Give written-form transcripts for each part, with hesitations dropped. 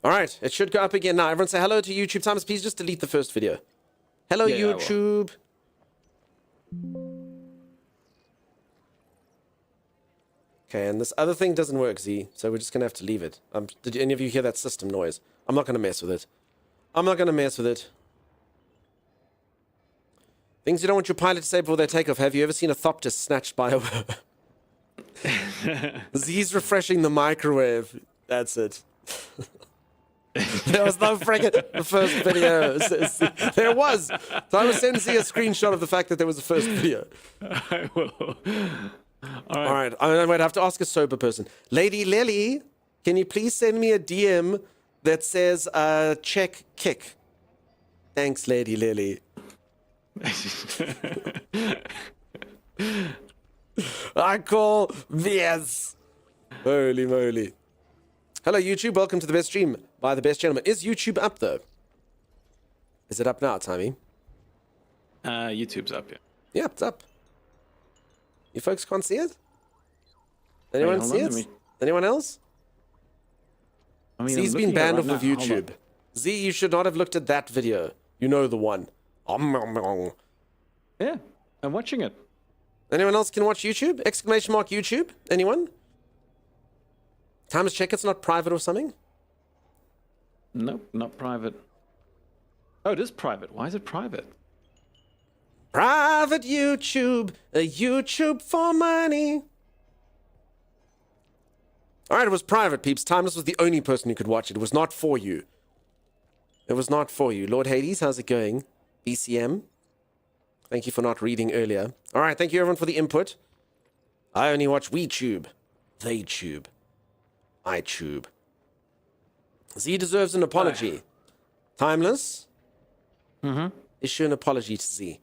All right, it should go up again now. Everyone say hello to YouTube. Thomas, please just delete the first video. Hello, YouTube. Okay, and this other thing doesn't work, Z, so we're just going to have to leave it. Did any of you hear that system noise? I'm not going to mess with it. I'm not going to mess with it. Things you don't want your pilot to say before they take off. Have you ever seen a Thopter snatched by a... Z's refreshing the microwave. That's it. There was no friggin' the first video. There was. So I was sending Z a screenshot of the fact that there was a first video. I will. All right. I might have to ask a sober person. Lady Lily, can you please send me a DM that says check kick? Thanks, Lady Lily. I call VS. Holy moly. Hello, YouTube. Welcome to the best stream by the best gentleman. Is YouTube up, though? Is it up now, Tommy? YouTube's up, yeah. Yeah, it's up. You folks can't see it? Anyone see it? Anyone else? I mean, Z's been banned off of YouTube. Z, you should not have looked at that video. You know the one. Yeah, I'm watching it. Anyone else can watch YouTube? Exclamation mark YouTube? Anyone? Thomas, check it's not private or something? Nope, not private. Oh, it is private. Why is it private? Private YouTube. A YouTube for money. Alright, it was private, peeps. Timeless was the only person who could watch it. It was not for you. It was not for you. Lord Hades, how's it going? BCM. Thank you for not reading earlier. Alright, thank you everyone for the input. I only watch WeTube. TheyTube. iTube. Z deserves an apology. Timeless. Issue an apology to Z.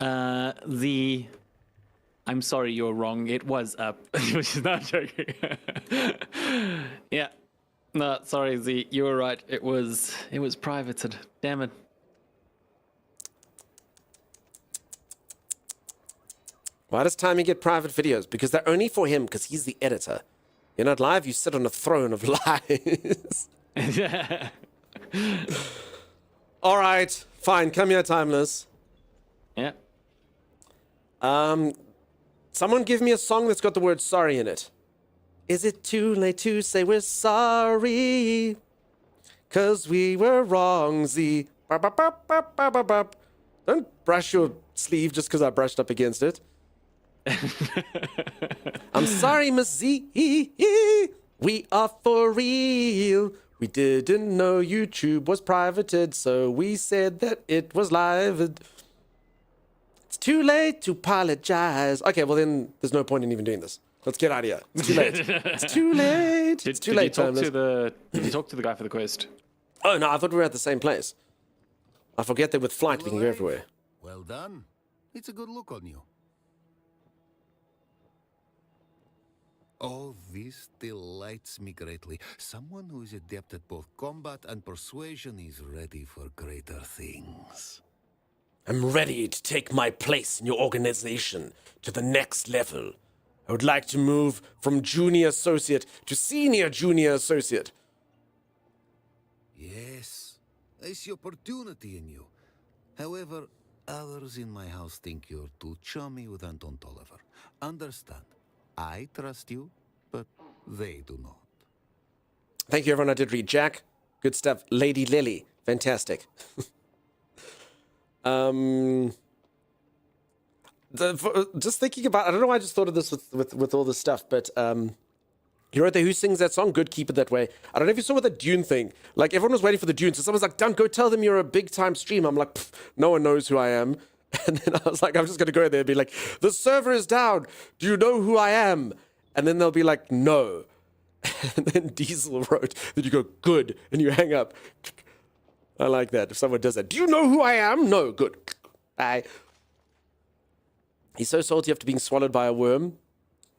I'm sorry, you're wrong. It was up. Which is not joking. Yeah. No, sorry, Z. You were right. It was privated. Damn it. Why does Timey get private videos? Because they're only for him, because he's the editor. You're not live, you sit on a throne of lies. All right, fine. Come here, Timeless. Yeah. Someone give me a song that's got the word sorry in it. Is it too late to say we're sorry? 'Cause we were wrong, Z. Don't brush your sleeve just because I brushed up against it. I'm sorry, Miss Z. We are for real. We didn't know YouTube was privated, so we said that it was live. It's too late to apologize. Okay, well then there's no point in even doing this. Let's get out of here. It's too late. It's too late. It's too late. Did you talk to the guy for the quest? Oh no, I thought we were at the same place. I forget that with flight we can go everywhere. Well done. It's a good look on you. Oh, this delights me greatly. Someone who is adept at both combat and persuasion is ready for greater things. I'm ready to take my place in your organization to the next level. I would like to move from junior associate to senior junior associate. Yes, I see opportunity in you. However, others in my house think you're too chummy with Anton Tolliver. Understand, I trust you, but they do not. Thank you, everyone. I did read. Jack, good stuff. Lady Lily, fantastic. Just thinking about, I don't know why I just thought of this with all this stuff, but you wrote there, who sings that song? Good, keep it that way. I don't know if you saw with the Dune thing. Like, everyone was waiting for the Dune, so someone's like, don't go tell them you're a big-time streamer. I'm like, no one knows who I am. And then I was like, I'm just going to go there and be like, the server is down. Do you know who I am? And then they'll be like, no. And then Diesel wrote, then you go, good, and you hang up. I like that. If someone does that, do you know who I am? No, good. Bye. He's so salty after being swallowed by a worm.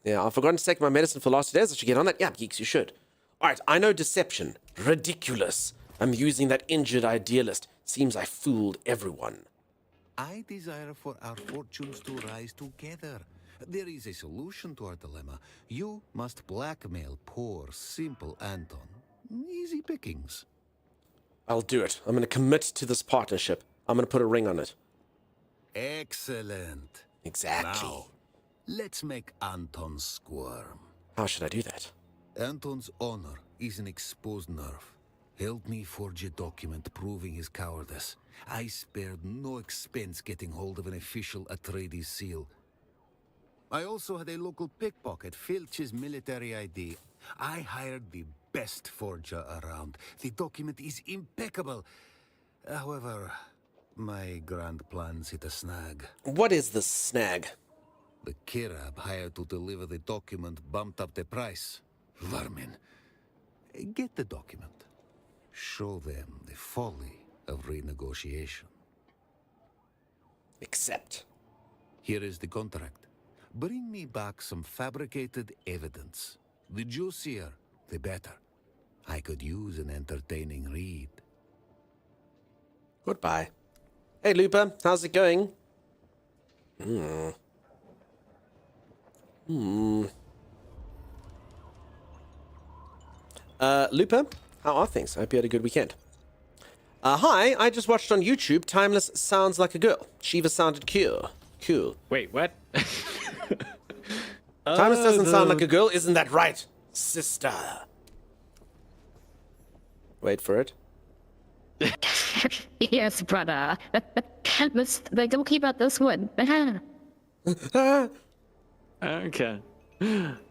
Yeah, I've forgotten to take my medicine for the last 2 days. I should get on that. Yeah, geeks, you should. All right, I know deception. Ridiculous. I'm using that injured idealist. Seems I fooled everyone. I desire for our fortunes to rise together. There is a solution to our dilemma. You must blackmail poor, simple Anton. Easy pickings. I'll do it. I'm going to commit to this partnership. I'm going to put a ring on it. Excellent. Exactly. Now, let's make Anton squirm. How should I do that? Anton's honor is an exposed nerve. Help me forge a document proving his cowardice. I spared no expense getting hold of an official Atreides seal. I also had a local pickpocket filch his military ID. I hired the best forger around. The document is impeccable. However, my grand plans hit a snag. What is this snag? The Kirab hired to deliver the document bumped up the price. Vermin. Get the document. Show them the folly of renegotiation. Accept. Here is the contract. Bring me back some fabricated evidence. The juicier, the better. I could use an entertaining read. Goodbye. Hey, Looper. How's it going? Looper, how are things? I hope you had a good weekend. Hi, I just watched on YouTube. Timeless sounds like a girl. Shiva sounded cool. Cool. Wait, what? Timeless doesn't sound like a girl, isn't that right, sister? Wait for it. Yes, brother. They don't keep out this one. Okay.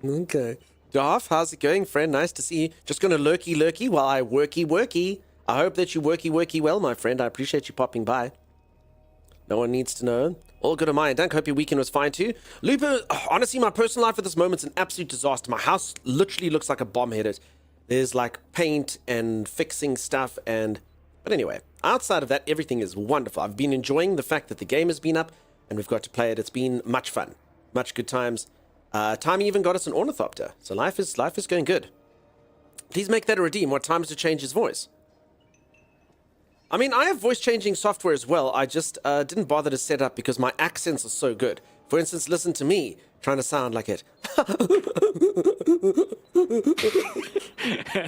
Okay. Darth, how's it going, friend? Nice to see you. Just gonna lurky while I worky. I hope that you worky well, my friend. I appreciate you popping by. No one needs to know. All good on my end. Dunk, hope your weekend was fine too. Looper, honestly, my personal life at this moment's an absolute disaster. My house literally looks like a bomb hit it. There's like paint and fixing stuff and... But anyway, outside of that, everything is wonderful. I've been enjoying the fact that the game has been up and we've got to play it. It's been much fun. Much good times. Time even got us an ornithopter. So life is going good. Please make that a redeem. What time is to change his voice? I mean, I have voice changing software as well. I just didn't bother to set up because my accents are so good. For instance, listen to me trying to sound like it.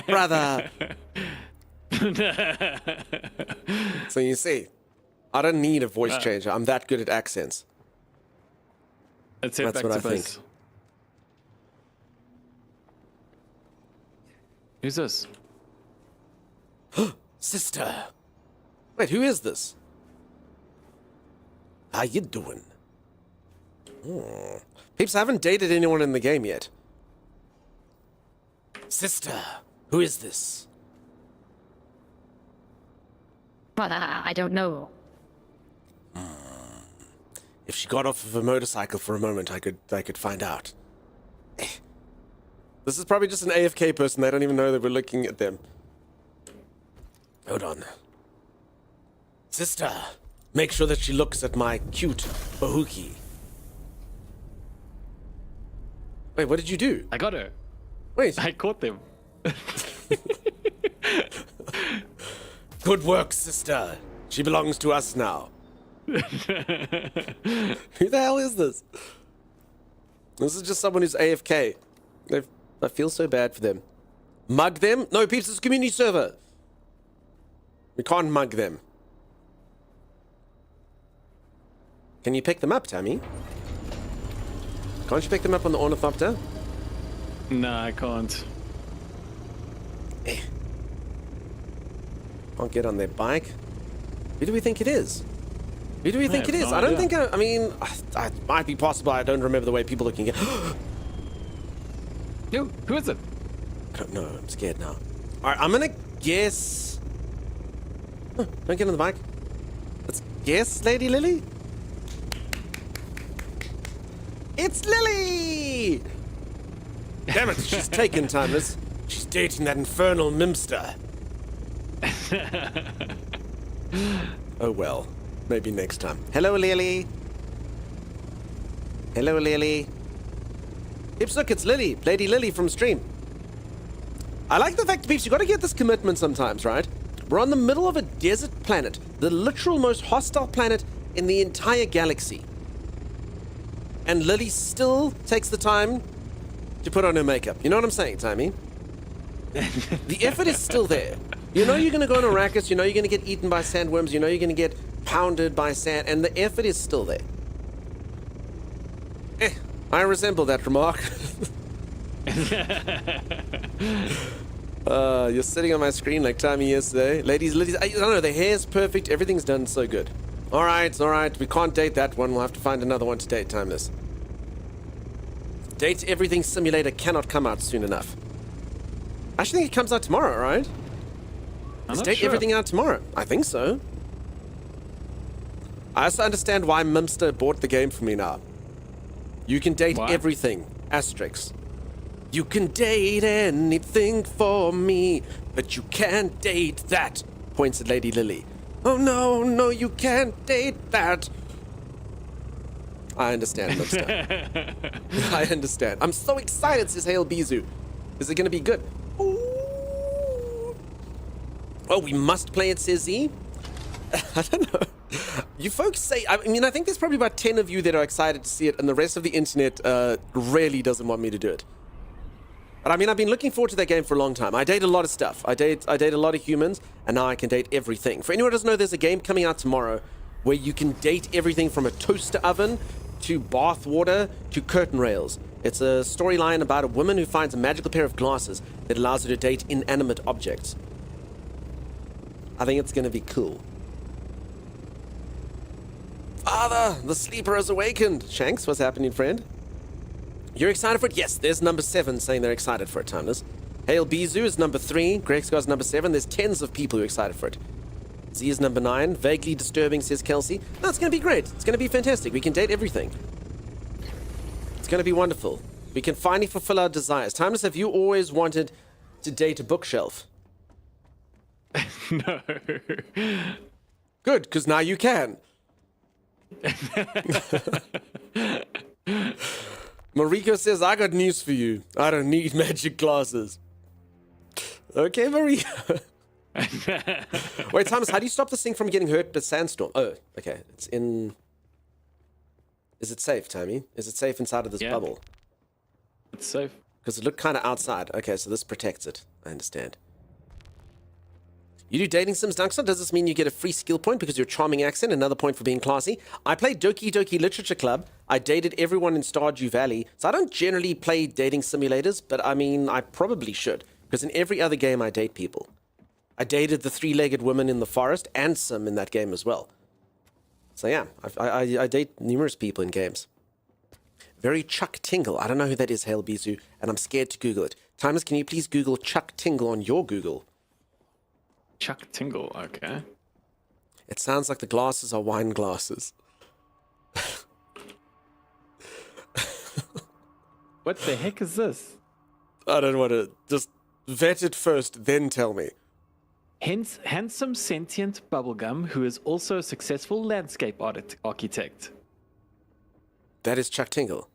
Brother. So you see, I don't need a voice changer. I'm that good at accents. Let's head That's back what to I base. think. Who's this? Sister. Wait, who is this? How you doing? Peeps, I haven't dated anyone in the game yet. Sister, who is this? Brother, I don't know. If she got off of a motorcycle for a moment, I could find out. This is probably just an AFK person. They don't even know that we're looking at them. Hold on. Sister, make sure that she looks at my cute Bahuki. Wait, what did you do? I got her. Wait. I caught them. Good work, sister. She belongs to us now. Who the hell is this? This is just someone who's AFK. I feel so bad for them. Mug them? No, peeps, it's a community server. We can't mug them. Can you pick them up, Tammy? Can't you pick them up on the ornithopter? No, I can't. Can't get on their bike. Who do we think it is? Who do we think have it is? no I don't idea. think I mean, it might be possible. I don't remember the way people looking at. Who is it? I don't know. I'm scared now. All right, I'm gonna guess. Oh, don't get on the bike. Let's guess, Lady Lily. It's Lily! Damn it, she's taken, Timeless. She's dating that infernal Mimster. Oh well, maybe next time. Hello, Lily. Hello, Lily. Peeps, look, it's Lily. Lady Lily from stream. I like the fact, Peeps, you gotta get this commitment sometimes, right? We're on the middle of a desert planet, the literal most hostile planet in the entire galaxy. and Lily still takes the time to put on her makeup. You know what I'm saying, Timey? The effort is still there. You know you're going to go on a racket, you know you're going to get eaten by sandworms, you know you're going to get pounded by sand, and the effort is still there. I resemble that remark. You're sitting on my screen like Timey yesterday. Ladies, I don't know, the hair's perfect, everything's done so good. Alright, we can't date that one, we'll have to find another one to date, Timeless. Date Everything Simulator cannot come out soon enough. I actually think it comes out tomorrow, right? Is Date Everything out tomorrow? I think so. I also understand why Mimster bought the game for me now. You can date everything. Asterix. You can date anything for me, but you can't date that, points at Lady Lily. Oh no, you can't date that. I understand, Mimster. I understand. I'm so excited, says Hail Bizu. Is it going to be good? Ooh. Oh, we must play it, says Z. I don't know. You folks say, I mean, I think there's probably about 10 of you that are excited to see it, and the rest of the internet really doesn't want me to do it. But I mean, I've been looking forward to that game for a long time. I date a lot of stuff. I date a lot of humans, and now I can date everything. For anyone who doesn't know, there's a game coming out tomorrow where you can date everything from a toaster oven to bath water to curtain rails. It's a storyline about a woman who finds a magical pair of glasses that allows her to date inanimate objects. I think it's going to be cool. Father, the sleeper has awakened. Shanks, what's happening, friend? You're excited for it? Yes, there's number 7 saying they're excited for it, Timeless. Hail Bizu is number 3. Grexgar's number 7. There's tens of people who are excited for it. Z is number 9. Vaguely disturbing, says Kelsey. No, it's going to be great. It's going to be fantastic. We can date everything. It's going to be wonderful. We can finally fulfill our desires. Timeless, have you always wanted to date a bookshelf? No. Good, because now you can. Mariko says, I got news for you. I don't need magic glasses. Okay, Mariko. Wait, Thomas, how do you stop this thing from getting hurt by sandstorm? Oh, okay. It's in... Is it safe, Tommy? Is it safe inside of this bubble? It's safe. Because it looked kind of outside. Okay, so this protects it. I understand. You do dating sims, Dunkster? Does this mean you get a free skill point because of your charming accent? Another point for being classy? I played Doki Doki Literature Club. I dated everyone in Stardew Valley. So I don't generally play dating simulators, but I mean, I probably should. Because in every other game, I date people. I dated the 3-legged woman in the forest and Sim in that game as well. So yeah, I date numerous people in games. Very Chuck Tingle. I don't know who that is, Hail Bizu, and I'm scared to Google it. Timers, can you please Google Chuck Tingle on your Google? Chuck Tingle, okay. It sounds like the glasses are wine glasses. What the heck is this? I don't want to... Just vet it first, then tell me. Hence, handsome sentient bubblegum who is also a successful landscape architect. That is Chuck Tingle.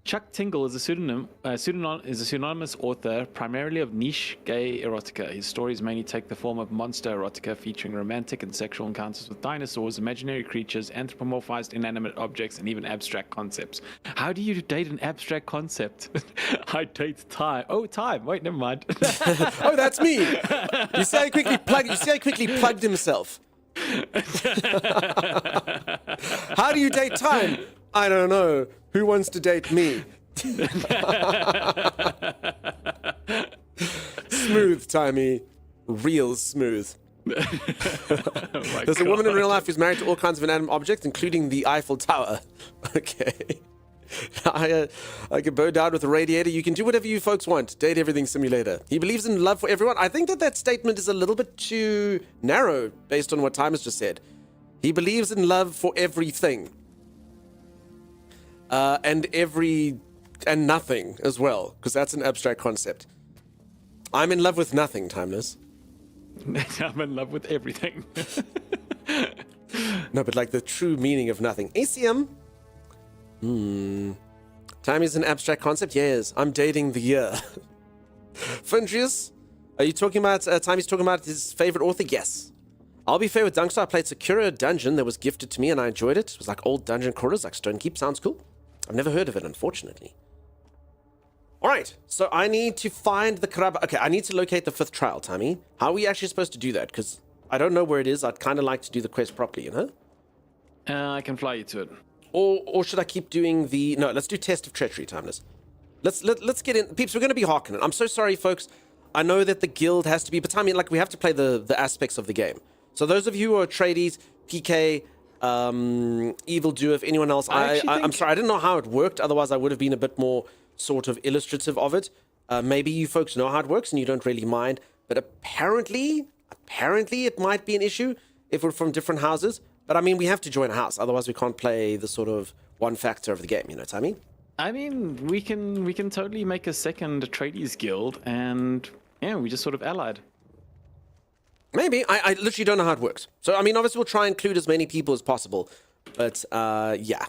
Chuck Tingle is a pseudonymous author, primarily of niche gay erotica. His stories mainly take the form of monster erotica, featuring romantic and sexual encounters with dinosaurs, imaginary creatures, anthropomorphized inanimate objects, and even abstract concepts. How do you date an abstract concept? I date time. Oh, time. Wait, never mind. Oh, that's me. You see how he quickly plugged himself. How do you date time? I don't know. Who wants to date me? Smooth, Timey. Real smooth. There's a woman in real life who's married to all kinds of inanimate objects, including the Eiffel Tower. Okay. I can bow down with a radiator. You can do whatever you folks want. Date everything simulator. He believes in love for everyone. I think that statement is a little bit too narrow based on what Time has just said. He believes in love for everything. And nothing as well, because that's an abstract concept. I'm in love with nothing, Timeless. I'm in love with everything. No, but like the true meaning of nothing. ACM. Time is an abstract concept? Yes. I'm dating the year. Fundrius, are you talking about, Time is talking about his favorite author? Yes. I'll be fair with Dunkster. I played Sakura Dungeon that was gifted to me and I enjoyed it. It was like old dungeon crawlers, like Stone Keep. Sounds cool. I've never heard of it, unfortunately. All right, so I need to find the Krab. Okay, I need to locate the 5th trial, Tammy. How are we actually supposed to do that? Because I don't know where it is. I'd kind of like to do the quest properly, you know? I can fly you to it. Or should I keep doing the... No, let's do Test of Treachery, Timeless. Let's get in. Peeps, we're going to be Harkonnen. I'm so sorry, folks. I know that the guild has to be... But I mean, like, we have to play the aspects of the game. So those of you who are tradies, PK, Evildoer, if anyone else... I'm sorry, I didn't know how it worked. Otherwise, I would have been a bit more sort of illustrative of it. Maybe you folks know how it works and you don't really mind. But apparently it might be an issue if we're from different houses. But I mean, we have to join a house. Otherwise, we can't play the sort of one factor of the game. You know what I mean? I mean, we can totally make a second tradies guild, and yeah, we just sort of allied. Maybe. I literally don't know how it works. So, I mean, obviously, we'll try and include as many people as possible. But, yeah.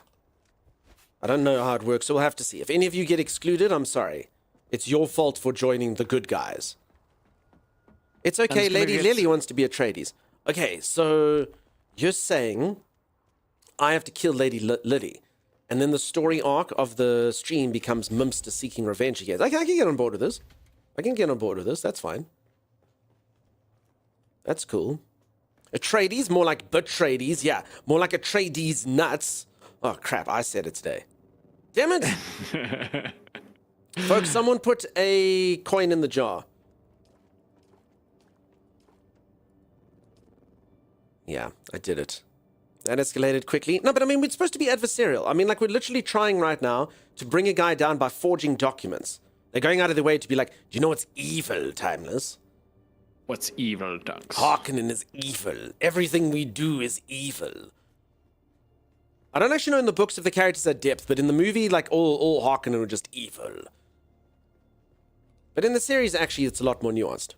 I don't know how it works, so we'll have to see. If any of you get excluded, I'm sorry. It's your fault for joining the good guys. It's okay, Lady Lily wants to be a tradies. Okay, so you're saying I have to kill Lady Lily. And then the story arc of the stream becomes Mimster seeking revenge again. I can get on board with this. That's fine. That's cool. A tradies, more like Betraydies. Yeah, more like a tradies nuts. Oh, crap, I said it today. Damn it! Folks, someone put a coin in the jar. Yeah, I did it. That escalated quickly. No, but I mean, we're supposed to be adversarial. I mean, like, we're literally trying right now to bring a guy down by forging documents. They're going out of their way to be like, do you know what's evil, Timeless? What's evil, Dunks? Harkonnen is evil. Everything we do is evil. I don't actually know in the books if the characters are depth, but in the movie, like, all Harkonnen are just evil. But in the series, actually, it's a lot more nuanced.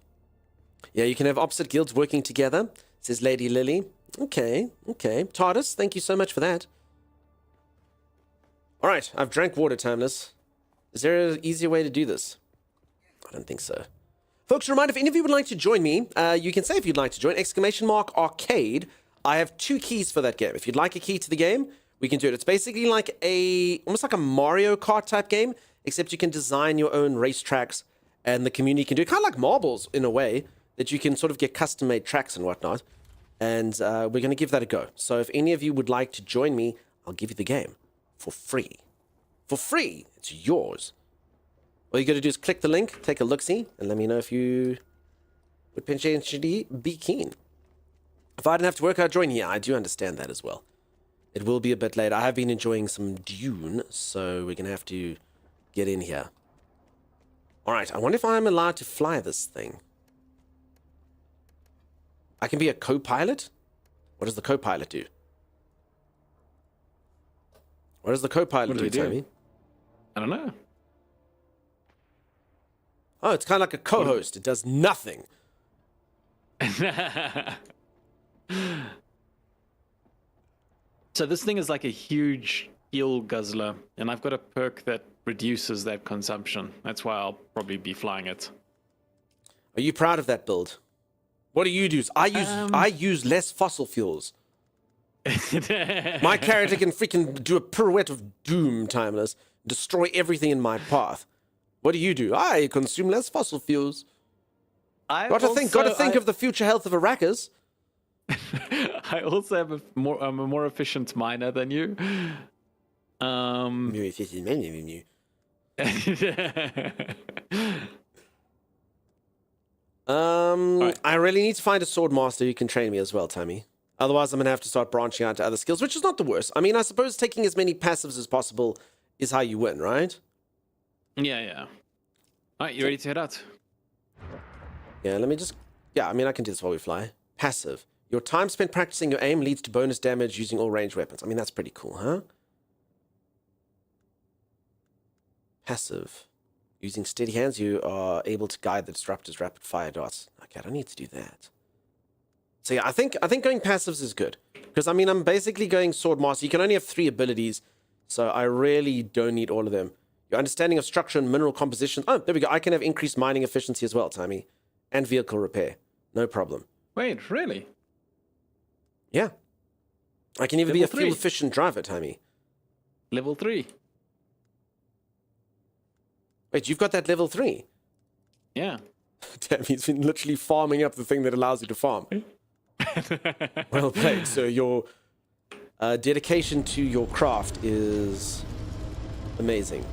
Yeah, you can have opposite guilds working together, says Lady Lily. Okay. TARDIS, thank you so much for that. All right, I've drank water, Timeless. Is there an easier way to do this? I don't think so. Folks, a reminder, if any of you would like to join me, you can say if you'd like to join, !arcade. I have 2 keys for that game. If you'd like a key to the game, we can do it. It's basically like almost like a Mario Kart type game, except you can design your own racetracks, and the community can do it. Kind of like marbles, in a way, that you can sort of get custom-made tracks and whatnot. And we're going to give that a go. So if any of you would like to join me, I'll give you the game for free. For free! It's yours. All you got to do is click the link, take a look-see, and let me know if you would potentially be keen. If I didn't have to work, I'd join. Yeah, I do understand that as well. It will be a bit late. I have been enjoying some Dune, so we're going to have to get in here. All right, I wonder if I'm allowed to fly this thing. I can be a co-pilot? What does the co-pilot do? What does the co-pilot do, Tommy? I don't know. Oh, it's kind of like a co-host. It does nothing. So this thing is like a huge eel guzzler, and I've got a perk that reduces that consumption. That's why I'll probably be flying it. Are you proud of that build? What do you do? I use less fossil fuels. My character can freaking do a pirouette of doom, Timeless, destroy everything in my path. What do? I consume less fossil fuels. Got to think of the future health of Arrakis. I also have I'm a more efficient miner than you. Right. I really need to find a sword master who can train me as well, Tammy. Otherwise, I'm going to have to start branching out to other skills, which is not the worst. I mean, I suppose taking as many passives as possible is how you win, right? Yeah. All right, you ready to head out? Yeah, let me just... Yeah, I mean, I can do this while we fly. Passive. Your time spent practicing your aim leads to bonus damage using all ranged weapons. I mean, that's pretty cool, huh? Passive. Using steady hands, you are able to guide the disruptor's rapid fire darts. Okay, I don't need to do that. So yeah, I think going passives is good. Because, I mean, I'm basically going Sword Master. You can only have 3 abilities, so I really don't need all of them. Your understanding of structure and mineral composition. Oh, there we go. I can have increased mining efficiency as well, Tammy. And vehicle repair. No problem. Wait, really? Yeah. I can even be a fuel-efficient driver, Tammy. Level 3. Wait, you've got that level 3? Yeah. Damn, he's been literally farming up the thing that allows you to farm. Well played. So your dedication to your craft is amazing.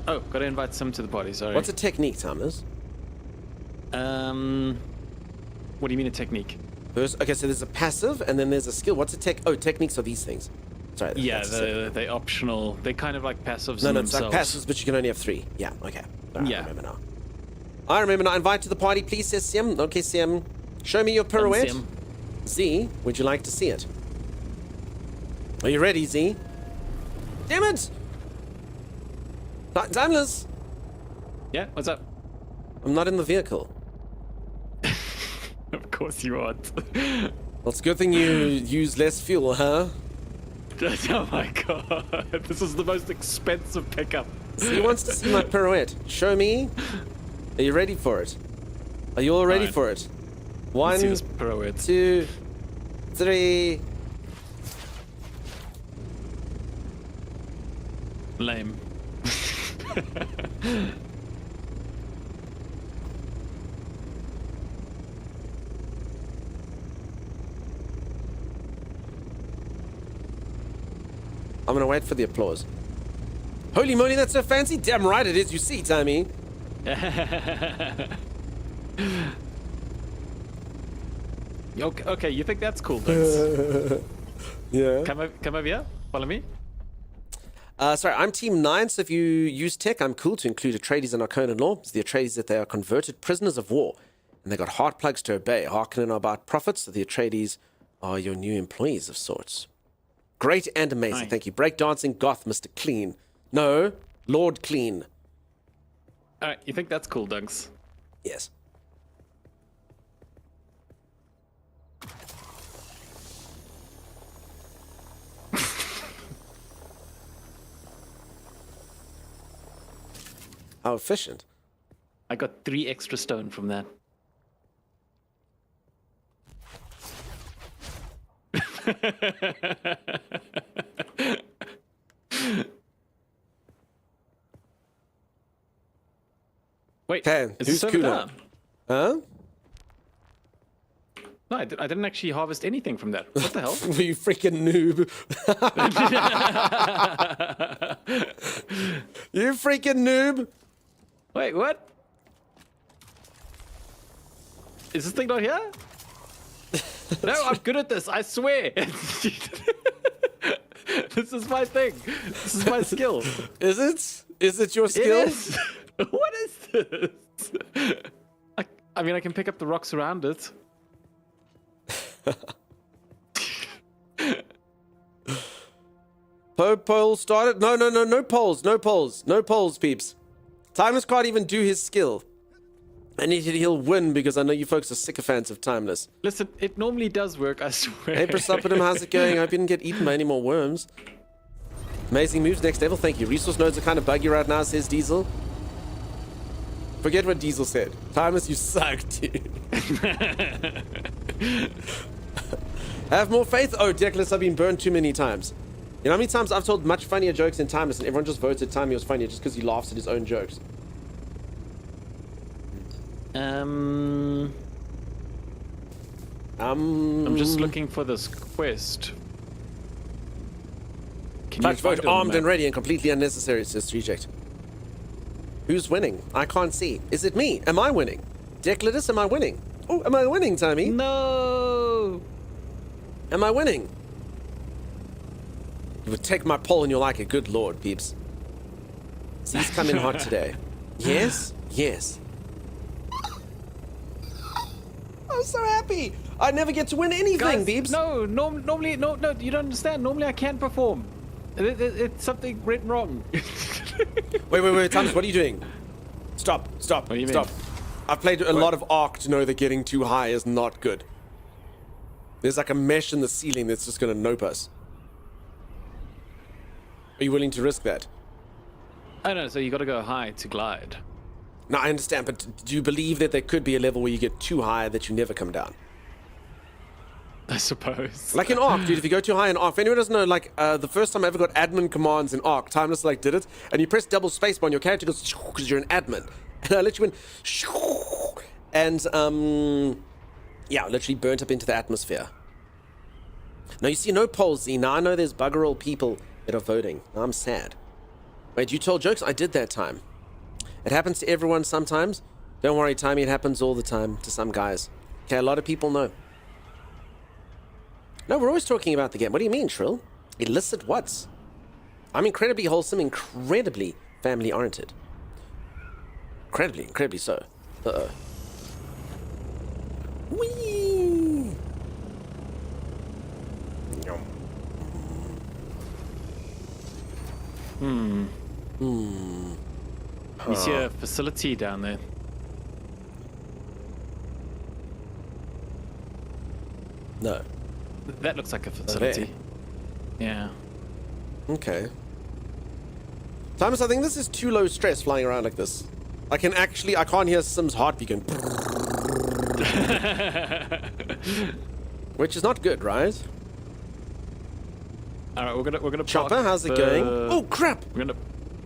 Oh, gotta invite Sim to the party, sorry. What's a technique, Thomas? What do you mean a technique? Okay, so there's a passive and then there's a skill. What's a tech? Oh, techniques are these things. Sorry. Yeah, they're optional. They're kind of like passives No, in it's like themselves. passives, but you can only have 3. Yeah, okay. I Yeah. remember now. I remember now. Invite to the party, please, says Sim. Okay, Sim. Show me your pirouette. Sim. Z, would you like to see it? Are you ready, Z? Damn it! Timeless! Yeah, what's up? I'm not in the vehicle. Of course you aren't. Well, it's a good thing you use less fuel, huh? Oh my god, this is the most expensive pickup. Z wants to see my pirouette. Show me. Are you ready for it? Are you all ready Fine. for it? Let's see 1, this pirouette. 2, 3. Lame. I'm gonna wait for the applause. Holy moly, that's so fancy! Damn right it is, you see, Tommy. Okay, you think that's cool, Dugs? Yeah. Come over here. Follow me. Sorry, I'm Team 9, so if you use tech, I'm cool to include Atreides and Arconan law. It's the Atreides that they are converted prisoners of war, and they got heart plugs to obey. Harkonnen are about profits, so the Atreides are your new employees of sorts. Great and amazing, Aye. thank you. Breakdancing goth, Mr. Clean. No, Lord Clean. Alright, you think that's cool, Dugs? Yes. How efficient. I got 3 extra stone from that. Wait, Okay, is who's this over cooler? there? Huh? No, I didn't actually harvest anything from that. What the hell? You freaking noob. You freaking noob. Wait, what? Is this thing not here? No, I'm good at this, I swear. This is my thing. This is my skill. Is it? Is it your It skill? is. What is this? I mean, I can pick up the rocks around it. Pole started. No poles. No poles, peeps. Timeless can't even do his skill. And he'll win because I know you folks are sycophants of Timeless. Listen, it normally does work, I swear. Hey, Prosopidum, how's it going? I hope you didn't get eaten by any more worms. Amazing moves, next level. Thank you. Resource nodes are kind of buggy right now, says Diesel. Forget what Diesel said. Timeless, you suck, dude. Have more faith. Oh, Deckless, I've been burned too many times. You know how many times I've told much funnier jokes than Timeless and everyone just voted Timey was funnier just because he laughs at his own jokes? I'm just looking for this quest. Can Touch find vote it on the armed and map? ready and completely unnecessary, says Reject. Who's winning? I can't see. Is it me? Am I winning? Declitus, am I winning? Oh, am I winning, Timey? No! Am I winning? You would take my poll and you're like it. Good lord, peeps. He's come in hot today. Yes? Yes. I'm so happy. I never get to win anything, Guys, peeps. no, normally, no, you don't understand. Normally I can perform. It's something written wrong. Wait, Thomas, what are you doing? Stop, What do you mean? stop. I've played a lot of Ark to know that getting too high is not good. There's like a mesh in the ceiling that's just going to nope us. Are you willing to risk that? I know, so you gotta go high to glide. No, I understand, but do you believe that there could be a level where you get too high that you never come down? I suppose. Like in Ark, dude, if you go too high in Ark, if anyone doesn't know, like, the first time I ever got admin commands in Ark, Timeless, like, did it, and you press double spacebar and your character goes, because you're an admin. And I literally went, and, yeah, literally burnt up into the atmosphere. Now, you see no polls, Z. Now I know there's bugger all people that are voting. Now I'm sad. Wait, you told jokes? I did that time. It happens to everyone sometimes. Don't worry, Timey, it happens all the time to some guys. Okay, a lot of people know. No, we're always talking about the game. What do you mean, Shrill? Illicit what's? I'm incredibly wholesome, incredibly family-oriented. Incredibly so. Uh-oh. Whee! You see a facility down there. No. That looks like a facility. Yeah. Okay. Thomas, I think this is too low stress flying around like this. I can't hear Sim's heartbeat going. Which is not good, right? All right, we're gonna. Chopper, park how's it the- going? Oh crap! We're gonna.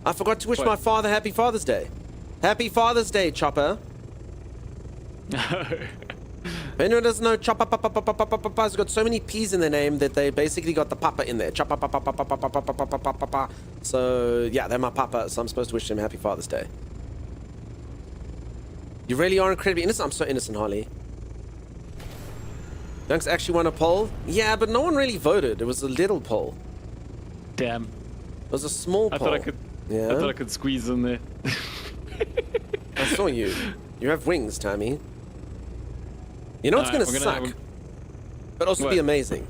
I forgot to wish What? my father Happy Father's Day. Happy Father's Day, Chopper. If anyone doesn't know, Chopper has got so many P's in their name that they basically got the papa in there. Chopper papa. So yeah, they're my papa. So I'm supposed to wish them Happy Father's Day. You really are incredibly innocent. I'm so innocent, Harley. Dunks actually won a poll. Yeah, but no one really voted. It was a little poll. Damn. It was a small poll. I thought I could. Yeah. I thought I could squeeze in there. I saw you. You have wings, Tammy. You know what's Alright, gonna we're suck, gonna- but also be What? amazing.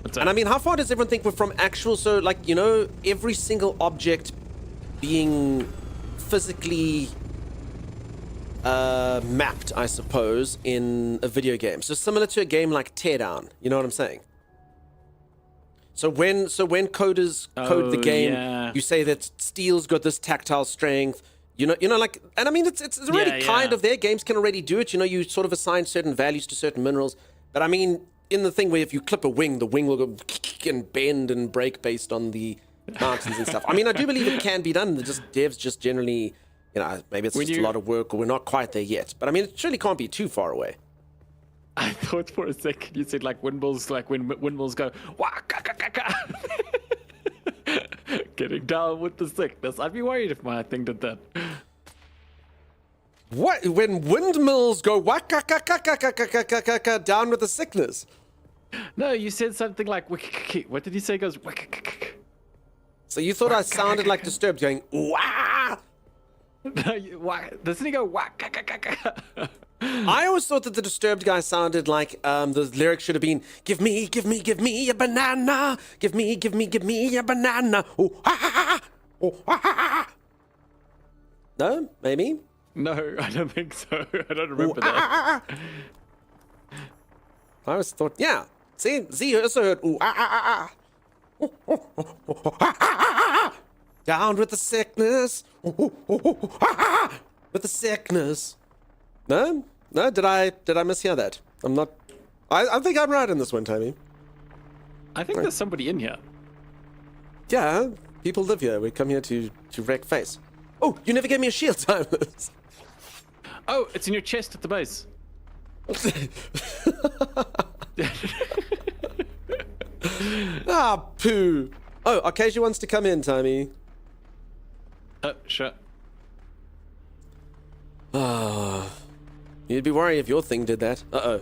What's And I mean, how far does everyone think we're from actual? So, like, you know, every single object being physically mapped, I suppose, in a video game. So similar to a game like Teardown. You know what I'm saying? So when coders code the Oh, game, yeah. you say that steel's got this tactile strength. You know, like, and I mean, it's already Yeah, kind yeah. of there. Games can already do it. You know, you sort of assign certain values to certain minerals. But I mean, in the thing where if you clip a wing, the wing will go and bend and break based on the mountains and stuff. I mean, I do believe it can be done. Devs just generally, you know, maybe it's When just a you- lot of work or we're not quite there yet. But I mean, it surely can't be too far away. I thought for a second you said like windmills, like when windmills go wah ka ka ka ka. Getting down with the sickness. I'd be worried if my thing did that. What? When windmills go waka ka ka ka ka ka ka ka ka down with the sickness. No, you said something like wik-k-k. What did you say? It goes wik-k-k-k. So you thought I sounded like Disturbed going, wah! No, doesn't he go wah ka ka ka ka? I always thought that the Disturbed guy sounded like the lyrics should have been, give me a banana. Give me a banana. Oh, ha, ha, ha. Oh, ha, ha, ha. No? Maybe? No, I don't think so. I don't remember that. I always thought, yeah. See? Z also heard, ooh, ah, ah, ah, ah. Oh, oh, oh, oh, oh, ah, ah, ah, ah. Down with the sickness. Oh, oh, oh, oh, ah, ah, ah. With the sickness. No? No? Did I mishear that? I'm not... I think I'm right in this one, Tommy. I think there's somebody in here. Yeah, people live here. We come here to wreck face. Oh, you never gave me a shield, Timeless. Oh, it's in your chest at the base. Ah, poo. Oh, Arcasia wants to come in, Tommy. Sure. Ah, you'd be worried if your thing did that. Uh-oh.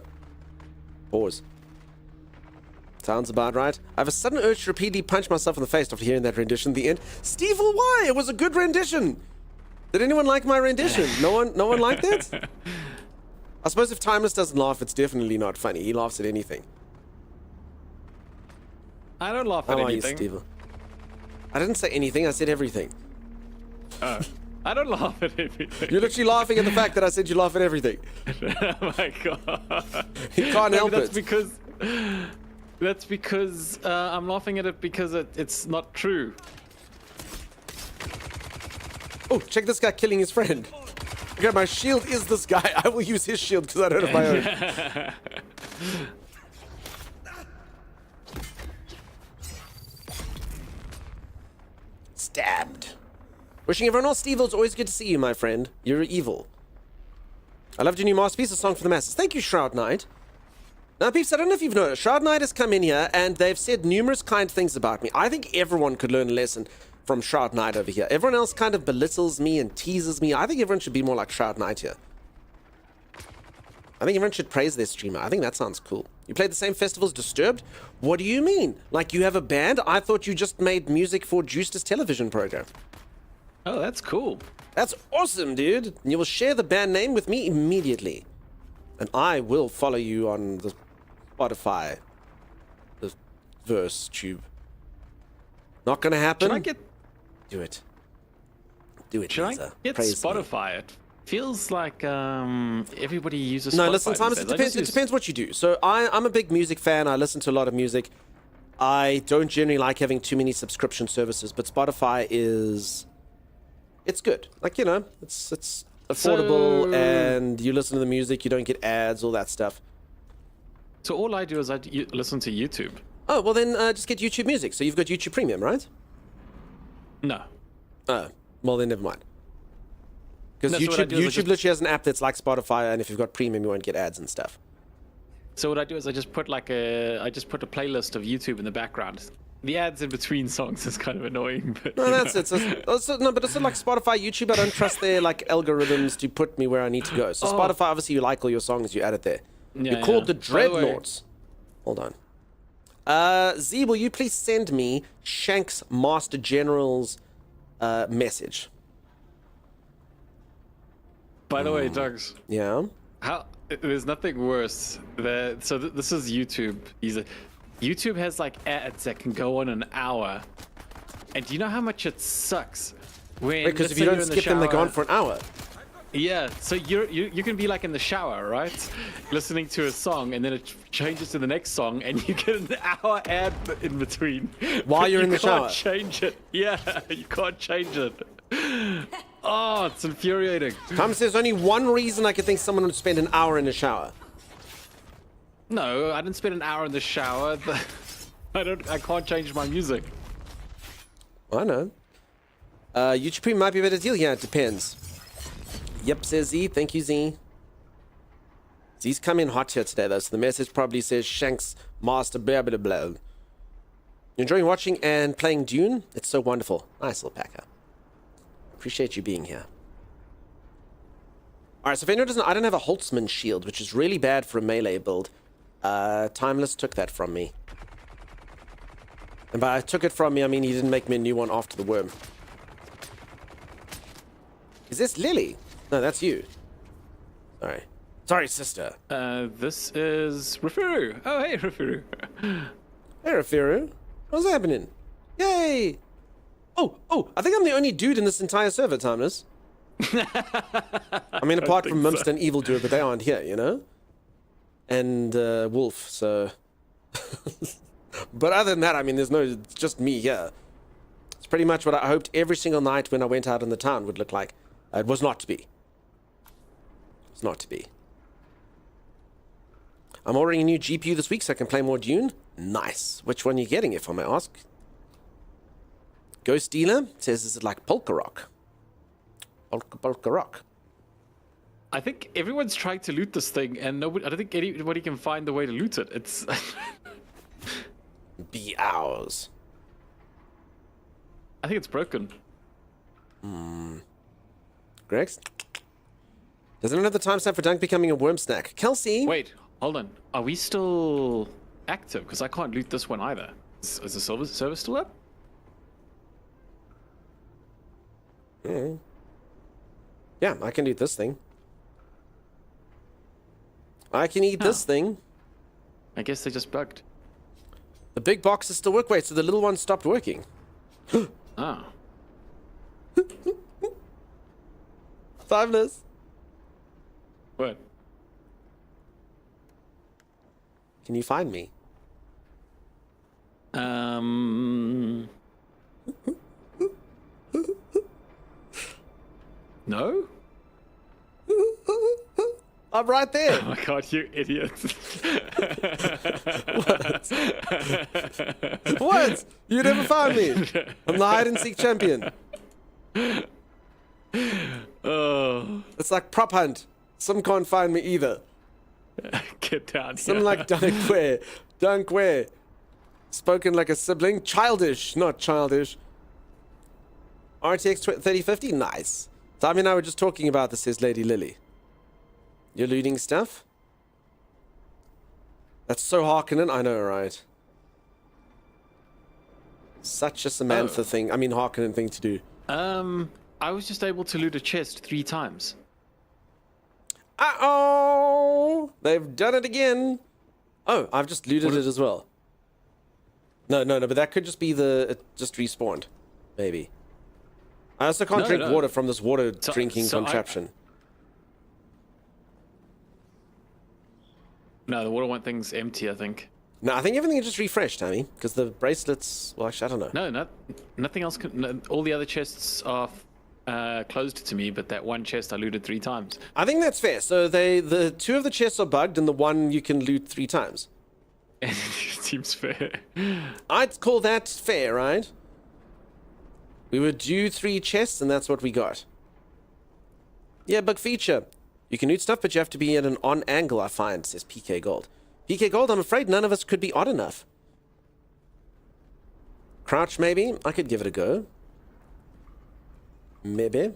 Pause. Sounds about right. I have a sudden urge to repeatedly punch myself in the face after hearing that rendition at the end. Steve, why? It was a good rendition. Did anyone like my rendition? No one liked it? I suppose if Timeless doesn't laugh, it's definitely not funny. He laughs at anything. I don't laugh at How are you, anything. Steve? I didn't say anything. I said everything. I don't laugh at anything. You're literally laughing at the fact that I said you laugh at everything. Oh my god. You can't help that's it. That's because I'm laughing at it because it's not true. Oh, check this guy killing his friend. Okay, my shield is this guy. I will use his shield because I don't have my own. stabbed. Wishing everyone else, Steve, it's always good to see you, my friend. You're evil. I loved your new masterpiece, A Song for the Masses. Thank you, Shroud Knight. Now, peeps, I don't know if you've noticed, Shroud Knight has come in here and they've said numerous kind things about me. I think everyone could learn a lesson from Shroud Knight over here. Everyone else kind of belittles me and teases me. I think everyone should be more like Shroud Knight here. I think everyone should praise their streamer. I think that sounds cool. You played the same festival as Disturbed? What do you mean? Like you have a band? I thought you just made music for Juice's television program. Oh, that's cool. That's awesome, dude. You will share the band name with me immediately. And I will follow you on the Spotify, the verse tube. Not gonna happen. Should I get... Do it. Do it, Should Lisa. I get Praise me. Spotify? It feels like everybody uses Spotify. No, listen, Thomas, these it days. depends, it depends what you do. So I'm a big music fan. I listen to a lot of music. I don't generally like having too many subscription services, but Spotify is... It's good. Like, you know, it's affordable, So- and you listen to the music, you don't get ads, all that stuff. So all I do is listen to YouTube. Oh, well then just get YouTube Music. So you've got YouTube Premium, right? No. Oh, well then never mind. Because No, so what I YouTube, do is I YouTube just- literally has an app that's like Spotify, and if you've got Premium, you won't get ads and stuff. So what I do is I just put a playlist of YouTube in the background. The ads in between songs is kind of annoying, but No, you that's know. it. No, but it's not like Spotify, YouTube. I don't trust their like algorithms to put me where I need to go. So Oh. Spotify, obviously, you like all your songs, you add it there. Yeah, You're called yeah. the By the way- Dreadnoughts. Hold on. Z, will you please send me Shank's Master General's message? By the way, Doug's, Yeah. there's nothing worse than this is YouTube. YouTube has like ads that can go on an hour, and do you know how much it sucks when? Because let's if say you don't you're in the skip them, they go shower- on for an hour. Yeah, so you can be like in the shower, right? Listening to a song, and then it changes to the next song, and you get an hour ad in between. While But you're you in the shower. can't change it. Yeah, you can't change it. Oh, it's infuriating. Thomas, there's only one reason I could think someone would spend an hour in the shower. No, I didn't spend an hour in the shower. I can't change my music. I know. YouTube Premium might be a better deal. Yeah, it depends. Yep, says Z. Thank you, Z. Z's come in hot here today, though, so the message probably says Shank's Master blah blah blah. You enjoying watching and playing Dune? It's so wonderful. Nice little packer. Appreciate you being here. Alright, so if anyone doesn't know, I don't have a Holtzman shield, which is really bad for a melee build. Timeless took that from me. And by took it from me, I mean he didn't make me a new one after the worm. Is this Lily? No, that's you. Sorry. Sorry, sister. This is Rafuru. Oh, hey, Rafuru. Hey, Rafiru. What's happening? Yay! Oh, I think I'm the only dude in this entire server, Timeless. I mean, apart from think Mimster and Evildoer, but they aren't here, you know? And Wolf, so... But other than that, I mean, it's just me here. It's pretty much what I hoped every single night when I went out in the town would look like. It was not to be. It was not to be. I'm ordering a new GPU this week so I can play more Dune. Nice. Which one are you getting, if I may ask? Ghost Dealer says, is it like Polka Rock? Polka Rock. I think everyone's trying to loot this thing, and I don't think anybody can find the way to loot it. It's Be ours. I think it's broken. Grex? Does anyone have the timestamp for Dunk becoming a worm snack? Kelsey? Wait, hold on. Are we still active? Because I can't loot this one either. Is the server still up? Yeah, I can eat this thing. I can eat this thing. I guess they just bugged. The big boxes still work. Wait, so the little one stopped working. Oh. Timeless. What? Can you find me? No? I'm right there. Oh my god, you idiot. What? You never found me. I'm the hide and seek champion. Oh, It's like prop hunt. Some can't find me either. get down Some here. like Dunkwe. Spoken like a sibling. Childish, not childish. RTX 3050, nice. Tommy and I were just talking about this, says Lady Lily. You're looting stuff? That's so Harkonnen, I know, right? Such a Samantha thing. I mean, Harkonnen thing to do. I was just able to loot a chest 3 times. Uh-oh! They've done it again. Oh, I've just looted it as well. No, but that could just be it just respawned. Maybe. I also can't drink water from this water drinking contraption. No, the water one thing's empty, I think. No, I think everything is just refreshed, Tammy, because the bracelets. Well, actually, I don't know. No, nothing else. All the other chests are closed to me, but that one chest I looted 3 times. I think that's fair. So the 2 of the chests are bugged, and the 1 you can loot 3 times. It seems fair. I'd call that fair, right? We were due 3 chests, and that's what we got. Yeah, bug feature. You can loot stuff, but you have to be at an on angle, I find, says PK Gold. PK Gold, I'm afraid none of us could be odd enough. Crouch, maybe? I could give it a go. Maybe.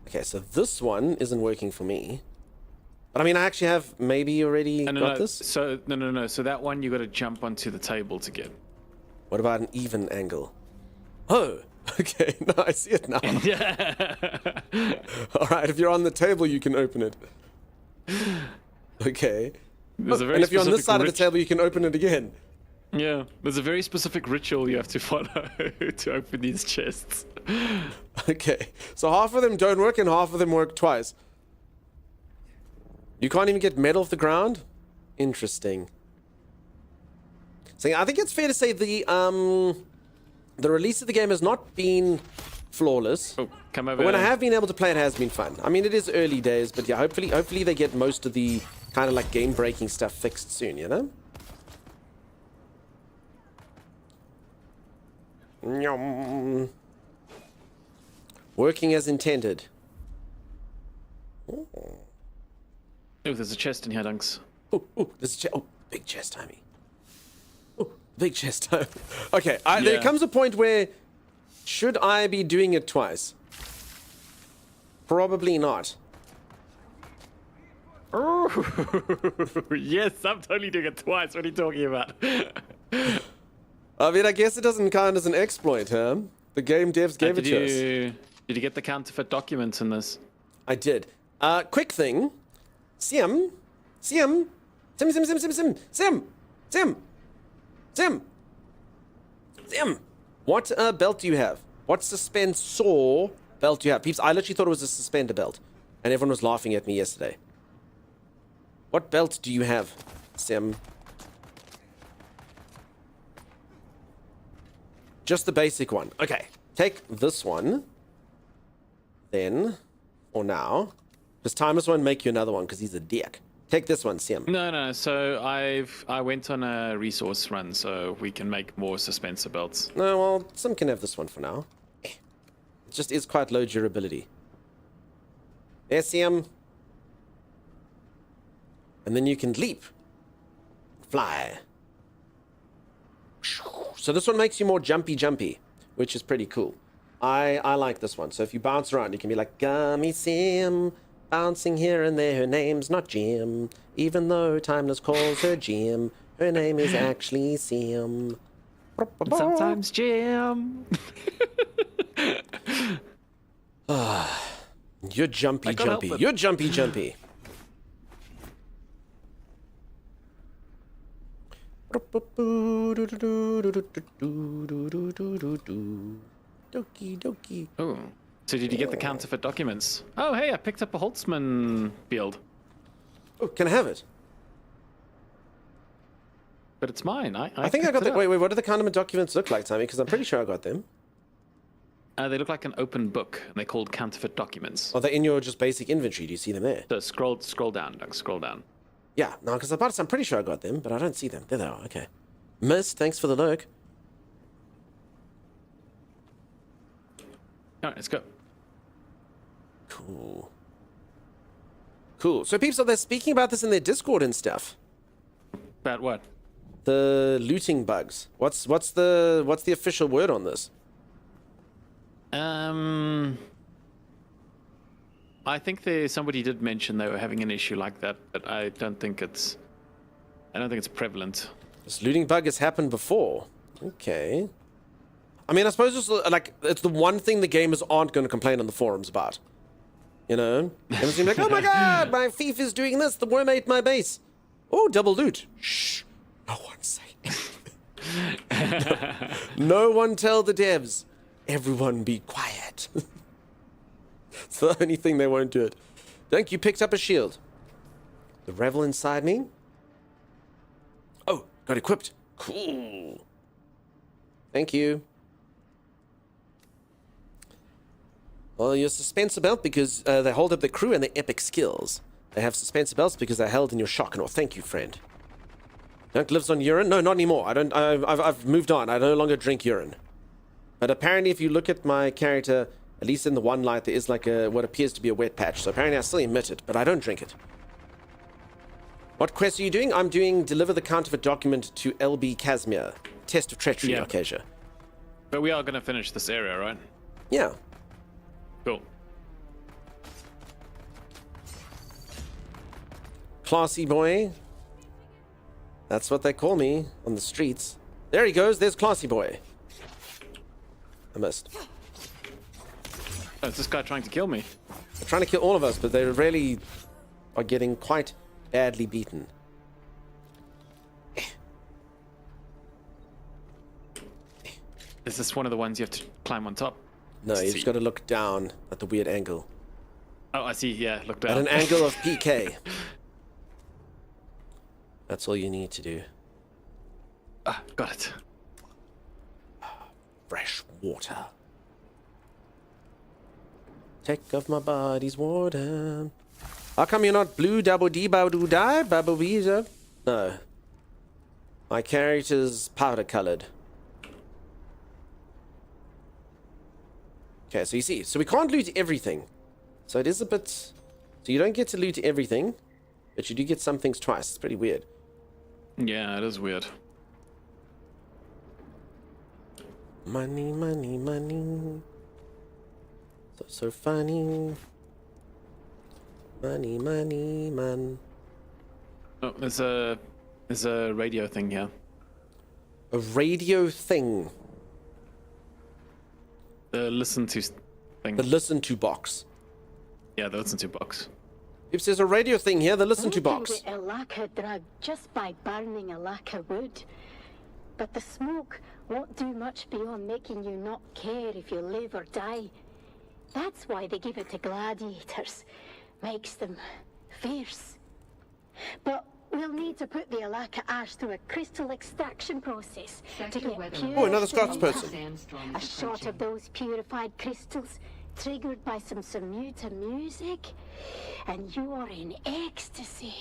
Okay, so this one isn't working for me. But I mean, I actually have maybe already got this. So, no. So that one you got to jump onto the table to get. What about an even angle? Oh, okay. No, I see it now. Yeah. All right, if you're on the table, you can open it. Okay. There's a very And if you're on this specific side of the table, you can open it again. Yeah, there's a very specific ritual you have to follow to open these chests. Okay. So half of them don't work and half of them work twice. You can't even get metal off the ground? Interesting. So I think it's fair to say the release of the game has not been flawless. Oh, come over. But when I have been able to play, it has been fun. I mean, it is early days, but yeah, hopefully they get most of the kind of like game-breaking stuff fixed soon, you know? Yum. Working as intended. Oh, there's a chest in here, Dunks. Oh, there's a chest. Oh, big chest, Tommy. Oh, big chest time. Okay, there comes a point where should I be doing it twice? Probably not. Oh, yes, I'm totally doing it twice. What are you talking about? I mean, I guess it doesn't count as an exploit, huh? The game devs gave it to us. Did you get the counterfeit documents in this? I did. Quick thing. Sim. What belt do you have? What suspensor belt do you have? Peeps, I literally thought it was a suspender belt. And everyone was laughing at me yesterday. What belt do you have, Sim? Just the basic one. Okay. Take this one. Then, or now. Because Timeless won't make you another one because he's a dick. Take this one, Sim. No. So I went on a resource run, so we can make more suspensor belts. No, well, Sim can have this one for now. It just is quite low durability. There, Sim. And then you can leap. Fly. So this one makes you more jumpy, which is pretty cool. I like this one. So if you bounce around, you can be like, Gummy Sim, bouncing here and there. Her name's not Jim, even though Timeless calls her Jim. Her name is actually Sim. Sometimes Jim. You're jumpy. You're jumpy. Doki. Oh. So did you get the counterfeit documents? Oh, hey, I picked up a Holtzman build. Oh, can I have it? But it's mine. I think I got picked it the. up. Wait, what do the counterfeit documents look like, Tommy? Because I'm pretty sure I got them. They look like an open book, and they're called counterfeit documents. Are they in your just basic inventory? Do you see them there? So scroll down, Doug. Scroll down. Yeah, no, because I'm pretty sure I got them, but I don't see them. There they are. Okay. Miss, thanks for the lurk. All right, let's go. Cool. Cool. So peeps, are they speaking about this in their Discord and stuff? About what? The looting bugs. What's the official word on this? I think somebody did mention they were having an issue like that, but I don't think it's prevalent. This looting bug has happened before. Okay. I mean, I suppose it's like it's the one thing the gamers aren't going to complain on the forums about. You know, everyone's gonna be like, "Oh my god, my thief is doing this. The worm ate my base." Oh, double loot. Shh. No one say anything. No one tell the devs. Everyone be quiet. It's the only thing they won't do it. Dunk, you picked up a shield. The revel inside me. Oh, got equipped. Cool. Thank you. Well, your suspensor belt because they hold up the crew and their epic skills. They have suspensor belts because they're held in your shock and awe. Thank you, friend. Dunk lives on urine? No, not anymore. I've moved on. I no longer drink urine. But apparently, if you look at my character, at least in the one light, there is like what appears to be a wet patch. So apparently, I still emit it, but I don't drink it. What quest are you doing? I'm doing deliver the counterfeit document to LB Casimir. Test of treachery, Yeah. Arcasia. But we are going to finish this area, right? Yeah. Cool. Classy boy. That's what they call me on the streets. There he goes. There's Classy boy. I missed. Oh, is this guy trying to kill me? They're trying to kill all of us, but they really are getting quite badly beaten. Is this one of the ones you have to climb on top? No, you just got to look down at the weird angle. Oh, I see. Yeah, look down. At an angle of PK. That's all you need to do. Ah, got it. Fresh water. Take of my body's water. How come you're not blue double D baboo die baboo visa? No. My character's powder colored. Okay, so you see, so we can't loot everything. So it is a bit. So you don't get to loot everything, but you do get some things twice. It's pretty weird. Yeah, it is weird. Money, money, money. So funny. Money, money, man. Oh, there's a radio thing here. A radio thing. The listen to thing. The listen to box. Yeah, the listen to box. If there's a radio thing here, the listen to We can box. get a lacquer drug just by burning a lacquer wood. But the smoke won't do much beyond making you not care if you live or die. That's why they give it to gladiators. Makes them fierce. But we'll need to put the Alaka ash through a crystal extraction process to get pure. Oh, another Scots silver. person. A shot of those purified crystals, triggered by some Samuta music, and you are in ecstasy.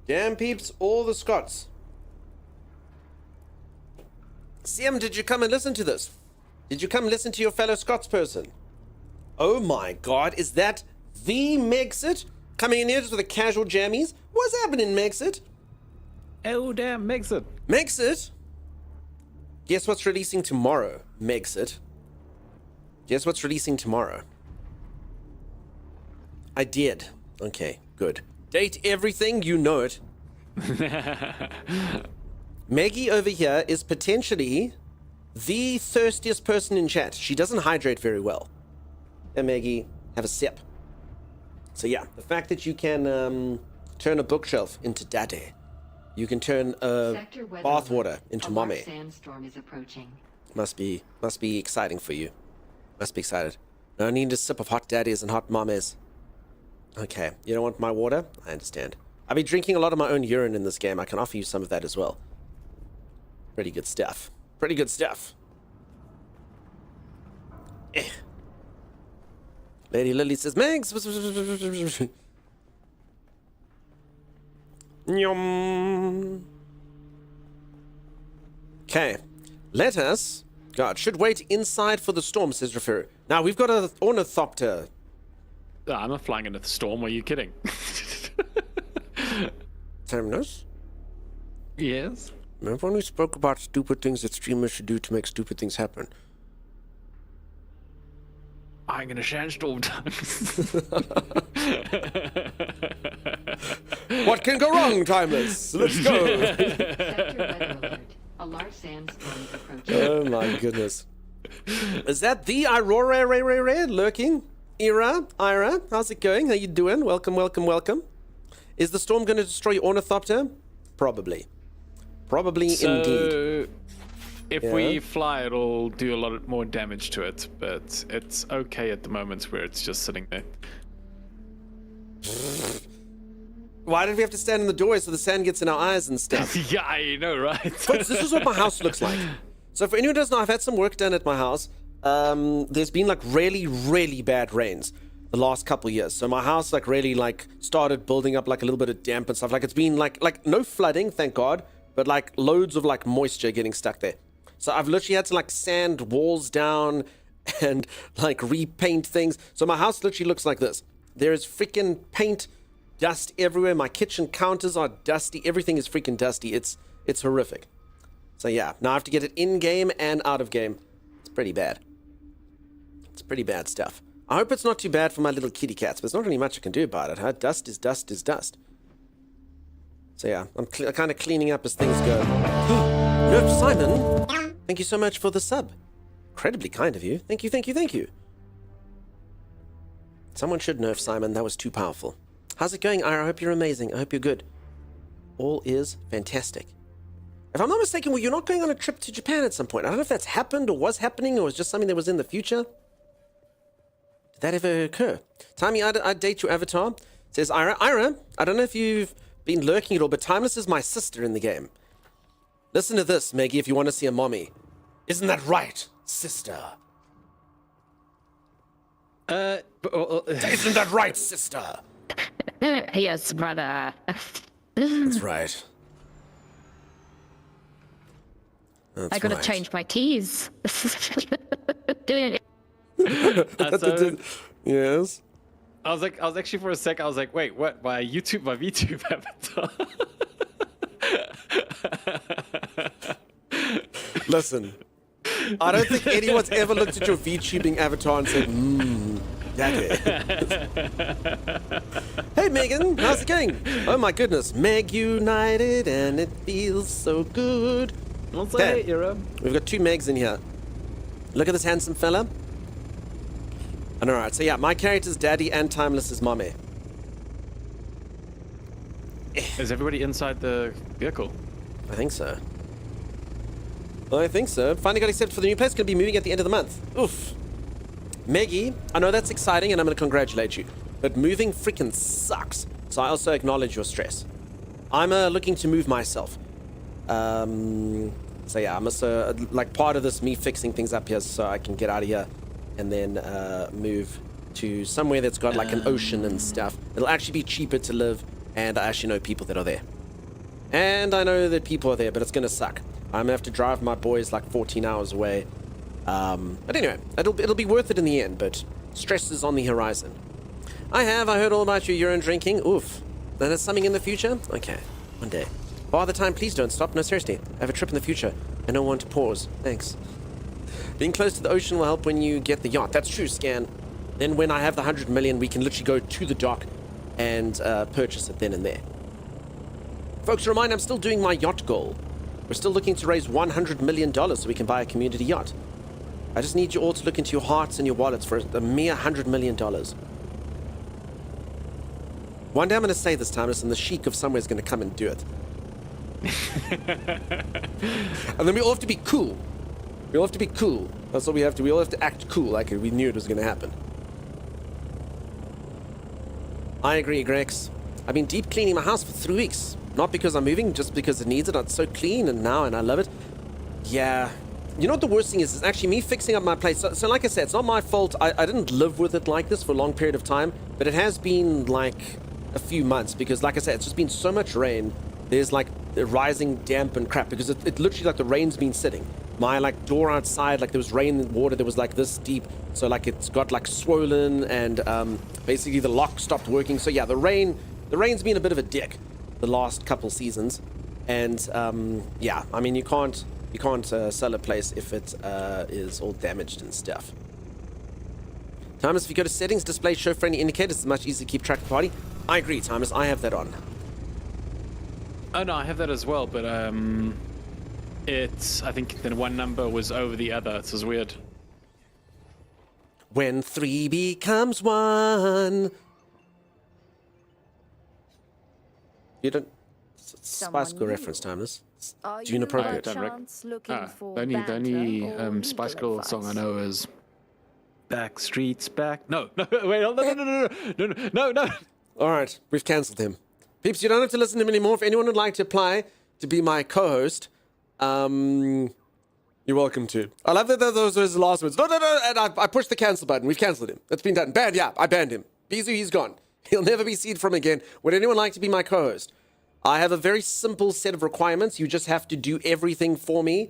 Damn peeps, all the Scots. Siam, did you come and listen to this? Did you come listen to your fellow Scots person? Oh my god, is that the Megxit? Coming in here just with a casual jammies? What's happening, Megxit? Oh, damn, makes it. Megxit? Guess what's releasing tomorrow, Megxit? Guess what's releasing tomorrow? I did. Okay, good. Date everything, you know it. Maggie over here is potentially the thirstiest person in chat. She doesn't hydrate very well. And Maggie, have a sip. So yeah, the fact that you can turn a bookshelf into daddy. You can turn bath water into mommy. Sandstorm is approaching. Must be exciting for you. Must be excited. No need a sip of hot daddies and hot mommies. Okay, you don't want my water? I understand. I've been drinking a lot of my own urine in this game. I can offer you some of that as well. Pretty good stuff. Pretty good stuff. Lady Lily says, Megs! Yum. Okay. Let us... God, should wait inside for the storm, says Refer. Now, we've got an ornithopter. I'm not flying into the storm. Are you kidding? Terminus? Yes. Remember when we spoke about stupid things that streamers should do to make stupid things happen? I'm gonna sandstorm tongues. What can go wrong, Timeless? Let's go. Sector weather alert. A large sandstorm approaching. Oh my goodness. Is that the Aurora lurking? Ira, how's it going? How you doing? Welcome, welcome, welcome. Is the storm going to destroy your ornithopter? Probably. Probably indeed. If we fly, it'll do a lot more damage to it, but it's okay at the moment where it's just sitting there. Why did we have to stand in the doorway so the sand gets in our eyes and stuff? Yeah, I know, right? Folks, this is what my house looks like. So for anyone who doesn't know, I've had some work done at my house. There's been like really, really bad rains the last couple years. So my house like really like started building up like a little bit of damp and stuff. Like it's been like no flooding, thank God, but like loads of like moisture getting stuck there. So I've literally had to like sand walls down and like repaint things. So my house literally looks like this. There is freaking paint, dust everywhere. My kitchen counters are dusty. Everything is freaking dusty. It's horrific. So yeah, now I have to get it in game and out of game. It's pretty bad. It's pretty bad stuff. I hope it's not too bad for my little kitty cats, but there's not really much I can do about it, huh? Dust is dust is dust. So yeah, I'm kind of cleaning up as things go. Nerf Simon, thank you so much for the sub. Incredibly kind of you. Thank you, thank you, thank you. Someone should nerf Simon. That was too powerful. How's it going, Ira? I hope you're amazing. I hope you're good. All is fantastic. If I'm not mistaken, well, you're not going on a trip to Japan at some point. I don't know if that's happened or was happening or was just something that was in the future. Did that ever occur? Timey, I'd date your avatar. Says Ira. Ira, I don't know if you've been lurking at all, but Timeless is my sister in the game. Listen to this, Maggie, if you want to see a mommy. Isn't that right, sister? Isn't that right, sister? Yes, brother. That's right. That's I gotta right. change my keys. Yes. I was actually for a sec, I was like, wait, what? My VTube avatar? Listen, I don't think anyone's ever looked at your VTubing avatar and said, daddy. Hey, Megan, how's it going? Oh my goodness, Meg United, and it feels so good. What's Okay. that, Ira? We've got 2 Megs in here. Look at this handsome fella. And alright, so yeah, my character's daddy and Timeless's mommy. Is everybody inside the vehicle? I think so. I think so. Finally got accepted for the new place. Going to be moving at the end of the month. Oof. Maggie, I know that's exciting and I'm going to congratulate you. But moving freaking sucks. So I also acknowledge your stress. I'm looking to move myself. So yeah, I'm also, like part of this, me fixing things up here so I can get out of here and then move to somewhere that's got like an ocean and stuff. It'll actually be cheaper to live and I actually know people that are there. And I know that people are there, but it's going to suck. I'm going to have to drive my boys like 14 hours away. But anyway, it'll be worth it in the end, but stress is on the horizon. I heard all about your urine drinking. Oof. Then there's something in the future? Okay, one day. Father time, please don't stop. No, seriously. I have a trip in the future. I don't want to pause. Thanks. Being close to the ocean will help when you get the yacht. That's true, Scan. Then when I have the 100 million, we can literally go to the dock and purchase it then and there. Folks, remind, I'm still doing my yacht goal. We're still looking to raise $100 million so we can buy a community yacht. I just need you all to look into your hearts and your wallets for a mere $100 million. One day I'm going to say this, Timeless, and the sheik of somewhere is going to come and do it. And then we all have to be cool. We all have to be cool. That's what we have to. We all have to act cool, like we knew it was going to happen. I agree, Grex. I've been deep cleaning my house for 3 weeks. Not because I'm moving, just because it needs it. It's so clean and I love it. Yeah. You know what the worst thing is? It's actually me fixing up my place. So like I said, it's not my fault. I didn't live with it like this for a long period of time, but it has been like a few months because, like I said, it's just been so much rain. There's like the rising damp and crap because it literally like the rain's been sitting. My like door outside, like there was rain and water that was like this deep, so like it's got like swollen and basically the lock stopped working. So yeah, the rain's been a bit of a dick the last couple seasons, and yeah, I mean you can't sell a place if it is all damaged and stuff. Thomas, if you go to settings, display show friendly indicators, it's much easier to keep track of the party. I agree, Thomas. I have that on. Oh no, I have that as well, but it's, I think the one number was over the other. It's just weird. When 3 becomes 1. You don't. Spice Girl reference, Timeless. Dune appropriate. The only Spice Girl song I know is Back Streets Back. No, wait, no. All right, we've cancelled him. Peeps, you don't have to listen to him anymore. If anyone would like to apply to be my co-host, you're welcome to. I love that those were his last words. No, and I pushed the cancel button. We've cancelled him. It's been done. Banned, yeah, I banned him. Bizu, he's gone. He'll never be seen from again. Would anyone like to be my co-host? I have a very simple set of requirements. You just have to do everything for me.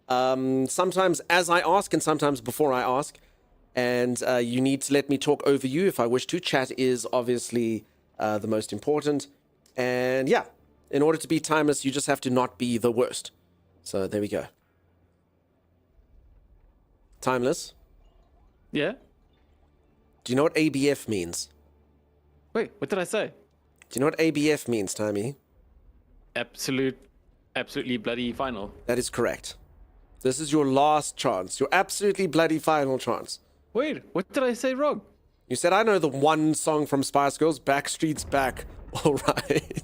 Sometimes as I ask and sometimes before I ask. And you need to let me talk over you if I wish to. Chat is obviously the most important. And yeah, in order to be Timeless, you just have to not be the worst. So there we go. Timeless. Yeah? Do you know what ABF means? Wait, what did I say? Do you know what ABF means, Timey? Absolutely bloody final. That is correct. This is your last chance. Your absolutely bloody final chance. Wait, what did I say wrong? You said I know the one song from Spice Girls, Backstreet's Back. All right.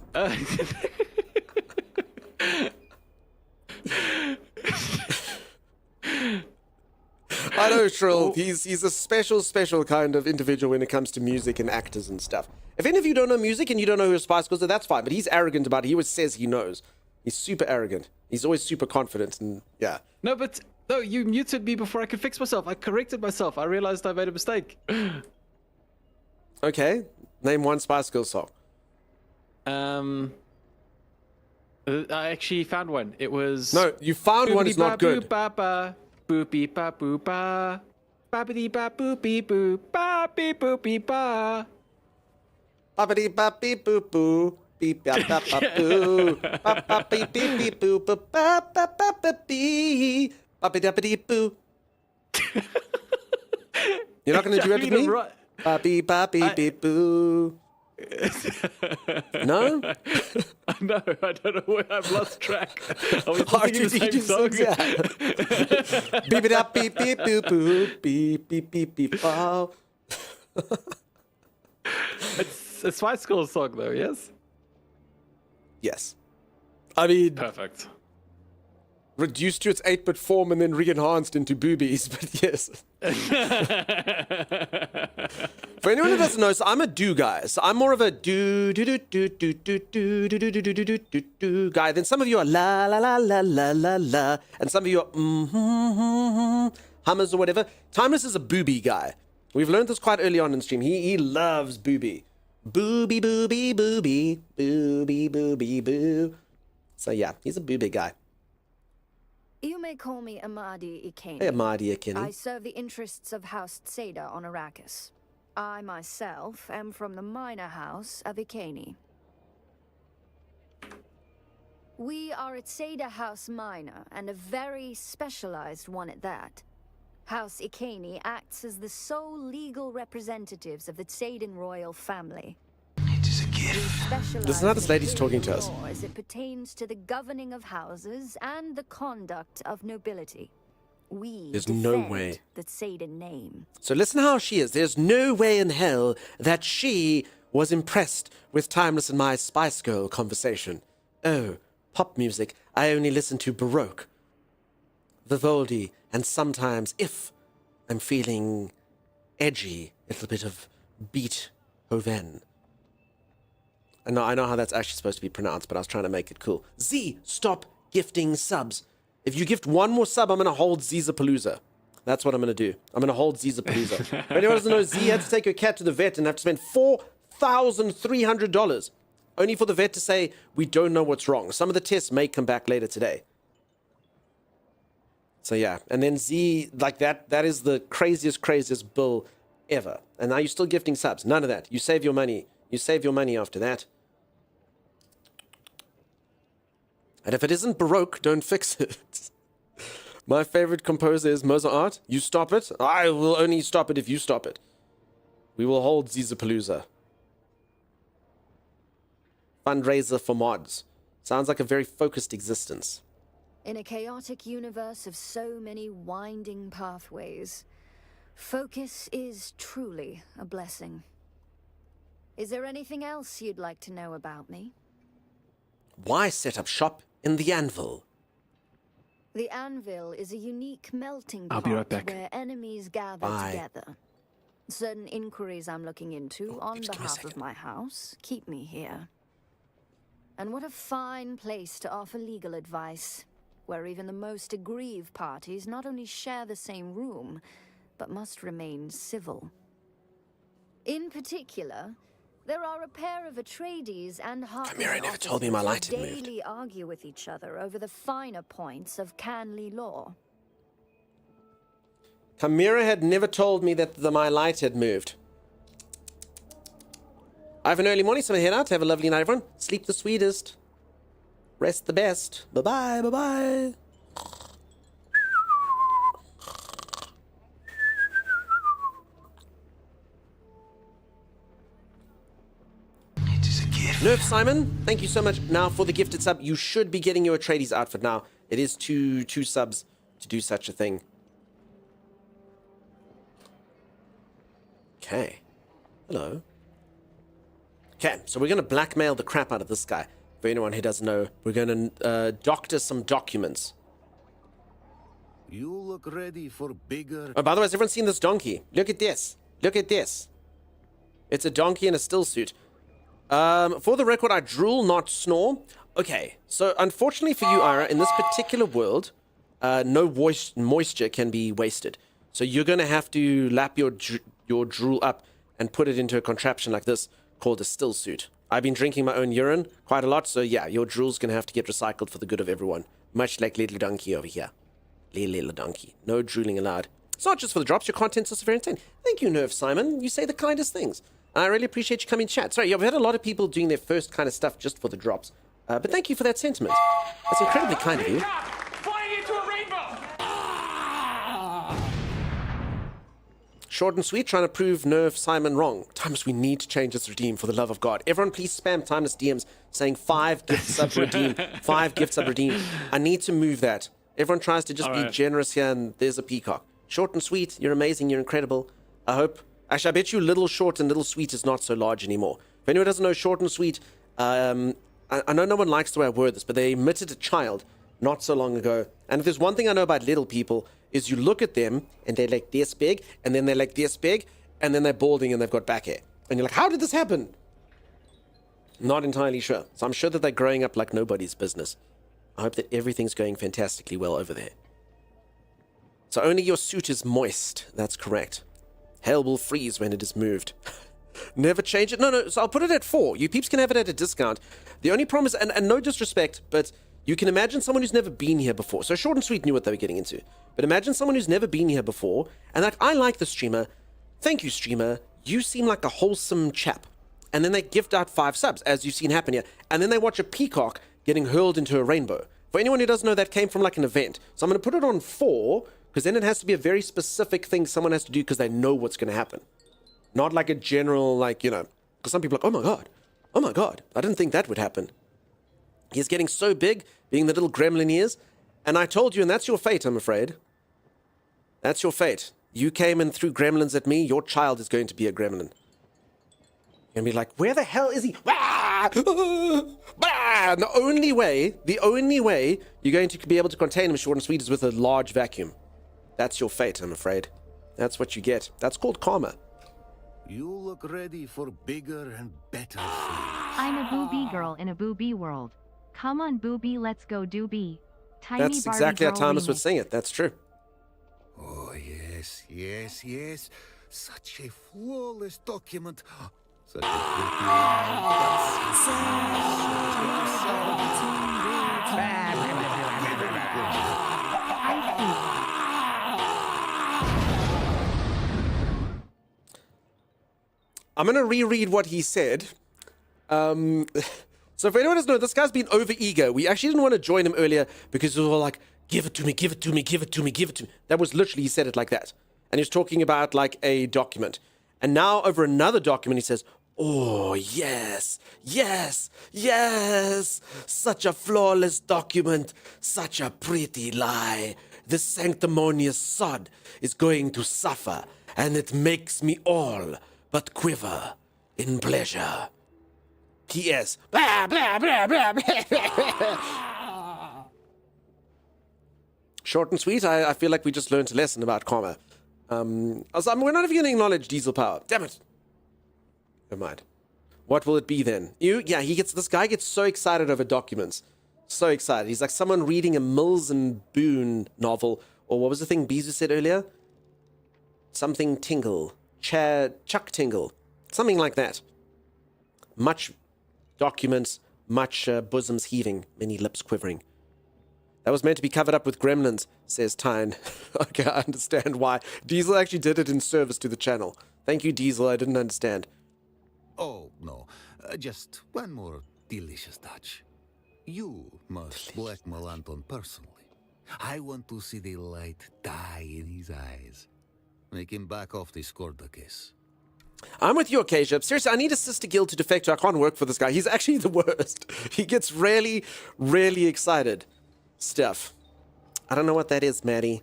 I know, Shrill. He's a special kind of individual when it comes to music and actors and stuff. If any of you don't know music and you don't know who Spice Girls are, that's fine. But he's arrogant about it. He always says he knows. He's super arrogant. He's always super confident and yeah. No, you muted me before I could fix myself. I corrected myself. I realized I made a mistake. Okay. Name one Spice Girls song. I actually found one. It was... No, you found one is not good. Boopy ba boo ba. Babbity ba boopy boo. Bappy boopy ba. Babbity bappy boo boo. Beep bap bap bap boo. Bap bap beep beep beep boo. Bap bap bap bap bap bee. Bappy dappity boo. You're not going to do it with me? Bappy bappy beep boo. No? No, I don't know where I've lost track. I was thinking the same song. Yeah. Beep it up, beep beep boop boop, beep beep beep beep bow. It's a Spice Girls song though, yes? Yes. I mean, perfect. Reduced to its 8-bit form and then re-enhanced into boobies, but yes. For anyone who doesn't know, so I'm a do guy. So I'm more of a do guy. Then some of you are la la la la la la la, and some of you are hummers or whatever. Timeless is a booby guy. We've learned this quite early on in stream. He loves booby. Booby booby booby booby booby boo. So yeah, he's a booby guy. You may call me Amadi Ikeni. Hey, Amadi Ikeni. I serve the interests of House Tseda on Arrakis. I myself am from the minor house of Ikeni. We are a Tseda House Minor, and a very specialized one at that. House Ikeni acts as the sole legal representatives of the Tsedan royal family. It is a gift. This is how this lady's talking to us. As it pertains to the governing of houses and the conduct of nobility. There's no way. The Tsedan name. So listen how she is. There's no way in hell that she was impressed with Timeless and my Spice Girl conversation. Oh, pop music. I only listen to Baroque, Vivaldi, and sometimes, if I'm feeling edgy, a little bit of Beethoven. I know how that's actually supposed to be pronounced, but I was trying to make it cool. Z, stop gifting subs. If you gift one more sub, I'm going to hold Zizapalooza. That's what I'm going to do. I'm going to hold Zizapalooza. If anyone doesn't know, Z had to take her cat to the vet and have to spend $2,300. Only for the vet to say, we don't know what's wrong. Some of the tests may come back later today. So yeah, and then Z, like that is the craziest bill ever. And now you're still gifting subs. None of that. You save your money. You save your money after that. And if it isn't Baroque, don't fix it. My favorite composer is Mozart. You stop it. I will only stop it if you stop it. We will hold Zizapalooza. Fundraiser for mods. Sounds like a very focused existence. In a chaotic universe of so many winding pathways, focus is truly a blessing. Is there anything else you'd like to know about me? Why set up shop in the Anvil? The Anvil is a unique melting I'll pot be right back. where enemies gather Bye. together. Certain inquiries I'm looking into on just give me a behalf second. of my house keep me here. And what a fine place to offer legal advice, where even the most aggrieved parties not only share the same room, but must remain civil. In particular, there are a pair of Atreides and Chimera never told me my light had moved. daily argue with each other over the finer points of Canley law. Chimera had never told me that my light had moved. I have an early morning, so I'm head out. Have a lovely night, everyone. Sleep the sweetest. Rest the best. Bye-bye, bye-bye. It is a gift. Nerf Simon, thank you so much now for the gifted sub. You should be getting your Atreides outfit now. It is two subs to do such a thing. Okay. Hello. Okay, so we're going to blackmail the crap out of this guy. For anyone who doesn't know, we're going to doctor some documents. You look ready for bigger. Oh, by the way, has everyone seen this donkey? Look at this. Look at this. It's a donkey in a still suit. For the record, I drool, not snore. Okay, so unfortunately for you, Ira, in this particular world, no moisture can be wasted. So you're going to have to lap your drool up and put it into a contraption like this called a still suit. I've been drinking my own urine quite a lot, so yeah, your drool's going to have to get recycled for the good of everyone. Much like little donkey over here. Little donkey. No drooling allowed. It's not just for the drops, your content's also very insane. Thank you, Nerve Simon. You say the kindest things. I really appreciate you coming to chat. Sorry, yeah, we've had a lot of people doing their first kind of stuff just for the drops. But thank you for that sentiment. That's incredibly kind of you. Flying into a rainbow! Short and sweet, trying to prove Nerve Simon wrong. Timeless, we need to change this redeem for the love of God. Everyone, please spam Timeless DMs saying 5 gift sub redeem. 5 gift sub redeem. I need to move that. Everyone tries to just be generous here, and there's a peacock. Short and sweet, you're amazing, you're incredible. I hope. Actually, I bet you little short and little sweet is not so large anymore. If anyone doesn't know short and sweet, I know no one likes the way I word this, but they emitted a child not so long ago. And if there's one thing I know about little people, is you look at them and they're like this big, and then they're like this big, and then they're balding and they've got back hair. And you're like, how did this happen? Not entirely sure. So I'm sure that they're growing up like nobody's business. I hope that everything's going fantastically well over there. So only your suit is moist. That's correct. Hell will freeze when it is moved. Never change it. No, so I'll put it at 4. You peeps can have it at a discount. The only problem is, and no disrespect, but you can imagine someone who's never been here before. So Short and Sweet knew what they were getting into. But imagine someone who's never been here before, and like, I like the streamer. Thank you, streamer. You seem like a wholesome chap. And then they gift out 5 subs, as you've seen happen here. And then they watch a peacock getting hurled into a rainbow. For anyone who doesn't know, that came from like an event. So I'm going to put it on 4, because then it has to be a very specific thing someone has to do because they know what's going to happen. Not like a general, like, you know, because some people are like, oh my god, I didn't think that would happen. He's getting so big, being the little gremlin he is. And I told you, and that's your fate, I'm afraid. That's your fate. You came and threw gremlins at me, your child is going to be a gremlin. You're going to be like, where the hell is he? And the only way you're going to be able to contain him, Short and Sweet, is with a large vacuum. That's your fate, I'm afraid. That's what you get. That's called karma. You look ready for bigger and better things. I'm a booby girl in a booby world. Come on, booby, let's go doobie. Tiny That's Barbie exactly how girl Thomas would remix. sing it. That's true. Oh, yes. Such a flawless document. Such a pretty lie. I'm going to reread what he said. So if anyone doesn't know, this guy's been over eager. We actually didn't want to join him earlier because he was all like, give it to me, give it to me, give it to me, give it to me. That was literally, he said it like that. And he was talking about like a document. And now over another document, he says, oh, yes, yes, yes. Such a flawless document, such a pretty lie. This sanctimonious sod is going to suffer, and it makes me all but quiver in pleasure. P.S. Blah, blah, blah, blah, blah, blah. Short and sweet. I feel like we just learned a lesson about karma. We're not even going to acknowledge diesel power. Damn it. Never mind. What will it be then? Yeah, this guy gets so excited over documents. So excited. He's like someone reading a Mills and Boone novel. Or what was the thing Beezu said earlier? Something Tingle. Chuck Tingle. Something like that. Much documents, much bosoms heaving, many lips quivering. That was meant to be covered up with gremlins, says Tyne. Okay, I understand why. Diesel actually did it in service to the channel. Thank you, Diesel. I didn't understand. Oh, no. Just one more delicious touch. You must blackmail Anton personally. I want to see the light die in his eyes. Make him back off the Skorda case. I'm with you, Acacia. Seriously, I need a sister guild to defect. I can't work for this guy. He's actually the worst. He gets really, really excited. Stuff. I don't know what that is, Maddie.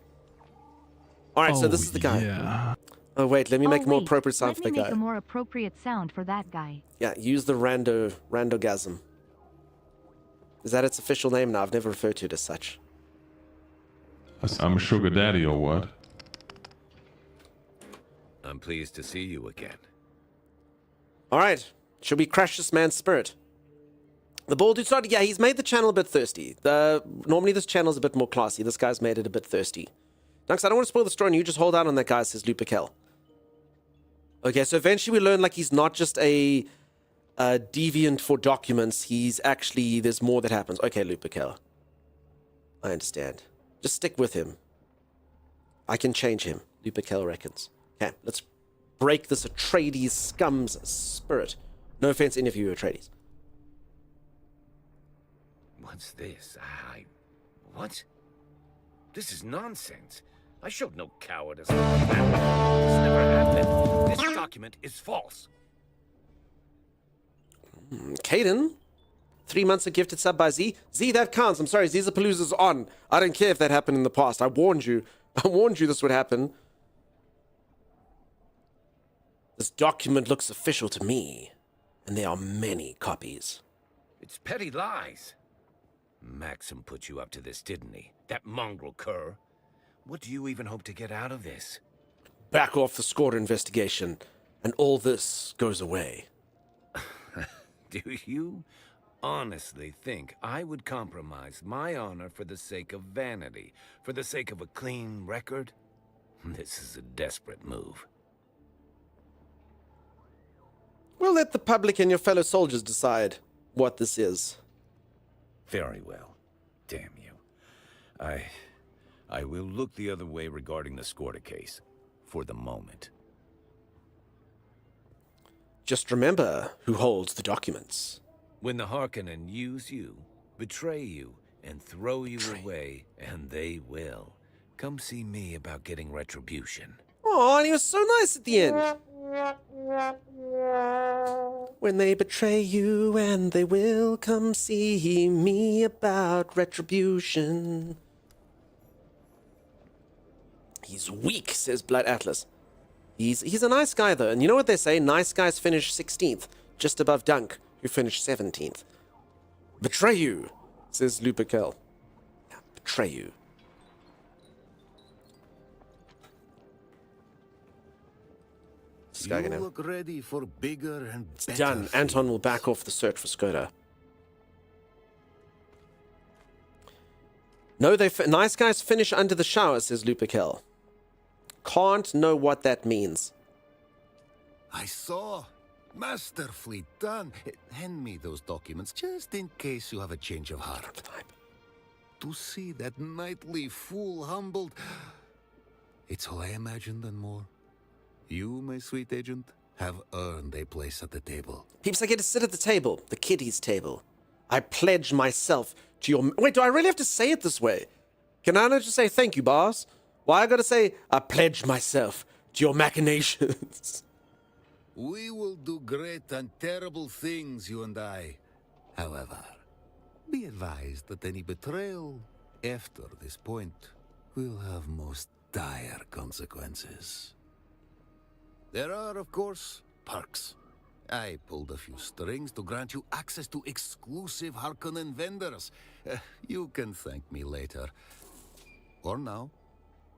All right, so this is the guy. Yeah. Oh, wait, let me make a more appropriate sound for the Let me guy. make a more appropriate sound for that guy. Yeah, use the randogasm. Is that its official name now? I've never referred to it as such. I'm a sugar daddy or what? I'm pleased to see you again. All right, should we crash this man's spirit? The bald dude started, yeah, he's made the channel a bit thirsty. Normally this channel's a bit more classy. This guy's made it a bit thirsty. Nux, I don't want to spoil the story, and you just hold out on that guy, says Lupikel. Okay, so eventually we learn, like, he's not just a deviant for documents. He's actually, there's more that happens. Okay, Lupikel. I understand. Just stick with him. I can change him, Lupikel reckons. Okay, let's break this Atreides scum's spirit. No offense, any of you Atreides. What's this? What? This is nonsense. I showed no cowardice. This never happened. This document is false. Caden, 3 months of gifted sub by Z. Z, that counts. I'm sorry, Zizapalooza's on. I don't care if that happened in the past. I warned you. I warned you this would happen. This document looks official to me, and there are many copies. It's petty lies. Maxim put you up to this, didn't he? That mongrel cur. What do you even hope to get out of this? Back off the Skorda investigation, and all this goes away. Do you honestly think I would compromise my honor for the sake of vanity, for the sake of a clean record? This is a desperate move. We'll let the public and your fellow soldiers decide what this is. Very well. Damn you. I will look the other way regarding the Skorda case. For the moment. Just remember who holds the documents. When the Harkonnen use you, betray you, and throw you away, and they will, come see me about getting retribution. Oh, and he was so nice at the end. When they betray you, and they will come see me about retribution. He's weak, says Blood Atlas. He's a nice guy, though. And you know what they say? Nice guys finish 16th, just above Dunk, who finished 17th. Betray you, says Lupikel. Yeah, betray you. This guy gonna... look ready for bigger and It's better done. things. Anton will back off the search for Skoda. No, nice guys finish under the shower, says Lupikel. Can't know what that means. I saw. Masterfully done. Hand me those documents just in case you have a change of heart. To see that knightly fool humbled, it's all I imagined and more. You, my sweet agent, have earned a place at the table. Peeps, I get to sit at the table, the kiddies' table. I pledge myself to your... Wait, do I really have to say it this way? Can I not just say thank you, boss? Why I gotta say, I pledge myself to your machinations? We will do great and terrible things, you and I. However, be advised that any betrayal after this point will have most dire consequences. There are, of course, perks. I pulled a few strings to grant you access to exclusive Harkonnen vendors. You can thank me later. Or now.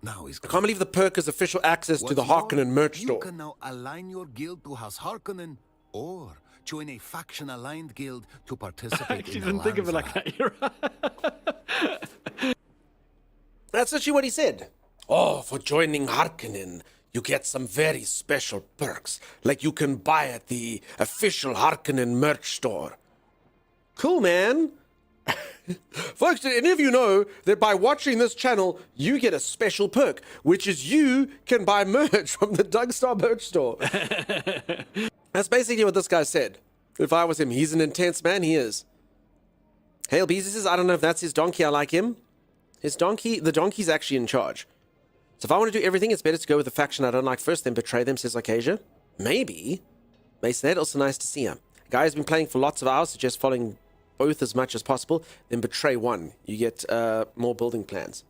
Now is I can't believe the perk is official access to the Harkonnen merch store. You can now align your guild to House Harkonnen, or join a faction-aligned guild to participate I actually in didn't think of it like that. You're right. That's actually what he said. Oh, for joining Harkonnen, you get some very special perks, like you can buy at the official Harkonnen merch store. Cool, man. Folks, did any of you know that by watching this channel, you get a special perk, which is you can buy merch from the Dugstar merch store? That's basically what this guy said. If I was him, he's an intense man, he is. Hail Beezy says, I don't know if that's his donkey, I like him. His donkey, the donkey's actually in charge. So if I want to do everything, it's better to go with the faction I don't like first, then betray them, says Acacia. Maybe. Mason, also nice to see you. Guy has been playing for lots of hours, suggest following both as much as possible, then betray one. You get more building plans.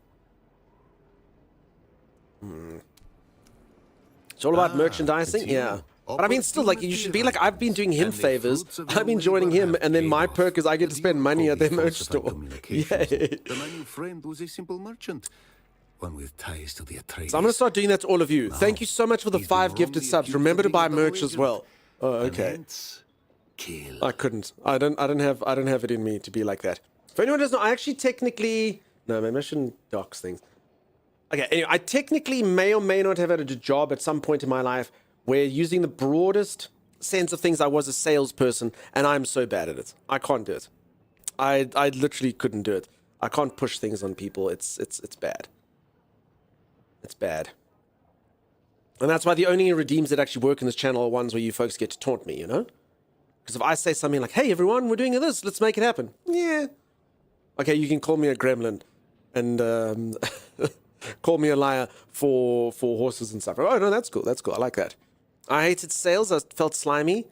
It's all about merchandising, yeah. But I mean, still, like, you should be like, I've been doing him favors, I've been joining him, and then my perk is I get to spend money at their merch store. Yay. The man you framed was a simple merchant, one with ties to the Atreides. So I'm going to start doing that to all of you. Thank you so much for the 5 gifted subs. Remember to buy merch as well. Oh, okay. I couldn't. I don't have it in me to be like that. If anyone doesn't know, I actually technically... No, maybe I shouldn't dox things. Okay, anyway, I technically may or may not have had a job at some point in my life where, using the broadest sense of things, I was a salesperson, and I'm so bad at it. I can't do it. I literally couldn't do it. I can't push things on people. It's bad. It's bad. And that's why the only redeems that actually work in this channel are ones where you folks get to taunt me, you know? Because if I say something like, hey, everyone, we're doing this, let's make it happen. Yeah. Okay, you can call me a gremlin and call me a liar for horses and stuff. Oh, no, that's cool. That's cool. I like that. I hated sales. I felt slimy.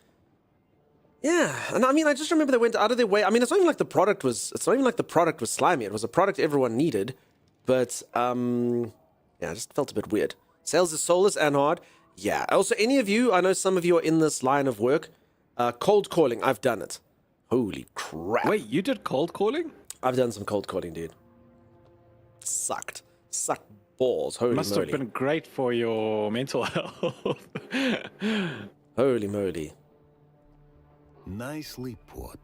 Yeah. And I mean, I just remember they went out of their way. I mean, it's not even like the product was slimy. It was a product everyone needed. But, yeah, I just felt a bit weird. Sales is soulless and hard. Yeah. Also, any of you, I know some of you are in this line of work. Cold calling, I've done it. Holy crap. Wait, you did cold calling? I've done some cold calling, dude. Sucked balls. Holy Must moly. have been great for your mental health. Holy moly. Nicely put.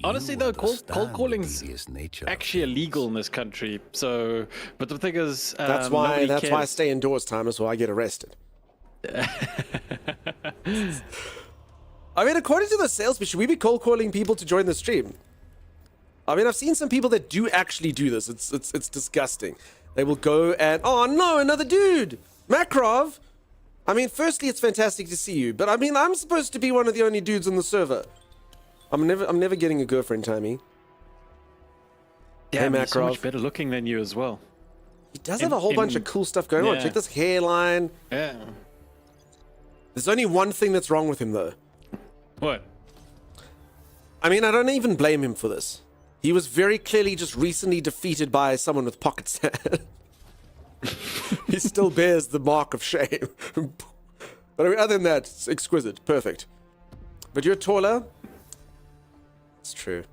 Honestly, though, cold calling's actually illegal in this country. So, but the thing is, that's why I stay indoors, Thomas, or I get arrested. I mean, according to the sales pitch, should we be cold calling people to join the stream? I mean, I've seen some people that do actually do this. It's disgusting. They will go and, oh no, another dude, Makarov. I mean, firstly, it's fantastic to see you, but I mean, I'm supposed to be one of the only dudes on the server. I'm never getting a girlfriend, Timey. Yeah, hey, he's so Makarov. much better looking than you as well. He does have a whole bunch of cool stuff going on. Check this hairline. Yeah. There's only one thing that's wrong with him, though. What? I mean, I don't even blame him for this. He was very clearly just recently defeated by someone with pocket sand. He still bears the mark of shame. But I mean, other than that, it's exquisite. Perfect. But you're taller. It's true.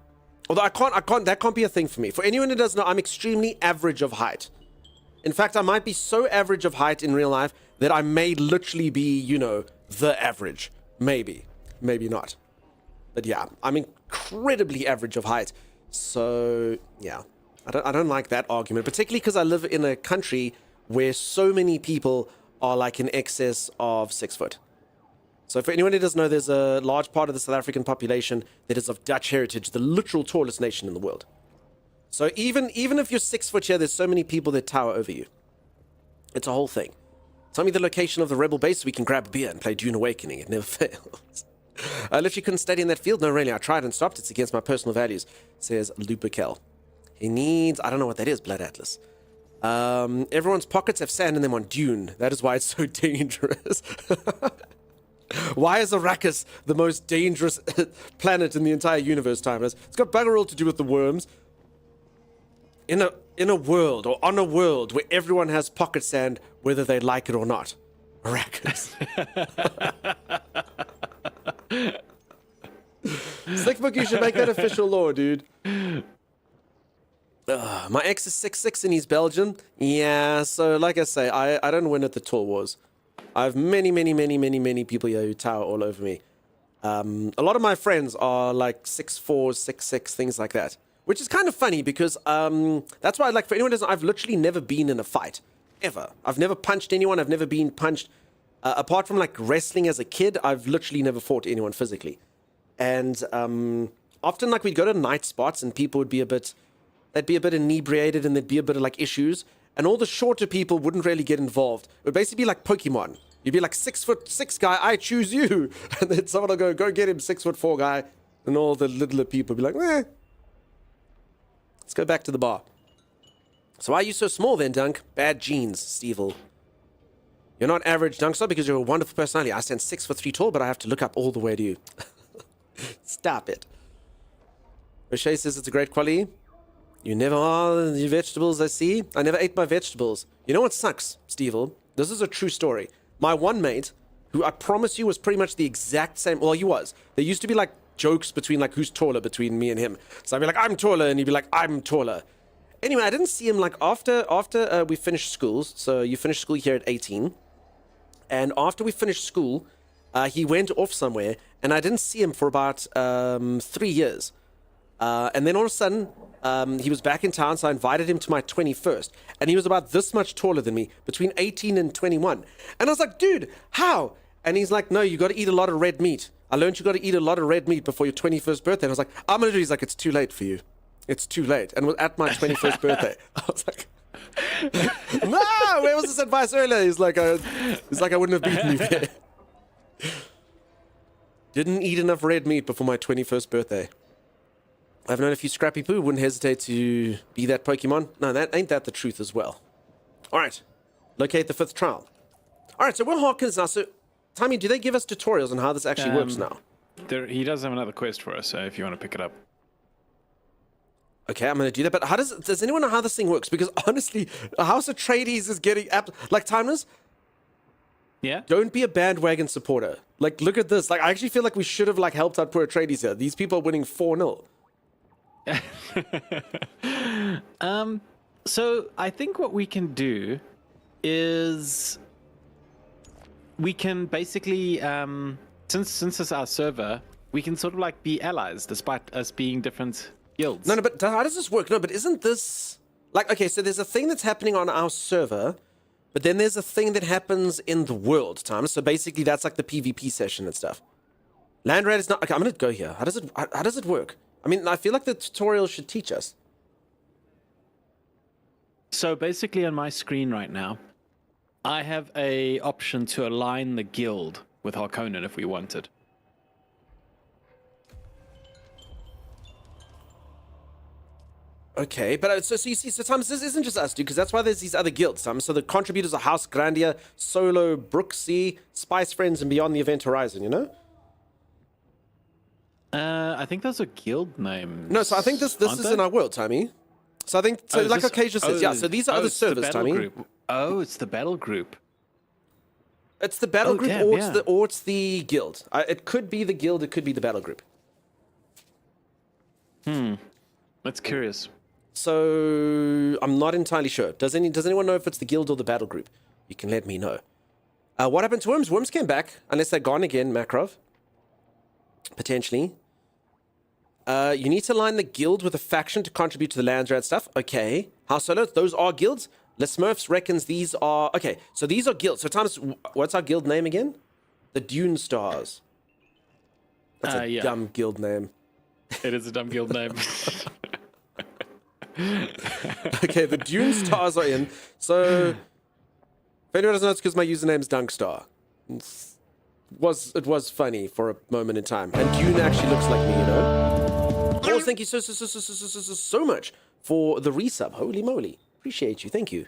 Although that can't be a thing for me. For anyone who doesn't know, I'm extremely average of height. In fact, I might be so average of height in real life that I may literally be, you know, the average. Maybe. Maybe not. But yeah, I'm incredibly average of height. So, yeah. I don't like that argument, particularly because I live in a country where so many people are like in excess of 6 foot. So for anyone who doesn't know, there's a large part of the South African population that is of Dutch heritage, the literal tallest nation in the world. So even if you're 6 foot here, there's so many people that tower over you. It's a whole thing. Tell me the location of the rebel base so we can grab a beer and play Dune Awakening. It never fails. I literally couldn't study in that field. No, really, I tried and stopped. It's against my personal values, says Luperkel. He needs, I don't know what that is, Blood Atlas. Everyone's pockets have sand in them on Dune. That is why it's so dangerous. Why is Arrakis the most dangerous planet in the entire universe, Timeless? It's got bugger all to do with the worms. In a world, or on a world, where everyone has pocket sand, whether they like it or not. Arrakis. Slickbook, you should make that official law, dude. My ex is 6'6" and he's Belgian. Yeah, so like I say, I don't win at the Tall Wars. I have many people here who tower all over me. A lot of my friends are like 6'4", 6'6", things like that. Which is kind of funny because that's why, like, for anyone who doesn't, I've literally never been in a fight. Ever. I've never punched anyone. I've never been punched. Apart from, like, wrestling as a kid, I've literally never fought anyone physically. And often, like, we'd go to night spots and people would be they'd be a bit inebriated and there'd be a bit of, like, issues. And all the shorter people wouldn't really get involved. It would basically be like Pokemon. You'd be like, 6'6" guy, I choose you. And then someone will go get him, 6'4" guy. And all the littler people would be like, eh. Let's go back to the bar. So why are you so small then, Dunk? Bad genes, Stevel. You're not average, Dunk, because you're a wonderful personality. I stand 6'3" tall, but I have to look up all the way to you. Stop it. O'Shea says it's a great quality. You never are the vegetables, I see. I never ate my vegetables. You know what sucks, Stevel? This is a true story. My one mate, who I promise you was pretty much the exact same. Well, he was. There used to be like jokes between like who's taller between me and him. So I'd be like, I'm taller, and he'd be like, I'm taller. Anyway, I didn't see him like after we finished school. So you finished school here at 18. And after we finished school, he went off somewhere, and I didn't see him for about 3 years. And then all of a sudden, he was back in town, so I invited him to my 21st. And he was about this much taller than me, between 18 and 21. And I was like, dude, how? And he's like, no, you got to eat a lot of red meat. I learned you got to eat a lot of red meat before your 21st birthday. And I was like, I'm going to do it. He's like, it's too late for you. It's too late. And at my 21st birthday, I was like, no, where was this advice earlier? He's like, I wouldn't have beaten you there. Didn't eat enough red meat before my 21st birthday. I've known a few scrappy poo, wouldn't hesitate to be that Pokemon. No, ain't that the truth as well. All right, locate the 5th trial. All right, so we're Hawkins now. So, Tommy, do they give us tutorials on how this actually works now? He does have another quest for us, so if you want to pick it up. Okay, I'm going to do that. But does anyone know how this thing works? Because honestly, House Atreides is getting like Timeless. Yeah. Don't be a bandwagon supporter. Like, look at this. Like, I actually feel like we should have like helped out poor Atreides here. These people are winning 4-0. So I think what we can do is we can basically since this is our server, we can sort of like be allies despite us being different guilds. No, but how does this work? No, but isn't this like, okay, so there's a thing that's happening on our server, but then there's a thing that happens in the world, Tom. So basically that's like the PvP session and stuff. Landrad is not okay. I'm gonna go here. How does it work? I mean, I feel like the tutorial should teach us. So basically on my screen right now, I have a option to align the guild with Harkonnen if we wanted. Okay, but so you see, so Thomas, this isn't just us, dude, because that's why there's these other guilds, Thomas. So the contributors are House Grandia, Solo, Brooksea, Spice Friends, and Beyond the Event Horizon, you know? I think those are guild names. No, so I think this is in our world, Tommy. So I think, so like Occasion says, yeah, so these are other servers, Tommy. Group. Oh, it's the battle group. It's the battle group, damn, or it's the guild. It could be the guild, it could be the battle group. That's curious. So I'm not entirely sure. Does anyone know if it's the guild or the battle group? You can let me know. What happened to Worms? Worms came back, unless they're gone again, Makarov. Potentially. You need to align the guild with a faction to contribute to the Landsrat stuff. Okay. House Solo, those are guilds. Les Smurfs reckons these are... Okay, so these are guilds. So Thomas, what's our guild name again? The Dune Stars. That's a yeah. dumb guild name. It is a dumb guild name. Okay, the Dune Stars are in. So, if anyone doesn't know, it's because my username's Dunkstar. It was funny for a moment in time. And Dune actually looks like me, you know? Of course, thank you so much for the resub. Holy moly. Appreciate you. Thank you.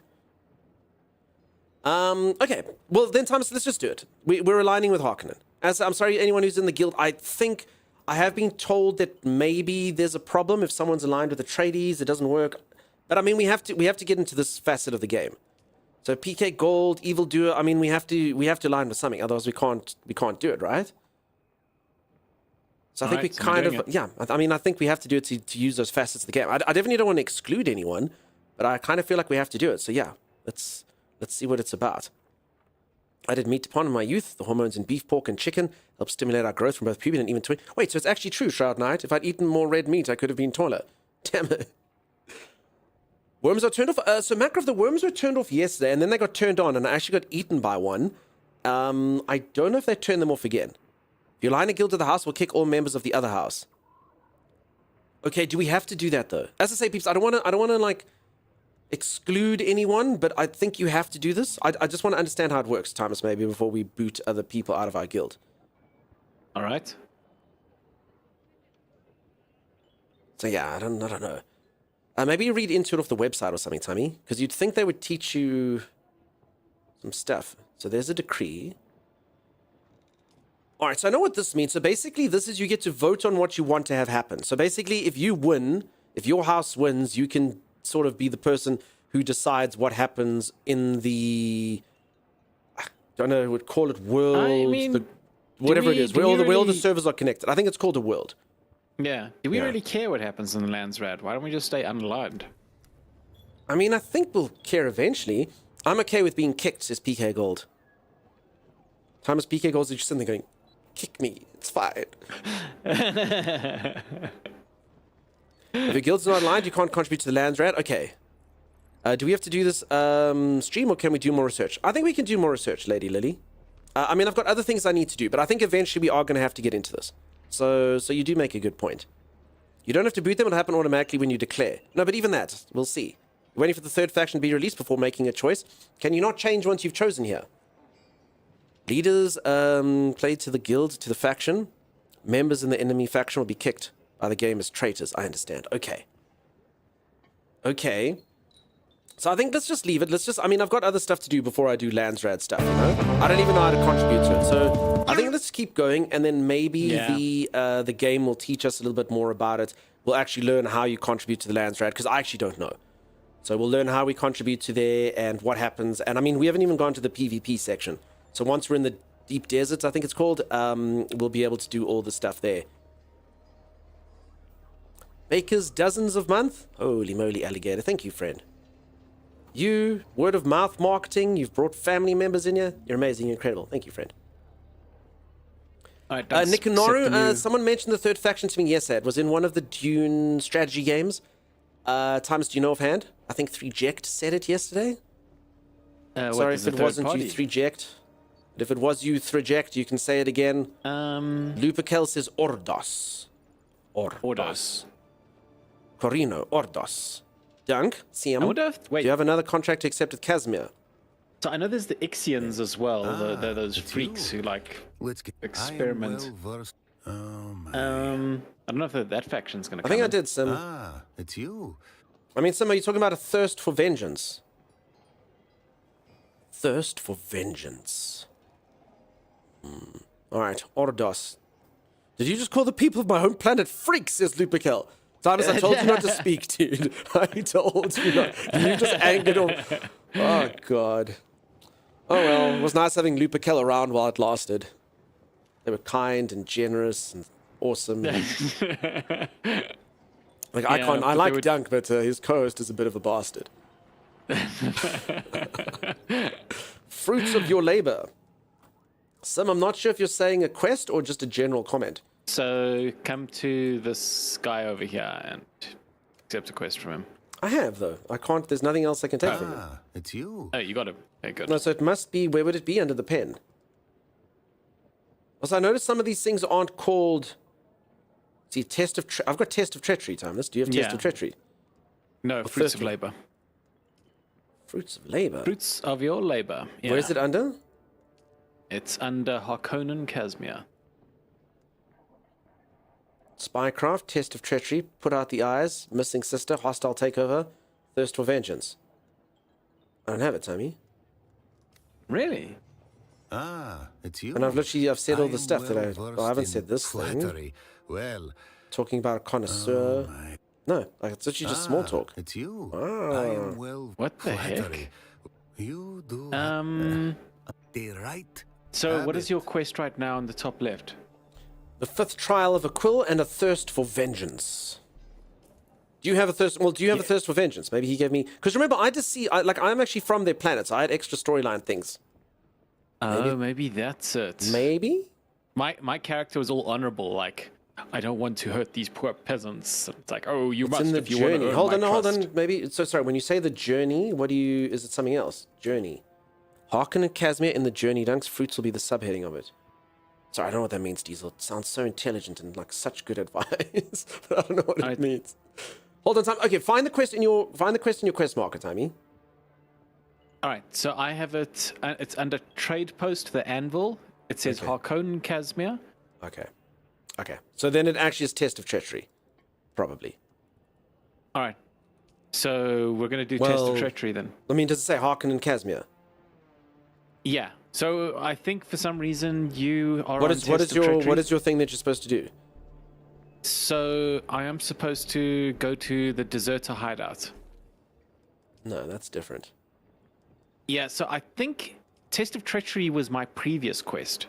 Okay. Well, then, Thomas, let's just do it. We're aligning with Harkonnen. I'm sorry, anyone who's in the guild, I think I have been told that maybe there's a problem if someone's aligned with the tradies, it doesn't work. But I mean, we have to get into this facet of the game. So PK Gold, Evildoer, I mean, we have to align with something, otherwise we can't do it, right? So I think we kind of, yeah, I mean, I think we have to do it to use those facets of the game. I definitely don't want to exclude anyone, but I kind of feel like we have to do it. So yeah, let's see what it's about. I did meat upon in my youth. The hormones in beef, pork, and chicken help stimulate our growth from both puberty and even twin. Wait, so it's actually true, Shroud Knight. If I'd eaten more red meat, I could have been taller. Damn it. Worms are turned off. So Macroff, the worms were turned off yesterday, and then they got turned on, and I actually got eaten by one. I don't know if they turned them off again. If you align a guild to the house, we'll kick all members of the other house. Okay, do we have to do that though? As I say, peeps, I don't want to like exclude anyone, but I think you have to do this. I just want to understand how it works, Thomas, maybe before we boot other people out of our guild. All right. So yeah, I don't know. Maybe you read into it off the website or something, Tommy, because you'd think they would teach you some stuff. So there's a decree. All right, so I know what this means. So basically, this is you get to vote on what you want to have happen. So basically, if you win, if your house wins, you can sort of be the person who decides what happens in the, I don't know, would call it world, I mean, whatever it is, where all the servers are connected. I think it's called a world. Yeah. Do we really care what happens in the Landsrat? Why don't we just stay unaligned? I mean, I think we'll care eventually. I'm okay with being kicked, says PK Gold. Thomas PK Gold is just sitting there going, kick me, it's fine. If your guild's not aligned, you can't contribute to the Landsrat. Okay. Do we have to do this stream, or can we do more research? I think we can do more research, Lady Lily. I mean, I've got other things I need to do, but I think eventually we are going to have to get into this. So you do make a good point. You don't have to boot them. It'll happen automatically when you declare. No, but even that, we'll see. You're waiting for the third faction to be released before making a choice. Can you not change once you've chosen here? Leaders played to the guild, to the faction. Members in the enemy faction will be kicked by the game as traitors. I understand. Okay. Okay. So I think let's just leave it. I mean, I've got other stuff to do before I do Landsrad stuff, you know? I don't even know how to contribute to it. So I think let's keep going, and then maybe the game will teach us a little bit more about it. We'll actually learn how you contribute to the Landsrad, because I actually don't know. So we'll learn how we contribute to there and what happens. And I mean, we haven't even gone to the PvP section. So once we're in the deep deserts, I think it's called, we'll be able to do all the stuff there. Baker's dozens of month? Holy moly, alligator. Thank you, friend. You, word of mouth marketing, you've brought family members in here. You're amazing, you're incredible. Thank you, friend. All right, Nikanoru, someone mentioned the third faction to me yesterday. It was in one of the Dune strategy games. Times, do you know offhand? I think 3Ject said it yesterday. Sorry if it wasn't you, 3Ject. But if it was you, 3Ject, you can say it again. Luperkel says Ordos. Ordos. Corino, Ordos. Dunk, CM, wait. do you have another contract to accept with Casimir? So I know there's the Ixians as well. They're those freaks who like experiment. Oh, my. I don't know if that faction's going to come. I think I did, Sim. It's you. I mean, Sim, are you talking about a thirst for vengeance? Thirst for vengeance. Alright, Ordos. Did you just call the people of my home planet freaks, says Luperkel? Titus, I told you not to speak, dude. I told you not. You just angered him. Oh, God. Oh, well. It was nice having Luperkel around while it lasted. They were kind and generous and awesome. Like, I like Dunk, but his co-host is a bit of a bastard. Fruits of your labor. Sim, I'm not sure if you're saying a quest or just a general comment. So come to this guy over here and accept a quest from him. I have, though. I can't. There's nothing else I can take from him. It's you. Oh, you got him. Okay, good. No, so it must be. Where would it be? Under the pen. Also, I noticed some of these things aren't called. See, I've got test of treachery, Timeless. Do you have test of treachery? No, fruits of labor. Fruits of labor. Fruits of your labor. Yeah. Where is it under? It's under Harkonnen Casimir. Spycraft, test of treachery, put out the eyes, missing sister, hostile takeover, thirst for vengeance. I don't have it, Tommy. Really? Ah, it's you. And I've said all the stuff that I haven't said this flattery. thing. Well, Talking about a connoisseur. No, like it's literally just small talk. It's you. Ah. I am well. What the flattery. heck? You do. The right. So what is your quest right now on the top left? The fifth trial of a quill and a thirst for vengeance. Do you have a thirst? Well, do you have a thirst for vengeance? Maybe he gave me. Because remember, I'm actually from their planet, so I had extra storyline things. Oh, maybe that's it. Maybe? My character was all honorable, like, I don't want to hurt these poor peasants. It's like, oh, you must in the if you want to journey. earn Hold my on. trust. Maybe. So sorry. When you say the journey, is it something else? Journey. Harkonnen and Casimir in the journey. Dunk's fruits will be the subheading of it. Sorry, I don't know what that means, Diesel. It sounds so intelligent and like such good advice, but I don't know what it means. Hold on, Time. Okay, find the quest in your quest marker, Timey. All right, so I have it. It's under trade post, the anvil. It says Harkonnen Casimir. Okay. So then it actually is test of treachery, probably. All right. So we're gonna do test of treachery then. I mean, does it say Harkonnen and Casimir? Yeah. So I think for some reason you are what is your thing that you're supposed to do? So I am supposed to go to the deserter hideout. No, that's different. Yeah, so I think Test of Treachery was my previous quest.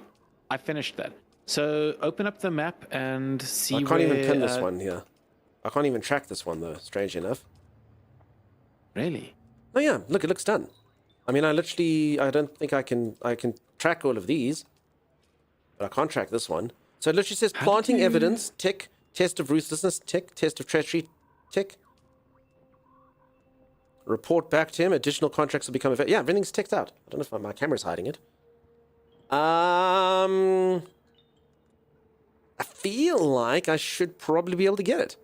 I finished that. So open up the map and see I can't even pin this one here. I can't even track this one though, strangely enough. Really? Oh yeah, look, it looks done. I mean, I don't think I can track all of these, but I can't track this one. So it literally says planting evidence, tick, test of ruthlessness, tick, test of treachery, tick. Report back to him, additional contracts will become available. Yeah, everything's ticked out. I don't know if my camera's hiding it. I feel like I should probably be able to get it.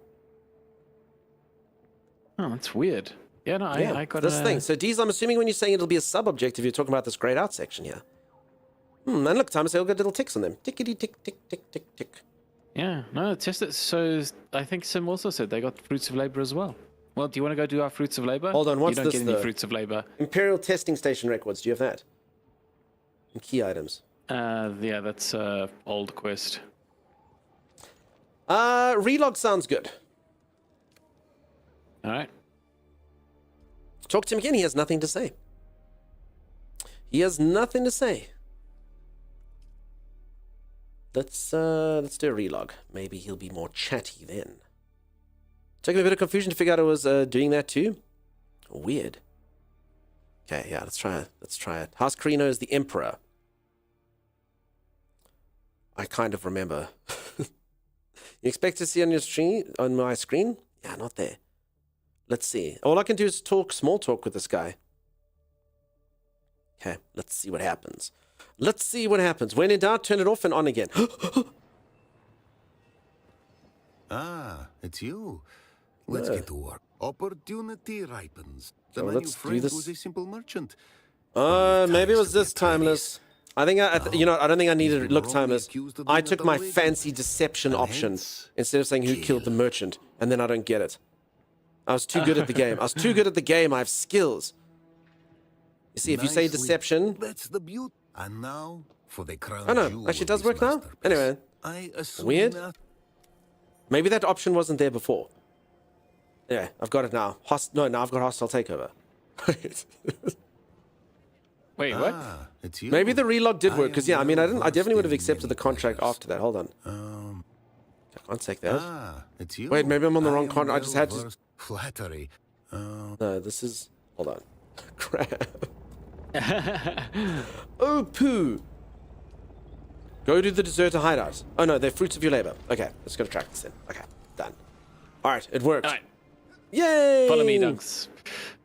Oh, that's weird. Yeah, no, I got this thing. So, Deez, I'm assuming when you're saying it'll be a sub-objective, you're talking about this grayed out section here. And look, Thomas, they'll get little ticks on them. Tickety tick, tick, tick, tick, tick. Yeah, no, test it. So, I think Sim also said they got fruits of labor as well. Well, do you want to go do our fruits of labor? Hold on, what's this? You don't this, get any fruits of labor. Imperial testing station records. Do you have that? And key items. Yeah, that's old quest. Relog sounds good. All right. Talk to him again. He has nothing to say. He has nothing to say. Let's do a relog. Maybe he'll be more chatty then. Taking a bit of confusion to figure out I was doing that too. Weird. Okay, yeah, let's try it. House Carino is the Emperor. I kind of remember. You expect to see on my screen? Yeah, not there. Let's see. All I can do is small talk with this guy. Okay, let's see what happens. When in doubt, turn it off and on again. It's you. Let's get to work. Opportunity ripens. The man you let's do framed this. was a simple merchant. Maybe it was this Timeless. I think I don't think I needed to look Timeless. I took my fancy deception option instead of saying who killed the merchant, and then I don't get it. I was too good at the game. I have skills. You see, if you say deception. That's the beauty. And now for the crown. Oh no, actually it does work now. Anyway, weird. Maybe that option wasn't there before. Yeah, I've got it now. Now I've got hostile takeover. Wait, what? It's you. Maybe the relog did work, because I definitely would have accepted the contract after that. Hold on. I can't take that. It's you. Wait, maybe I'm on the wrong contract. I just had to. Flattery. No, this is. Hold on. Crap. Oh, poo. Go to the deserter hideout. Oh, no, they're fruits of your labor. Okay, let's go to track this in. Okay, done. All right, it worked. All right. Yay! Follow me, Dunks.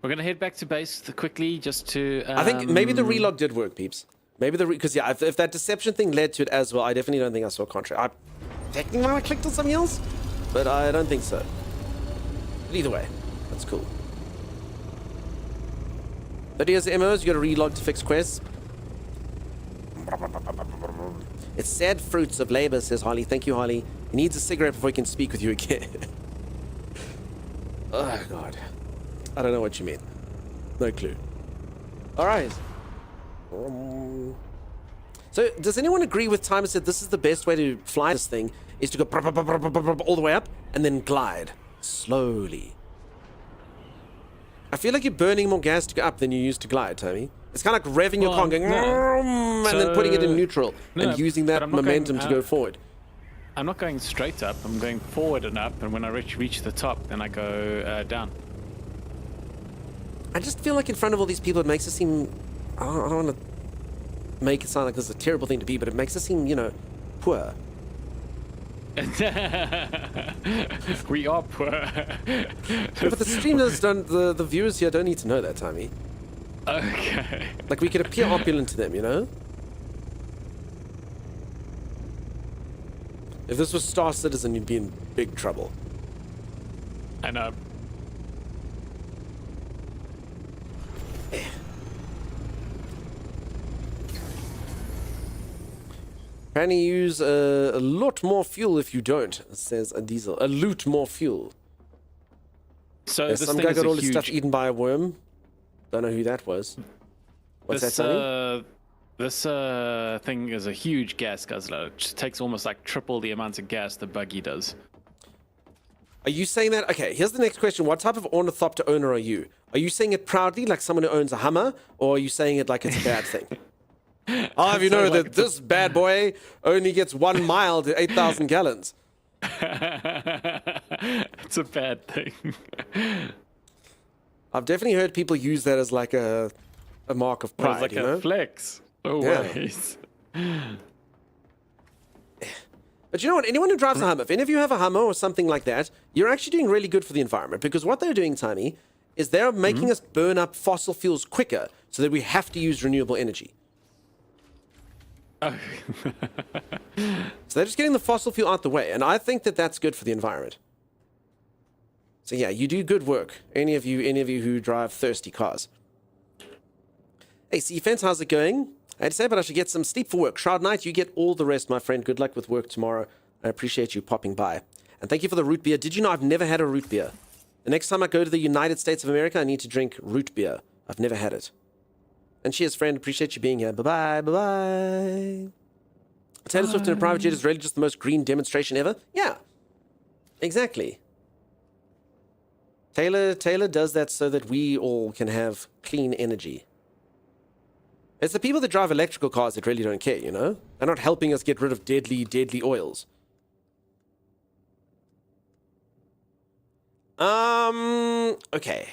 We're going to head back to base quickly just to... I think maybe the relog did work, peeps. Maybe because yeah, if that deception thing led to it as well, I definitely don't think I saw a contract. I technically might have clicked on something else, but I don't think so. But either way, that's cool. 30 years of MMOs, you got to relog to fix quests. It's sad fruits of labor, says Harley. Thank you, Harley. He needs a cigarette before he can speak with you again. Oh, God. I don't know what you mean. No clue. All right. So, does anyone agree with Timer said this is the best way to fly this thing, is to go all the way up and then glide slowly? I feel like you're burning more gas to go up than you used to glide, Tommy. It's kind of like revving your car, going, and then putting it in neutral and using that momentum to go forward. I'm not going straight up. I'm going forward and up, and when I reach the top, then I go down. I just feel like in front of all these people, it makes it seem... I don't want to make it sound like this is a terrible thing to be, but it makes it seem, you know, poor. We are poor. But the streamers don't... The viewers here don't need to know that, Tommy. Okay. Like, we could appear opulent to them, you know? If this was Star Citizen, you'd be in big trouble. I know. Apparently you use a lot more fuel if you don't, says a diesel. A loot more fuel. So yeah, this some thing guy is got a all his huge... stuff eaten by a worm. Don't know who that was. What's that saying? This thing is a huge gas guzzler. It just takes almost like triple the amount of gas the buggy does. Are you saying that? Okay, here's the next question. What type of ornithopter owner are you? Are you saying it proudly, like someone who owns a Hummer, or are you saying it like it's a bad thing? I'll have you know that this bad boy only gets 1 mile to 8,000 gallons. It's a bad thing. I've definitely heard people use that as like a mark of pride, like you know? a flex. Always. Yeah. But you know what? Anyone who drives a Hummer, if any of you have a Hummer or something like that, you're actually doing really good for the environment, because what they're doing, Tiny, is they're making us burn up fossil fuels quicker so that we have to use renewable energy. Oh. So they're just getting the fossil fuel out the way, and I think that that's good for the environment. So yeah, you do good work. Any of you who drive thirsty cars. Hey, Seafence, how's it going? I had to say, but I should get some sleep for work. Shroud Knight, you get all the rest, my friend. Good luck with work tomorrow. I appreciate you popping by. And thank you for the root beer. Did you know I've never had a root beer? The next time I go to the United States of America, I need to drink root beer. I've never had it. And cheers, friend. Appreciate you being here. Bye-bye. Bye-bye. Taylor Swift in a private jet is really just the most green demonstration ever? Yeah. Exactly. Taylor does that so that we all can have clean energy. It's the people that drive electrical cars that really don't care, you know? They're not helping us get rid of deadly, deadly oils. Okay.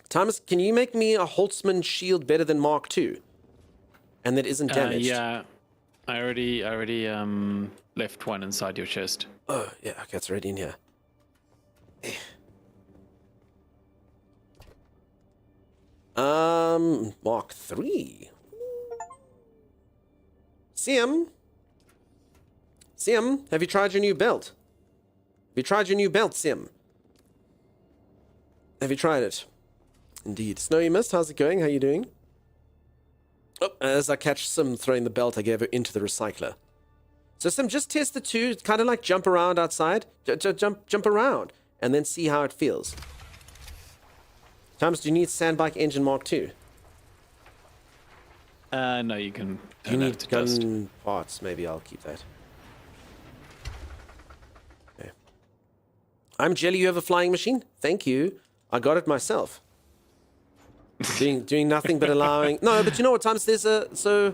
Thomas, can you make me a Holtzman shield better than Mark II? And that isn't damaged? Yeah. I already left one inside your chest. Oh, yeah, okay, it's already in here. Mark III. Sim, have you tried your new belt? Have you tried your new belt, Sim? Have you tried it? Indeed. Snowy Mist, how's it going? How you doing? Oh, as I catch Sim throwing the belt I gave her into the recycler. So Sim, just test the two. Kind of like jump around outside. Jump around. And then see how it feels. Thomas, do you need Sandbike Engine Mark II? No, you can. Do you need gun parts? Maybe I'll keep that. Okay. I'm Jelly. You have a flying machine? Thank you. I got it myself. doing nothing but allowing... No, but you know what, Thomas? There's a... So,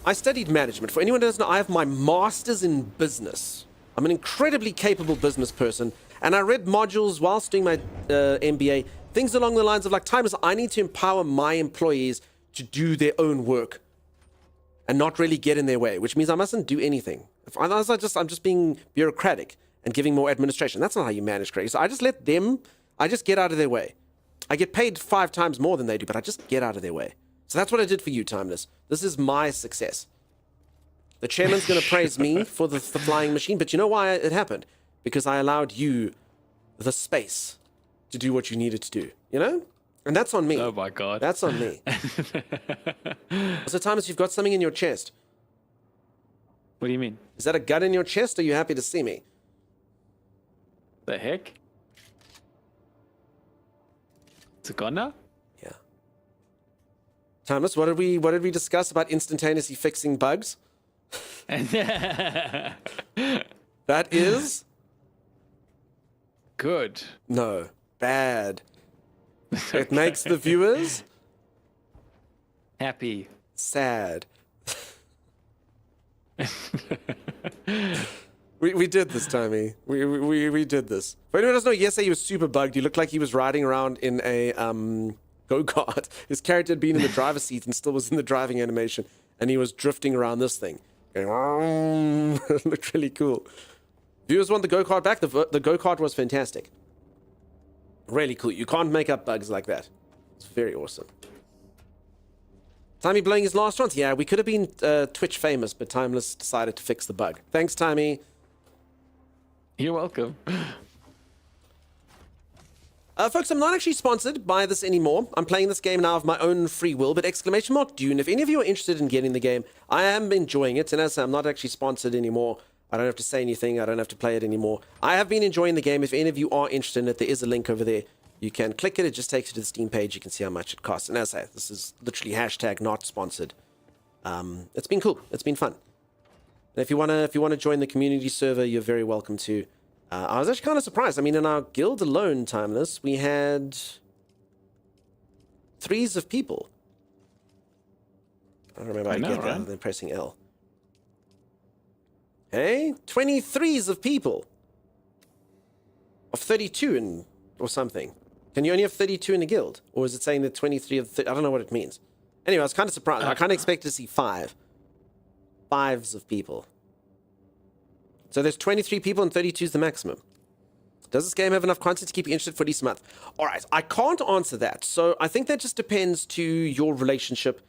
I studied management. For anyone who doesn't know, I have my master's in business. I'm an incredibly capable business person. And I read modules whilst doing my MBA. Things along the lines of like, Thomas, I need to empower my employees to do their own work. And not really get in their way. Which means I mustn't do anything. Otherwise, I'm just being bureaucratic and giving more administration. That's not how you manage correctly. So I just let them... I just get out of their way. I get paid 5 times more than they do, but I just get out of their way. So that's what I did for you, Timeless. This is my success. The chairman's going to praise me for the flying machine, but you know why it happened? Because I allowed you the space to do what you needed to do, you know? And that's on me. Oh my god. That's on me. So, Timeless, you've got something in your chest. What do you mean? Is that a gun in your chest, or are you happy to see me? The heck? Is it gone now? Yeah. Timeless, what did we discuss about instantaneously fixing bugs? That is good. No, bad. It makes the viewers happy. Sad. We did this, Tommy. We did this. For anyone who doesn't know, yesterday he was super bugged. He looked like he was riding around in a go-kart. His character had been in the driver's seat and still was in the driving animation, and he was drifting around this thing. Going, it looked really cool. Viewers want the go-kart back. The go-kart was fantastic. Really cool. You can't make up bugs like that. It's very awesome. Timey blowing his last chance. Yeah, we could have been Twitch famous, but Timeless decided to fix the bug. Thanks, Timey. You're welcome. Folks, I'm not actually sponsored by this anymore. I'm playing this game now of my own free will, but exclamation mark Dune. If any of you are interested in getting the game, I am enjoying it. And as I say, I'm not actually sponsored anymore. I don't have to say anything. I don't have to play it anymore. I have been enjoying the game. If any of you are interested in it, there is a link over there. You can click it. It just takes you to the Steam page. You can see how much it costs. And as I say, this is literally hashtag not sponsored. It's been cool. It's been fun. And if you wanna join the community server, you're very welcome to. I was actually kind of surprised. I mean, in our guild alone, Timeless, we had 3s of people. I don't remember how to get that other than pressing L. Hey, 23s of people. Of 32 or something. Can you only have 32 in a guild? Or is it saying that 23 of 30? I don't know what it means. Anyway, I was kind of surprised. I kind of expected to see 5. 5s of people. So there's 23 people and 32 is the maximum. Does this game have enough content to keep you interested for at least a month? All right, I can't answer that. So I think that just depends to your relationship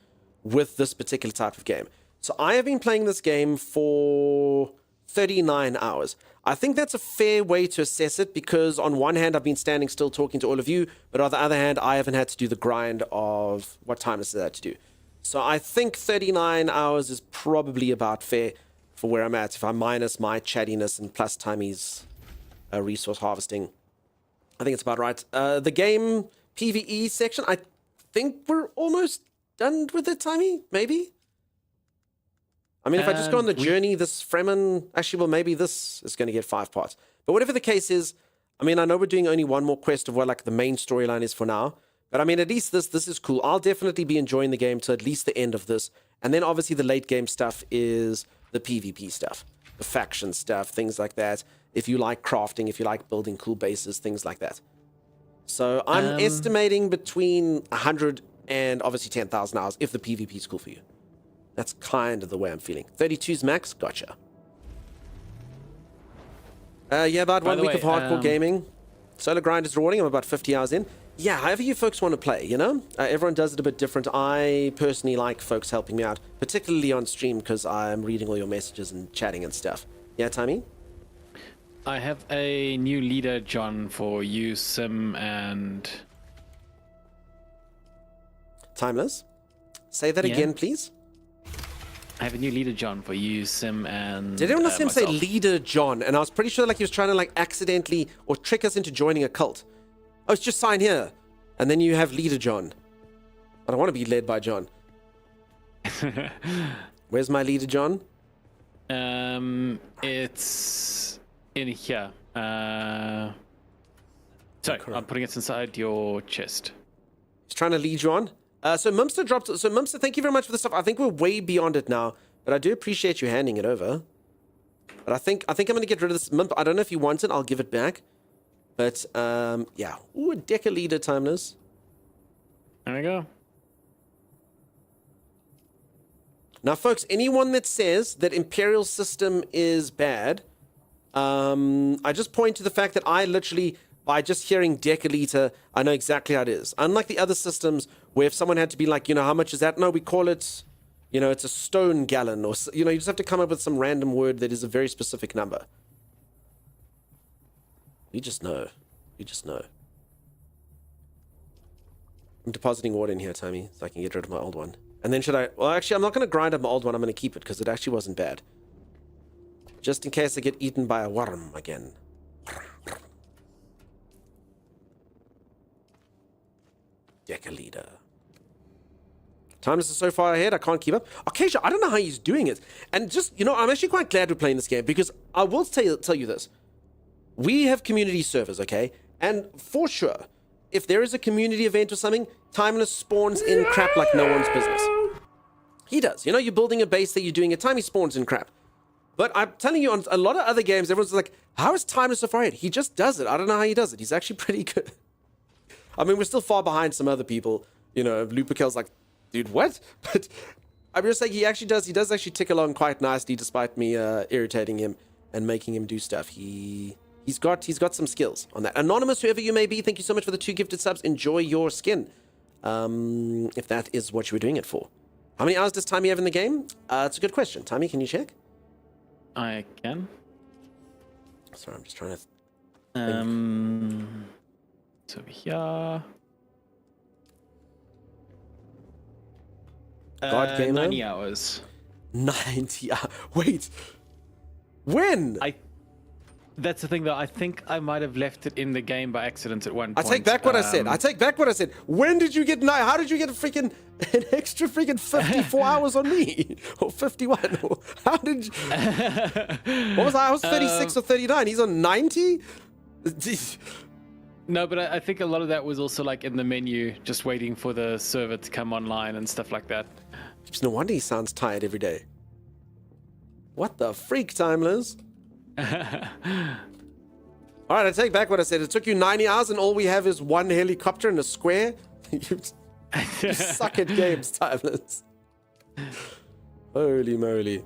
with this particular type of game. So I have been playing this game for 39 hours. I think that's a fair way to assess it because on one hand, I've been standing still talking to all of you, but on the other hand, I haven't had to do the grind of what time is that to do. So I think 39 hours is probably about fair for where I'm at. If I minus my chattiness and plus Timey's resource harvesting, I think it's about right. The game PvE section, I think we're almost done with it, Timey, maybe? I mean, if I just go on the journey, this Fremen, actually, well, maybe this is going to get 5 parts. But whatever the case is, I mean, I know we're doing only one more quest of what like the main storyline is for now. But I mean, at least this is cool. I'll definitely be enjoying the game to at least the end of this. And then obviously the late game stuff is the PvP stuff, the faction stuff, things like that. If you like crafting, if you like building cool bases, things like that. So I'm estimating between 100 and obviously 10,000 hours if the PvP is cool for you. That's kind of the way I'm feeling. 32's max, gotcha. Yeah, about 1 week of hardcore gaming. Solo grind is rewarding. I'm about 50 hours in. Yeah, however you folks want to play, you know? Everyone does it a bit different. I personally like folks helping me out, particularly on stream because I'm reading all your messages and chatting and stuff. Yeah, Timey? I have a new leader, John, for you, Sim, and... Timeless? Say that again, please. I have a new leader, John, for you, Sim, and... Did anyone else say leader John? And I was pretty sure like he was trying to like accidentally or trick us into joining a cult. Oh, it's just sign here. And then you have leader John. I don't want to be led by John. Where's my leader John? It's in here. Sorry, I'm putting it inside your chest. He's trying to lead you on. So Mumster dropped. So Mumster, thank you very much for the stuff. I think we're way beyond it now, but I do appreciate you handing it over. But I think I'm going to get rid of this. I don't know if you want it. I'll give it back. But yeah. Ooh, a Deca leader, Timeless. There we go. Now, folks, anyone that says that Imperial system is bad, I just point to the fact that I literally by just hearing deciliter, I know exactly how it is. Unlike the other systems where if someone had to be like, how much is that? No, we call it, it's a stone gallon, or, you just have to come up with some random word that is a very specific number. You just know. You just know. I'm depositing water in here, Tommy, so I can get rid of my old one. And then should I... Well, actually, I'm not going to grind up my old one. I'm going to keep it because it actually wasn't bad. Just in case I get eaten by a worm again. Deciliter. Timeless is so far ahead, I can't keep up. Acacia, I don't know how he's doing it. And just, I'm actually quite glad we're playing this game because I will tell you this. We have community servers, okay? And for sure, if there is a community event or something, Timeless spawns in crap like no one's business. He does. You're building a base that you're doing a time, he spawns in crap. But I'm telling you, on a lot of other games, everyone's like, how is Timeless so far ahead? He just does it. I don't know how he does it. He's actually pretty good. I mean, we're still far behind some other people. Lupercal's like, dude, what? But I'm just saying he does actually tick along quite nicely despite me irritating him and making him do stuff. He's got some skills on that. Anonymous, whoever you may be, thank you so much for the 2 gifted subs. Enjoy your skin. If that is what you were doing it for. How many hours does Timmy have in the game? It's a good question. Timmy, can you check? I can. Sorry, I'm just trying to it's over here. God Gamer? 90 hours. 90 hours. Wait. When? That's the thing, though. I think I might have left it in the game by accident at one point. I take back what I said. When did you get how did you get an extra freaking 54 hours on me? Or 51? Or how did you... What was I? I was 36 or 39. He's on 90? No, but I think a lot of that was also like in the menu, just waiting for the server to come online and stuff like that. Just no wonder he sounds tired every day. What the freak, Timeless? Alright, I take back what I said. It took you 90 hours and all we have is one helicopter and a square? You suck at games, Timeless. Holy moly.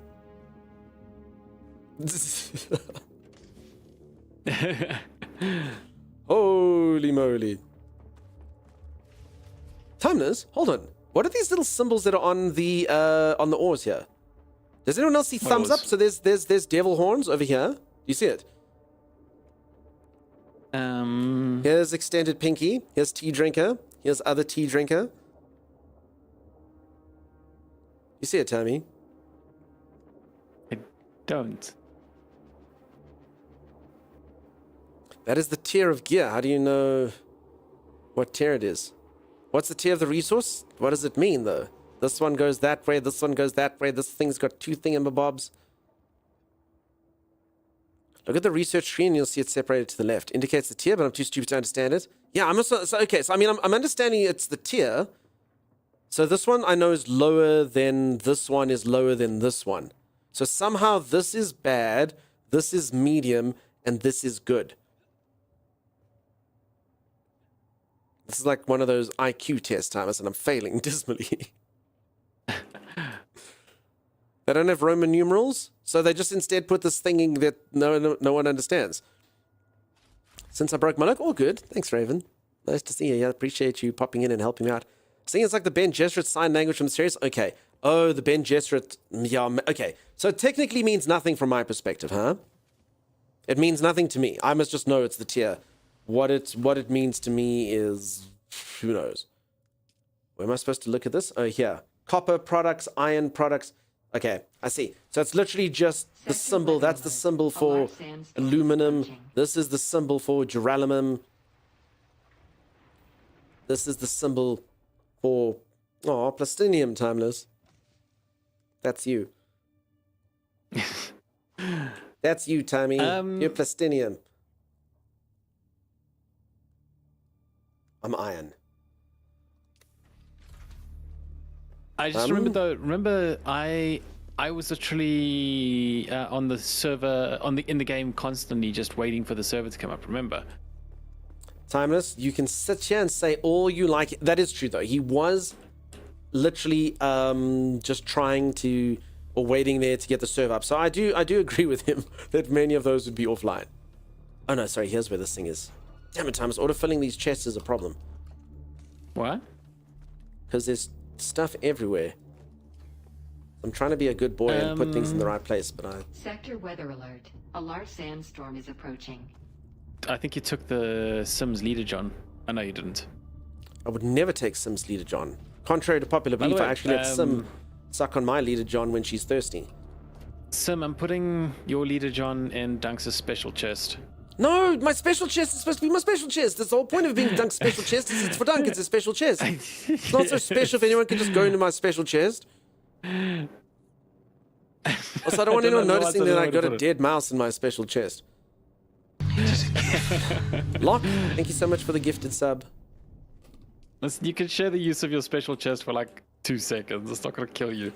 Holy moly. Timeless, hold on. What are these little symbols that are on the oars here? Does anyone else see thumbs up? So there's devil horns over here. Do you see it? Here's extended pinky. Here's tea drinker. Here's other tea drinker. You see it, Tammy? I don't. That is the tier of gear. How do you know what tier it is? What's the tier of the resource? What does it mean, though? This one goes that way, this one goes that way, this thing's got 2 thingamabobs. Look at the research screen and you'll see it separated to the left. Indicates the tier, but I'm too stupid to understand it. Yeah, I'm also... So, okay, so I mean, I'm understanding it's the tier. So this one I know is lower than this one is lower than this one. So somehow this is bad, this is medium, and this is good. This is like one of those IQ test times, and I'm failing dismally. They don't have Roman numerals, so they just instead put this thing that no one understands. Since I broke my luck, all good. Thanks, Raven. Nice to see you. Yeah, appreciate you popping in and helping me out. Seeing it's like the Ben Gesserit sign language from the series. Okay. Oh, the Ben Gesserit. Yeah, okay. So it technically means nothing from my perspective, huh? It means nothing to me. I must just know it's the tier. What it means to me is... Who knows? Where am I supposed to look at this? Oh, here. Copper products, iron products. Okay, I see. So it's literally just the symbol. That's the symbol for aluminum. This is the symbol for duralumin. This is the symbol for... Oh, plastinium, Timeless. That's you. That's you, Timmy. You're plastinium. I'm iron. I just remember though. Remember, I was literally on the server in the game constantly, just waiting for the server to come up. Remember? Timeless, you can sit here and say all you like. That is true though. He was literally just trying to or waiting there to get the server up. So I do agree with him that many of those would be offline. Oh no, sorry. Here's where this thing is. Damn it, Thomas. Autofilling these chests is a problem. What? Because there's stuff everywhere. I'm trying to be a good boy and put things in the right place, but I... Sector weather alert. A large sandstorm is approaching. I think you took the Sims leader, John. I know you didn't. I would never take Sim's leader John. Contrary to popular By the belief, I way, actually let Sim suck on my leader John when she's thirsty. Sim, I'm putting your leader, John, in Dunk's special chest. No, my special chest is supposed to be my special chest. That's the whole point of being Dunk's special chest. Is it's for Dunk. It's a special chest. It's not so special if anyone can just go into my special chest. Also, I don't want anyone noticing that I got a dead mouse in my special chest. Locke, thank you so much for the gifted sub. Listen, you can share the use of your special chest for like 2 seconds. It's not going to kill you.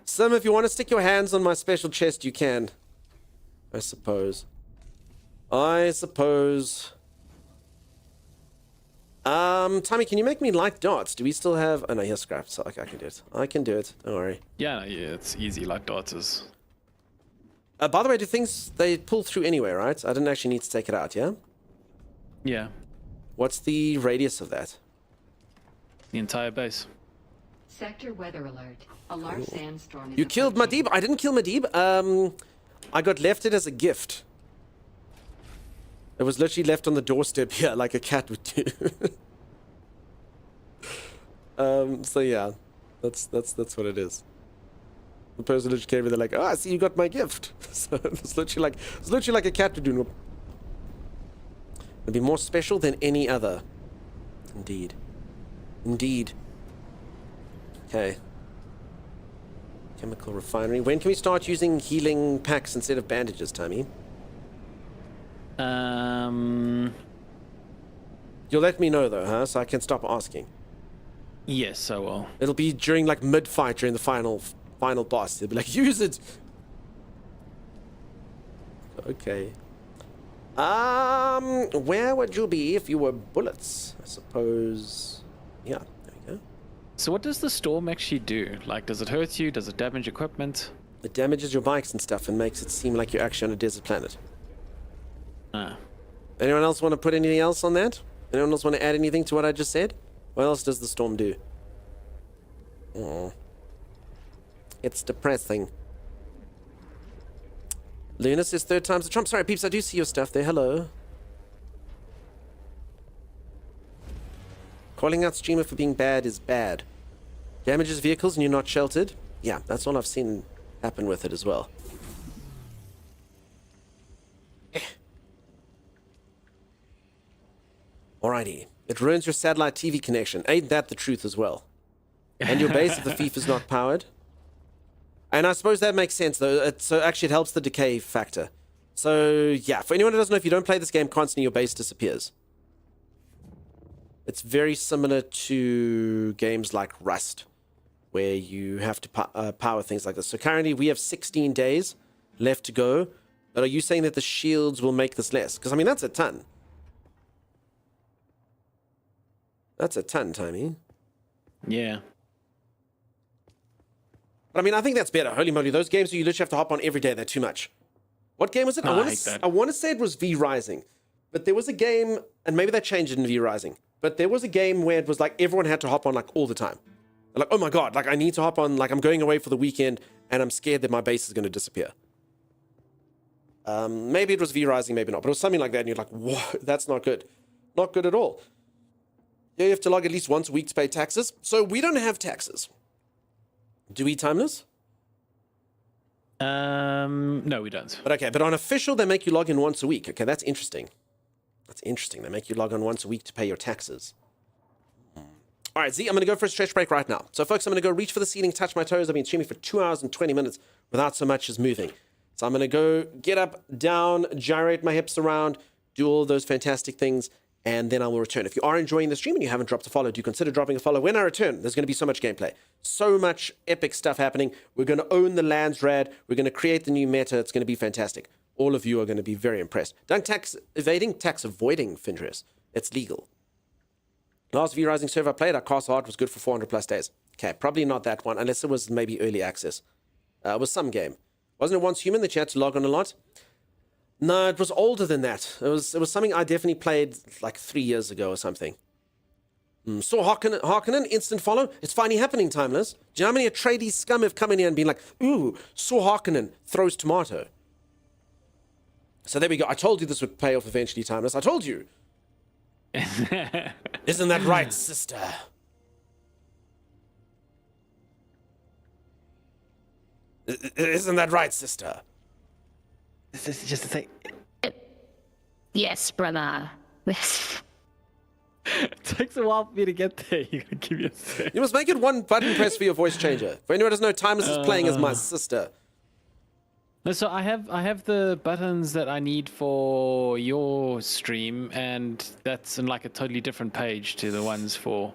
Sim, if you want to stick your hands on my special chest, you can. I suppose. Tommy, can you make me light darts? Do we still have... Oh, no, here's scrap. So I can do it. I can do it. Don't worry. Yeah, it's easy like darts is. By the way, do things... They pull through anyway, right? I didn't actually need to take it out, yeah? Yeah. What's the radius of that? The entire base. Sector weather alert. A large sandstorm is You killed approaching. Madib? I didn't kill Madib. I got left it as a gift. It was literally left on the doorstep here, like a cat would do. So yeah, that's what it is. The person literally came in, they're like, "Oh, I see you got my gift." So it's literally like a cat would do. It'd be more special than any other. Indeed. Okay. Chemical refinery. When can we start using healing packs instead of bandages, Tommy? You'll let me know though, huh? So I can stop asking. Yes, I will. It'll be during like mid-fight, during the final boss. They'll be like, use it. Okay. Where would you be if you were bullets? I suppose. Yeah, there we go. So what does the storm actually do? Like, does it hurt you? Does it damage equipment? It damages your bikes and stuff and makes it seem like you're actually on a desert planet. Ah. Anyone else want to put anything else on that? Anyone else want to add anything to what I just said? What else does the storm do? Oh. It's depressing. Luna says 3rd time's the trump. Sorry, peeps, I do see your stuff there. Hello. Calling out streamer for being bad is bad. Damages vehicles and you're not sheltered? Yeah, that's all I've seen happen with it as well. Alrighty. It ruins your satellite TV connection. Ain't that the truth as well? And your base if the thief is not powered. And I suppose that makes sense, though. So actually, it helps the decay factor. So, yeah, for anyone who doesn't know, if you don't play this game constantly, your base disappears. It's very similar to games like Rust, where you have to power things like this. So currently, we have 16 days left to go. But are you saying that the shields will make this less? Because, I mean, that's a ton. That's a ton, Tommy. Yeah. But I mean, I think that's better. Holy moly, those games where you literally have to hop on every day, they're too much. What game was it? No, I want to say it was V Rising. But there was a game, and maybe they changed it in V Rising. But there was a game where it was like everyone had to hop on like all the time. They're like, oh my god, like I need to hop on, like I'm going away for the weekend, and I'm scared that my base is going to disappear. Maybe it was V Rising, maybe not. But it was something like that, and you're like, whoa, that's not good. Not good at all. Yeah, you have to log at least once a week to pay taxes. So we don't have taxes. Do we, Timeless? No, we don't. But okay, but on official, they make you log in once a week. Okay, that's interesting. That's interesting. They make you log on once a week to pay your taxes. All right, Z, I'm going to go for a stretch break right now. So, folks, I'm going to go reach for the ceiling, touch my toes. I've been streaming for 2 hours and 20 minutes without so much as moving. So I'm going to go get up, down, gyrate my hips around, do all those fantastic things, and then I will return. If you are enjoying the stream and you haven't dropped a follow, do consider dropping a follow. When I return, there's going to be so much gameplay. So much epic stuff happening. We're going to own the lands, Rad. We're going to create the new meta. It's going to be fantastic. All of you are going to be very impressed. Don't tax evading, tax avoiding, Findris. It's legal. Last V Rising server I played, our Castle Heart was good for 400 plus days. Okay, probably not that one, unless it was maybe early access. It was some game. Wasn't it Once Human that you had to log on a lot? No, it was older than that. It was something I definitely played like 3 years ago or something. Saw Harkonnen, instant follow. It's finally happening, Timeless. Do you know how many Atreides scum have come in here and been like, ooh, saw Harkonnen, throws tomato. So there we go. I told you this would pay off eventually, Timeless. I told you. Isn't that right, sister? Isn't that right, sister? This is just a thing. Yes, brother. Yes. It takes a while for me to get there. You gotta give me a sec. You must make it one button press for your voice changer. For anyone who doesn't know, Timeless is playing as my sister. No, so I have the buttons that I need for your stream, and that's in like a totally different page to the ones for.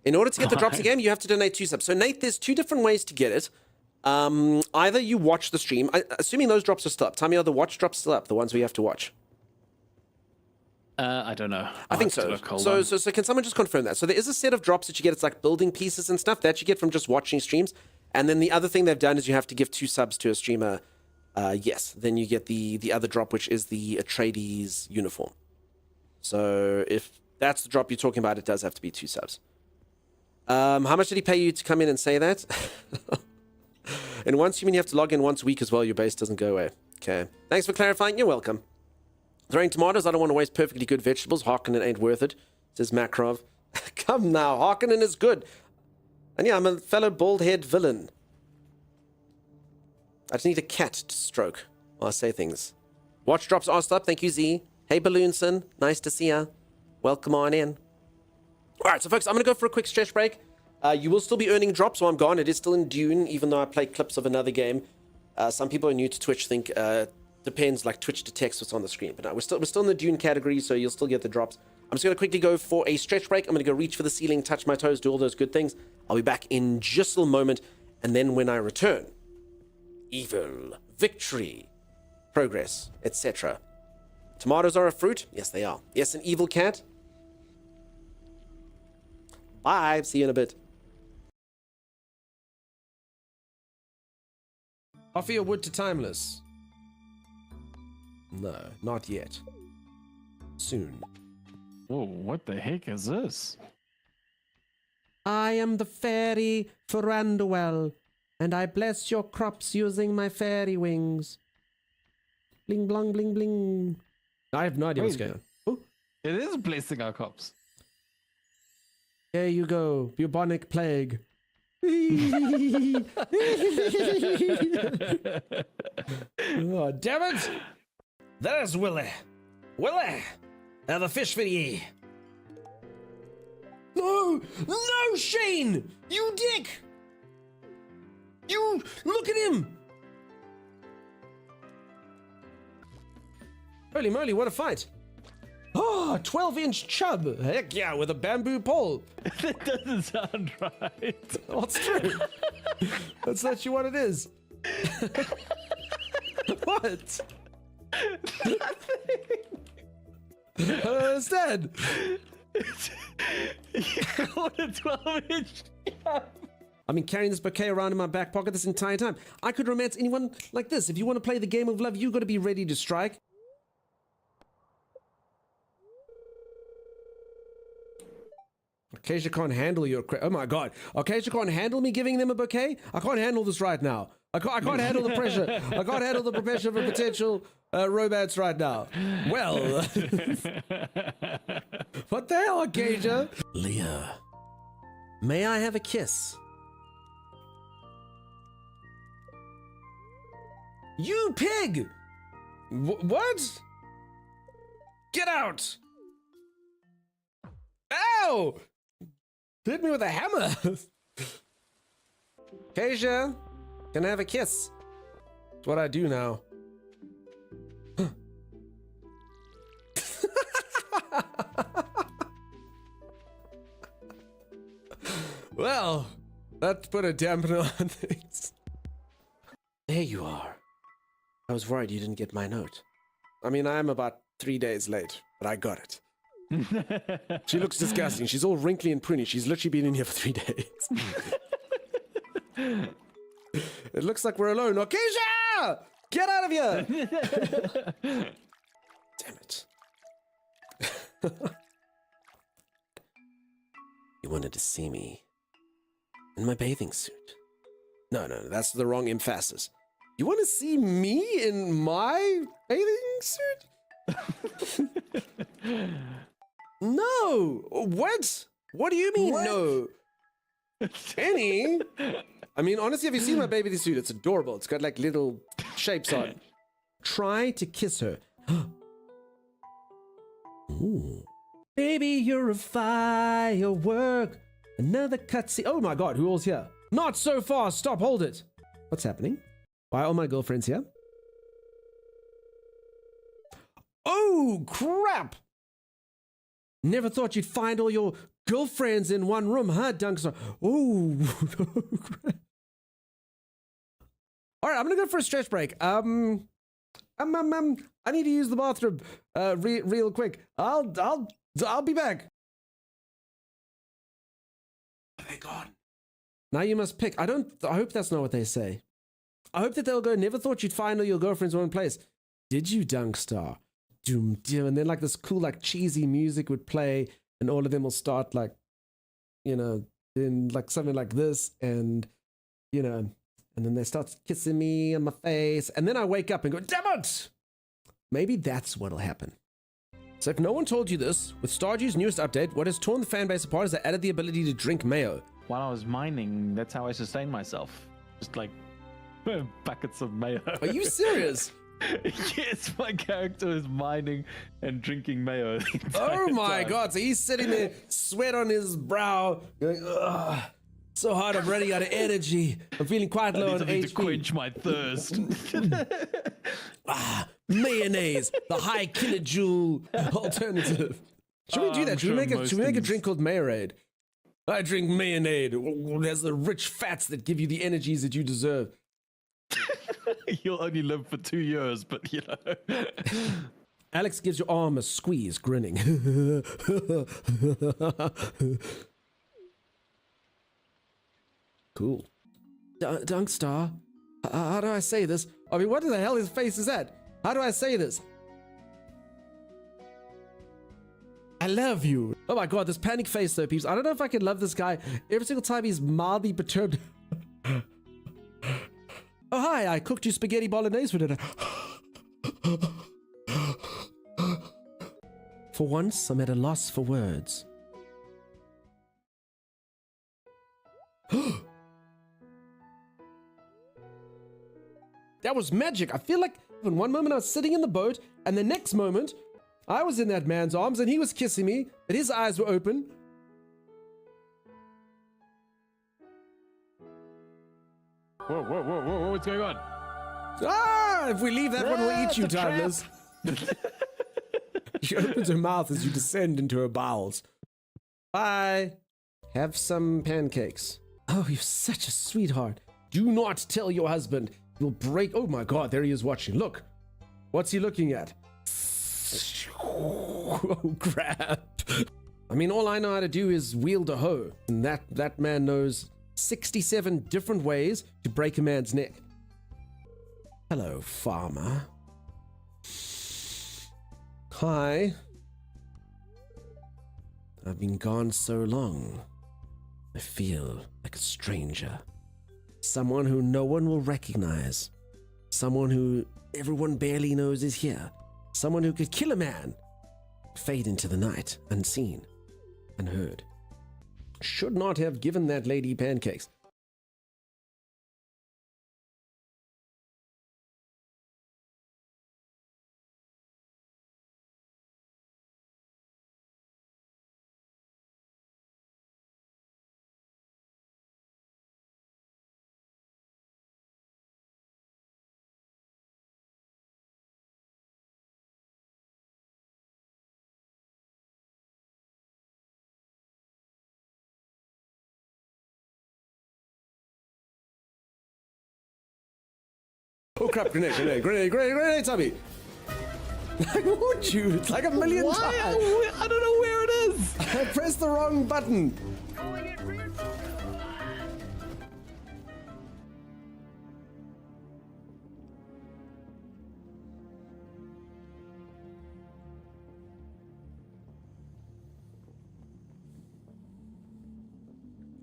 In order to get the drops again, you have to donate 2 subs. So Nate, there's 2 different ways to get it. Either you watch the stream, assuming those drops are still up. Tell me, are the watch drops still up? The ones we have to watch. I don't know. I think so. So can someone just confirm that? So there is a set of drops that you get. It's like building pieces and stuff that you get from just watching streams. And then the other thing they've done is you have to give 2 subs to a streamer. Yes, then you get the other drop, which is the Atreides uniform. So if that's the drop you're talking about, it does have to be 2 subs. How much did he pay you to come in and say that? And once you mean you have to log in once a week as well, your base doesn't go away. Okay. Thanks for clarifying. You're welcome. Throwing tomatoes, I don't want to waste perfectly good vegetables. Harkonnen ain't worth it, says Makrov. Come now, Harkonnen is good. And yeah, I'm a fellow bald-head villain. I just need a cat to stroke while I say things. Watch drops are up. Thank you, Z. Hey, Balloonson. Nice to see ya. Welcome on in. All right, so folks, I'm going to go for a quick stretch break. You will still be earning drops while I'm gone. It is still in Dune, even though I play clips of another game. Some people are new to Twitch think depends, like Twitch detects what's on the screen. But no, we're still in the Dune category, so you'll still get the drops. I'm just going to quickly go for a stretch break. I'm going to go reach for the ceiling, touch my toes, do all those good things. I'll be back in just a little moment. And then when I return, evil, victory, progress, etc. Tomatoes are a fruit? Yes, they are. Yes, an evil cat? Bye. See you in a bit. Offer your wood to Timeless. No, not yet. Soon. Whoa, what the heck is this? I am the fairy Ferranduel, and I bless your crops using my fairy wings. Bling, blong, bling, bling. I have no idea what's going on. Ooh. It is blessing our crops. There you go, bubonic plague. Oh, damn it! There's Willie. Willie! Have a fish for ye. No! No, Shane! You dick! You... Look at him! Holy moly, what a fight! Oh, 12-inch chub! Heck yeah, with a bamboo pole! That doesn't sound right. Oh, it's true. That's actually what it is. What? I don't understand. You called a 12-inch chub. I've been carrying this bouquet around in my back pocket this entire time. I could romance anyone like this. If you want to play the game of love, you got to be ready to strike. Acacia can't handle your... Oh my god. Acacia can't handle me giving them a bouquet? I can't handle this right now. I can't handle the pressure. I can't handle the pressure of a potential romance right now. Well... What the hell, Acacia? Leah, may I have a kiss? You pig! What? Get out! Ow! Hit me with a hammer! Acacia, can I have a kiss? That's what I do now. Well, that put a dampener on things. There you are. I was worried you didn't get my note. I mean, I am about 3 days late, but I got it. She looks disgusting. She's all wrinkly and pruny. She's literally been in here for 3 days. It looks like we're alone. Acacia! Get out of here! Damn it. You wanted to see me in my bathing suit. No, that's the wrong emphasis. You want to see me in my bathing suit? No! What? What do you mean, no? Kenny? I mean, honestly, have you seen my bathing suit? It's adorable. It's got like little shapes on it. Try to kiss her. Ooh. Baby, you're a firework. Another cutscene. Oh my god, who all's here? Not so fast. Stop, hold it. What's happening? Why are all my girlfriends here? Oh, crap. Never thought you'd find all your girlfriends in one room, huh, Dunkster? Oh, crap. All right, I'm gonna go for a stretch break. I need to use the bathroom real quick. I'll be back. They're gone. Now you must pick. I hope that's not what they say. I hope that they'll go, never thought you'd find all your girlfriends in one place. Did you, Dunkstar? Doom, doom. And then like this cool, like cheesy music would play and all of them will start like, you know, in like something like this and, you know, and then they start kissing me on my face. And then I wake up and go, damn it! Maybe that's what'll happen. So if no one told you this, with Stardew's newest update, what has torn the fanbase apart is they added the ability to drink mayo. While I was mining, that's how I sustained myself. Just like buckets of mayo. Are you serious? Yes, my character is mining and drinking mayo. Oh my god, so he's sitting there, sweat on his brow, going, ugh, so hard, I'm running out of energy. I'm feeling quite low on HP. To quench my thirst. Mayonnaise, the high kilojoule alternative. Should we do that? Should we make a drink called Mayorade? I drink mayonnaise. There's the rich fats that give you the energies that you deserve. You'll only live for 2 years, but you know. Alex gives your arm a squeeze, grinning. Cool. Dunkstar, how do I say this? I mean, what the hell his face is that? How do I say this? I love you. Oh my god, this panic face though, peeps. I don't know if I can love this guy every single time he's mildly perturbed. Oh hi, I cooked you spaghetti bolognese for dinner. For once, I'm at a loss for words. That was magic. I feel like in one moment I was sitting in the boat, and the next moment I was in that man's arms and he was kissing me, and his eyes were open. Whoa, what's going on? Ah, if we leave that one, we'll eat you, Timeless. She opens her mouth as you descend into her bowels. Bye. Have some pancakes. Oh, you're such a sweetheart. Do not tell your husband. You'll break. Oh my god, there he is watching. Look. What's he looking at? Oh, crap. I mean, all I know how to do is wield a hoe. And that man knows 67 different ways to break a man's neck. Hello, farmer. Hi. I've been gone so long. I feel like a stranger. Someone who no one will recognize. Someone who everyone barely knows is here. Someone who could kill a man. Fade into the night, unseen, unheard. Should not have given that lady pancakes. Oh crap, grenade, Tommy! I warned you, it's like a million times! I don't know where it is! I pressed the wrong button!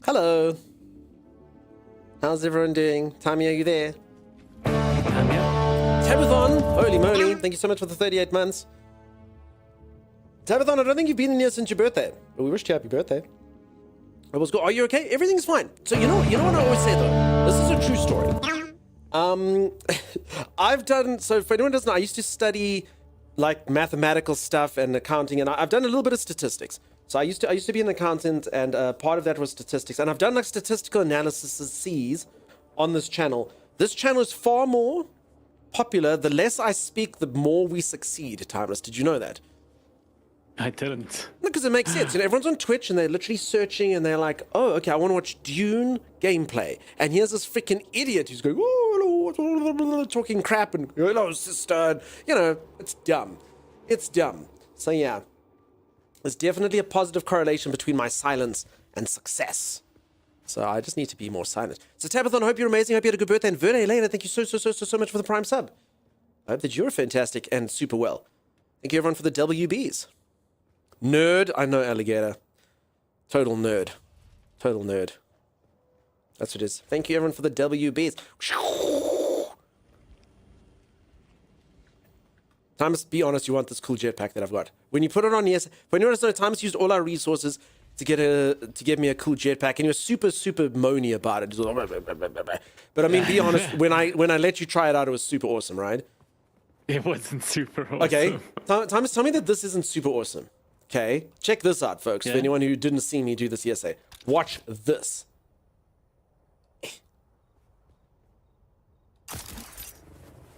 Hello. How's everyone doing? Tammy, are you there? Tabathon, holy moly, thank you so much for the 38 months. Tabathon, I don't think you've been in here since your birthday. But we wished you happy birthday. I was good. Are you okay? Everything's fine. So you know what I always say though? This is a true story. I've done, so for anyone who doesn't know, I used to study like mathematical stuff and accounting, and I've done a little bit of statistics. So I used to be an accountant, and part of that was statistics. And I've done like statistical analyses on this channel. This channel is far more popular. The less I speak, the more we succeed. Timeless. Did you know that? I didn't. No, because it makes sense. You know, everyone's on Twitch and they're literally searching and they're like, oh, okay, I want to watch Dune gameplay. And here's this freaking idiot who's going, oh, talking crap and, hello, sister. And, you know, it's dumb. It's dumb. So, yeah, there's definitely a positive correlation between my silence and success. So I just need to be more silent. So, Tabathon, I hope you're amazing. I hope you had a good birthday. And Verde Elena, thank you so much for the Prime sub. I hope that you're fantastic and super well. Thank you, everyone, for the WBs. Nerd, I know, alligator. Total nerd. Total nerd. That's what it is. Thank you, everyone, for the WBs. Thomas, be honest, you want this cool jetpack that I've got. When you put it on, yes. For anyone who doesn't know, Thomas used all our resources to get me a cool jetpack, and he was super moany about it. But I mean, be honest, when I let you try it out, it was super awesome, right? It wasn't super awesome. Okay, Thomas, tell me that this isn't super awesome. Okay, check this out, folks. Yeah. For anyone who didn't see me do this yesterday, watch this.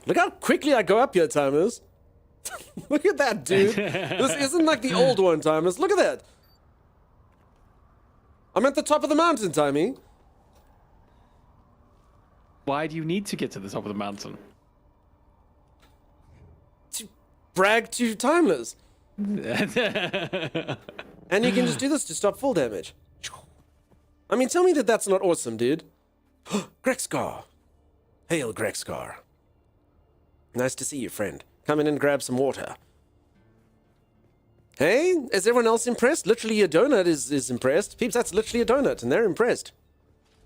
Look how quickly I go up here, Timers. Look at that, dude. This isn't like the old one, Timers. Look at that. I'm at the top of the mountain, Timmy. Why do you need to get to the top of the mountain? To brag to Timeless. And you can just do this to stop full damage. I mean, tell me that that's not awesome, dude. Grexcar. Hail, Grexcar. Nice to see you, friend. Come in and grab some water. Hey, is everyone else impressed? Literally, your donut is impressed. Peeps, that's literally a donut, and they're impressed.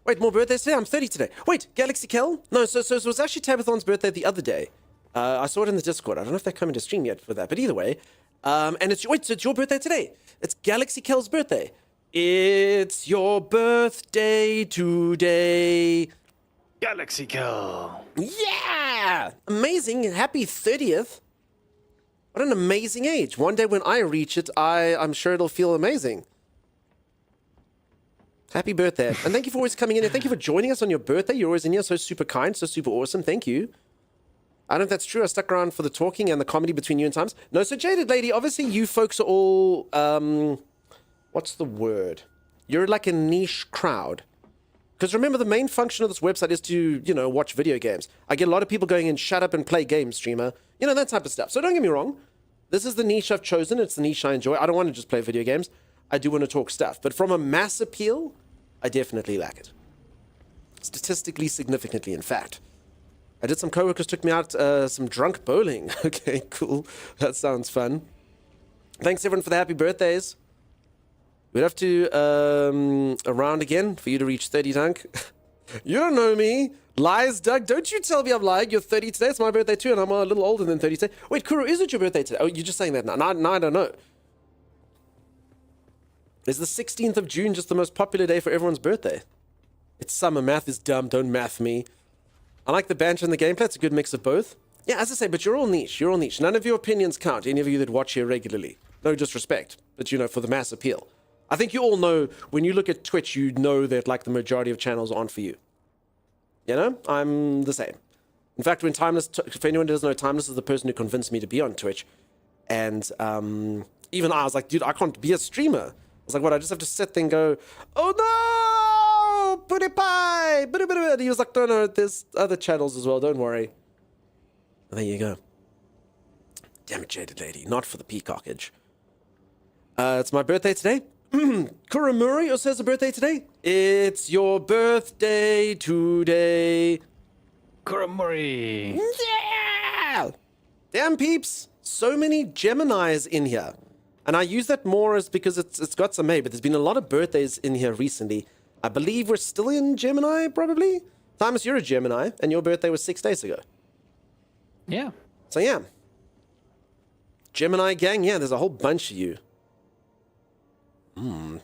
Wait, more birthdays today? I'm 30 today. Wait, Galaxy Kel? No, so it was actually Tabathon's birthday the other day. I saw it in the Discord. I don't know if they're coming to stream yet for that, but either way. And so it's your birthday today. It's Galaxy Kel's birthday. It's your birthday today. Galaxy Kel. Yeah! Amazing. Happy 30th. What an amazing age. One day when I reach it, I'm sure it'll feel amazing. Happy birthday. And thank you for always coming in here. Thank you for joining us on your birthday. You're always in here. So super kind. So super awesome. Thank you. I don't know if that's true. I stuck around for the talking and the comedy between you and Times. No, so Jaded Lady, obviously you folks are all, what's the word? You're like a niche crowd. Because remember, the main function of this website is to, watch video games. I get a lot of people going in, shut up and play games, streamer. That type of stuff. So don't get me wrong. This is the niche I've chosen. It's the niche I enjoy. I don't want to just play video games. I do want to talk stuff. But from a mass appeal, I definitely lack it. Statistically significantly, in fact. I did some coworkers took me out some drunk bowling. Okay, cool. That sounds fun. Thanks everyone for the happy birthdays. We'd have to around again for you to reach 30, Dunk. You don't know me. Lies, Doug. Don't you tell me I'm lying. You're 30 today. It's my birthday too, and I'm a little older than 30 today. Wait, Kuro, is it your birthday today? Oh, you're just saying that now. No, I don't know. Is the 16th of June just the most popular day for everyone's birthday? It's summer. Math is dumb. Don't math me. I like the banter and the gameplay. It's a good mix of both. Yeah, as I say, but you're all niche. You're all niche. None of your opinions count. Any of you that watch here regularly. No disrespect, but for the mass appeal. I think you all know, when you look at Twitch, you know that like the majority of channels aren't for you. I'm the same. In fact, when Timeless, if anyone doesn't know, Timeless is the person who convinced me to be on Twitch. And even I was like, dude, I can't be a streamer. I was like, what, I just have to sit there and go, oh no, put it pie. And he was like, no, there's other channels as well, don't worry. And there you go. Damn it, Jaded Lady, not for the peacockage. It's my birthday today. Kuramuri also has a birthday today. It's your birthday today. Kuramuri. Yeah! Damn peeps. So many Geminis in here. And I use that more as because it's got some May, but there's been a lot of birthdays in here recently. I believe we're still in Gemini, probably. Thomas, you're a Gemini, and your birthday was 6 days ago. Yeah. So yeah. Gemini gang, yeah, there's a whole bunch of you.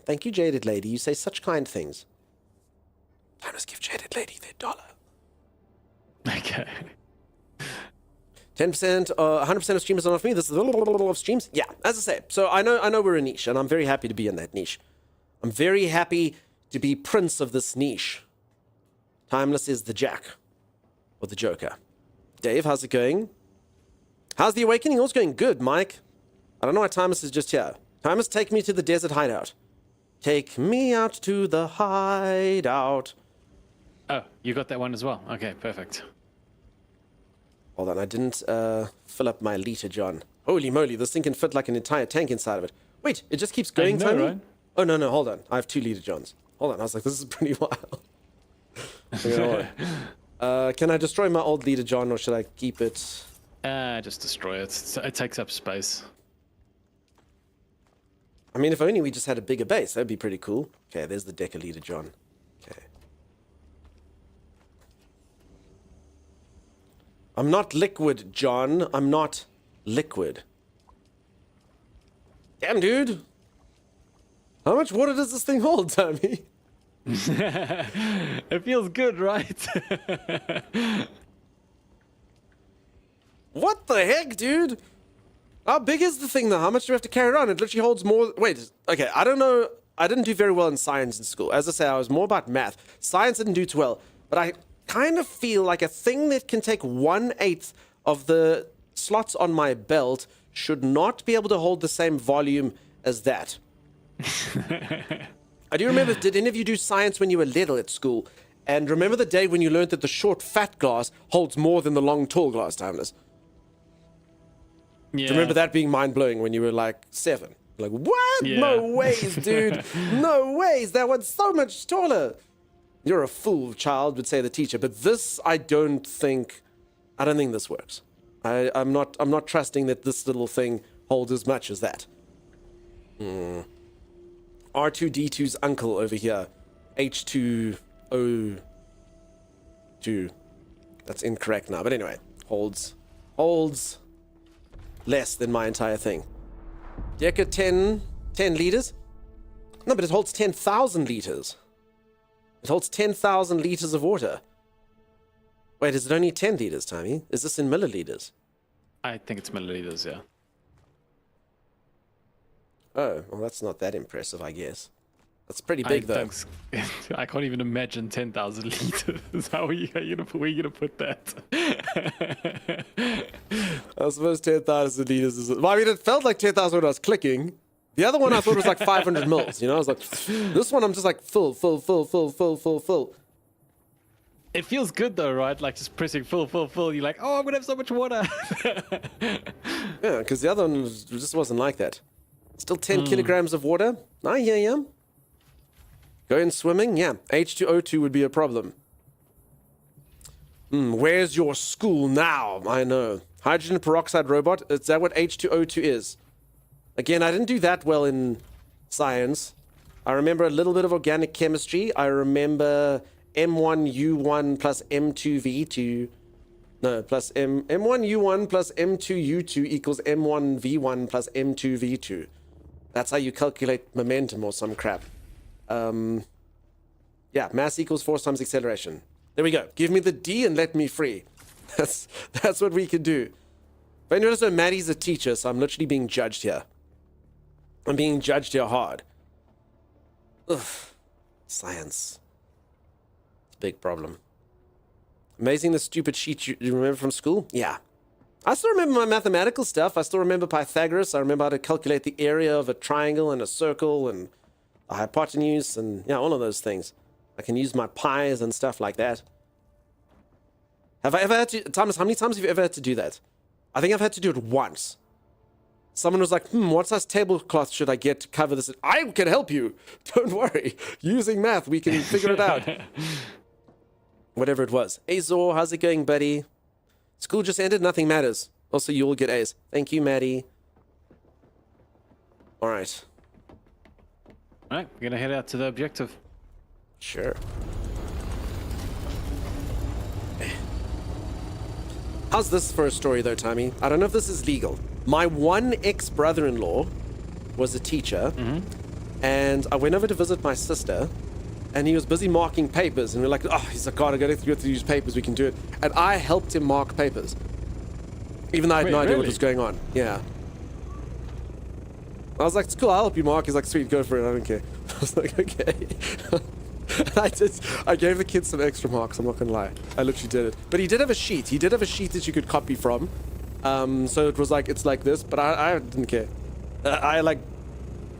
Thank you, Jaded Lady. You say such kind things. Thomas, give Jaded Lady their dollar. Okay. 10%, 100% of streamers are not for me. This is a little of streams. Yeah, as I say. So I know we're a niche, and I'm very happy to be in that niche. I'm very happy to be prince of this niche. Timeless is the Jack. Or the Joker. Dave, how's it going? How's the awakening? All's going good, Mike. I don't know why Timeless is just here. Timeless, take me to the desert hideout. Take me out to the hideout. Oh, you got that one as well. Okay, perfect. Hold on, I didn't fill up my liter, John. Holy moly, this thing can fit like an entire tank inside of it. Wait, it just keeps going, Tony? Right? Oh, no, hold on. I have 2 liter Johns. Hold on, I was like, this is pretty wild. Can I destroy my old liter John, or should I keep it? Just destroy it. It takes up space. I mean, if only we just had a bigger base, that'd be pretty cool. Okay, there's the decaliter John. Okay. I'm not liquid, John. I'm not liquid. Damn, dude. How much water does this thing hold, Tommy? It feels good, right? What the heck, dude? How big is the thing, though? How much do we have to carry around? It literally holds more... Wait, okay, I don't know. I didn't do very well in science in school. As I say, I was more about math. Science didn't do too well. But I kind of feel like a thing that can take 1/8 of the slots on my belt should not be able to hold the same volume as that. I do remember, did any of you do science when you were little at school? And remember the day when you learned that the short, fat glass holds more than the long, tall glass, Timeless? Yeah. Do you remember that being mind-blowing when you were like 7? Like, what? Yeah. No ways, dude. No ways. That one's so much taller. You're a fool, child, would say the teacher. But this, I don't think this works. I'm not trusting that this little thing holds as much as that. R2D2's uncle over here. H2O2. That's incorrect now. But anyway, holds less than my entire thing. Deca 10 liters? No, but it holds 10,000 liters. It holds 10,000 liters of water. Wait, is it only 10 liters, Tommy? Is this in milliliters? I think it's milliliters, yeah. Oh, well, that's not that impressive, I guess. That's pretty big, though. I can't even imagine 10,000 liters. How are you gonna put that? I suppose 10,000 liters is... Well, I mean, it felt like 10,000 when I was clicking. The other one I thought was like 500 mils, you know? I was like, this one I'm just like full. It feels good though, right? Like just pressing full. You're like, oh, I'm gonna have so much water. Yeah, because the other one just wasn't like that. Still 10 kilograms of water? I hear ya. Going swimming? Yeah. H2O2 would be a problem. Where's your school now? I know. Hydrogen peroxide robot? Is that what H2O2 is? Again, I didn't do that well in science. I remember a little bit of organic chemistry. I remember M1U1 plus M2V2. No, plus M1U1 plus M2U2 equals M1V1 plus M2V2. That's how you calculate momentum or some crap. Yeah, mass equals force times acceleration. There we go. Give me the D and let me free. That's what we can do. But anyone knows, Maddie's a teacher, so I'm literally being judged here. I'm being judged here hard. Ugh. Science. It's a big problem. Amazing the stupid sheet you remember from school? Yeah. I still remember my mathematical stuff. I still remember Pythagoras. I remember how to calculate the area of a triangle and a circle and a hypotenuse and, yeah, all of those things. I can use my pies and stuff like that. Have I ever had to... Thomas, how many times have you ever had to do that? I think I've had to do it once. Someone was like, what size tablecloth should I get to cover this? I can help you. Don't worry. Using math, we can figure it out. Whatever it was. Hey, Zor, how's it going, buddy? School just ended, nothing matters. Also, you will get A's. Thank you, Maddie. All right. All right, we're gonna head out to the objective. Sure. How's this for a story, though, Tommy? I don't know if this is legal. My one ex-brother-in-law was a teacher, and I went over to visit my sister, and he was busy marking papers, and we're like, oh, he's like, God, I gotta go through these papers, we can do it. And I helped him mark papers, even though I had no idea what was going on. Yeah. I was like, it's cool, I'll help you mark. He's like, sweet, go for it, I don't care. I was like, okay. I gave the kids some extra marks, I'm not gonna lie. I literally did it. But he did have a sheet. He did have a sheet that you could copy from. So it was like, it's like this, but I didn't care. I like,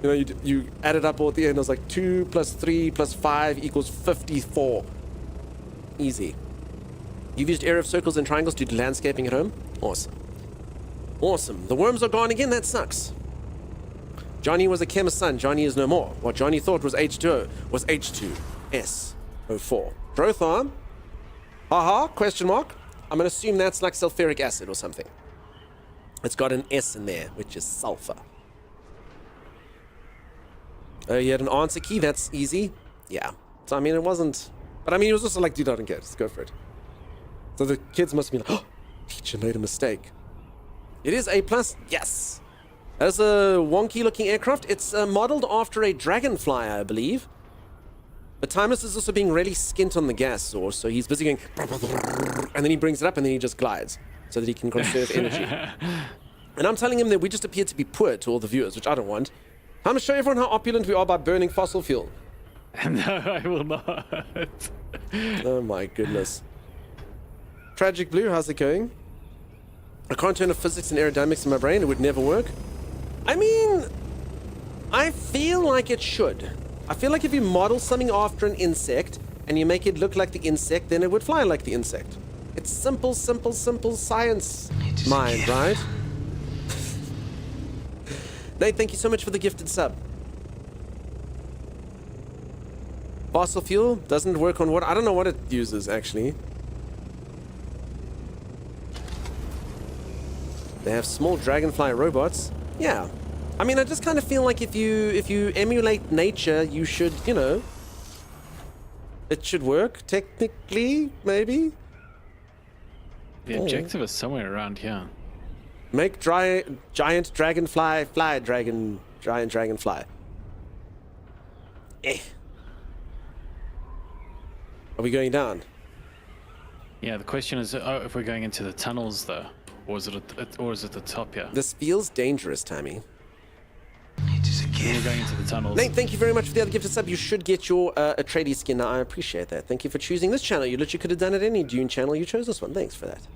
you know, you add it up all at the end. I was like 2 plus 3 plus 5 equals 54. Easy. You've used area of circles and triangles to do landscaping at home? Awesome. Awesome. The worms are gone again, that sucks. Johnny was a chemist's son. Johnny is no more. What Johnny thought was H2O was H2SO4. Drothar? Haha, question mark. I'm going to assume that's like sulfuric acid or something. It's got an S in there, which is sulfur. You had an answer key. That's easy. Yeah. So, I mean, it wasn't... But, I mean, it was also like, dude, I don't care. Just go for it. So the kids must be like, oh, teacher made a mistake. It is A+. Yes. That's a wonky-looking aircraft. It's modeled after a dragonfly, I believe. But Timeless is also being really skint on the gas source, so he's busy going... And then he brings it up, and then he just glides, so that he can conserve energy. And I'm telling him that we just appear to be poor to all the viewers, which I don't want. I'm going to show everyone how opulent we are by burning fossil fuel. No, I will not. Oh my goodness. Tragic Blue, how's it going? I can't turn off physics and aerodynamics in my brain. It would never work. I mean, I feel like it should. I feel like if you model something after an insect and you make it look like the insect, then it would fly like the insect. It's simple, simple, simple science mind, right? Nate, thank you so much for the gifted sub. Fossil fuel doesn't work on what? I don't know what it uses, actually. They have small dragonfly robots. Yeah. I mean, I just kind of feel like if you emulate nature, you should, you know, it should work, technically, maybe? The objective is somewhere around here. Make giant dragonfly fly, giant dragonfly. Eh. Are we going down? Yeah, the question is if we're going into the tunnels, though. Or is it at the top here? This feels dangerous, Tammy. We're going into the tunnels. Nate, thank you very much for the other gifted sub. You should get your Atreides skin now. I appreciate that. Thank you for choosing this channel. You literally could have done it any Dune channel. You chose this one. Thanks for that.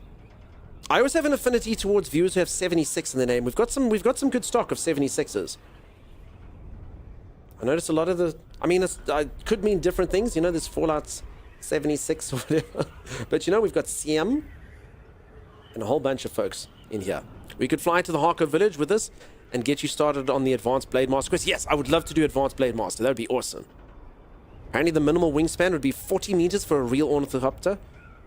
I always have an affinity towards viewers who have 76 in their name. We've got some good stock of 76s. I noticed a lot of the... I mean, it could mean different things. You know, there's Fallout 76 or whatever. But, you know, we've got CM and a whole bunch of folks in here. We could fly to the Harko village with this and get you started on the Advanced Blade Master quest. Yes, I would love to do Advanced Blade Master. That would be awesome. Apparently the minimal wingspan would be 40 meters for a real ornithopter.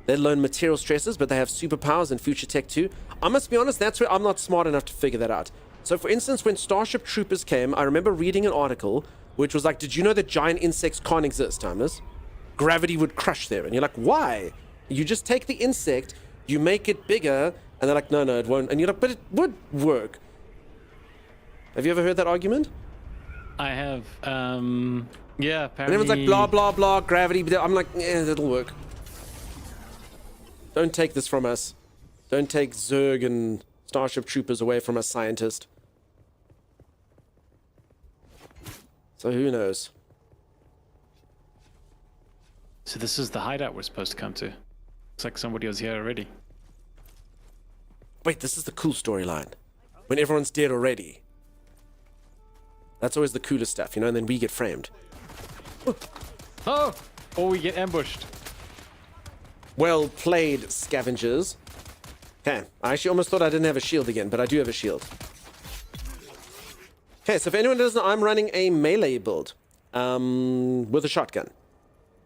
Let alone material stresses, but they have superpowers and future tech too. I must be honest, that's where I'm not smart enough to figure that out. So for instance, when Starship Troopers came, I remember reading an article which was like, did you know that giant insects can't exist, Timeless? Gravity would crush them. And you're like, why? You just take the insect, you make it bigger, and they're like, no, it won't. And you're like, but it would work. Have you ever heard that argument? I have, yeah, apparently... And everyone's like, blah, blah, blah, gravity. I'm like, yeah, that'll work. Don't take this from us. Don't take Zerg and Starship Troopers away from us, scientist. So who knows? So this is the hideout we're supposed to come to. Looks like somebody was here already. Wait, this is the cool storyline. When everyone's dead already. That's always the coolest stuff, you know, and then we get framed. Oh! Or we get ambushed. Well played, scavengers. Okay, I actually almost thought I didn't have a shield again, but I do have a shield. Okay, so if anyone doesn't know, I'm running a melee build with a shotgun.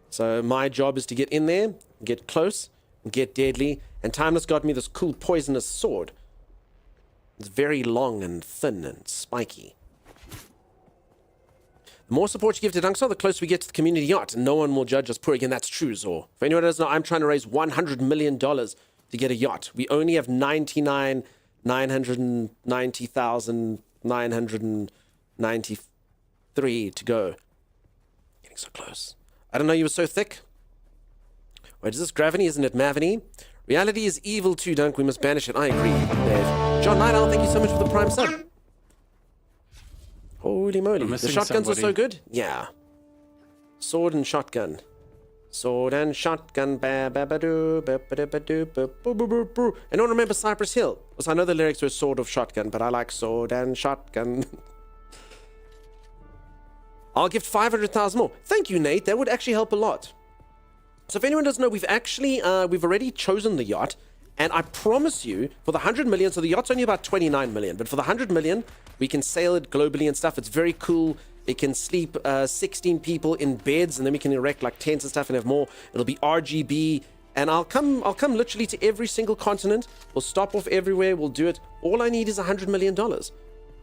So my job is to get in there, get close, and get deadly, and Timeless got me this cool poisonous sword. It's very long and thin and spiky. The more support you give to Dunkstar, the closer we get to the community yacht, and no one will judge us poor. Again, that's true, Zor. If anyone doesn't know, I'm trying to raise $100 million to get a yacht. We only have 99,990,993 to go. Getting so close. I don't know you were so thick. Wait, is this gravity? Isn't it Mavany? Reality is evil too, Dunk. We must banish it. I agree, Dave. John Night Owl, thank you so much for the prime sub. Holy moly. The shotguns are so good? Yeah. Sword and shotgun. Sword and shotgun. Ba-ba-ba-doo, ba-ba-da-ba-doo, ba-boo-boo-boo. Anyone remember Cypress Hill? Because I know the lyrics were sword of shotgun, but I like sword and shotgun. I'll give 500,000 more. Thank you, Nate. That would actually help a lot. So if anyone doesn't know, we've already chosen the yacht. And I promise you, for the 100 million, so the yacht's only about 29 million, but for the 100 million, we can sail it globally and stuff. It's very cool. It can sleep 16 people in beds, and then we can erect like tents and stuff and have more. It'll be RGB, and I'll come literally to every single continent. We'll stop off everywhere. We'll do it. All I need is $100 million.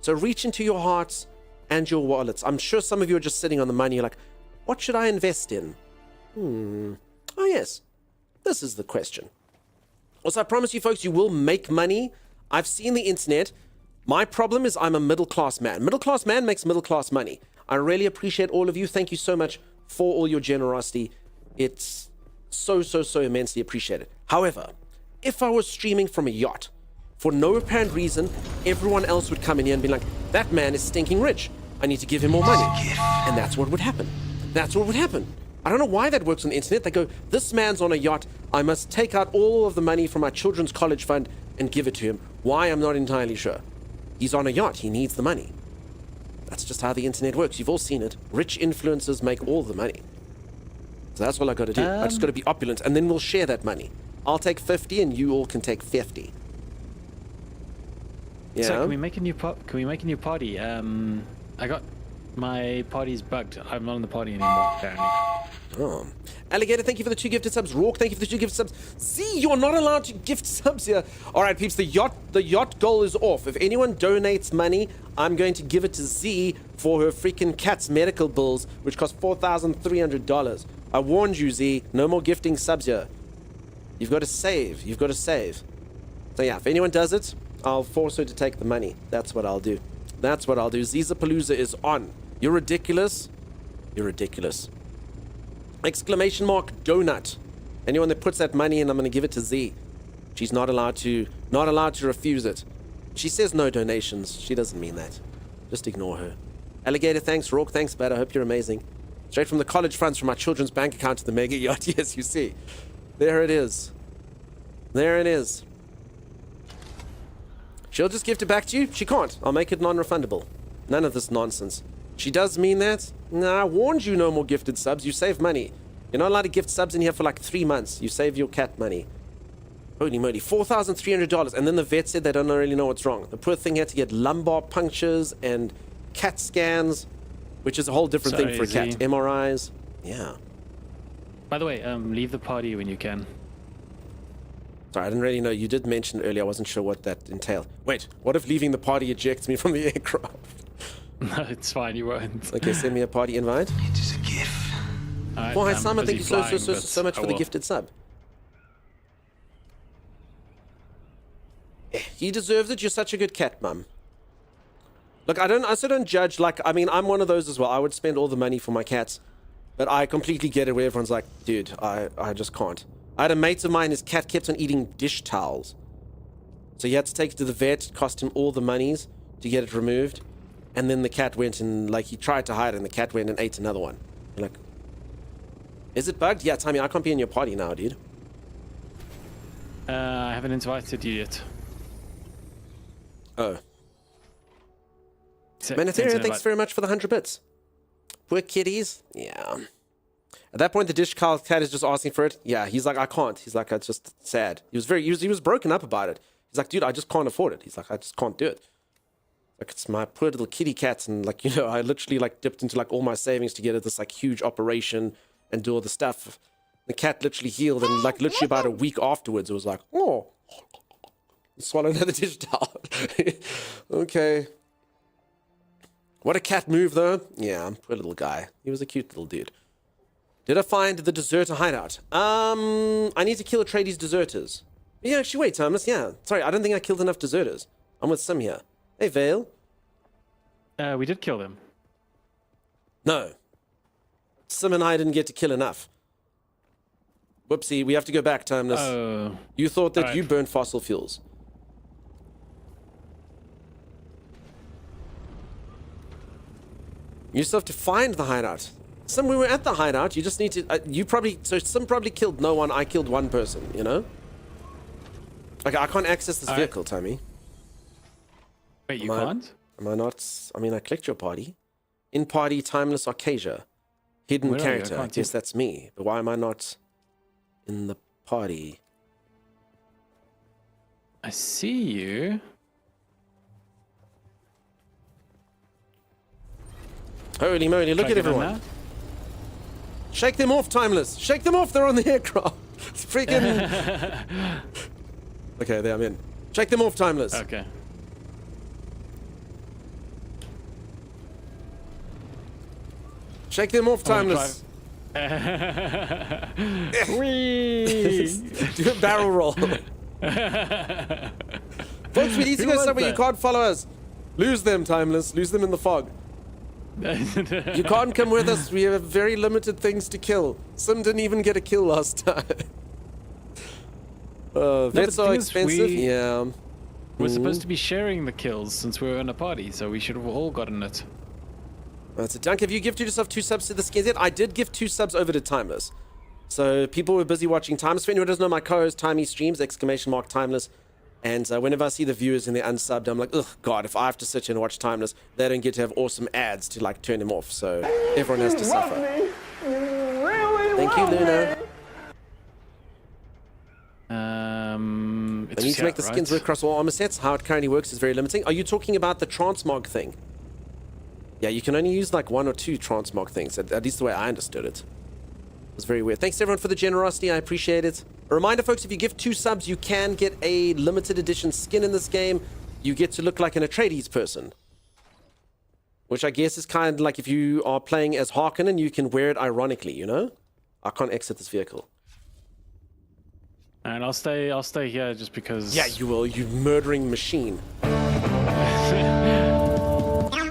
So reach into your hearts and your wallets. I'm sure some of you are just sitting on the money. You're like, what should I invest in? Oh yes, this is the question. Also, I promise you folks, you will make money. I've seen the internet. My problem is I'm a middle-class man. Middle-class man makes middle-class money. I really appreciate all of you. Thank you so much for all your generosity. It's so immensely appreciated. However, if I was streaming from a yacht, for no apparent reason, everyone else would come in here and be like, that man is stinking rich. I need to give him more money. And that's what would happen. That's what would happen. I don't know why that works on the internet. They go, this man's on a yacht. I must take out all of the money from my children's college fund and give it to him. Why? I'm not entirely sure. He's on a yacht. He needs the money. That's just how the internet works. You've all seen it. Rich influencers make all the money. So that's all I got to do. I just got to be opulent, and then we'll share that money. I'll take 50, and you all can take 50. Yeah. So can we make a new party? I got my party's bugged. I'm not in the party anymore, apparently. Oh. Alligator, thank you for the 2 gifted subs. Rourke, thank you for the 2 gifted subs. Z, you're not allowed to gift subs here. All right, peeps, the yacht goal is off. If anyone donates money, I'm going to give it to Z for her freaking cat's medical bills, which cost $4,300. I warned you, Z. No more gifting subs here. You've got to save. You've got to save. So yeah, if anyone does it, I'll force her to take the money. That's what I'll do. That's what I'll do. Zizapalooza is on. You're ridiculous. You're ridiculous. Exclamation mark donut. Anyone that puts that money in, I'm going to give it to Z. She's not allowed to refuse it. She says no donations. She doesn't mean that. Just ignore her. Alligator, thanks. Rourke, thanks, Bad. I hope you're amazing. Straight from the college funds from my children's bank account to the mega yacht. Yes, you see. There it is. There it is. She'll just gift it back to you? She can't. I'll make it non-refundable. None of this nonsense. She does mean that? Nah, I warned you, no more gifted subs. You save money. You're not allowed to gift subs in here for like 3 months. You save your cat money. Holy moly, $4,300. And then the vet said they don't really know what's wrong. The poor thing had to get lumbar punctures and CAT scans, which is a whole different thing for a cat. MRIs. Yeah. By the way, leave the party when you can. Sorry, I didn't really know. You did mention earlier. I wasn't sure what that entailed. Wait, what if leaving the party ejects me from the aircraft? No, it's fine. You won't. Okay, send me a party invite. It is a gift. Well, hi, Simon. Thank you so much for the gifted sub. He deserves it. You're such a good cat, Mum. Look, I also don't judge. Like, I mean, I'm one of those as well. I would spend all the money for my cats, but I completely get it where everyone's like, dude, I just can't. I had a mate of mine, his cat kept on eating dish towels. So he had to take it to the vet, cost him all the monies to get it removed. And then the cat went and, like, he tried to hide it, and the cat went and ate another one. I'm like, is it bugged? Yeah, Tommy, I can't be in your party now, dude. I haven't invited you yet. Oh. Manatharia, thanks very much for the 100 bits. Poor kitties. Yeah. At that point, the dish cat is just asking for it. Yeah, he's like, I can't. He's like, it's just sad. He was broken up about it. He's like, dude, I just can't afford it. He's like, I just can't do it. Like, it's my poor little kitty cats, and like, you know, I literally like dipped into like all my savings to get it this like huge operation and do all the stuff. The cat literally healed, and like literally about a week afterwards, it was like, oh, swallow another dish towel. Okay. What a cat move, though. Yeah, poor little guy. He was a cute little dude. Did I find the deserter hideout? I need to kill Atreides deserters. Yeah, actually, wait, Thomas. Yeah. Sorry, I don't think I killed enough deserters. I'm with Sim here. Hey, Vale. We did kill them. No. Sim and I didn't get to kill enough. Whoopsie, we have to go back, Timeless. Oh. You thought that Alright. you burned fossil fuels. You still have to find the hideout. Sim, we were at the hideout. You just need to... so Sim probably killed no one. I killed one person, you know? Okay, I can't access this vehicle, Tommy. Wait, you can't? Am I not... I mean, I clicked your party. In party, Timeless Arcasia. Hidden Where are you? I character. I can't guess see. that's me. But why am I not in the party? I see you. Holy moly, look Try at get on everyone. now? Shake them off, Timeless. Shake them off. They're on the aircraft. It's freaking... Okay, there I'm in. Shake them off, Timeless. Okay. Shake them off, I'm gonna Timeless. Whee! Do a barrel roll. Folks, we need to Who go was somewhere. You that? can't follow us. Lose them, Timeless. Lose them in the fog. You can't come with us. We have very limited things to kill. Sim didn't even get a kill last time. Vets the are thing is, expensive. Yeah. We're supposed to be sharing the kills since we're in a party, so we should have all gotten it. That's a dunk. Have you gifted yourself 2 subs to the skins yet? I did give 2 subs over to Timeless. So people were busy watching Timeless. For anyone who doesn't know, my co-host Timey streams, !Timeless. And whenever I see the viewers and they're unsubbed, I'm like, ugh, God, if I have to sit here and watch Timeless, they don't get to have awesome ads to like turn them off. So everyone has to suffer. Thank you, Luna. It's I need to make the right? skins work across all armor sets. How it currently works is very limiting. Are you talking about the transmog thing? Yeah, you can only use like 1 or 2 transmog things, at least the way I understood it. It was very weird. Thanks everyone for the generosity. I appreciate it. A reminder, folks, if you give 2 subs, you can get a limited edition skin in this game. You get to look like an Atreides person. Which I guess is kind of like if you are playing as Harkonnen, you can wear it ironically, you know? I can't exit this vehicle. And I'll stay here just because. Yeah, you will, you murdering machine.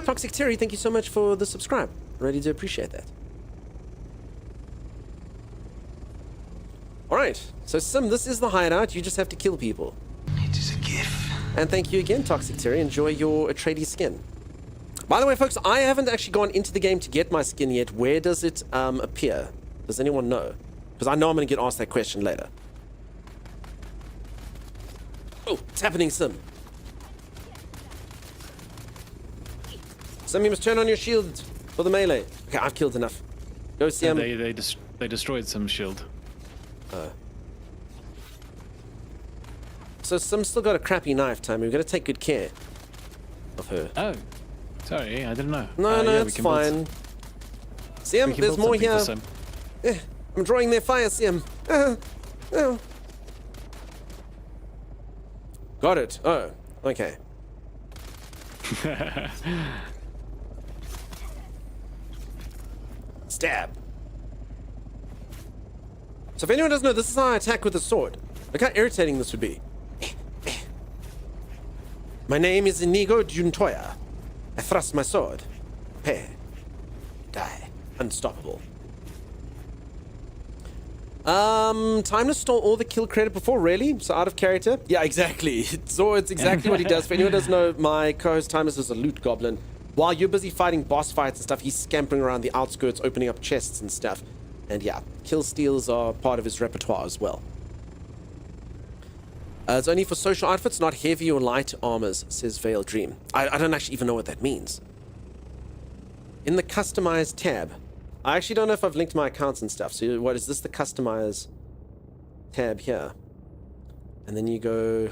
Toxic Terry, thank you so much for the subscribe. Really do appreciate that. Alright, so Sim, this is the hideout. You just have to kill people. It is a gift. And thank you again, Toxic Terry. Enjoy your Atreides skin. By the way, folks, I haven't actually gone into the game to get my skin yet. Where does it appear? Does anyone know? Because I know I'm going to get asked that question later. Oh, it's happening, Sim. Sim, you must turn on your shield for the melee. Okay, I've killed enough. Go see him. They destroyed some shield. So Sim's still got a crappy knife, Tommy. We've got to take good care of her. Oh, sorry, I didn't know. No, yeah, it's fine. Sim, there's more here. I'm drawing their fire, Sim. Oh. Got it. Oh, okay. Stab. So if anyone doesn't know, this is how I attack with a sword. Look how irritating this would be. My name is Inigo Juntoya. I thrust my sword. Prepare. Die. Unstoppable. Timeless stole all the kill credit before, really? So out of character? Yeah, exactly. So it's exactly what he does. For anyone who doesn't know, my co-host Timeless is a loot goblin. While you're busy fighting boss fights and stuff, he's scampering around the outskirts, opening up chests and stuff. And yeah, kill steals are part of his repertoire as well. It's only for social outfits, not heavy or light armors, says Veil Dream. I don't actually even know what that means. In the customized tab. I actually don't know if I've linked my accounts and stuff. So what is this, the customize tab here? And then you go...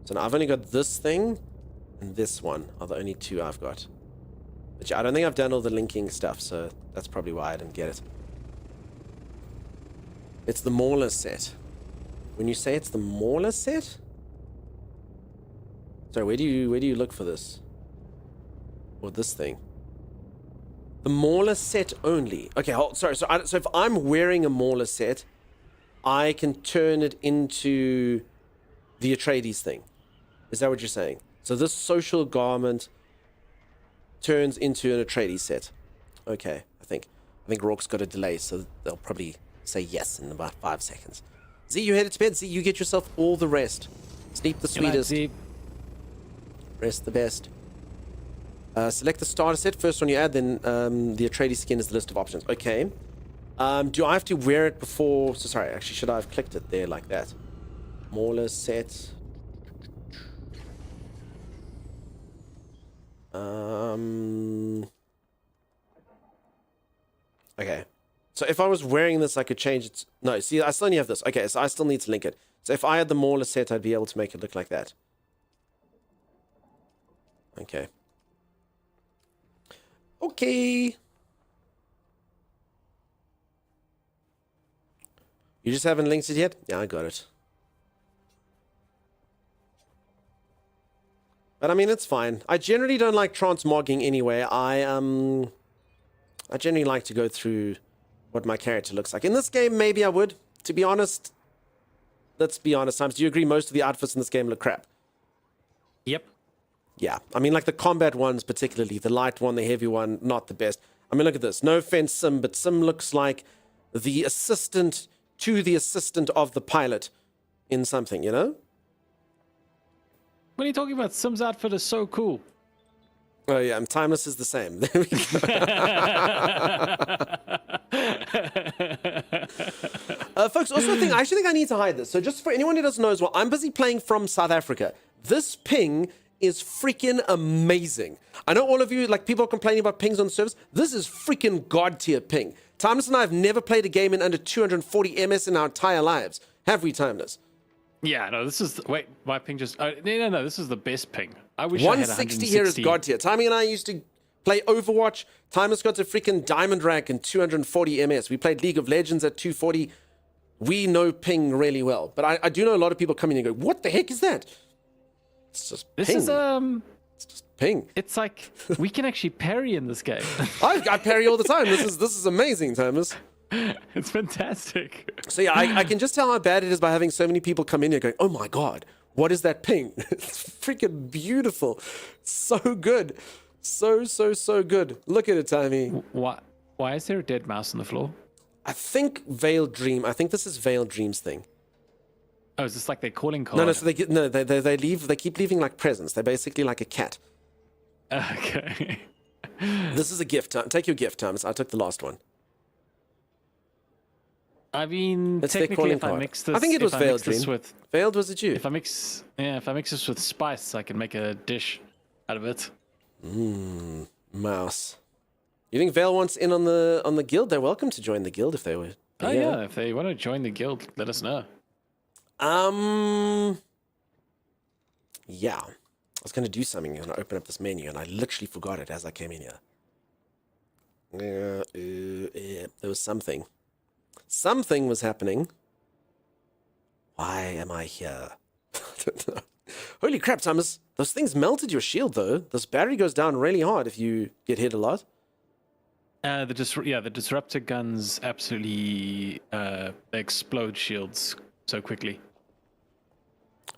So now I've only got this thing and this one are the only 2 I've got. But yeah, I don't think I've done all the linking stuff, so that's probably why I didn't get it. It's the Mauler set. When you say it's the Mauler set? Sorry, where do you look for this? Or this thing? The Mauler set only. Okay, sorry. So if I'm wearing a Mauler set, I can turn it into the Atreides thing. Is that what you're saying? So this social garment turns into an Atreides set. Okay, I think Rourke's got a delay, so they'll probably say yes in about 5 seconds. Z, you headed to bed. Z, you get yourself all the rest. Sleep the sweetest. Rest the best. Select the starter set. First one you add, then the Atreides skin is the list of options. Okay. Do I have to wear it before? So sorry, actually, should I have clicked it there like that? Mauler set. Okay. So if I was wearing this, I could change it. No, see, I still only have this. Okay, so I still need to link it. So if I had the Mauler set, I'd be able to make it look like that. Okay. Okay. You just haven't linked it yet? Yeah, I got it. But I mean, it's fine. I generally don't like transmogging anyway. I generally like to go through what my character looks like. In this game, maybe I would. To be honest, let's be honest, Times. Do you agree most of the outfits in this game look crap? Yep. Yeah. I mean, like the combat ones particularly, the light one, the heavy one, not the best. I mean, look at this. No offense, Sim, but Sim looks like the assistant to the assistant of the pilot in something, you know? What are you talking about? Sim's outfit is so cool. Oh, yeah, and Timeless is the same. There we go. Folks, also I actually think I need to hide this. So just for anyone who doesn't know as well, I'm busy playing from South Africa. This ping is freaking amazing. I know all of you, like, people are complaining about pings on the service. This is freaking god tier ping. Timeless and I have never played a game in under 240 ms in our entire lives. Have we, Timeless? Yeah, no, this is... Wait, my ping just... no, this is the best ping. I wish 160 here is god tier. Timmy and I used to play Overwatch. Timeless got to freaking diamond rank in 240 ms. We played League of Legends at 240. We know ping really well. But I do know a lot of people come in and go, what the heck is that? It's just ping. This is, It's just ping. It's like, we can actually parry in this game. I parry all the time. This is amazing, Timeless. It's fantastic. So yeah, I can just tell how bad it is by having so many people come in here going, oh my god, what is that ping? It's freaking beautiful. So good. So good. Look at it, Timmy. Why is there a dead mouse on the floor? I think Veiled Dream. I think this is Veiled Dream's thing. Oh, is this like their calling card? No, so they leave. They keep leaving like presents. They're basically like a cat. Okay. This is a gift. Take your gift, Thomas. I took the last one. I mean, That's technically, if I mix this, I think it was Veiled Dream. Veiled, was it you? If I mix this with spice, I can make a dish out of it. Mouse. You think Veil wants in on the guild? They're welcome to join the guild if they would. Oh yeah, if they want to join the guild, let us know. Yeah. I was going to do something and I open up this menu and I literally forgot it as I came in here. There was something. Something was happening. Why am I here? I don't know. Holy crap, Thomas. Those things melted your shield, though. This battery goes down really hard if you get hit a lot. The disruptor guns absolutely they explode shields so quickly.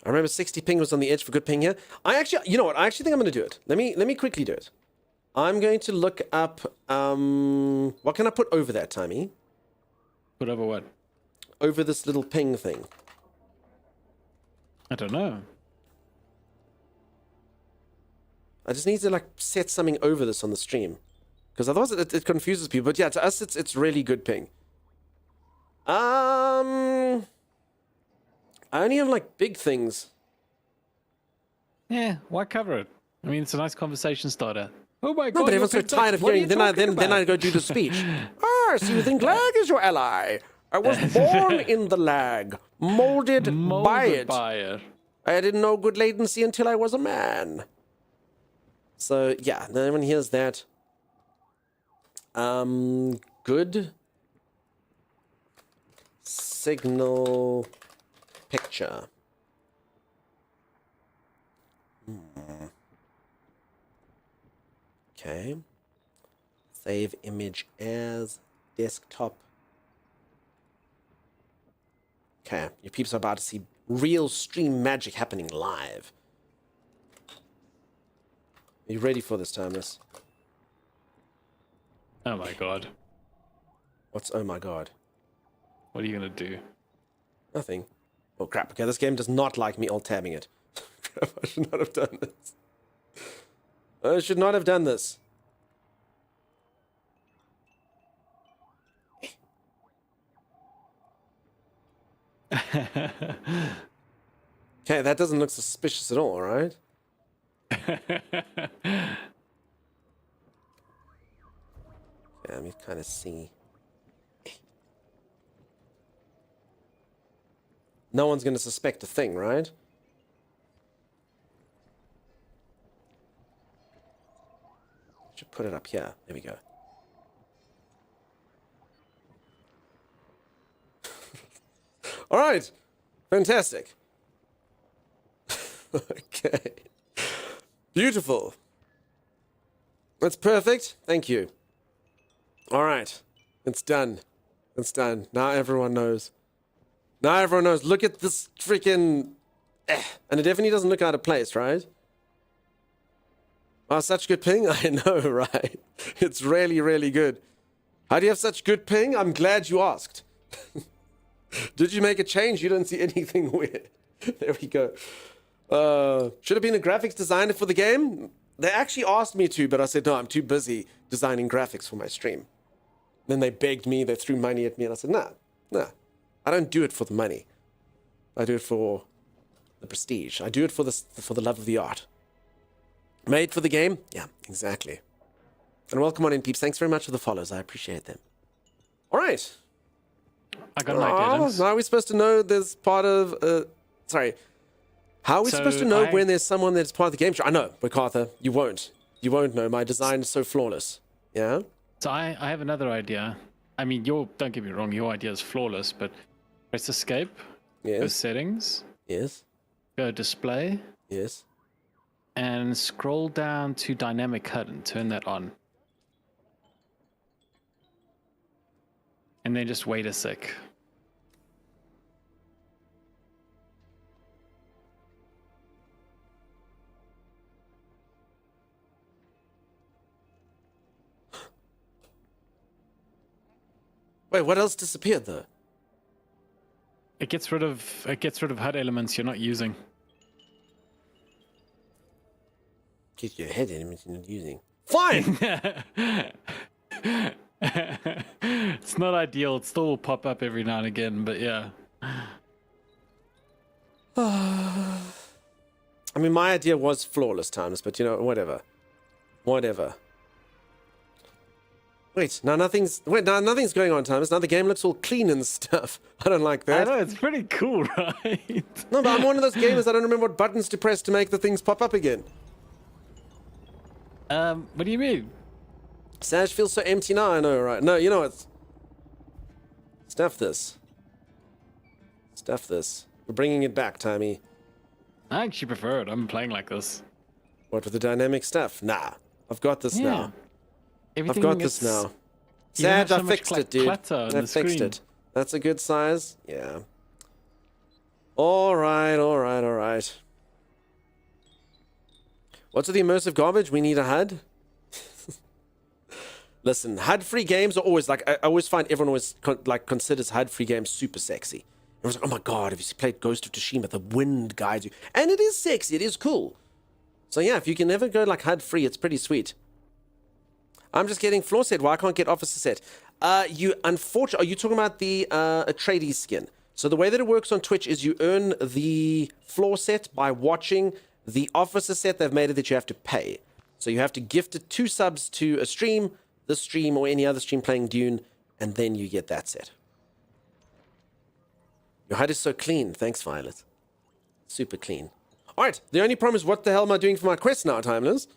I remember 60 ping was on the edge for good ping here. You know what? I actually think I'm going to do it. Let me quickly do it. I'm going to look up, what can I put over that, Timmy? Put over what? Over this little ping thing. I don't know. I just need to like set something over this on the stream. Because otherwise it confuses people. But yeah, to us it's really good ping. I only have like big things. Yeah, why cover it? I mean, it's a nice conversation starter. Oh my god! No, but everyone's so tired of hearing. Then I go do the speech. So you think lag is your ally? I was born in the lag, molded by it. I didn't know good latency until I was a man. So yeah, no one hears that. Good signal picture. Okay. Save image as desktop. Okay, your peeps are about to see real stream magic happening live. Are you ready for this, Timeless? Oh my god. What's oh my god? What are you gonna do? Nothing. Oh crap, okay, this game does not like me alt-tabbing it. Crap, I should not have done this. I should not have done this. Okay, that doesn't look suspicious at all, right? Yeah, let me kind of see. No one's going to suspect a thing, right? Should put it up here. There we go. All right. Fantastic. Okay. Beautiful. That's perfect. Thank you. All right. It's done. It's done. Now everyone knows. Now everyone knows. Look at this freaking... And it definitely doesn't look out of place, right? Oh, such good ping? I know, right? It's really, really good. How do you have such good ping? I'm glad you asked. Did you make a change? You don't see anything weird. There we go. Should have been a graphics designer for the game. They actually asked me to, but I said, no, I'm too busy designing graphics for my stream. Then they begged me, they threw money at me, and I said, nah. I don't do it for the money. I do it for the prestige. I do it for the love of the art. Made for the game? Yeah, exactly. And welcome on in, peeps. Thanks very much for the follows. I appreciate them. All right. I got an idea. James. Now are we supposed to know there's part of... sorry. How are we supposed to know when there's someone that's part of the game? I know, MacArthur. You won't. You won't know. My design is so flawless. Yeah? So I have another idea. I mean, don't get me wrong, your idea is flawless, but press escape. Yes. Go settings. Yes. Go display. Yes. And scroll down to dynamic HUD and turn that on. And then just wait a sec. Wait, what else disappeared though? It gets rid of HUD elements you're not using. Get your head elements you're not using. Fine. It's not ideal. It still will pop up every now and again, but yeah. I mean, my idea was flawless, Timeless, but you know, whatever. Whatever. Wait, now nothing's going on, Timeless. Now the game looks all clean and stuff. I don't like that. I know, it's pretty cool, right? No, but I'm one of those gamers, I don't remember what buttons to press to make the things pop up again. What do you mean? Sage feels so empty now, I know, right? No, you know what? Stuff this. Stuff this. We're bringing it back, Timey. I actually prefer it. I'm playing like this. What, with the dynamic stuff? Nah. I've got this now. I've got this now. Sage, I fixed it, dude. I fixed it. That's a good size? Yeah. Alright. What's with the immersive garbage? We need a HUD? Listen, HUD-free games are always like... I always find everyone always considers HUD-free games super sexy. Everyone's like, oh my god, have you played Ghost of Tsushima? The wind guides you. And it is sexy, it is cool. So yeah, if you can never go like HUD-free, it's pretty sweet. I'm just getting floor set. Why I can't get officer set? Unfortunately, are you talking about the Atreides skin? So the way that it works on Twitch is you earn the floor set by watching the officer set. They've made it that you have to pay. So you have to gift it 2 subs to a stream, this stream, or any other stream playing Dune, and then you get that set. Your HUD is so clean. Thanks, Violet. Super clean. All right. The only problem is, what the hell am I doing for my quest now, Timeless?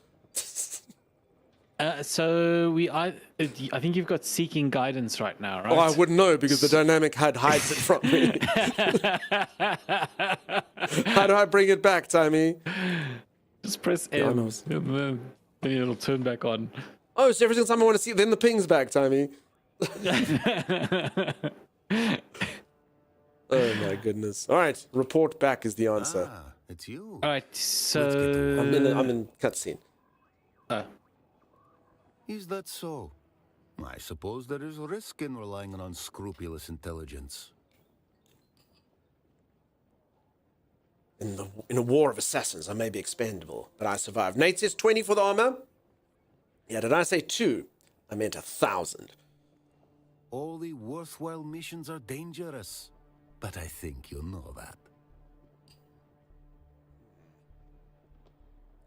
So I think you've got seeking guidance right now, right? Oh, I wouldn't know because the dynamic HUD hides it from me. How do I bring it back, Timey? Just press M, and then it'll turn back on. Oh, so every single time I want to see it, then the ping's back, Timmy. Oh my goodness. All right, report back is the answer. Ah, it's you. All right, so I'm in cutscene. Is that so? I suppose there is risk in relying on unscrupulous intelligence. In a war of assassins, I may be expendable, but I survived. Nate says 20 for the armor. Yeah, did I say 2? I meant 1,000. All the worthwhile missions are dangerous, but I think you know that.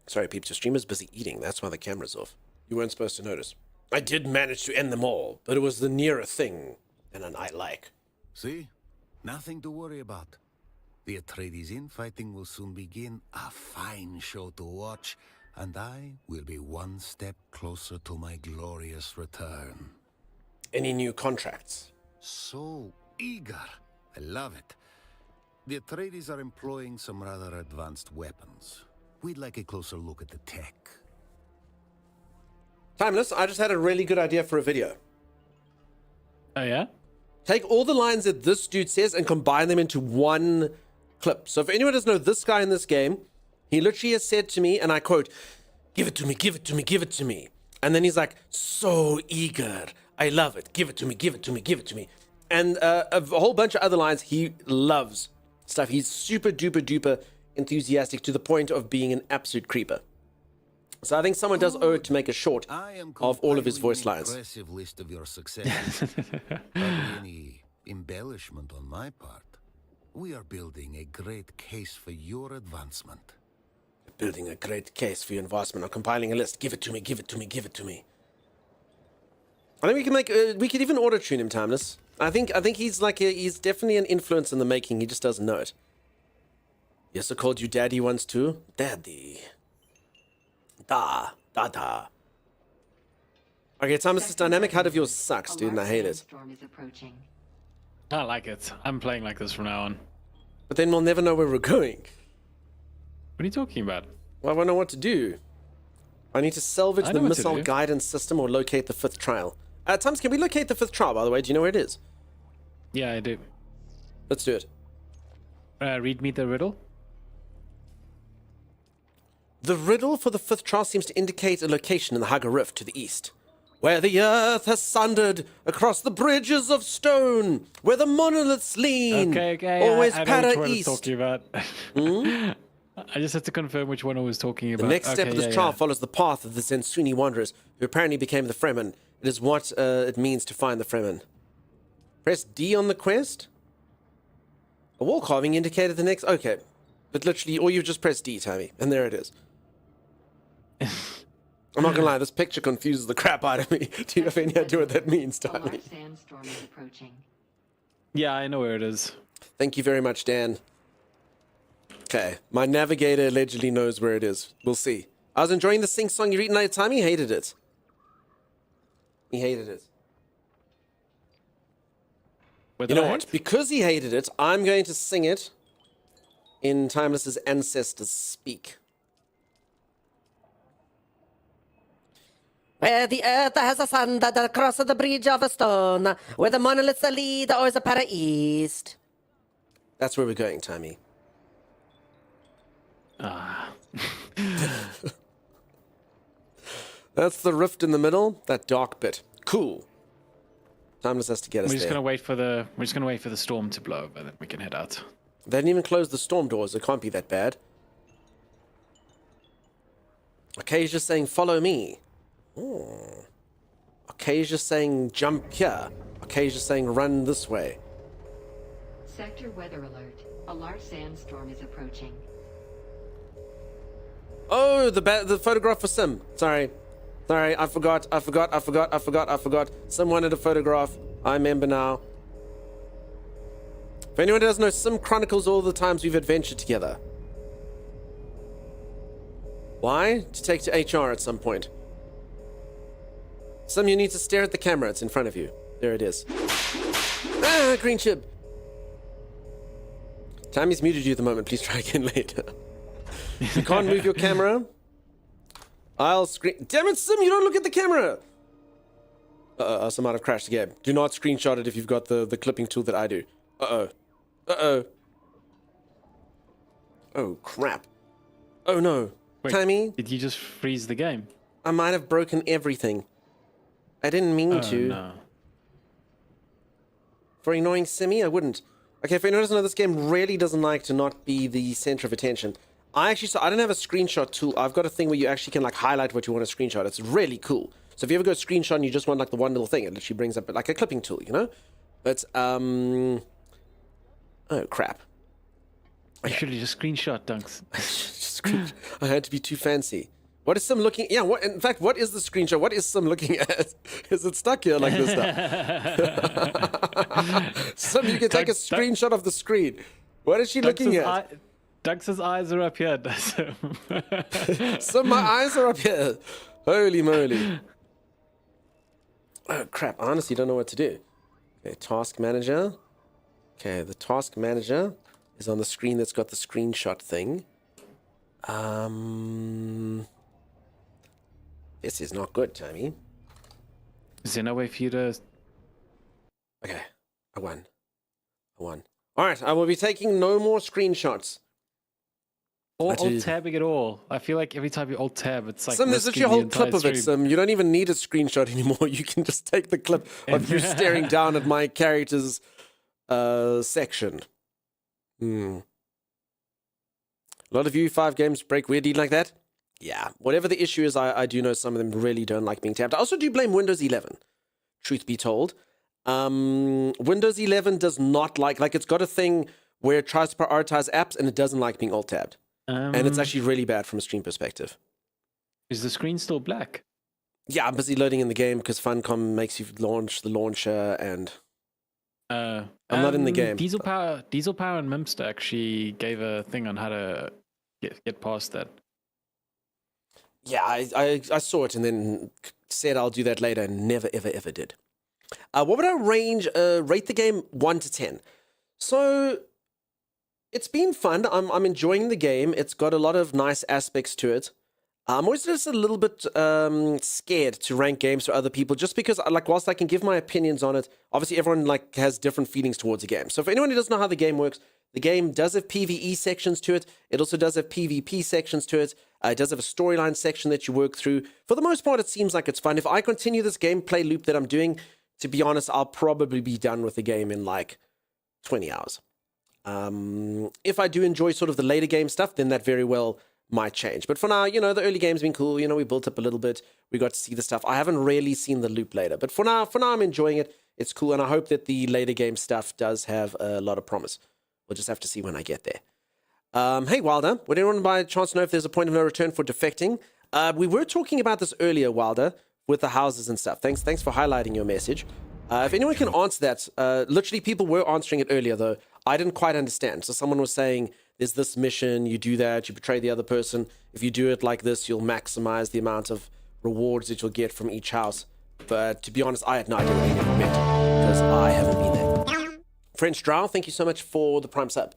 Sorry, peeps, your streamer's busy eating. That's why the camera's off. You weren't supposed to notice. I did manage to end them all, but it was the nearer thing than an I like. See? Nothing to worry about. The Atreides infighting will soon begin. A fine show to watch, and I will be one step closer to my glorious return. Any new contracts? So eager. I love it. The Atreides are employing some rather advanced weapons. We'd like a closer look at the tech. Timeless, I just had a really good idea for a video. Oh yeah? Take all the lines that this dude says and combine them into one clip. So if anyone doesn't know this guy in this game, he literally has said to me, and I quote, "Give it to me, give it to me, give it to me." And then he's like, "So eager. I love it. Give it to me, give it to me, give it to me." And a whole bunch of other lines he loves stuff. He's super duper duper enthusiastic to the point of being an absolute creeper. So I think someone does owe it to make a short of all of his voice lines. Impressive list of your successes. Hardly any embellishment on my part. We are building a great case for your advancement. Building a great case for your advancement. I'm compiling a list. Give it to me, give it to me, give it to me. I think we can make. We could even auto tune him, Timeless. I think he's like he's definitely an influence in the making. He just doesn't know it. Yes, I called you Daddy once too. Daddy. Da. Okay, Timeless is dynamic. How of yours sucks, dude, and I hate it. I like it. I'm playing like this from now on. But then we'll never know where we're going. What are you talking about? Well, I won't know what to do. I need to salvage the missile guidance system or locate the 5th trial. Timeless, can we locate the 5th trial, by the way? Do you know where it is? Yeah, I do. Let's do it. Read me the riddle. The riddle for the 5th trial seems to indicate a location in the Haga Rift to the east, where the earth has sundered across the bridges of stone, where the monoliths lean. Okay. Always I know para which one east. I was talking about. I just have to confirm which one I was talking about. The next step of this trial follows the path of the Zensuni wanderers, who apparently became the Fremen. It is what it means to find the Fremen. Press D on the quest. A wall carving indicated the next. Okay, but literally, or you just press D, Tammy, and there it is. I'm not gonna lie, this picture confuses the crap out of me. Do you have any idea what that means, Tammy? Sandstorm is approaching. Yeah, I know where it is. Thank you very much, Dan. Okay, my navigator allegedly knows where it is. We'll see. I was enjoying the sing song you read night time. He hated it. He hated it. You know what? Because he hated it, I'm going to sing it in Timeless's ancestors speak. Where the earth has ascended across the bridge of a stone, where the monoliths lead, or is a para east. That's where we're going, Timmy. That's the rift in the middle, that dark bit. Cool. Timeless has to get us there. We're just gonna wait for the storm to blow over, then we can head out. They didn't even close the storm doors. It can't be that bad. Okay, he's just saying, follow me. Oh. Okay, he's just saying, jump here. Okay, he's just saying, run this way. Sector weather alert. A large sandstorm is approaching. Oh, the photograph for Sim. Sorry, I forgot. Sim wanted a photograph. I remember now. If anyone doesn't know, Sim chronicles all the times we've adventured together. Why? To take to HR at some point. Sim, you need to stare at the camera. It's in front of you. There it is. Ah, green chip. Tammy's muted you at the moment. Please try again later. You can't move your camera. I'll screen. Damn it, Sim! You don't look at the camera. Some might have crashed the game. Do not screenshot it if you've got the clipping tool that I do. Uh-oh. Oh, crap. Oh, no. Wait, Timmy, did you just freeze the game? I might have broken everything. I didn't mean to. No. For ignoring Simi, I wouldn't. Okay, if anyone doesn't know, this game really doesn't like to not be the center of attention. I don't have a screenshot tool. I've got a thing where you actually can like highlight what you want to screenshot. It's really cool. So if you ever go screenshot and you just want like the one little thing, it literally brings up like a clipping tool, you know? But, oh, crap. You should have just screenshot, Dunks. I had to be too fancy. What is Sim looking? Yeah, what? In fact, what is the screenshot? What is Sim looking at? Is it stuck here like this now? Sim, you can take a screenshot of the screen. What is she looking at? Dunks' eyes are up here. Sim, my eyes are up here. Holy moly. Oh, crap. I honestly don't know what to do. Okay, task manager. Okay, the task manager is on the screen that's got the screenshot thing. This is not good, Tommy. Is there no way for you to... Okay, I won. Alright, I will be taking no more screenshots. Or alt-tabbing at all. I feel like every time you alt-tab, it's like... There's actually a whole clip of it, you don't even need a screenshot anymore. You can just take the clip of you staring down at my character's section. A lot of U5 games break weirdly like that. Yeah, whatever the issue is, I do know some of them really don't like being tabbed. I also do blame Windows 11, truth be told. Windows 11 does not like it's got a thing where it tries to prioritize apps and it doesn't like being alt-tabbed. And it's actually really bad from a stream perspective. Is the screen still black? Yeah, I'm busy loading in the game because Funcom makes you launch the launcher and... I'm not in the game. Diesel Power and Mimster actually gave a thing on how to get past that. Yeah, I saw it and then said I'll do that later and never, ever, ever did. What would I rate the game 1 to 10? So, it's been fun. I'm enjoying the game. It's got a lot of nice aspects to it. I'm always just a little bit scared to rank games for other people just because, whilst I can give my opinions on it, obviously everyone, has different feelings towards a game. So for anyone who doesn't know how the game works, the game does have PvE sections to it. It also does have PvP sections to it. It does have a storyline section that you work through. For the most part, it seems like it's fun. If I continue this gameplay loop that I'm doing, to be honest, I'll probably be done with the game in 20 hours. If I do enjoy sort of the later game stuff, then that very well might change. But for now, the early game's been cool. We built up a little bit. We got to see the stuff. I haven't really seen the loop later. But for now, I'm enjoying it. It's cool. And I hope that the later game stuff does have a lot of promise. We'll just have to see when I get there. Hey, Wilder, would anyone by chance know if there's a point of no return for defecting? We were talking about this earlier, Wilder, with the houses and stuff. Thanks for highlighting your message. If anyone can answer that, literally people were answering it earlier, though. I didn't quite understand. So someone was saying, there's this mission, you do that, you betray the other person. If you do it like this, you'll maximize the amount of rewards that you'll get from each house. But to be honest, I had no idea what it meant, because I haven't been there. French Drow, thank you so much for the Prime sub.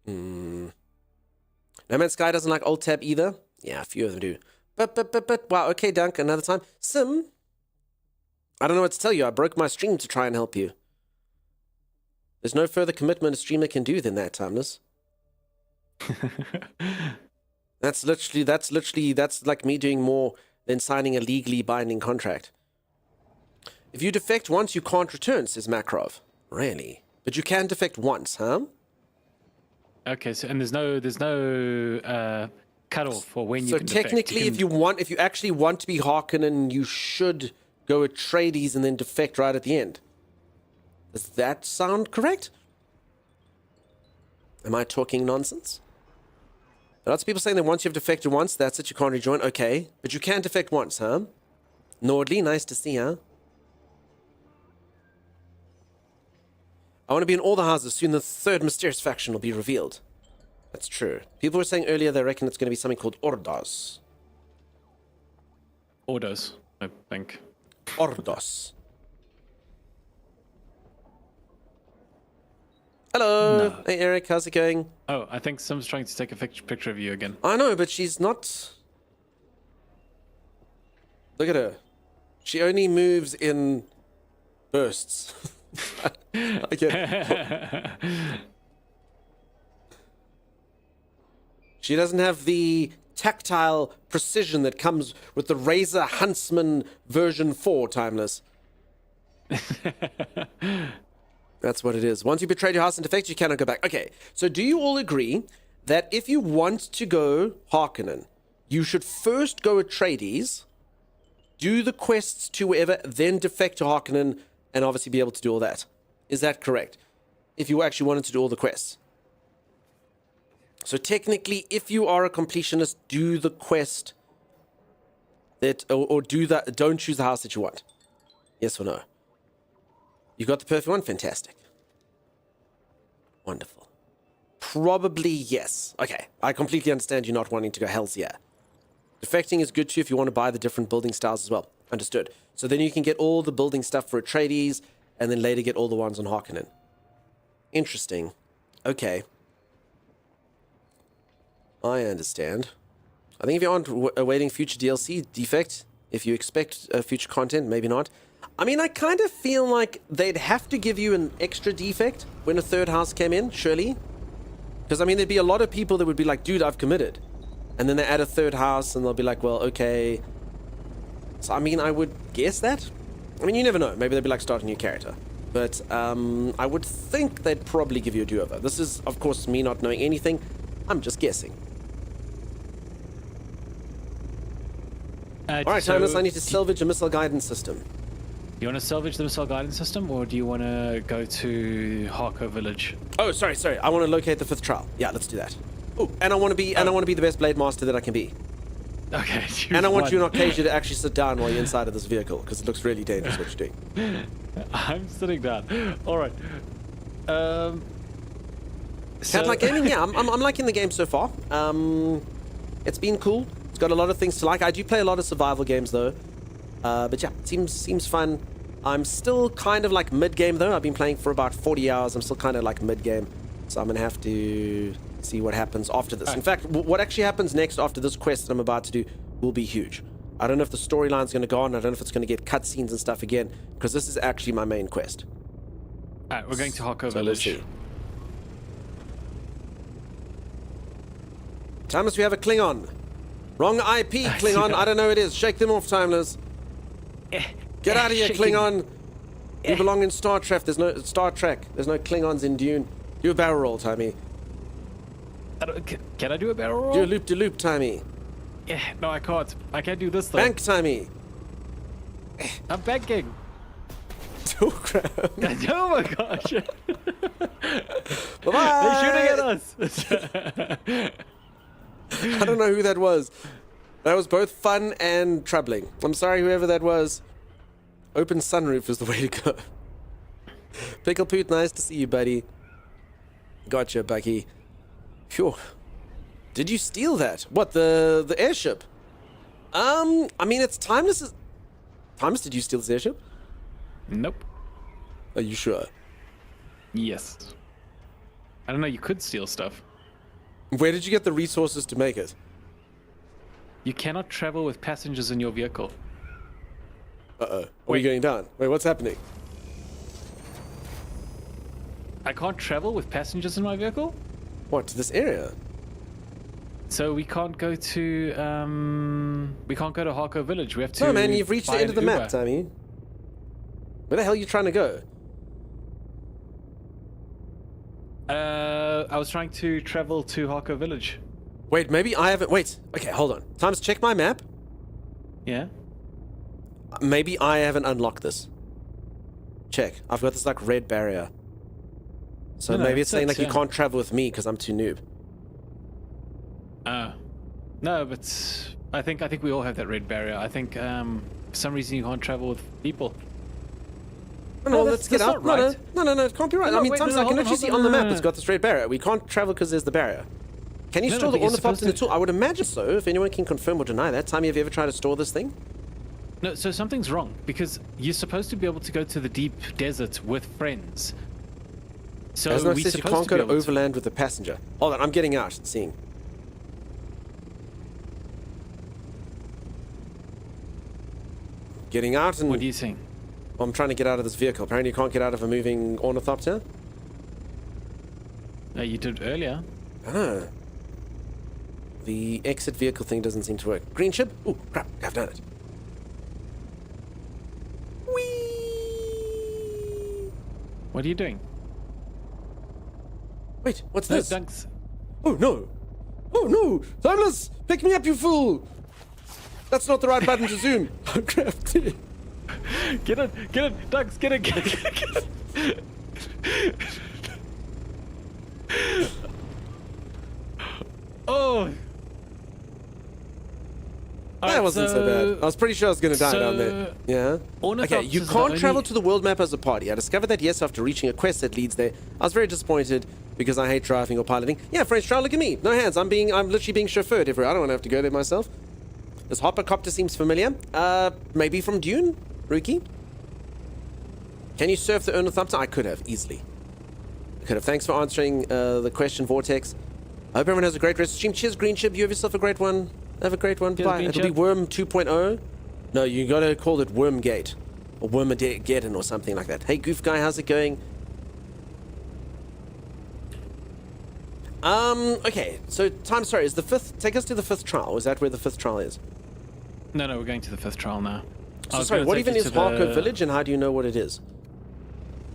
No Man's Sky doesn't like alt tab either. Yeah, a few of them do. But, wow, okay, Dunk, another time. Sim, I don't know what to tell you. I broke my stream to try and help you. There's no further commitment a streamer can do than that, Timeless. That's like me doing more than signing a legally binding contract. If you defect once, you can't return, says Makarov. Really? But you can defect once, huh? Okay, so and there's no cutoff for when you can defect. So technically, if you actually want to be Harkonnen, you should go Atreides and then defect right at the end. Does that sound correct? Am I talking nonsense? Lots of people saying that once you've defected once, that's it, you can't rejoin. Okay, but you can defect once, huh? Nordley, nice to see, huh? I want to be in all the houses. Soon the third mysterious faction will be revealed. That's true. People were saying earlier they reckon it's going to be something called Ordos. Ordos, I think. Ordos. Hello. No. Hey, Eric. How's it going? Oh, I think someone's trying to take a picture of you again. I know, but she's not... Look at her. She only moves in bursts. Okay. She doesn't have the tactile precision that comes with the Razer Huntsman version 4 Timeless. That's what it is. Once you betrayed your house and defect, you cannot go back. Okay, so do you all agree that if you want to go Harkonnen, you should first go Atreides, do the quests to wherever, then defect to Harkonnen, and obviously be able to do all that? Is that correct? If you actually wanted to do all the quests. So technically, if you are a completionist, do the quest that, or do that. Don't choose the house that you want. Yes or no? You got the perfect one? Fantastic. Wonderful. Probably yes. Okay, I completely understand you not wanting to go Hell's Yeah. Defecting is good too if you want to buy the different building styles as well. Understood. So then you can get all the building stuff for Atreides, and then later get all the ones on Harkonnen. Interesting. Okay. I understand. I think if you aren't awaiting future DLC, defect. If you expect future content, maybe not. I mean, I kind of feel like they'd have to give you an extra defect when a third house came in, surely. Because, I mean, there'd be a lot of people that would be like, dude, I've committed. And then they add a third house, and they'll be like, well, okay. So, I mean, I would guess that. I mean, you never know. Maybe they'd be like, start a new character. But I would think they'd probably give you a do-over. This is, of course, me not knowing anything. I'm just guessing. All right, Timeless, I need to salvage a missile guidance system. You want to salvage the missile guidance system, or do you want to go to Harko Village? Oh, sorry. I want to locate the 5th trial. Yeah, let's do that. Oh, and I want to be the best blade master that I can be. Okay. And I want you and Octasia to actually sit down while you're inside of this vehicle, because it looks really dangerous what you're doing. I'm sitting down. All right. Cat-like gaming, yeah, I'm liking the game so far. It's been cool. It's got a lot of things to like. I do play a lot of survival games though. But yeah, it seems fun. I'm still kind of like mid-game though. I've been playing for about 40 hours. I'm still kind of like mid-game. So I'm going to have to see what happens after this. In fact, what actually happens next after this quest that I'm about to do will be huge. I don't know if the storyline's going to go on. I don't know if it's going to get cutscenes and stuff again, because this is actually my main quest. Alright, we're going to Harko So Village. let's see. Timeless, we have a Klingon. Wrong IP, Klingon. I don't know who it is. Shake them off, Timeless. Get out of here, Klingon. You belong in Star Trek. There's no Klingons in Dune. Do a barrel roll, Timey. Can I do a barrel roll? Do a loop-de-loop, Timey. Yeah, no, I can't. I can't do this though. Bank, Timey. I'm banking. Oh crap! Oh my gosh! Bye-bye. They're shooting at us. I don't know who that was. That was both fun and troubling. I'm sorry, whoever that was. Open sunroof is the way to go. Pickle Poot, nice to see you, buddy. Gotcha, Bucky. Phew. Did you steal that? What, the airship? I mean, it's Timeless. Timeless, did you steal this airship? Nope. Are you sure? Yes. I don't know, you could steal stuff. Where did you get the resources to make it? You cannot travel with passengers in your vehicle. Uh-oh. Are you going down? Wait, what's happening? I can't travel with passengers in my vehicle? What, to this area? So we can't go to Harko Village. We have to. No, man, you've reached the buy end of the an map, Uber. Tammy. Where the hell are you trying to go? I was trying to travel to Harko Village. Wait, maybe I haven't... Wait, okay, hold on. Times, check my map. Yeah? Maybe I haven't unlocked this. Check. I've got this, like, red barrier. So No, maybe it's saying, like, you yeah. can't travel with me because I'm too noob. No, but I think we all have that red barrier. I think for some reason you can't travel with people. No, that's- let's get that's out. not right. No, it can't be right. No, I mean, wait, Times, no, I can hold on, actually see hold on the on, map no, it's got this red barrier. We can't travel because there's the barrier. Can you No, store no, the but you're ornithopter in the supposed tool? I would imagine so. If anyone can confirm or deny that. Timmy, have you ever tried to store this thing? No, so something's wrong because you're supposed to be able to go to the deep desert with friends. So As I we said, you supposed can't to go be to able to- overland with the passenger. Hold on, I'm getting out and seeing. Getting out and... What do you think? I'm trying to get out of this vehicle. Apparently you can't get out of a moving ornithopter. No, you did earlier. Ah. The exit vehicle thing doesn't seem to work. Green ship? Oh, crap. I've done it. Whee! What are you doing? Wait, what's No, this? thanks. Oh, no. Oh, no. Timeless! Pick me up, you fool! That's not the right button to zoom. Oh, crap. Get it, Doug's, get it. Oh. That wasn't so bad. I was pretty sure I was going to die down there. Yeah? Okay, you can't travel to the world map as a party. I discovered that, yes, after reaching a quest that leads there. I was very disappointed because I hate driving or piloting. Yeah, French trial, look at me. No hands. I'm literally being chauffeured everywhere. I don't want to have to go there myself. This hoppercopter seems familiar. Maybe from Dune? Rookie? Can you surf the ornithopter? I could have, easily. I could have. Thanks for answering the question, Vortex. I hope everyone has a great rest of the stream. Cheers, Green Ship. You have yourself a great one. Have a great one. Bye. It'll be Worm 2.0. No, you gotta call it Wormgate. Or Wormageddon or something like that. Hey, Goof Guy, how's it going? Okay. So, sorry, is the fifth... Take us to the fifth trial. Is that where the fifth trial is? No, we're going to the fifth trial now. So, sorry, what even is Harco Village and how do you know what it is?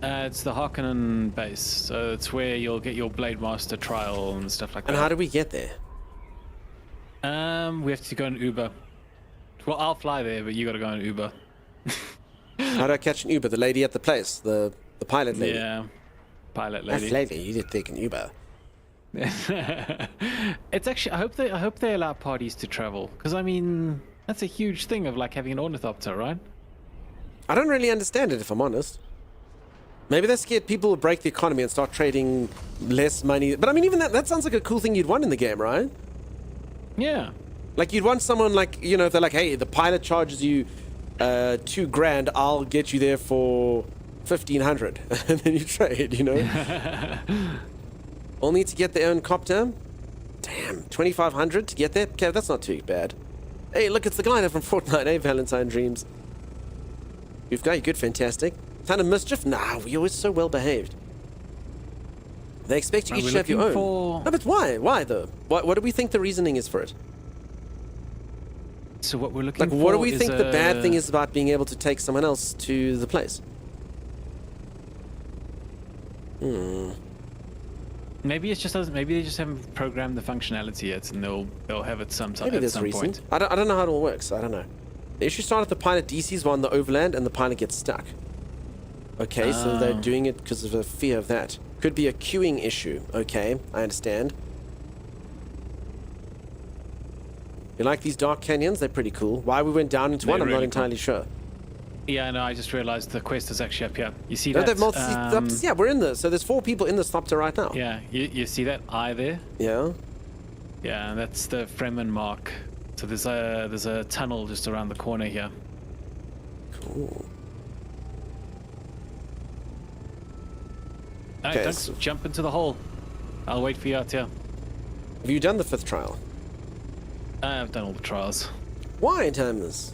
It's the Harkonnen base. So it's where you'll get your Blade Master trial and stuff like that. And how do we get there? We have to go in Uber. Well, I'll fly there, but you gotta go in Uber. How do I catch an Uber? The lady at the place, the pilot lady. Yeah, pilot lady. That's lady. You did take an Uber. It's actually. I hope they allow parties to travel, because I mean that's a huge thing of like having an ornithopter, right? I don't really understand it, if I'm honest. Maybe they're scared people will break the economy and start trading less money. But I mean, even that sounds like a cool thing you'd want in the game, right? Yeah. Like, you'd want someone like, you know, if they're like, hey, the pilot charges you $2,000, I'll get you there for 1,500. And then you trade, you know? All need to get their own copter. Damn, 2,500 to get there? Okay, that's not too bad. Hey, look, it's the guy from Fortnite, eh? Valentine Dreams. You've got you good, fantastic. Ton of mischief? Nah, we're always so well behaved. They expect you each to have your own. No, but why? Why, though? What do we think the reasoning is for it? So what we're looking for what do we think the bad thing is about being able to take someone else to the place? Maybe it's just maybe they just haven't programmed the functionality yet, and they'll have it sometime Maybe at there's some reason. point. I don't know how it all works. I don't know. The issue started the pilot DCs while on the overland, and the pilot gets stuck. Okay, so they're doing it because of a fear of that. Could be a queuing issue. Okay, I understand. You like these dark canyons? They're pretty cool. Why we went down into one, I'm not entirely sure. Yeah, no, I just realized the quest is actually up here. You see Don't that? they have yeah, we're in there. So there's 4 people in the Thopter right now. Yeah, you see that eye there? Yeah. Yeah, and that's the Fremen mark. So there's a tunnel just around the corner here. Cool. Alright, Okay, thanks. Jump into the hole. I'll wait for you out here. Have you done the 5th trial? I've done all the trials. Why, Timeless?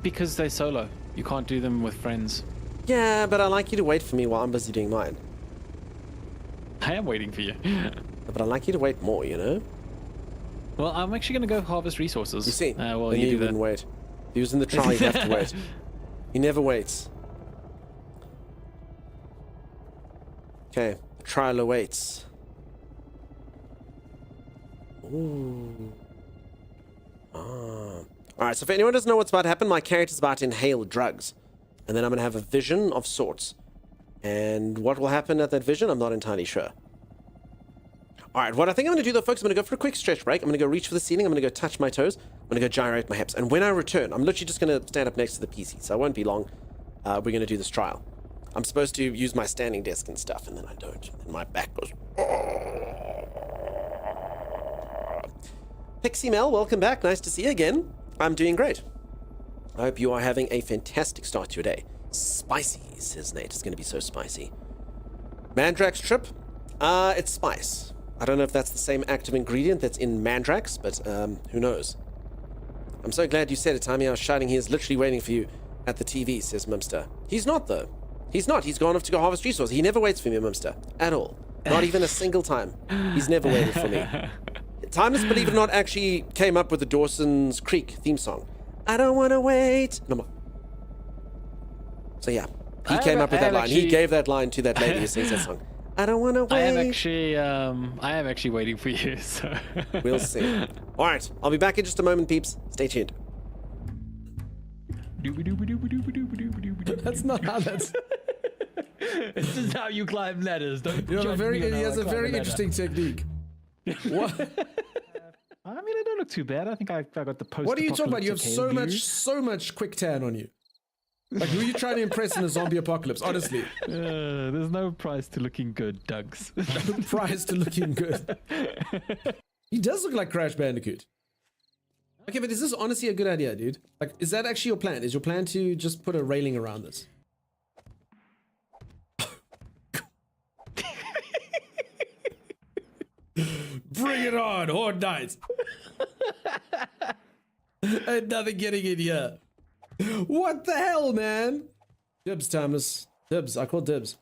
Because they're solo. You can't do them with friends. Yeah, but I like you to wait for me while I'm busy doing mine. I am waiting for you. But I like you to wait more, you know? Well, I'm actually going to go harvest resources. You see, well, then you do wouldn't that. wait. If he was in the trial, he'd have to wait. He never waits. Okay, the trial awaits. Ooh. Alright, so if anyone doesn't know what's about to happen, my character's about to inhale drugs. And then I'm going to have a vision of sorts. And what will happen at that vision, I'm not entirely sure. Alright, what I think I'm going to do though, folks, I'm going to go for a quick stretch break. I'm going to go reach for the ceiling. I'm going to go touch my toes. I'm going to go gyrate my hips. And when I return, I'm literally just going to stand up next to the PC. So I won't be long. We're going to do this trial. I'm supposed to use my standing desk and stuff, and then I don't. And my back goes... Pixie Mel, welcome back. Nice to see you again. I'm doing great. I hope you are having a fantastic start to your day. Spicy, says Nate. It's going to be so spicy. Mandrax trip. It's spice. I don't know if that's the same active ingredient that's in Mandrax, but who knows? I'm so glad you said it, Tommy. I was shouting. He is literally waiting for you at the TV, says Mimster. He's not, though. He's not. He's gone off to go harvest resources. He never waits for me, Mimster. At all. Not even a single time. He's never waited for me. Timeless, believe it or not, actually came up with the Dawson's Creek theme song. I don't want to wait. No more. So yeah, he came up with that line. Actually... He gave that line to that lady who sings that song. I don't want to wait. I am actually waiting for you, so... We'll see. All right, I'll be back in just a moment, peeps. Stay tuned. That's not how that's... It's just how you climb ladders. Don't he has a very ladder. interesting technique. What? I mean, I don't look too bad. I think I got the post. What are you talking about? You have so much quick tan on you. Like, who are you trying to impress in a zombie apocalypse? Honestly, there's no price to looking good, Dugs. No price to looking good. He does look like Crash Bandicoot. Okay, but is this honestly a good idea, dude? Like, is that actually your plan? Is your plan to just put a railing around this? Bring it on, Horde Knights! Ain't nothing getting in here. What the hell, man? Dibs, Timeless. Dibs. I called dibs.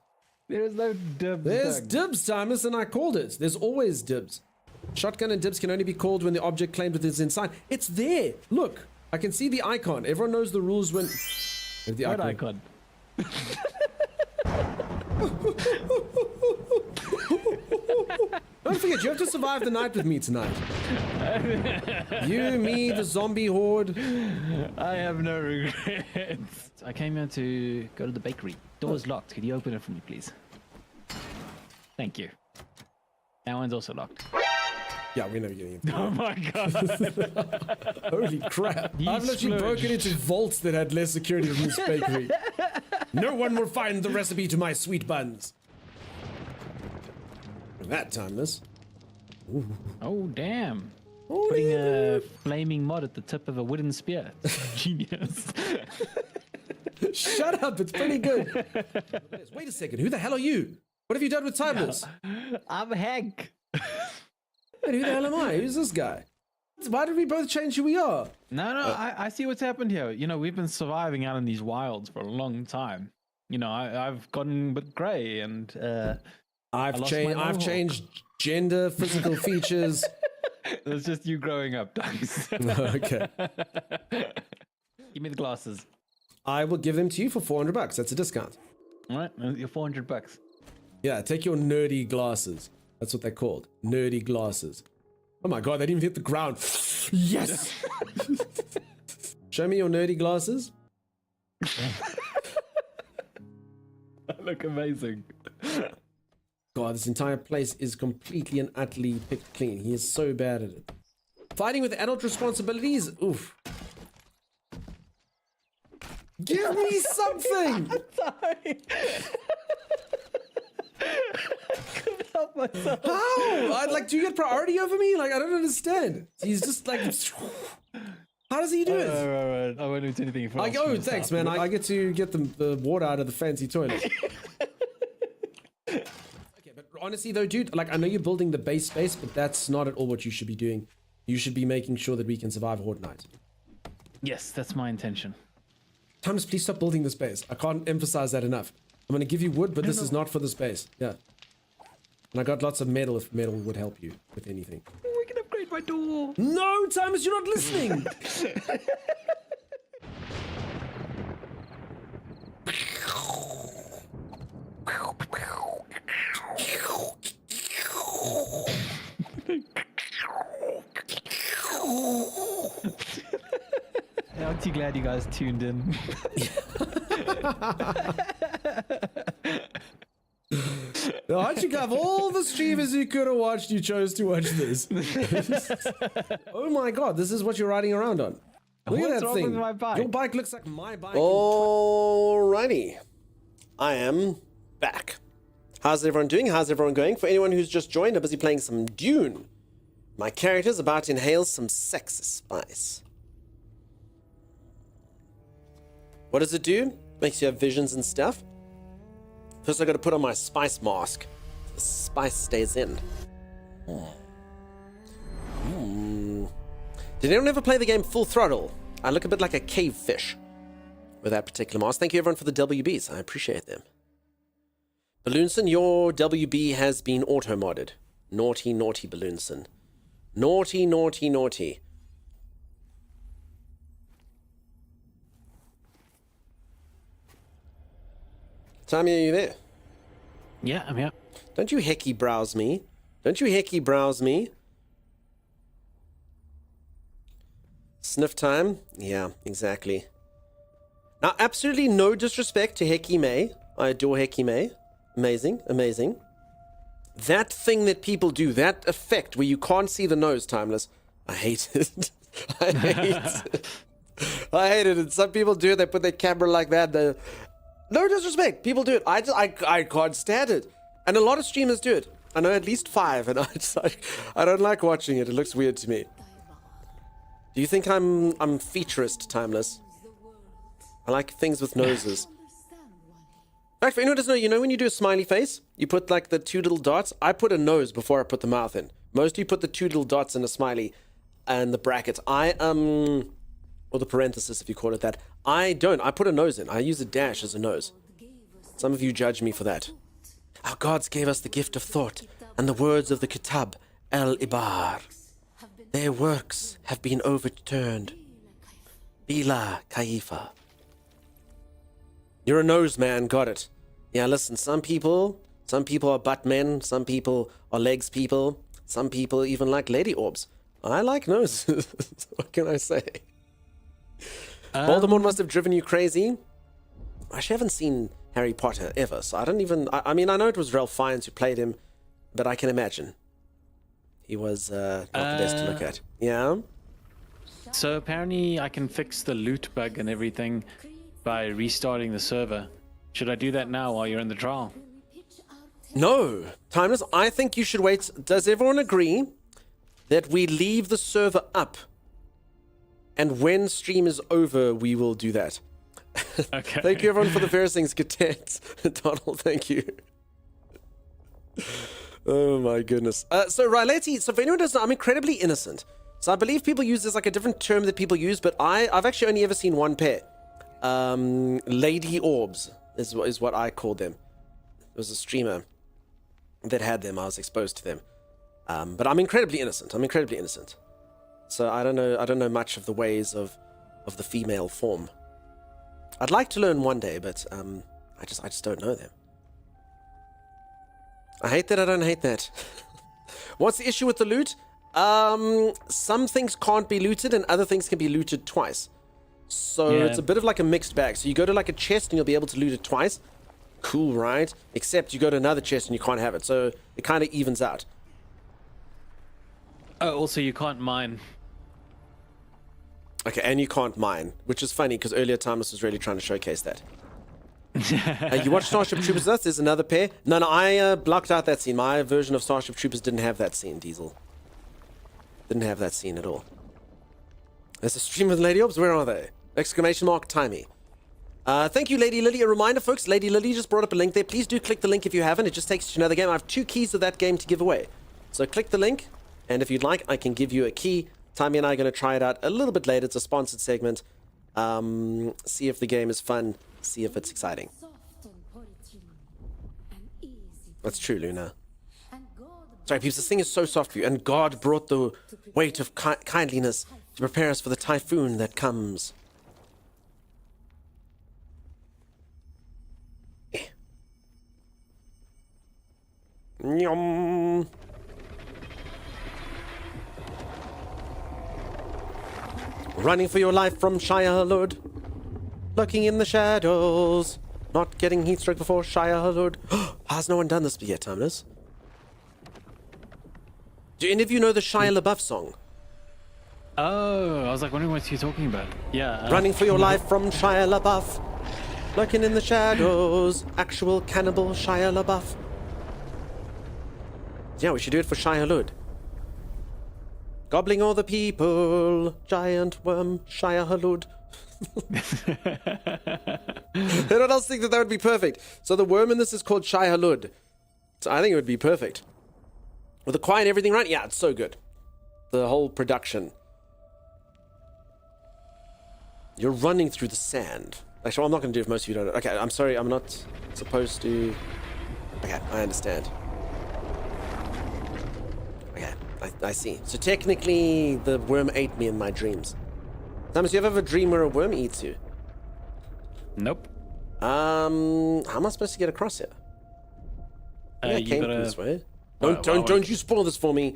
There is no dibs. There's dibs, Timeless, and I called it. There's always dibs. Shotgun and dibs can only be called when the object claimed with is inside. It's there. Look, I can see the icon. Everyone knows the rules when... The what icon? Don't forget, you have to survive the night with me tonight. You, me, the zombie horde. I have no regrets. I came here to go to the bakery. Door's locked. Could you open it for me, please? Thank you. That one's also locked. Yeah, we're never getting into Oh my god. Holy crap. I've literally broken into vaults that had less security than this bakery. No one will find the recipe to my sweet buns. That Timeless. Ooh. Oh, damn. Oh, Putting yeah. a flaming mod at the tip of a wooden spear. Genius. Shut up, it's pretty good. Wait a second, who the hell are you? What have you done with Timeless? I'm Hank. Wait, who the hell am I? Who's this guy? Why did we both change who we are? No, I see what's happened here. You know, we've been surviving out in these wilds for a long time. You know, I've gotten a bit grey and I've changed gender, physical features. It's just you growing up, Dogs. Okay. Give me the glasses. I will give them to you for $400. That's a discount. All right, you're $400. Yeah, take your nerdy glasses. That's what they're called. Nerdy glasses. Oh my god, they didn't even hit the ground. Yes! Show me your nerdy glasses. That look amazing. God, this entire place is completely and utterly picked clean. He is so bad at it. Fighting with adult responsibilities? Oof. Give me something! Sorry. Help myself. How? Do you get priority over me? Like, I don't understand. He's just like... How does he do it? Right. I won't do anything for Oh, thanks, man. I get to get the water out of the fancy toilet. Okay, but honestly, though, dude, like, I know you're building the base space, but that's not at all what you should be doing. You should be making sure that we can survive Horde Night. Yes, that's my intention. Thomas, please stop building the space. I can't emphasize that enough. I'm going to give you wood, but this is not for the space. Yeah. And I got lots of metal if metal would help you with anything. We can upgrade my door. No, Thomas, you're not listening. Aren't you glad you guys tuned in? Aren't you have all the streamers you could have watched, you chose to watch this. Oh my god, this is what you're riding around on. Look at that thing. My bike? Your bike looks like my bike. Alrighty. I am back. How's everyone doing? How's everyone going? For anyone who's just joined, I'm busy playing some Dune. My character's about to inhale some sexy spice. What does it do? Makes you have visions and stuff. First, I got to put on my spice mask. The spice stays in. Did anyone ever play the game Full Throttle? I look a bit like a cave fish with that particular mask. Thank you everyone for the WBs. I appreciate them. Balloonson, your WB has been auto-modded. Naughty, naughty Balloonson. Naughty, naughty, naughty. Tommy, are you there? Yeah, I'm here. Don't you hecky browse me. Don't you hecky browse me. Sniff time? Yeah, exactly. Now, absolutely no disrespect to Hecky May. I adore Hecky May. Amazing, amazing. That thing that people do, that effect where you can't see the nose, Timeless, I hate it. I hate it. I hate it. And some people do it. They put their camera like that. No disrespect. People do it. I can't stand it. And a lot of streamers do it. I know at least 5, and I don't like watching it. It looks weird to me. Do you think I'm featurist, Timeless? I like things with noses. In fact, for anyone who doesn't know, you know when you do a smiley face, you put like the 2 little dots? I put a nose before I put the mouth in. Most of you put the 2 little dots in a smiley and the brackets. Or the parenthesis if you call it that. I don't. I put a nose in. I use a dash as a nose. Some of you judge me for that. Our gods gave us the gift of thought and the words of the Kitab el-Ibar. Their works have been overturned. Bila Kaifa. You're a nose man, got it. Yeah, listen, some people are butt men, some people are legs people, some people even like lady orbs. I like noses. What can I say? Voldemort must have driven you crazy. I actually haven't seen Harry Potter ever, so I don't even... I mean, I know it was Ralph Fiennes who played him, but I can imagine. He was not the best to look at. Yeah? So apparently I can fix the loot bug and everything by restarting the server. Should I do that now while you're in the trial? No. Timeless, I think you should wait. Does everyone agree that we leave the server up? And when stream is over, we will do that. Okay. Thank you everyone for the various things. Good thanks. Donald, thank you. Oh my goodness. So Rileti, so if anyone doesn't know, I'm incredibly innocent. So I believe people use this like a different term that people use, but I've actually only ever seen one pair. Lady orbs is what I called them. There was a streamer that had them. I was exposed to them. But I'm incredibly innocent. So I don't know much of the ways of the female form. I'd like to learn one day, but I just don't know them. I hate that I don't hate that. What's the issue with the loot? Some things can't be looted and other things can be looted twice. So it's a bit of like a mixed bag. So you go to like a chest and you'll be able to loot it twice. Cool, right? Except you go to another chest and you can't have it. So it kind of evens out. Oh, also you can't mine. Okay, and you can't mine, which is funny because earlier Timeless was really trying to showcase that. You watch Starship Troopers? There's another pair. No, I blocked out that scene. My version of Starship Troopers didn't have that scene, Diesel. Didn't have that scene at all. There's a stream with Lady Orbs. Where are they? Exclamation mark, timey. Thank you, Lady Lily. A reminder, folks, Lady Lily just brought up a link there. Please do click the link if you haven't. It just takes you to another game. I have 2 keys of that game to give away. So click the link, and if you'd like, I can give you a key. Timey and I are going to try it out a little bit later. It's a sponsored segment. See if the game is fun. See if it's exciting. That's true, Luna. Sorry, peeps, this thing is so soft for you. And God brought the weight of kindliness to prepare us for the typhoon that comes. Nyom. Running for your life from Shire Lud. Lurking in the shadows. Not getting heat stroke before Shire Lud. Has no one done this yet, Timeless? Do any of you know the Shia LaBeouf song? Oh, I was like wondering what you're talking about. Yeah. Running for your life from Shia LaBeouf. Lurking in the shadows. Actual cannibal Shia LaBeouf. Yeah, we should do it for Shia Lud. Gobbling all the people. Giant worm Shia Lud. Everyone else think that would be perfect. So the worm in this is called Shai Halud. So I think it would be perfect. With the choir and everything right? Yeah, it's so good. The whole production. You're running through the sand. Actually, I'm not going to do it if most of you don't know. Okay, I'm sorry, I'm not supposed to... Okay, I understand. Okay, I see. So technically, the worm ate me in my dreams. Thomas, you ever have a dream where a worm eats you? Nope. How am I supposed to get across here? I You came gotta... this way. Well, Don't you spoil this for me.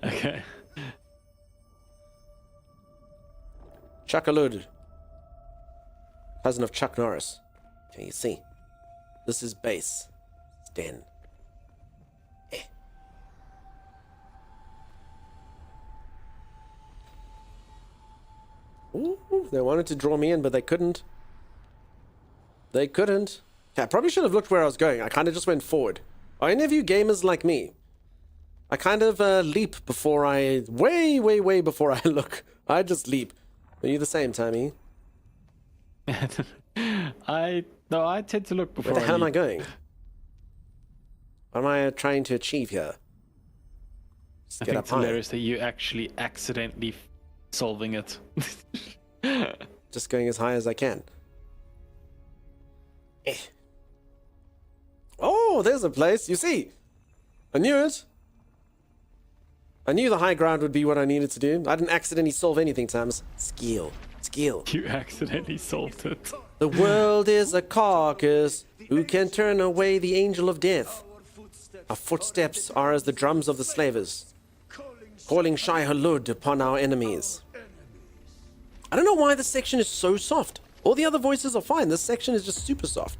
Okay. Chuckalud. Cousin of Chuck Norris. Can you see? This is base. It's den. Ooh, they wanted to draw me in, but they couldn't. They couldn't. Okay, I probably should have looked where I was going. I kind of just went forward. Are any of you gamers like me? I kind of leap before I... Way before I look. I just leap. Are you the same, Tammy? I tend to look before. Where the hell am I going? What am I trying to achieve here? I think it's hilarious that you actually accidentally solving it. Just going as high as I can. Oh, there's a place. You see, I knew it. I knew the high ground would be what I needed to do. I didn't accidentally solve anything, Tams. Skill. You accidentally solved it. The world is a carcass. Who can turn away the angel of death? Our footsteps are as the drums of the slavers, calling Shai Halud upon our enemies. I don't know why this section is so soft. All the other voices are fine. This section is just super soft.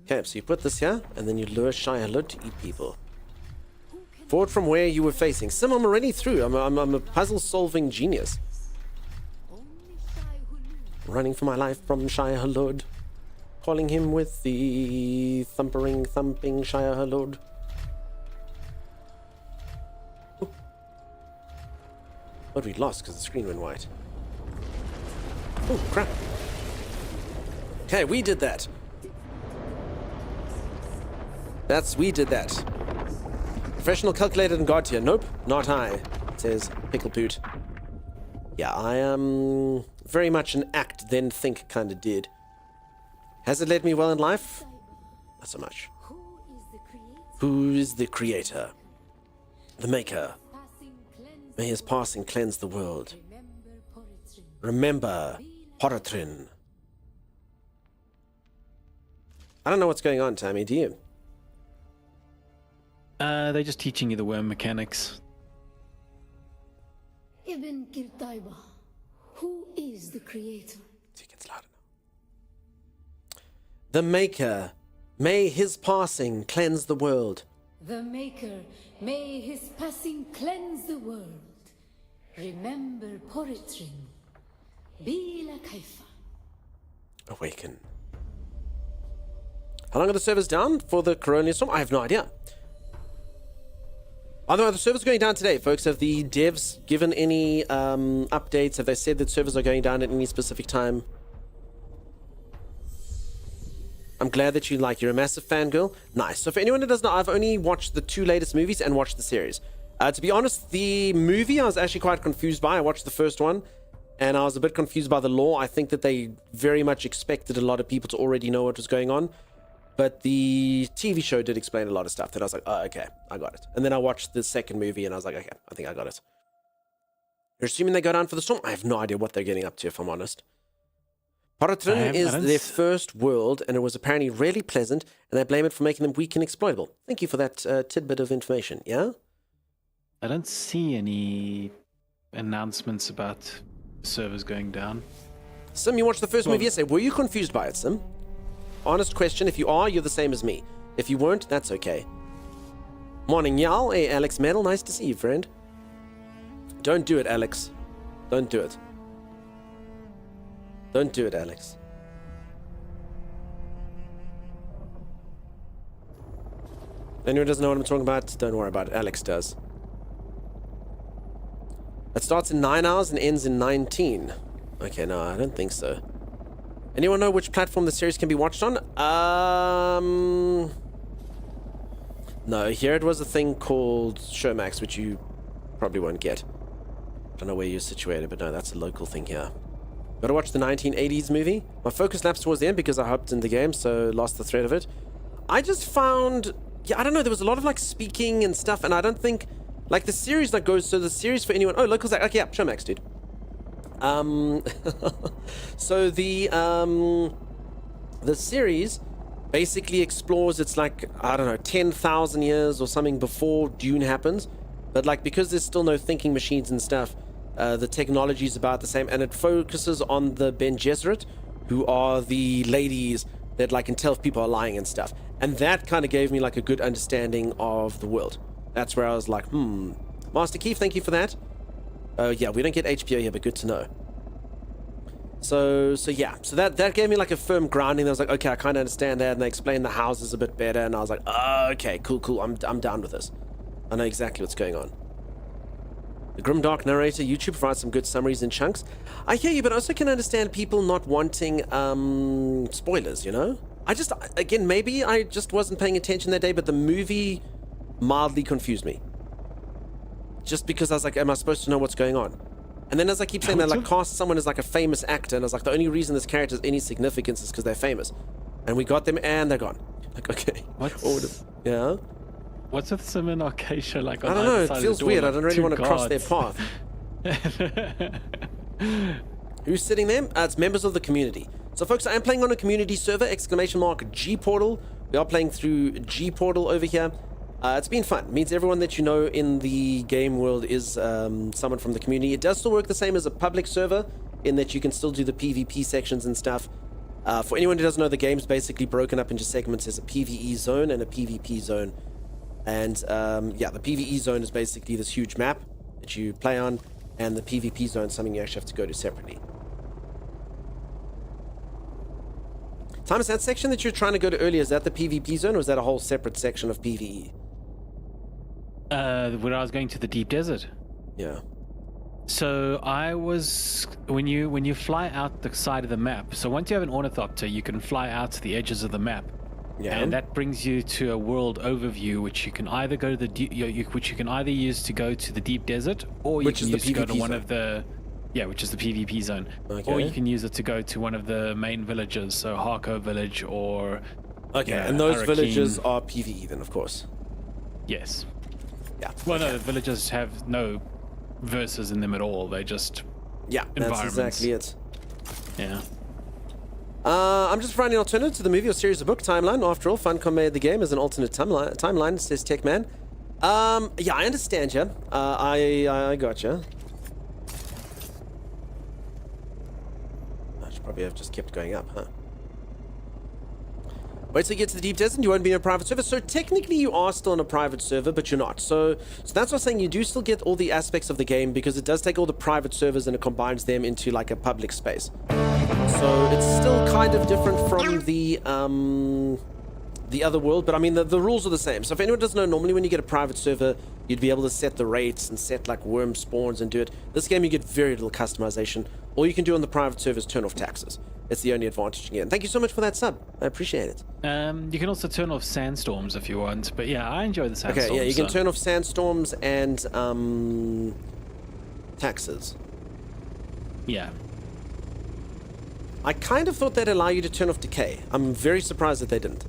Okay, so you put this here, and then you lure Shai Halud to eat people. Forward from where you were facing. Sim, I'm already through. I'm a puzzle-solving genius. Running for my life from Shai Halud. Calling him with the thumping Shai Halud. But we lost because the screen went white. Oh, crap. Okay, we did that. We did that. Professional, calculated, and god tier. Nope, not I, says Pickle Poot. Yeah, I am very much an act, then think kind of did. Has it led me well in life? Not so much. Who is the creator? The maker. May his passing cleanse the world. Remember Poratrin. I don't know what's going on, Tammy, do you? They're just teaching you the worm mechanics. Ibn Kirtaiba, who is the creator? The maker. May his passing cleanse the world. The Maker, may his passing cleanse the world. Remember Poratrin. Bila Kaifa. Awaken. How long are the servers down for the Corona Storm? I have no idea. Are the servers going down today, folks? Have the devs given any updates? Have they said that servers are going down at any specific time? I'm glad that you're a massive fangirl. Nice. So for anyone who doesn't know, I've only watched the 2 latest movies and watched the series. To be honest, the movie I was actually quite confused by. I watched the first one, and I was a bit confused by the lore. I think that they very much expected a lot of people to already know what was going on. But the TV show did explain a lot of stuff that I was like, oh, okay, I got it. And then I watched the second movie, and I was like, okay, I think I got it. You're assuming they go down for the storm? I have no idea what they're getting up to, if I'm honest. Poratrin is their first world, and it was apparently really pleasant, and they blame it for making them weak and exploitable. Thank you for that tidbit of information, yeah? I don't see any announcements about servers going down. Sim, you watched the first movie yesterday. Were you confused by it, Sim? Honest question. If you are, you're the same as me. If you weren't, that's okay. Morning, y'all. Hey, Alex Metal. Nice to see you, friend. Don't do it, Alex. Don't do it. Don't do it, Alex. Anyone doesn't know what I'm talking about? Don't worry about it. Alex does. It starts in 9 hours and ends in 19. Okay, no, I don't think so. Anyone know which platform the series can be watched on? No, here it was a thing called Showmax, which you probably won't get. Don't know where you're situated, but no, that's a local thing here. Gotta watch the 1980s movie. My focus lapsed towards the end because I hopped in the game, so lost the thread of it. I just found, yeah, I don't know, there was a lot of like speaking and stuff, and I don't think, like the series that goes, so the series for anyone, oh, locals, like, okay, yeah, Showmax, dude. So the series basically explores, it's like, I don't know, 10,000 years or something before Dune happens, but like because there's still no thinking machines and stuff, the technology is about the same, and it focuses on the Ben Gesserit, who are the ladies that like can tell if people are lying and stuff, and that kind of gave me like a good understanding of the world. That's where I was like, Master Keith, thank you for that. Yeah, we don't get HBO here, but good to know. So yeah, so that gave me like a firm grounding. I was like, okay, I kind of understand that, and they explained the houses a bit better, and I was like, oh, okay, cool, I'm down with this. I know exactly what's going on. The Grimdark narrator YouTube provides some good summaries in chunks. I hear you, but I also can understand people not wanting spoilers, you know? Again, maybe I just wasn't paying attention that day, but the movie mildly confused me. Just because I was like, am I supposed to know what's going on? And then as I keep saying that, like, cast someone as like a famous actor, and I was like, the only reason this character has any significance is because they're famous. And we got them, and they're gone. Like, okay. Yeah? What's with some in Acacia, like, on I don't know, either it side feels of the door, weird. I like don't really two want to cross their guards? path. Who's sitting there? It's members of the community. So, folks, I am playing on a community server, !G-Portal. We are playing through G-Portal over here. It's been fun. It means everyone that you know in the game world is someone from the community. It does still work the same as a public server in that you can still do the PvP sections and stuff. For anyone who doesn't know, the game's basically broken up into segments. There's a PvE zone and a PvP zone. And yeah, the PvE zone is basically this huge map that you play on, and the PvP zone is something you actually have to go to separately. Thomas, that section that you're trying to go to earlier, is that the PvP zone, or is that a whole separate section of PvE? When I was going to the deep desert. Yeah. So I was when you fly out the side of the map. So once you have an ornithopter, you can fly out to the edges of the map. Yeah. And that brings you to a world overview, which you can either go to which you can either use to go to the deep desert, or you can use to go to one of the which is the PvP zone. Okay. Or you can use it to go to one of the main villages, so Harko village or and those Arakeen. Villages are PvE then, of course. Yes. Yeah. Well, no, the villages have no verses in them at all. They just that's environments. exactly it. Yeah. I'm just finding an alternative to the movie or series of book timeline. After all, Funcom made the game as an alternate timeline, says Techman. Yeah, I understand you. I gotcha. I should probably have just kept going up, huh? Wait till you get to the deep desert, you won't be in a private server. So technically you are still in a private server, but you're not. So that's what I'm saying, you do still get all the aspects of the game because it does take all the private servers and it combines them into like a public space. So it's still kind of different from the other world, but I mean the rules are the same. So if anyone doesn't know, normally when you get a private server, you'd be able to set the rates and set like worm spawns and do it. This game you get very little customization. All you can do on the private server is turn off taxes. It's the only advantage you get. And thank you so much for that sub. I appreciate it. You can also turn off sandstorms if you want, but yeah, I enjoy the sandstorms. Okay, yeah, you can turn off sandstorms and taxes. Yeah. I kind of thought they'd allow you to turn off decay. I'm very surprised that they didn't.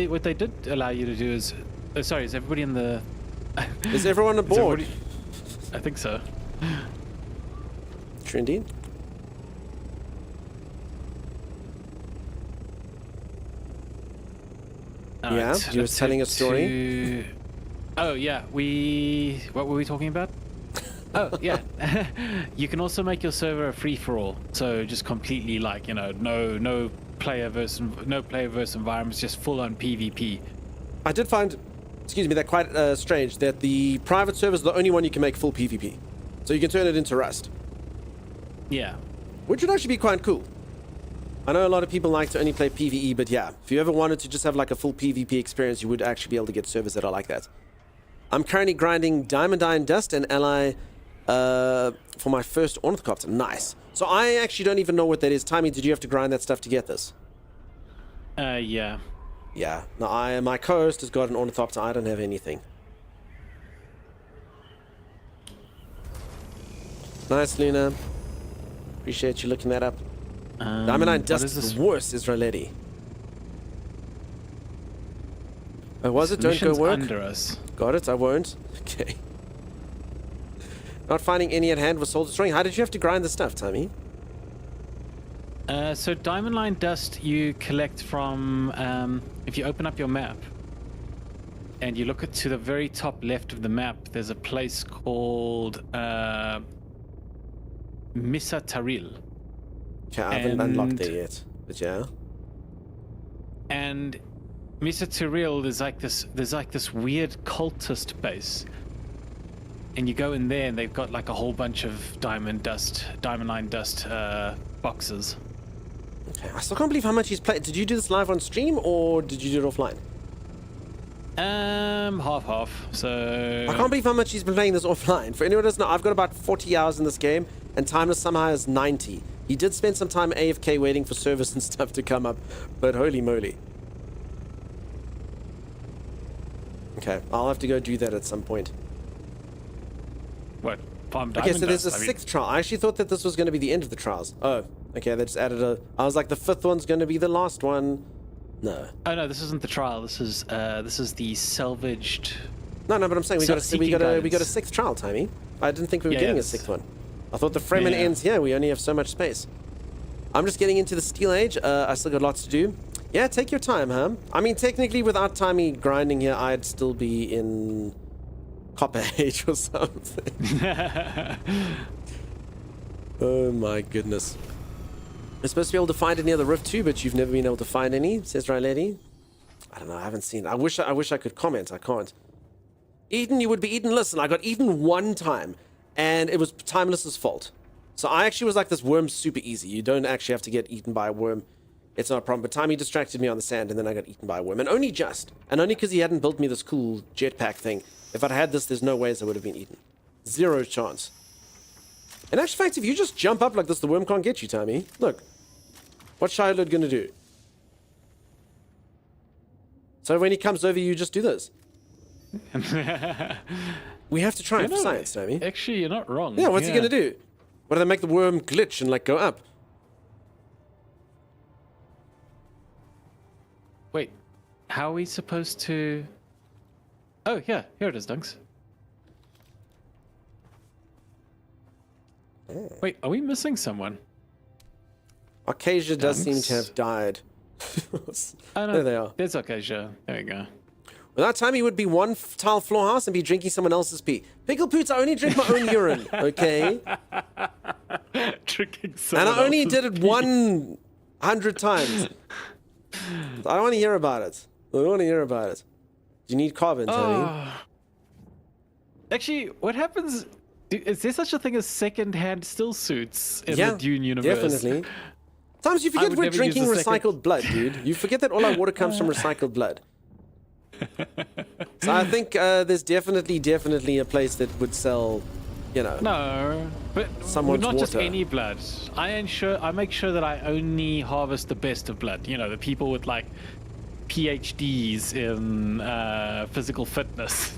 What they did allow you to do is, sorry, is everybody in the? Is everyone aboard? I think so. True indeed. Yeah, you were telling a story. Oh yeah, what were we talking about? Oh yeah, you can also make your server a free for all. So just completely like no player versus environments, just full on PvP. I did find, excuse me, that quite strange that the private server is the only one you can make full PvP, so you can turn it into Rust. Yeah, which would actually be quite cool. I know a lot of people like to only play PvE, but yeah, if you ever wanted to just have like a full PvP experience, you would actually be able to get servers that are like that. I'm currently grinding Diamond Iron Dust and Ally for my first Ornithopter. Nice. So I actually don't even know what that is. Timmy, did you have to grind that stuff to get this? Yeah. Yeah. No, my co-host has got an Ornithopter. I don't have anything. Nice, Luna. Appreciate you looking that up. Diamond Iron Dust is the worst, Israeliti. Oh, was it? Don't go work? Under us. Got it, I won't. Okay. Not finding any at hand was soul destroying. How did you have to grind the stuff, Tommy? So Diamond Line Dust you collect from, if you open up your map, and you look to the very top left of the map, there's a place called Misa Taril. Okay, I haven't unlocked there yet, but yeah. And Misa Taril, there's like this weird cultist base. And you go in there and they've got like a whole bunch of Diamond Line Dust boxes. Okay, I still can't believe how much he's played. Did you do this live on stream or did you do it offline? Half. So I can't believe how much he's been playing this offline. For anyone who doesn't know, I've got about 40 hours in this game, and Timeless somehow has 90. He did spend some time AFK waiting for service and stuff to come up, but holy moly. Okay, I'll have to go do that at some point. What? Okay, so there's a sixth trial. I actually thought that this was going to be the end of the trials. Oh, okay, they just added a... I was like, the fifth one's going to be the last one. No. Oh no, this isn't the trial. This is the salvaged. No, but I'm saying we got a sixth trial, Timey. I didn't think we were getting a sixth one. I thought the Fremen ends here. We only have so much space. I'm just getting into the Steel Age. I still got lots to do. Yeah, take your time, huh? I mean, technically, without Timey grinding here, I'd still be in Copper Age or something. Oh my goodness. You're supposed to be able to find any other rift too, but you've never been able to find any, says Riley. I don't know, I haven't seen. I wish I could comment. I can't. Eden, you would be Eden. Listen, I got Eden one time, and it was Timeless's fault. So I actually was like, this worm's super easy. You don't actually have to get eaten by a worm. It's not a problem. But Timey distracted me on the sand, and then I got eaten by a worm. And only because he hadn't built me this cool jetpack thing. If I'd had this, there's no ways I would have been eaten. Zero chance. In actual fact, if you just jump up like this, the worm can't get you, Timey. Look. What's Shiloh gonna do? So when he comes over, you just do this. We have to try it for science, Timey. Actually, you're not wrong. Yeah, what's he gonna do? What do they make the worm glitch and like go up? Wait, how are we supposed to... Oh, yeah, here it is, Dunks. Oh. Wait, are we missing someone? Arcasia does seem to have died. Oh, no, there they are. There's Arcasia. There we go. Well, that time he would be one tile floor house and be drinking someone else's pee. Pickle Poots, I only drink my own urine, okay? Drinking someone And I only else's did it pee. 100 times. I don't want to hear about it. I don't want to hear about it. Do you need carbon, Tony? Actually, what happens... Is there such a thing as second-hand still suits in the Dune universe? Definitely. Sometimes you forget we're drinking recycled blood, dude. You forget that all our water comes from recycled blood. So I think there's definitely a place that would sell, you know. No, but someone's not water. just any blood. I make sure that I only harvest the best of blood. You know, the people with like PhDs in physical fitness.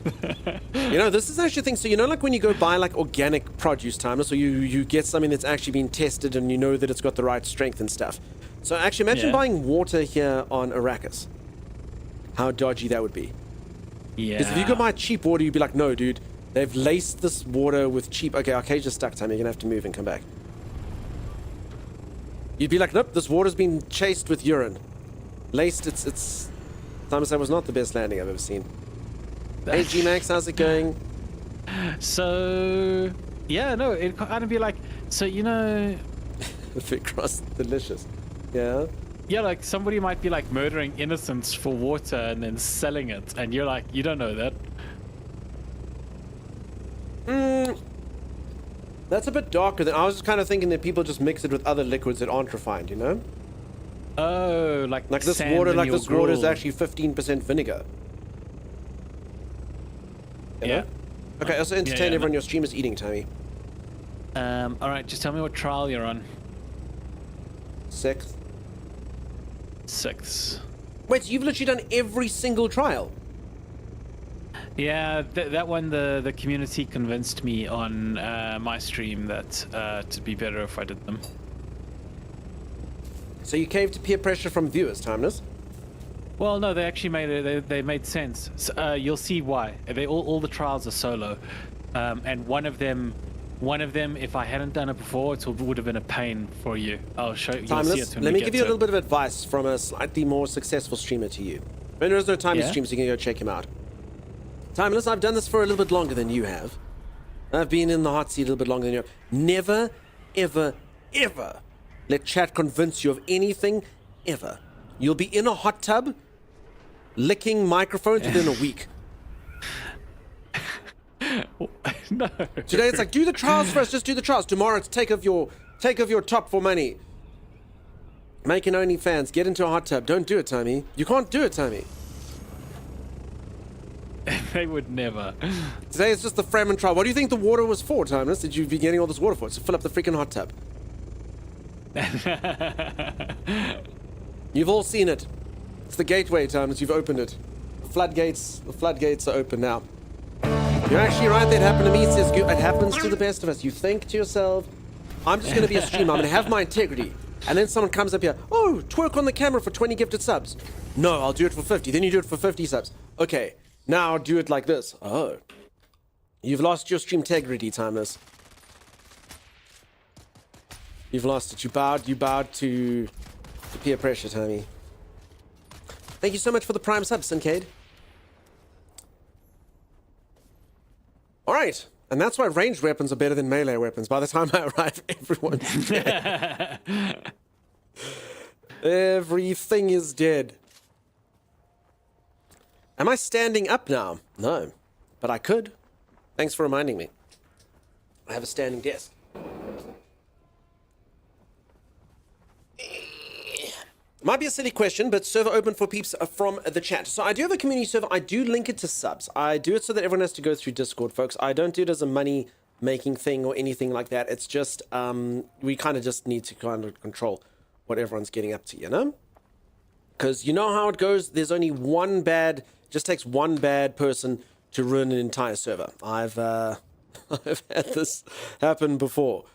You know, this is actually a thing. So, you know, like when you go buy like organic produce, Timeless, or you get something that's actually been tested and you know that it's got the right strength and stuff. So actually imagine buying water here on Arrakis. How dodgy that would be. Yeah. Because if you go buy cheap water, you'd be like, no, dude, they've laced this water with cheap... Okay, Arcasia's stuck, Time. You're going to have to move and come back. You'd be like, nope, this water's been chased with urine. Laced, it's... Thomas, that was not the best landing I've ever seen. Hey, G-Max, how's it going? So... Yeah, no, it'd kind of be like... So, you know... Fit cross, delicious. Yeah? Yeah, like somebody might be like murdering innocents for water and then selling it, and you're like, you don't know that. That's a bit darker than... I was just kind of thinking that people just mix it with other liquids that aren't refined, you know? Oh, like this sand water, in like your this water is gruel. actually 15% vinegar. You Yeah. know? Okay, also entertain yeah, everyone. Your stream is eating, Tommy. All right, just tell me what trial you're on. 6th. 6th. Wait, so you've literally done every single trial? Yeah, that one the community convinced me on my stream that to be better if I did them. So you caved to peer pressure from viewers, Timeless? Well, no, they actually they made sense. So, you'll see why. They all the trials are solo, and one of them, if I hadn't done it before, it would have been a pain for you. I'll show you. Timeless, let me give you a little bit of advice from a slightly more successful streamer to you. When there is no Timeless streams, you can go check him out. Timeless, I've done this for a little bit longer than you have. I've been in the hot seat a little bit longer than you have. Never, ever, ever let chat convince you of anything, ever. You'll be in a hot tub, licking microphones within a week. No. Today it's like, do the trials first, just do the trials. Tomorrow it's take of your top for money. Make an OnlyFans, get into a hot tub. Don't do it, Tommy. You can't do it, Tommy. They would never. Today it's just the Fremen trial. What do you think the water was for, Timeless? Did you be getting all this water for? It's to fill up the freaking hot tub. You've all seen it. It's the gateway, Timeless. You've opened it. The floodgates are open now. You're actually right. That happened to me. It says it happens to the best of us. You think to yourself, I'm just going to be a streamer. I'm going to have my integrity. And then someone comes up here, oh, twerk on the camera for 20 gifted subs. No, I'll do it for 50. Then you do it for 50 subs. Okay, now do it like this. Oh. You've lost your stream integrity, Timeless. You've lost it. You bowed to peer pressure, Tommy. Thank you so much for the prime sub, Sincade. Alright, and that's why ranged weapons are better than melee weapons. By the time I arrive, everyone's dead. Everything is dead. Am I standing up now? No, but I could. Thanks for reminding me. I have a standing desk. Might be a silly question, but server open for peeps from the chat. So I do have a community server. I do link it to subs. I do it so that everyone has to go through Discord, folks. I don't do it as a money-making thing or anything like that. It's just, we kind of just need to kind of control what everyone's getting up to, you know? Because you know how it goes. There's only one bad, just takes one bad person to ruin an entire server. I've I've had this happen before.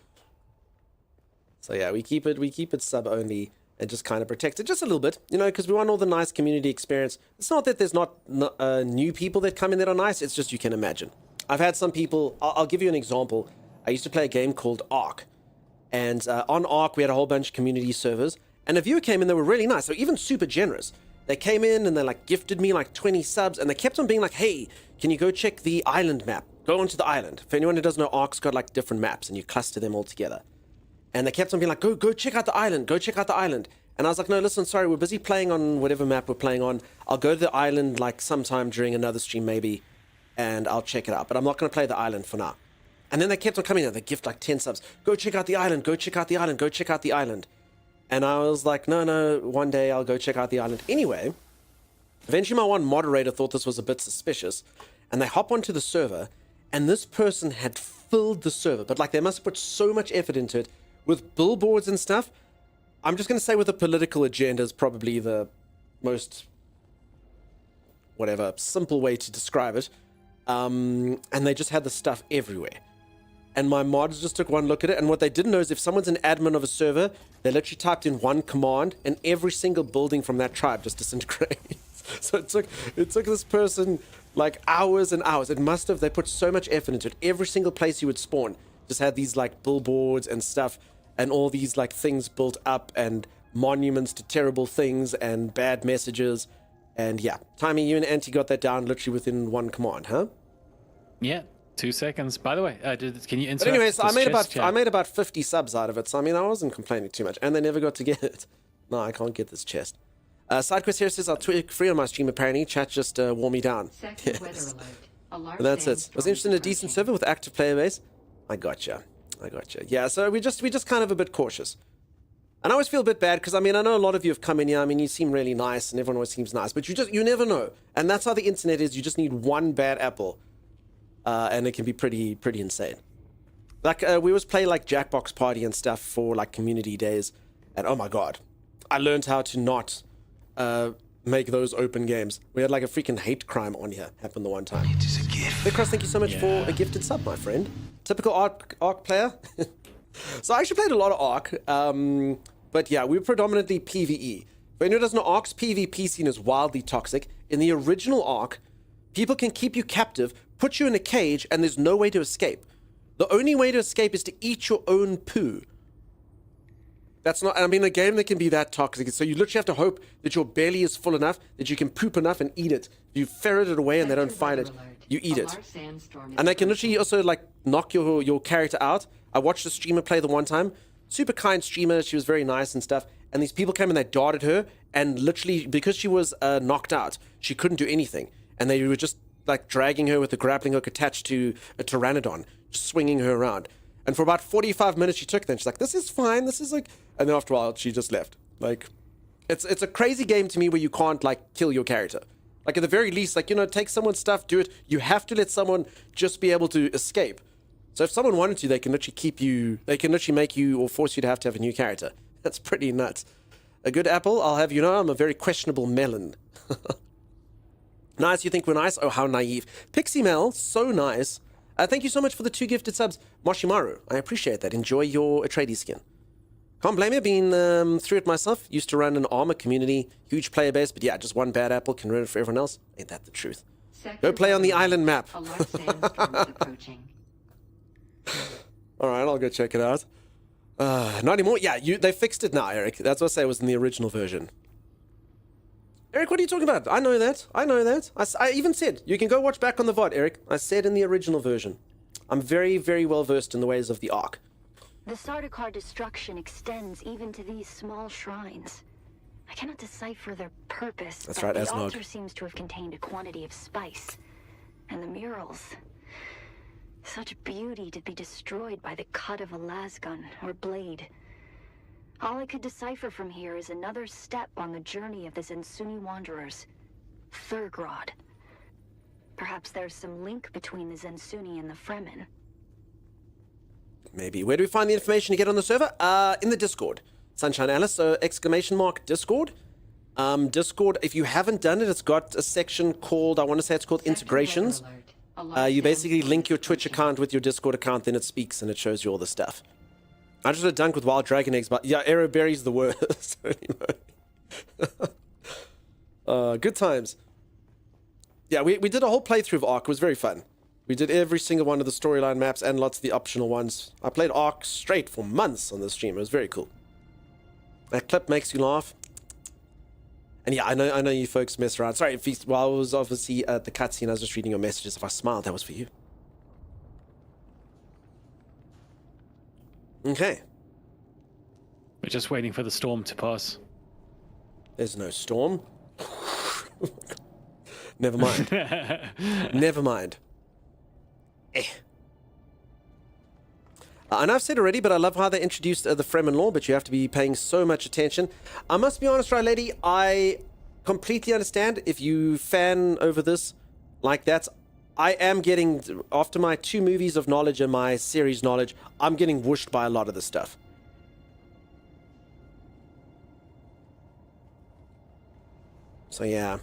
So yeah, we keep it sub only. And just kind of protect it just a little bit, you know, because we want all the nice community experience. It's not that there's not new people that come in that are nice. It's just you can imagine. I've had some people. I'll give you an example. I used to play a game called Ark, and on Ark we had a whole bunch of community servers. And a viewer came in. They were really nice. They were even super generous. They came in and they like gifted me like 20 subs, and they kept on being like, "Hey, can you go check the island map? Go onto the island." For anyone who doesn't know, Ark's got like different maps, and you cluster them all together. And they kept on being like, go check out the island, go check out the island. And I was like, no, listen, sorry, we're busy playing on whatever map we're playing on. I'll go to the island like sometime during another stream maybe, and I'll check it out. But I'm not going to play the island for now. And then they kept on coming in. They gift like 10 subs. Go check out the island, go check out the island, go check out the island. And I was like, no, one day I'll go check out the island. Anyway, eventually my one moderator thought this was a bit suspicious. And they hop onto the server, and this person had filled the server. But like they must have put so much effort into it, with billboards and stuff. I'm just going to say with a political agenda is probably the most, whatever, simple way to describe it. And they just had the stuff everywhere. And my mods just took one look at it. And what they didn't know is if someone's an admin of a server, they literally typed in one command and every single building from that tribe just disintegrates. So it took this person like hours and hours. They put so much effort into it. Every single place you would spawn just had these like billboards and stuff. And all these like things built up and monuments to terrible things and bad messages. And yeah, Timey, you and Auntie got that down literally within one command, huh? Yeah, 2 seconds. By the way, can you insert? But anyways, I made about 50 subs out of it. So I mean, I wasn't complaining too much, and they never got to get it. No, I can't get this chest. SideQuest here says I'll tweak free on my stream. Apparently, chat just wore me down. Yes. And that's it. Was interested in a decent server with active player base. I gotcha. Yeah, so we just kind of a bit cautious. And I always feel a bit bad because I mean I know a lot of you have come in here. I mean you seem really nice and everyone always seems nice, but you never know. And that's how the internet is. You just need one bad apple and it can be pretty insane. Like we always play like Jackbox Party and stuff for like community days, and oh my god, I learned how to not make those open games. We had like a freaking hate crime on here happen the one time. It is a gift. Big Cross, thank you so much for a gifted sub, my friend. Typical Ark player. So I actually played a lot of Ark, but yeah, we were predominantly PvE. For anyone who doesn't know, Ark's PvP scene is wildly toxic. In the original Ark, people can keep you captive, put you in a cage, and there's no way to escape. The only way to escape is to eat your own poo. That's not, I mean, a game that can be that toxic. So you literally have to hope that your belly is full enough that you can poop enough and eat it. You ferret it away and they don't find it. You eat it. And they can literally also like knock your character out. I watched a streamer play the one time. Super kind streamer. She was very nice and stuff. And these people came and they darted her. And literally, because she was knocked out, she couldn't do anything. And they were just like dragging her with a grappling hook attached to a pteranodon, just swinging her around. And for about 45 minutes, she took them. She's like, this is fine. This is like... And then after a while, she just left. Like, it's a crazy game to me where you can't, like, kill your character. Like, at the very least, like, you know, take someone's stuff, do it. You have to let someone just be able to escape. So if someone wanted to, they can literally keep you... They can literally make you or force you to have a new character. That's pretty nuts. A good apple, I'll have you know, I'm a very questionable melon. Nice, you think we're nice? Oh, how naive. Pixie Mel, so nice. Thank you so much for the 2 gifted subs. Moshimaru, I appreciate that. Enjoy your Atreides skin. Can't blame you, been through it myself. Used to run an armor community, huge player base, but yeah, just one bad apple can ruin it for everyone else. Ain't that the truth? Go play on the island map. Alright, I'll go check it out. Not anymore? Yeah, they fixed it now, Eric. That's what I say was in the original version. Eric, what are you talking about? I know that. I even said, you can go watch back on the VOD, Eric. I said in the original version. I'm very, very well versed in the ways of the Ark. The Sardaukar destruction extends even to these small shrines. I cannot decipher their purpose. That's right, The Asnog. altar seems to have contained a quantity of spice. And the murals. Such beauty to be destroyed by the cut of a lasgun or blade. All I could decipher from here is another step on the journey of the Zensuni Wanderers. Thurgrod. Perhaps there's some link between the Zensuni and the Fremen. Maybe. Where do we find the information to get on the server? In the Discord. Sunshine Alice, so !Discord. Discord, if you haven't done it, it's got a section called, I want to say it's called Integrations. You basically link your Twitch account with your Discord account, then it speaks and it shows you all the stuff. I just had a dunk with wild dragon eggs, but yeah, Aeroberry's the worst. Good times. Yeah, we did a whole playthrough of Ark. It was very fun. We did every single one of the storyline maps and lots of the optional ones. I played Ark straight for months on the stream. It was very cool. That clip makes you laugh. And yeah, I know you folks mess around. Sorry, while I was obviously at the cutscene, I was just reading your messages. If I smiled, that was for you. Okay. We're just waiting for the storm to pass. There's no storm. Never mind. Never mind. I know I've said already, but I love how they introduced the Fremen law, but you have to be paying so much attention. I must be honest, right, lady, I completely understand if you fan over this like that. I am getting, after my 2 movies of knowledge and my series knowledge, I'm getting whooshed by a lot of this stuff. So yeah.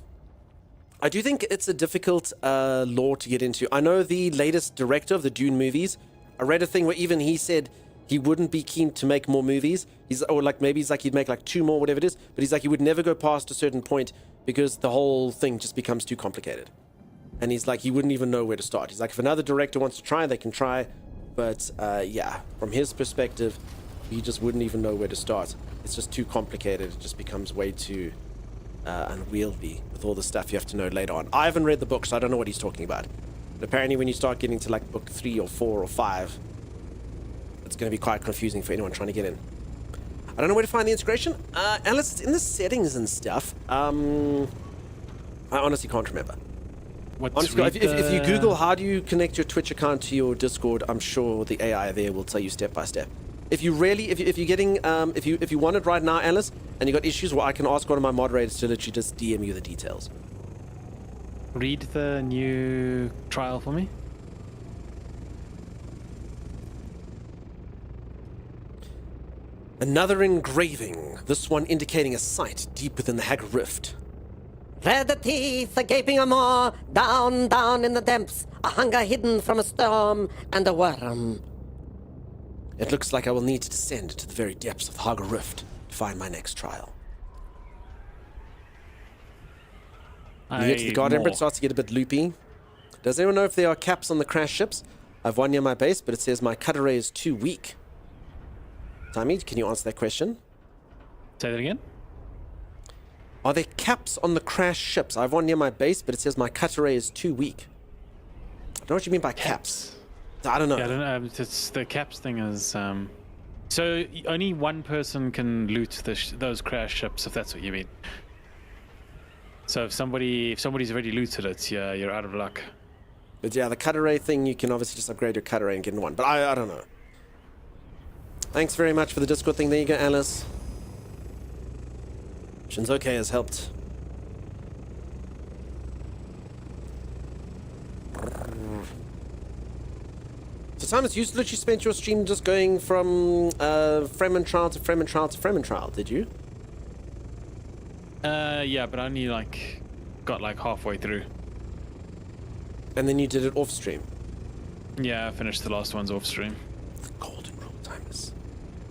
I do think it's a difficult law to get into. I know the latest director of the Dune movies, I read a thing where even he said he wouldn't be keen to make more movies. Or like maybe he's like he'd make like 2 more, whatever it is. But he's like he would never go past a certain point because the whole thing just becomes too complicated. And he's like he wouldn't even know where to start. He's like if another director wants to try, they can try. But yeah, from his perspective, he just wouldn't even know where to start. It's just too complicated. It just becomes way too unwieldy with all the stuff you have to know later on. I haven't read the book, so I don't know what he's talking about. But apparently when you start getting to like book 3 or 4 or 5, it's going to be quite confusing for anyone trying to get in. I don't know where to find the integration. Unless it's in the settings and stuff. I honestly can't remember. Honestly, if you Google how do you connect your Twitch account to your Discord, I'm sure the AI there will tell you step by step. If you really, if you're getting, if you want it right now, Alice, and you got issues, well, I can ask one of my moderators to literally just DM you the details. Read the new trial for me. Another engraving, this one indicating a site deep within the Hag Rift. Red teeth, a gaping maw, down, down in the depths, a hunger hidden from a storm, and a worm. It looks like I will need to descend to the very depths of the Hag Rift to find my next trial. You get to the God Emperor, it starts to get a bit loopy. Does anyone know if there are caps on the crash ships? I've one near my base, but it says my cutter ray is too weak. Timmy, can you answer that question? Say that again? Are there caps on the crash ships? I have one near my base, but it says my cutter ray is too weak. I don't know what you mean by caps. I don't know. Yeah, I don't know. It's, the caps thing is... So only one person can loot those crash ships, if that's what you mean. So if somebody's already looted it, yeah, you're out of luck. But yeah, the cutter ray thing, you can obviously just upgrade your cutter ray and get in one. But I don't know. Thanks very much for the Discord thing. There you go, Alice. Shinzoke has helped. So Thomas, you literally spent your stream just going from Fremen trial to Fremen trial to Fremen trial, did you? Yeah, but I only got halfway through. And then you did it off stream? Yeah, I finished the last ones off stream. Golden rule, Timeless.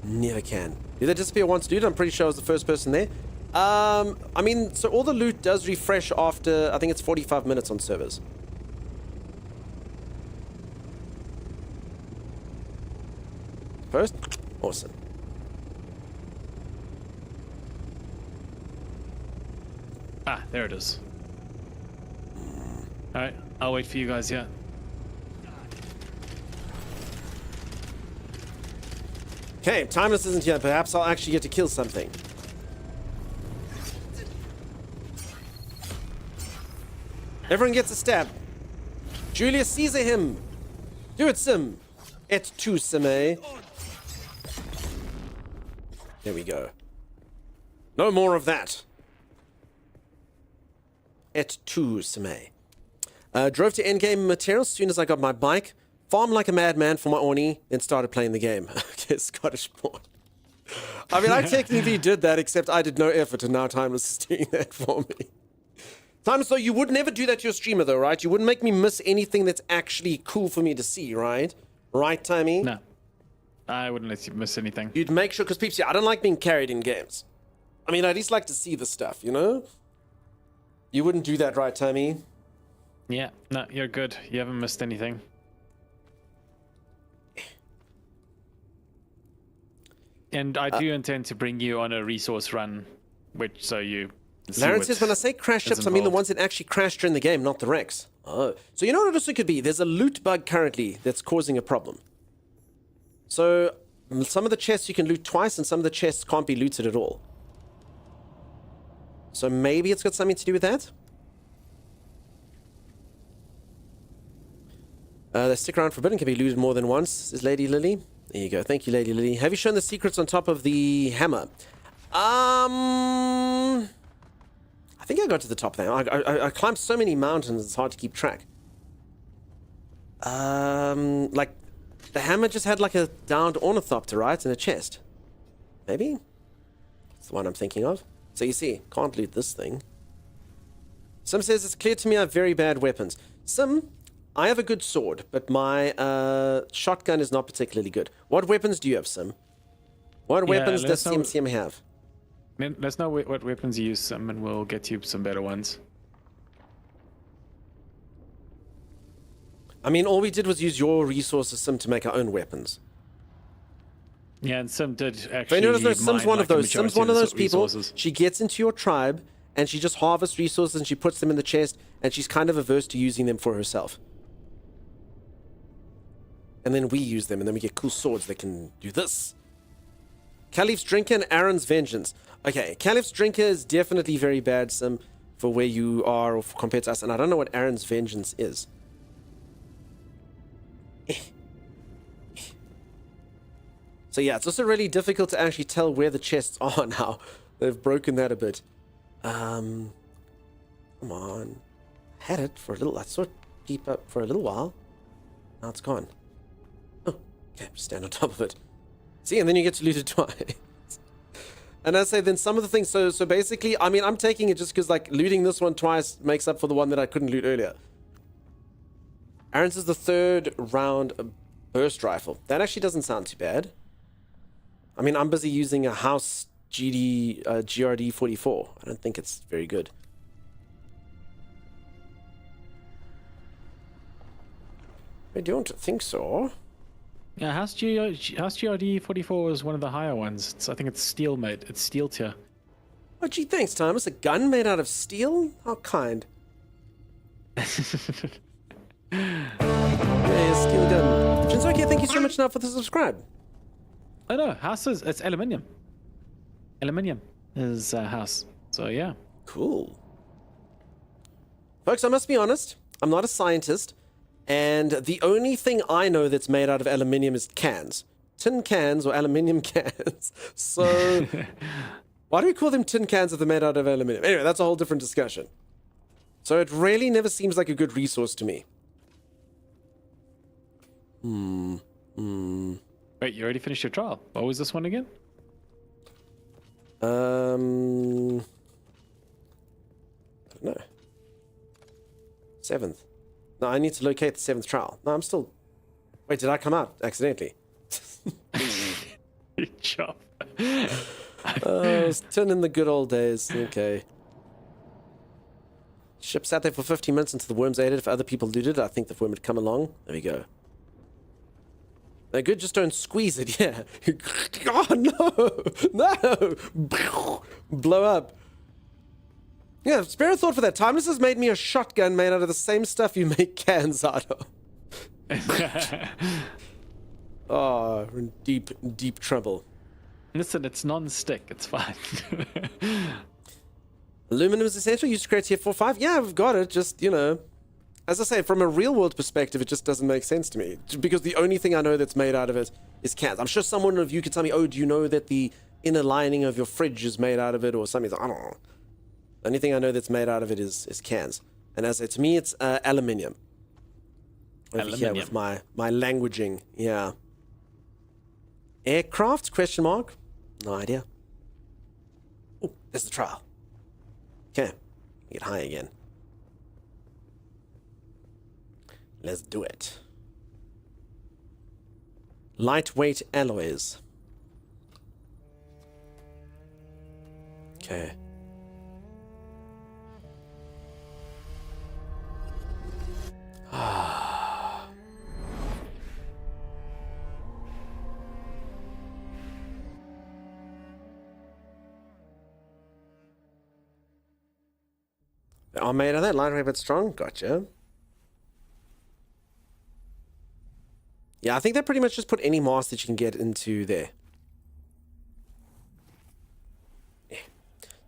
Never can. Did they disappear once, dude? I'm pretty sure I was the first person there. I mean, so all the loot does refresh after, I think it's 45 minutes on servers. First? Awesome. Ah, there it is. Alright, I'll wait for you guys, yeah. Okay, Timeless isn't here. Perhaps I'll actually get to kill something. Everyone gets a stab. Julius Caesar him. Do it, Sim. Et tu, Sime. There we go. No more of that. Et tu, Sime. Drove to endgame materials as soon as I got my bike. Farmed like a madman for my Orni, then started playing the game. Okay, Scottish born. I mean, I technically did that, except I did no effort, and now Timeless is doing that for me. Timeless, though, you would never do that to your streamer, though, right? You wouldn't make me miss anything that's actually cool for me to see, right? Right, Timey? No. I wouldn't let you miss anything. You'd make sure, because peeps, yeah, I don't like being carried in games. I mean, I at least like to see the stuff, you know? You wouldn't do that, right, Timey? Yeah, no, you're good. You haven't missed anything. And I do intend to bring you on a resource run, which so you. Laren says, when I say crash ships, I mean the ones that actually crash during the game, not the wrecks. Oh. So you know what it also could be? There's a loot bug currently that's causing a problem. So some of the chests you can loot twice, and some of the chests can't be looted at all. So maybe it's got something to do with that? The stick around forbidden can be looted more than once, says Lady Lily. There you go. Thank you, Lady Lily. Have you shown the secrets on top of the hammer? I think I got to the top there. I climbed so many mountains, it's hard to keep track. Like, the hammer just had like a downed ornithopter, right? In a chest. Maybe? That's the one I'm thinking of. So you see, can't loot this thing. Sim says, it's clear to me I have very bad weapons. Sim, I have a good sword, but my shotgun is not particularly good. What weapons do you have, Sim? What weapons does Sim have? Let's know what weapons you use, Sim, and we'll get you some better ones. I mean, all we did was use your resources, Sim, to make our own weapons. Yeah, and Sim did actually. But you know, Sim's one of those. Sim's one of those people. Resources. She gets into your tribe, and she just harvests resources, and she puts them in the chest, and she's kind of averse to using them for herself. And then we use them, and then we get cool swords that can do this. Caliph's Drinker and Aaron's Vengeance. Okay, Caliph's Drinker is definitely very bad, Sim, for where you are or compared to us, and I don't know what Aaron's Vengeance is. So yeah, it's also really difficult to actually tell where the chests are now. They've broken that a bit. Come on. Had it for a little, I saw it deep up for a little while. Now it's gone. Oh, okay, stand on top of it. See, and then you get to loot it twice. And I say then some of the things. So basically, I mean, I'm taking it just because like looting this one twice makes up for the one that I couldn't loot earlier. Aaron's is the 3rd round burst rifle. That actually doesn't sound too bad. I mean, I'm busy using a house GRD 44. I don't think it's very good. I don't think so. Yeah, House GRD 44 is one of the higher ones. I think it's steel, mate. It's steel tier. Oh, gee, thanks, Thomas. A gun made out of steel? How kind. Yeah, steel gun. Shinsuke, thank you so much now for the subscribe. Oh no, House is it's aluminium. Aluminium is House. So yeah. Cool. Folks, I must be honest. I'm not a scientist. And the only thing I know that's made out of aluminium is cans. Tin cans or aluminium cans. So, why do we call them tin cans if they're made out of aluminium? Anyway, that's a whole different discussion. So it really never seems like a good resource to me. Wait, you already finished your trial. What was this one again? I don't know. 7th. No, I need to locate the 7th trial. No, I'm still... Wait, did I come out accidentally? Good job. I was turning the good old days. Okay. Ship sat there for 15 minutes until the worms ate it. If other people looted it, I think the worm would come along. There we go. They're good, just don't squeeze it, yeah. Oh, no! No! Blow up. Yeah, spare thought for that. Timeless has made me a shotgun made out of the same stuff you make cans out of. Oh, we're in deep, deep trouble. Listen, it's non-stick. It's fine. Aluminum is essential. Use criteria 4-5. Yeah, I've got it. Just, you know, as I say, from a real-world perspective, it just doesn't make sense to me. Because the only thing I know that's made out of it is cans. I'm sure someone of you could tell me, oh, do you know that the inner lining of your fridge is made out of it or something? I don't know. The only thing I know that's made out of it is cans. And as I say, to me, it's aluminium. Over here with my languaging, yeah. Aircraft, question mark? No idea. Oh, there's the trial. Okay, get high again. Let's do it. Lightweight alloys. Okay. They are made of that, lightweight but strong. Gotcha. Yeah, I think they pretty much just put any mask that you can get into there. Yeah.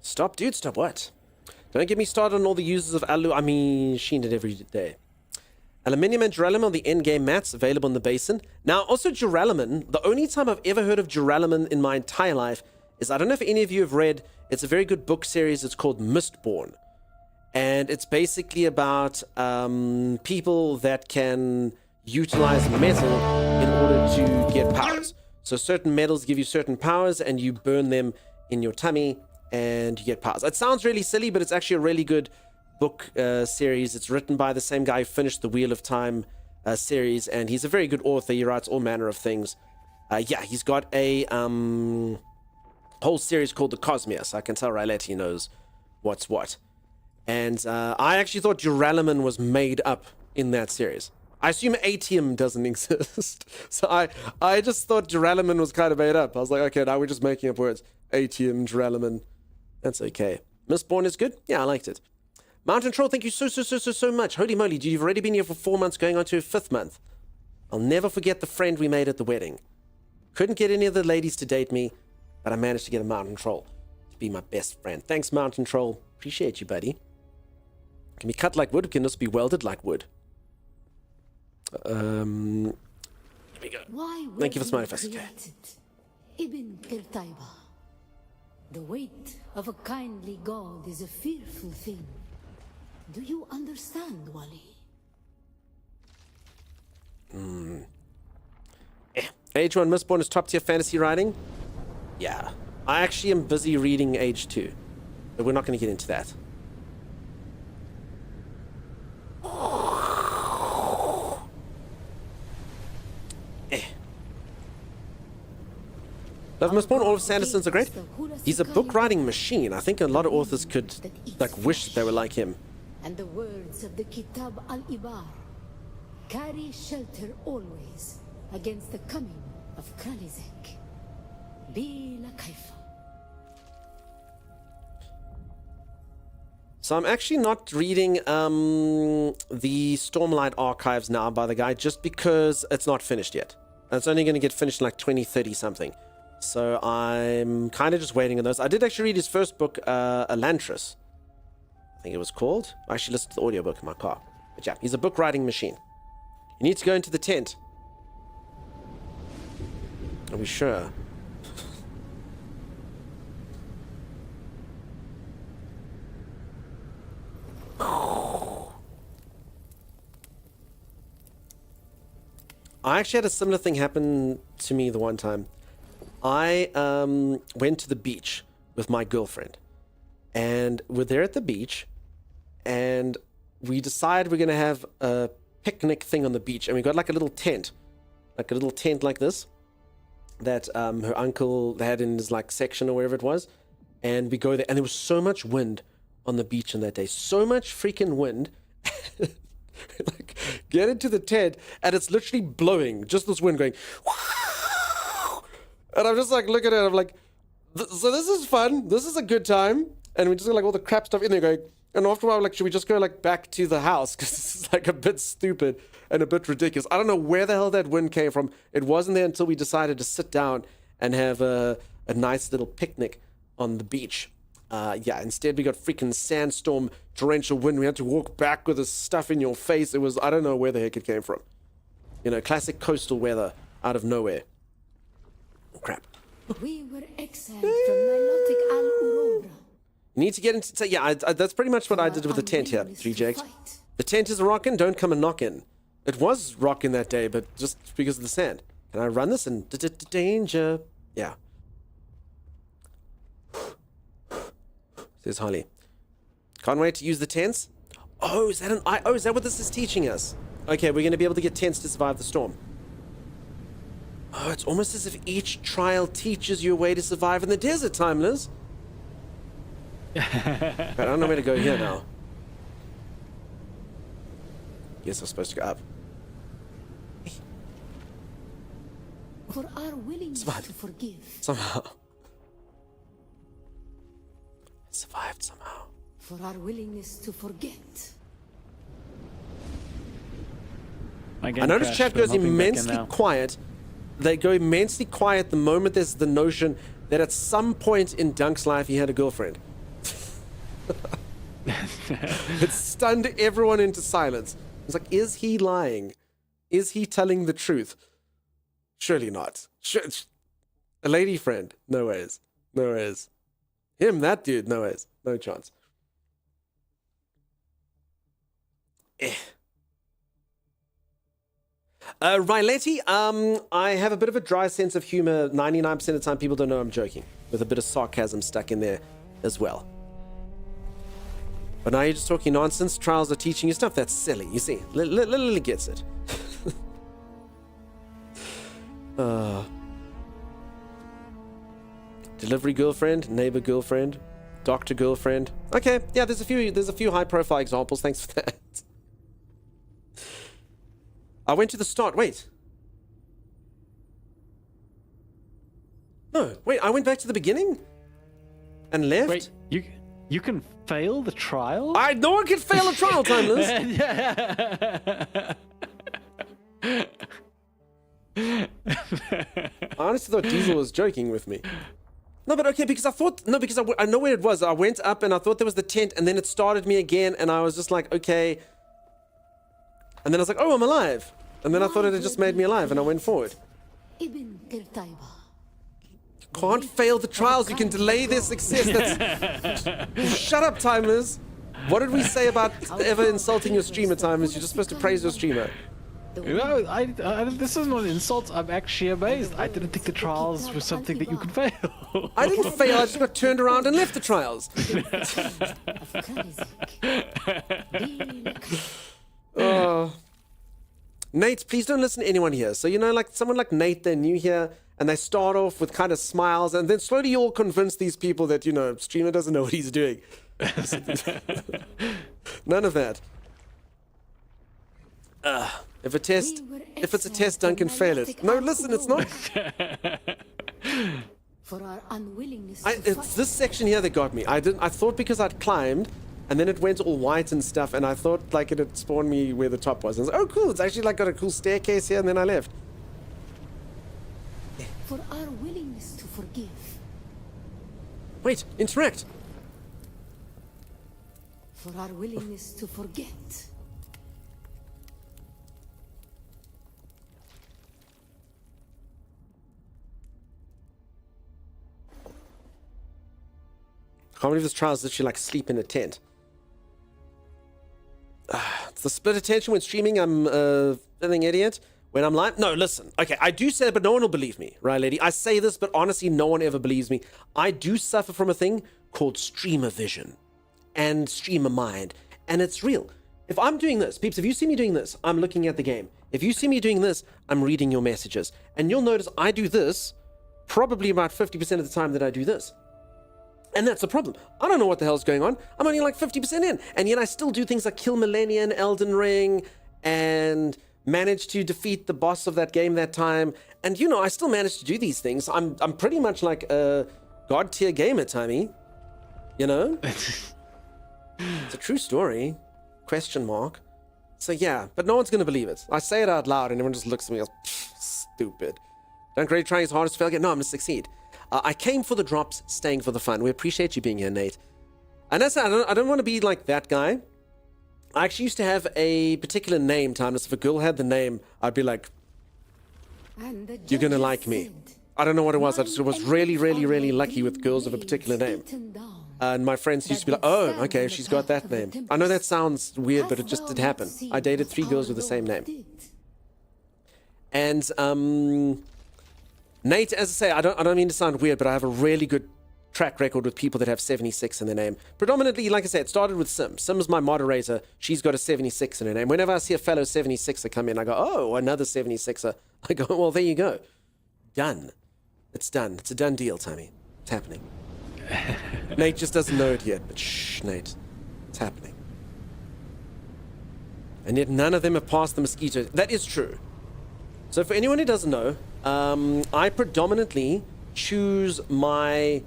Stop, dude, stop what? Don't get me started on all the uses of alu. I mean, sheen it every day. Aluminium and duralumin are the endgame mats available in the basin. Now, also duralumin, the only time I've ever heard of duralumin in my entire life is, I don't know if any of you have read, it's a very good book series, it's called Mistborn. And it's basically about people that can utilize metal in order to get powers. So certain metals give you certain powers and you burn them in your tummy and you get powers. It sounds really silly, but it's actually a really good book series. It's written by the same guy who finished the Wheel of Time series, and he's a very good author. He writes all manner of things. Yeah, he's got a whole series called The Cosmere, so I can tell Riley knows what's what. And I actually thought duralumin was made up in that series. I assume atium doesn't exist. So I just thought duralumin was kind of made up. I was like, okay, now we're just making up words. Atium, duralumin. That's okay. Mistborn is good? Yeah, I liked it. Mountain Troll, thank you so much. Holy moly, you've already been here for 4 months, going on to your 5th month. I'll never forget the friend we made at the wedding. Couldn't get any of the ladies to date me, but I managed to get a Mountain Troll to be my best friend. Thanks, Mountain Troll. Appreciate you, buddy. Can be cut like wood, can also be welded like wood. Here we go. Thank you for smiling face. Okay. Ibn Kirtaiba. The weight of a kindly god is a fearful thing. Do you understand, Wally? Age 1 Mistborn is top tier fantasy writing. Yeah, I actually am busy reading Age 2, but we're not going to get into that. Love Mistborn, all of Sanderson's are great. He's a book writing machine. I think a lot of authors could like wish that they were like him. And the words of the Kitab al-Ibar carry shelter always against the coming of Kralizek. Bila Kaifa. So I'm actually not reading the Stormlight Archives now by the guy just because it's not finished yet. And it's only going to get finished in like 2030 something. So I'm kind of just waiting on those. I did actually read his first book, Elantris, I think it was called. I actually listened to the audiobook in my car. But yeah, he's a book writing machine. You need to go into the tent. Are we sure? I actually had a similar thing happen to me the one time. I went to the beach with my girlfriend, and we're there at the beach, and we decided we're going to have a picnic thing on the beach, and we got like a little tent like this that her uncle had in his like section or wherever it was, and we go there, and there was so much wind on the beach on that day, so much freaking wind. Like, get into the tent, and it's literally blowing, just this wind going. And I'm just like, look at it, I'm like, so this is fun, this is a good time, and we just got like all the crap stuff in there going, and after a while, like, should we just go like back to the house, because this is like a bit stupid and a bit ridiculous. I don't know where the hell that wind came from. It wasn't there until we decided to sit down and have a nice little picnic on the beach. Yeah, instead we got freaking sandstorm, torrential wind. We had to walk back with this stuff in your face. It was, I don't know where the heck it came from. You know, classic coastal weather out of nowhere. Oh, crap. We were exiled from Nilotic al-Aurora. You need to get into... Yeah, that's pretty much what I did with the tent here, 3Jx. The tent is rocking, don't come and knock in. It was rocking that day, but just because of the sand. Can I run this? And danger. Yeah. Says Holly. Can't wait to use the tents. Oh, is that is that what this is teaching us? Okay, we're going to be able to get tents to survive the storm. Oh, it's almost as if each trial teaches you a way to survive in the desert, Timeless. I don't know where to go here now. Guess I'm supposed to go up. For our willingness to forgive. Somehow. I survived somehow. For our willingness to forget. I noticed chat goes immensely quiet. They go immensely quiet the moment there's the notion that at some point in Dunk's life he had a girlfriend. It stunned everyone into silence. It's like, is he lying? Is he telling the truth? Surely not. A lady friend? No ways. No ways. Him, that dude? No ways. No chance. Riletti, I have a bit of a dry sense of humor. 99% of the time people don't know I'm joking, with a bit of sarcasm stuck in there as well. But now you're just talking nonsense. Trials are teaching you stuff that's silly. You see, Lily gets it. Delivery girlfriend, neighbor girlfriend, doctor girlfriend. Okay, yeah, there's a few high-profile examples. Thanks for that. I went to the start. Wait. No, wait. I went back to the beginning and left. Wait, you can fail the trial? No one can fail a trial, Timeless. I honestly thought Diesel was joking with me. No, but okay, because I know where it was. I went up and I thought there was the tent, and then it started me again, and I was just like, okay. And then I was like, oh, I'm alive. And then I thought it had just made me alive, and I went forward. Ibn Kirtaiba. You can't fail the trials. You can delay their success. Shut up, Timers. What did we say about ever insulting your streamer, Timers? You're just supposed to praise your streamer. You know, this is not an insult. I'm actually amazed. I didn't think the trials were something that you could fail. I didn't fail. I just got turned around and left the trials. Oh. Nate, please don't listen to anyone here. So, you know, like someone like Nate, they're new here, and they start off with kind of smiles, and then slowly you all convince these people that, you know, streamer doesn't know what he's doing. None of that. If it's a test, Duncan, fail it. No, listen, it's not. For our unwillingness It's this section here that got me. I thought because I'd climbed, and then it went all white and stuff, and I thought like it had spawned me where the top was. And I was like, oh cool, it's actually like got a cool staircase here, and then I left. For our willingness to forgive. Wait, interact. For our willingness to forget. I can't believe this trial is literally like sleep in a tent. It's the split attention when streaming. I'm a filling idiot. When I'm live, no, listen. Okay, I do say it, but no one will believe me, right, lady? I say this, but honestly, no one ever believes me. I do suffer from a thing called streamer vision and streamer mind, and it's real. If I'm doing this, peeps, if you see me doing this, I'm looking at the game. If you see me doing this, I'm reading your messages, and you'll notice I do this probably about 50% of the time that I do this. And that's the problem. I don't know what the hell's going on. I'm only like 50% in. And yet I still do things like kill Millennium, Elden Ring, and manage to defeat the boss of that game that time. And, you know, I still manage to do these things. I'm pretty much like a god tier gamer, Tommy. You know? It's a true story. Question mark. So yeah, but no one's going to believe it. I say it out loud and everyone just looks at me and goes, stupid. Don't Grady trying his hardest to fail again? No, I'm going to succeed. I came for the drops, staying for the fun. We appreciate you being here, Nate. And that's I don't want to be like that guy. I actually used to have a particular name, Timeless. If a girl had the name, I'd be like, you're going to like me. I don't know what it was. I just was really, really, really lucky with girls of a particular name. And my friends used to be like, oh, okay, she's got that name. I know that sounds weird, but it just did happen. I dated 3 girls with the same name. And, Nate, as I say, I don't mean to sound weird, but I have a really good track record with people that have 76 in their name. Predominantly, like I said, it started with Sim. Sim's my moderator. She's got a 76 in her name. Whenever I see a fellow 76er come in, I go, oh, another 76er. I go, well, there you go. Done. It's done. It's a done deal, Tommy. It's happening. Nate just doesn't know it yet, but shh, Nate. It's happening. And yet none of them have passed the mosquito. That is true. So for anyone who doesn't know, I predominantly choose my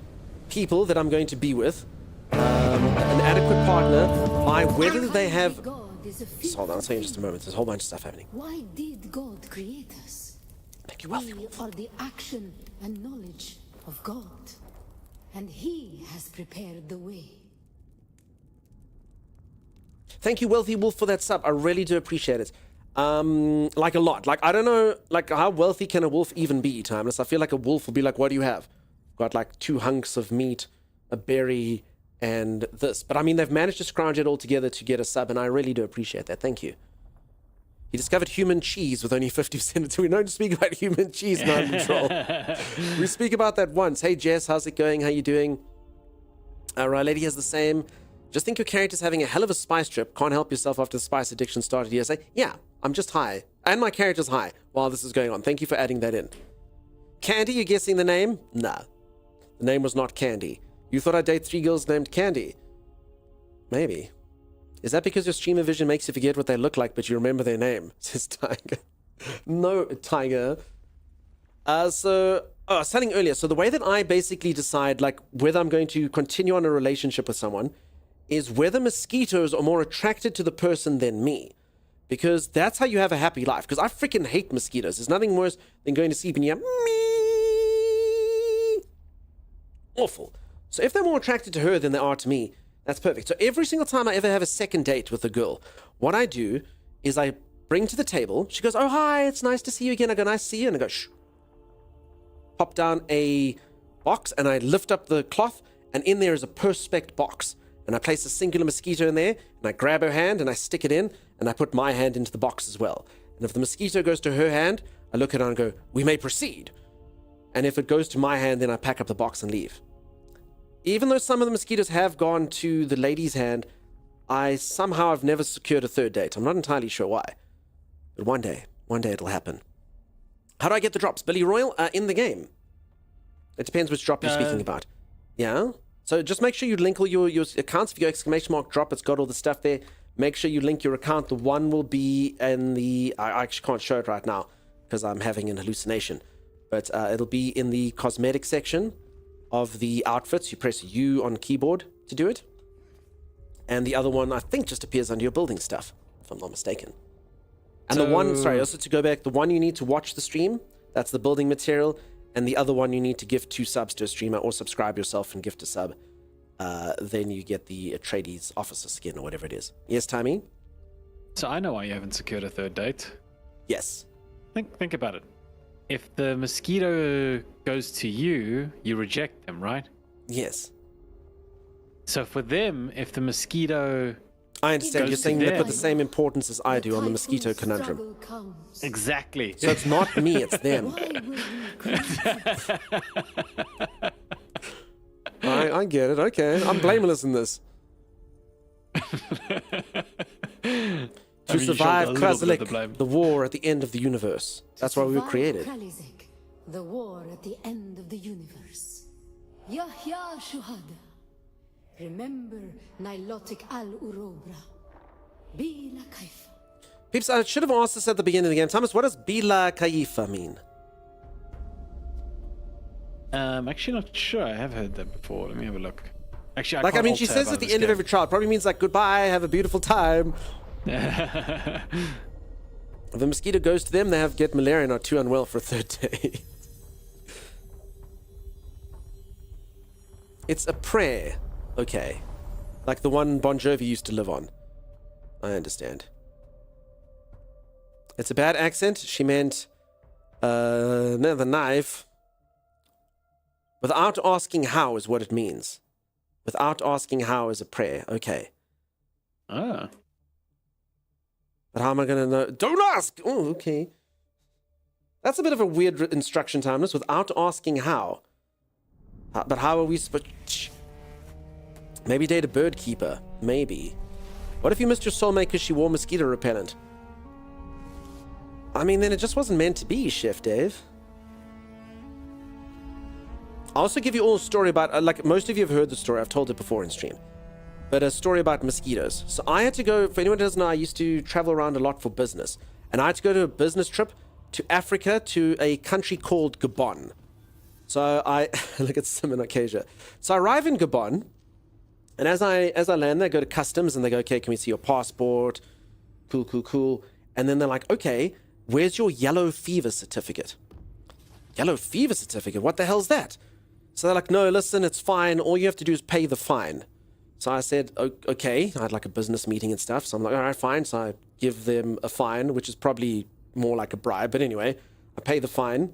people that I'm going to be with, an adequate partner, by whether they have... Hold on, I'll tell you in just a moment. There's a whole bunch of stuff happening. Why did God create us? Make you wealthy. We are the action and knowledge of God, and He has prepared the way. Thank you, Wealthy Wolf, for that sub. I really do appreciate it. Like a lot. Like, I don't know, like, how wealthy can a wolf even be, Timeless? I feel like a wolf will be like, what do you have? Got like 2 hunks of meat, a berry, and this. But I mean, they've managed to scrounge it all together to get a sub, and I really do appreciate that. Thank you. He discovered human cheese with only 50%. We don't speak about human cheese in our control. We speak about that once. Hey, Jess, how's it going? How you doing? Lady has the same. Just think your character's having a hell of a spice trip. Can't help yourself after the spice addiction started here. Say, yeah, I'm just high. And my character's high while this is going on. Thank you for adding that in. Candy, you guessing the name? Nah. The name was not Candy. You thought I'd date 3 girls named Candy? Maybe. Is that because your streamer vision makes you forget what they look like, but you remember their name? Says Tiger. No, Tiger. I was telling earlier, so the way that I basically decide, like, whether I'm going to continue on a relationship with someone is whether mosquitoes are more attracted to the person than me. Because that's how you have a happy life. Because I freaking hate mosquitoes. There's nothing worse than going to sleep and you have me. Awful. So if they're more attracted to her than they are to me, that's perfect. So every single time I ever have a second date with a girl, what I do is I bring to the table. She goes, oh, hi, it's nice to see you again. I go, nice to see you. And I go, shh. Pop down a box and I lift up the cloth, and in there is a Perspex box. And I place a singular mosquito in there, and I grab her hand and I stick it in, and I put my hand into the box as well. And if the mosquito goes to her hand, I look at her and go, we may proceed. And if it goes to my hand, then I pack up the box and leave. Even though some of the mosquitoes have gone to the lady's hand, I somehow have never secured a third date. I'm not entirely sure why. But one day it'll happen. How do I get the drops? Billy Royal, in the game. It depends which drop you're speaking about. Yeah? So just make sure you link all your accounts. If you go ! drop, it's got all the stuff there. Make sure you link your account. The one will be in the... I actually can't show it right now because I'm having an hallucination. But it'll be in the cosmetic section of the outfits. You press U on keyboard to do it. And the other one, I think, just appears under your building stuff, if I'm not mistaken. And the one, sorry, also to go back, the one you need to watch the stream, that's the building material. And the other one you need to give 2 subs to a streamer or subscribe yourself and gift a sub. Then you get the Atreides officer skin or whatever it is. Yes, Timmy? So I know why you haven't secured a third date. Yes. Think about it. If the mosquito goes to you, you reject them, right? Yes. So for them, if the mosquito... I understand. You're saying they put the same importance as I do on the mosquito conundrum. Exactly. So it's not me, it's them. I get it. Okay. I'm blameless in this. To survive Kraslik, the war at the end of the universe. That's why we were created. The war at the end of the universe. Yahya Shuhada. Remember Nilotic al-Urobra. Bila Kaifa. Peeps, I should have asked this at the beginning of the game. Thomas, what does Bila Kaifa mean? Actually not sure. I have heard that before. Let me have a look. Actually, I mean, she says at the end of every trial. Probably means like, goodbye, have a beautiful time. If the mosquito goes to them, they get malaria and are too unwell for a third day. It's a prayer. Okay. Like the one Bon Jovi used to live on. I understand. It's a bad accent. She meant, no, the knife. Without asking how is what it means. Without asking how is a prayer. Okay. Ah. But how am I going to know? Don't ask! Oh, okay. That's a bit of a weird instruction, Timeless. Without asking how. But how are we supposed... Maybe date a bird keeper. Maybe. What if you missed your soulmate because she wore mosquito repellent? I mean, then it just wasn't meant to be, Chef Dave. I'll also give you all a story about... like, most of you have heard the story. I've told it before in stream. But a story about mosquitoes. So I had to go... For anyone who doesn't know, I used to travel around a lot for business. And I had to go to a business trip to Africa, to a country called Gabon. So I... look at Sim and Acacia. So I arrive in Gabon... And as I land there, I go to customs and they go, okay, can we see your passport? Cool, cool, cool. And then they're like, okay, where's your yellow fever certificate? Yellow fever certificate? What the hell's that? So they're like, no, listen, it's fine. All you have to do is pay the fine. So I said, okay. I had like a business meeting and stuff. So I'm like, all right, fine. So I give them a fine, which is probably more like a bribe. But anyway, I pay the fine.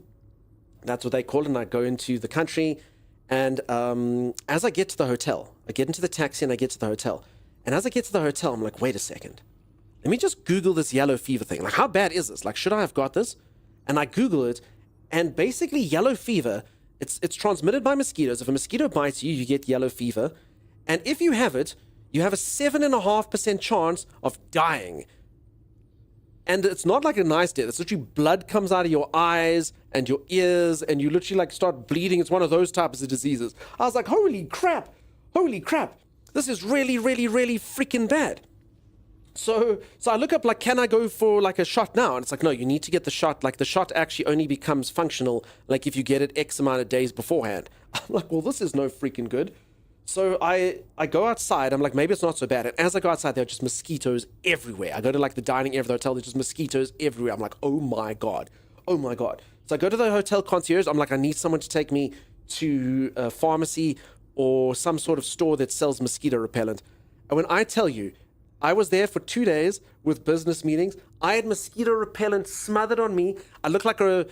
That's what they call it. And I go into the country. And as I get to the hotel, I get into the taxi and I get to the hotel. And as I get to the hotel, I'm like, wait a second. Let me just Google this yellow fever thing. Like, how bad is this? Like, should I have got this? And I Google it. And basically, yellow fever, it's transmitted by mosquitoes. If a mosquito bites you, you get yellow fever. And if you have it, you have a 7.5% chance of dying. And it's not like a nice death. It's literally blood comes out of your eyes and your ears, and you literally like start bleeding. It's one of those types of diseases. I was like, holy crap. Holy crap. This is really, really, really freaking bad. So I look up, like, can I go for like a shot now? And it's like, no, you need to get the shot. Like, the shot actually only becomes functional like if you get it X amount of days beforehand. I'm like, well, this is no freaking good. So I go outside. I'm like, maybe it's not so bad. And as I go outside, there are just mosquitoes everywhere. I go to like the dining area of the hotel. There's just mosquitoes everywhere. I'm like, oh my God. Oh my God. So I go to the hotel concierge. I'm like, I need someone to take me to a pharmacy or some sort of store that sells mosquito repellent. And when I tell you, I was there for 2 days with business meetings. I had mosquito repellent smothered on me. I looked like a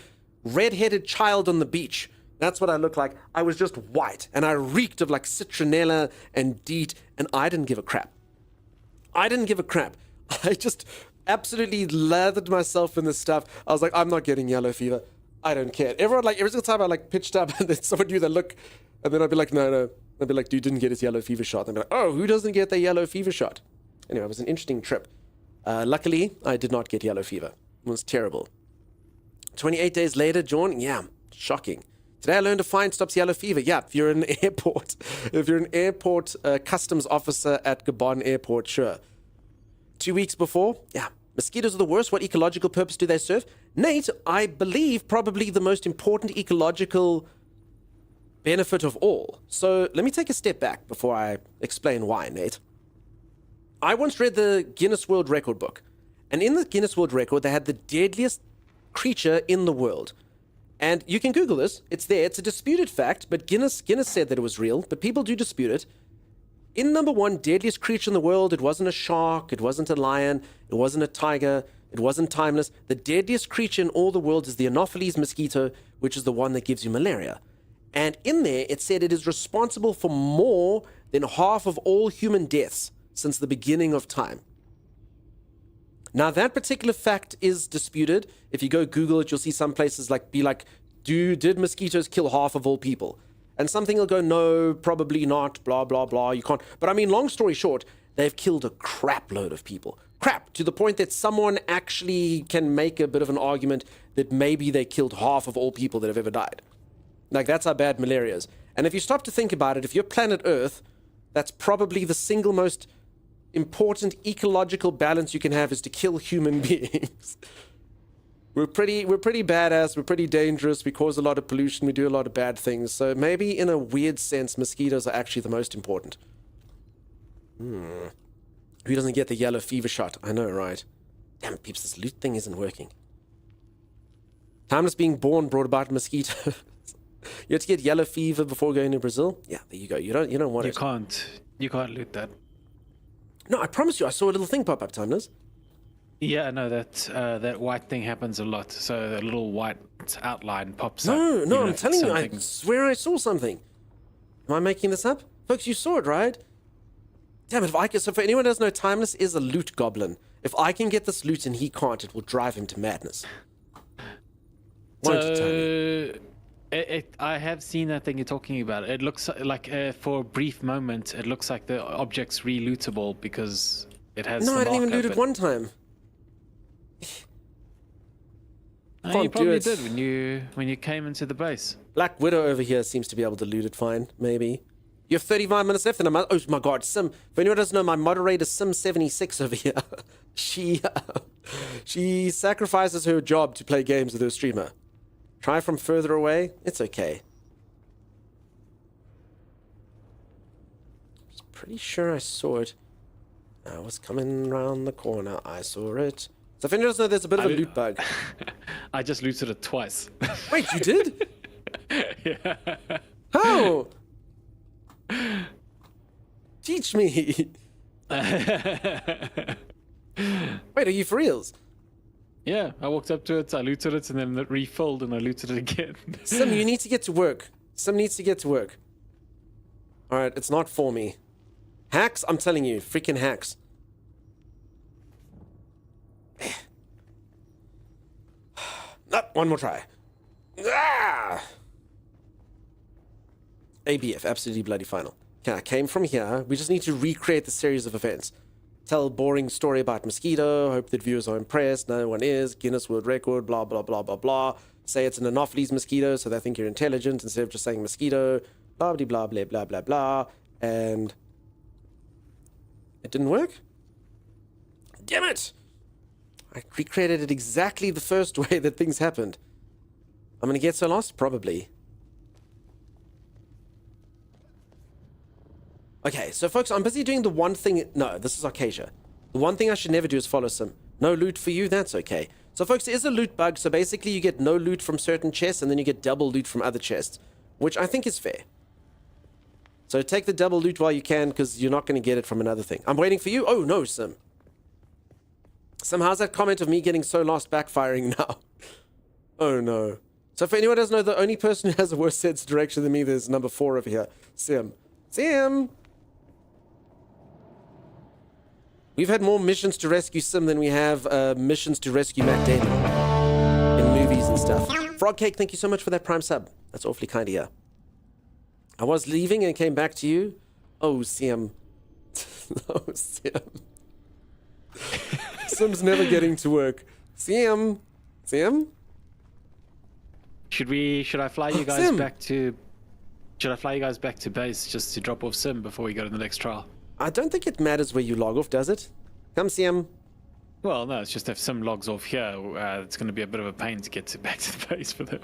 red-headed child on the beach. That's what I looked like. I was just white, and I reeked of like citronella and DEET, and I didn't give a crap. I didn't give a crap. I just absolutely lathered myself in this stuff. I was like, I'm not getting yellow fever. I don't care. Everyone, like, every single time I, like, pitched up and then someone do the look, and then I'd be like, no. I'd be like, dude didn't get his yellow fever shot. And I'd be like, oh, who doesn't get the yellow fever shot? Anyway, it was an interesting trip. Luckily, I did not get yellow fever. It was terrible. 28 days later, John, yeah, shocking. Today I learned a fine stops yellow fever. Yeah, if you're an airport customs officer at Gabon Airport, sure. 2 weeks before, yeah, mosquitoes are the worst. What ecological purpose do they serve? Nate, I believe probably the most important ecological benefit of all. So let me take a step back before I explain why, Nate. I once read the Guinness World Record book, and in the Guinness World Record, they had the deadliest creature in the world. And you can Google this. It's there. It's a disputed fact, but Guinness said that it was real, but people do dispute it. In number one, deadliest creature in the world, it wasn't a shark, it wasn't a lion, it wasn't a tiger, it wasn't timeless. The deadliest creature in all the world is the Anopheles mosquito, which is the one that gives you malaria. And in there, it said it is responsible for more than half of all human deaths since the beginning of time. Now, that particular fact is disputed. If you go Google it, you'll see some places did mosquitoes kill half of all people? And something will go, no, probably not, blah, blah, blah, you can't. But I mean, long story short, they've killed a crap load of people. Crap, to the point that someone actually can make a bit of an argument that maybe they killed half of all people that have ever died. Like, that's how bad malaria is. And if you stop to think about it, if you're planet Earth, that's probably the single most important ecological balance you can have is to kill human beings. We're pretty badass, we're pretty dangerous, we cause a lot of pollution, we do a lot of bad things. So maybe in a weird sense, mosquitoes are actually the most important. Who doesn't get the yellow fever shot? I know, right? Damn, peeps, this loot thing isn't working. Timeless being born brought about mosquitoes. You have to get yellow fever before going to Brazil? Yeah, there you go. You don't want it. You can't loot that. No, I promise you, I saw a little thing pop up, Timeless. Yeah, no, that white thing happens a lot. So a little white outline pops up. No, I'm telling you, I swear I saw something. Am I making this up? Folks, you saw it, right? Damn it, so for anyone who doesn't know, Timeless is a loot goblin. If I can get this loot and he can't, it will drive him to madness. Why don't you tell me? I have seen that thing you're talking about. It looks like, for a brief moment, it looks like the object's re-lootable because it has. No, I didn't even loot it one time. You probably did when you came into the base. Black Widow over here seems to be able to loot it fine, maybe. You have 35 minutes left, and oh my god, Sim. For anyone who doesn't know, my moderator Sim76 over here, she sacrifices her job to play games with her streamer. Try from further away. It's okay. I was pretty sure I saw it. I was coming around the corner. I saw it. So if anyone doesn't know, there's a bit of a loot bug. I just looted it twice. Wait, you did? Yeah. How? Teach me. Wait, are you for reals? Yeah, I walked up to it, I looted it, and then it refilled, and I looted it again. Sim, you need to get to work. Sim needs to get to work. Alright, it's not for me. Hacks? I'm telling you, freaking hacks. One more try. ABF, absolutely bloody final. Okay, I came from here. We just need to recreate the series of events. Tell a boring story about mosquito, hope that viewers are impressed, no one is, Guinness World Record, blah, blah, blah, blah, blah. Say it's an Anopheles mosquito, so they think you're intelligent, instead of just saying mosquito, blah, blah, blah, blah, blah, blah, blah. And it didn't work? Damn it! I recreated it exactly the first way that things happened. I'm gonna get so lost? Probably. Okay, so folks, I'm busy doing the one thing... No, this is Arcasia. The one thing I should never do is follow Sim. No loot for you, that's okay. So folks, there is a loot bug, so basically you get no loot from certain chests, and then you get double loot from other chests, which I think is fair. So take the double loot while you can, because you're not going to get it from another thing. I'm waiting for you. Oh, no, Sim. Sim, how's that comment of me getting so lost backfiring now? Oh, no. So for anyone who doesn't know, the only person who has a worse sense of direction than me, there's number 4 over here. Sim. Sim! We've had more missions to rescue Sim than we have missions to rescue Matt Damon in movies and stuff. Frogcake, thank you so much for that Prime sub. That's awfully kind of you. I was leaving and came back to you. Oh, Sim. Oh, Sim. Sim's never getting to work. Sim. Sim? Should I fly you guys Sim. back to... Should I fly you guys back to base just to drop off Sim before we go to the next trial? I don't think it matters where you log off, does it? Come, Sim. Well, no, it's just if Sim logs off here, it's going to be a bit of a pain to get back to the base for them.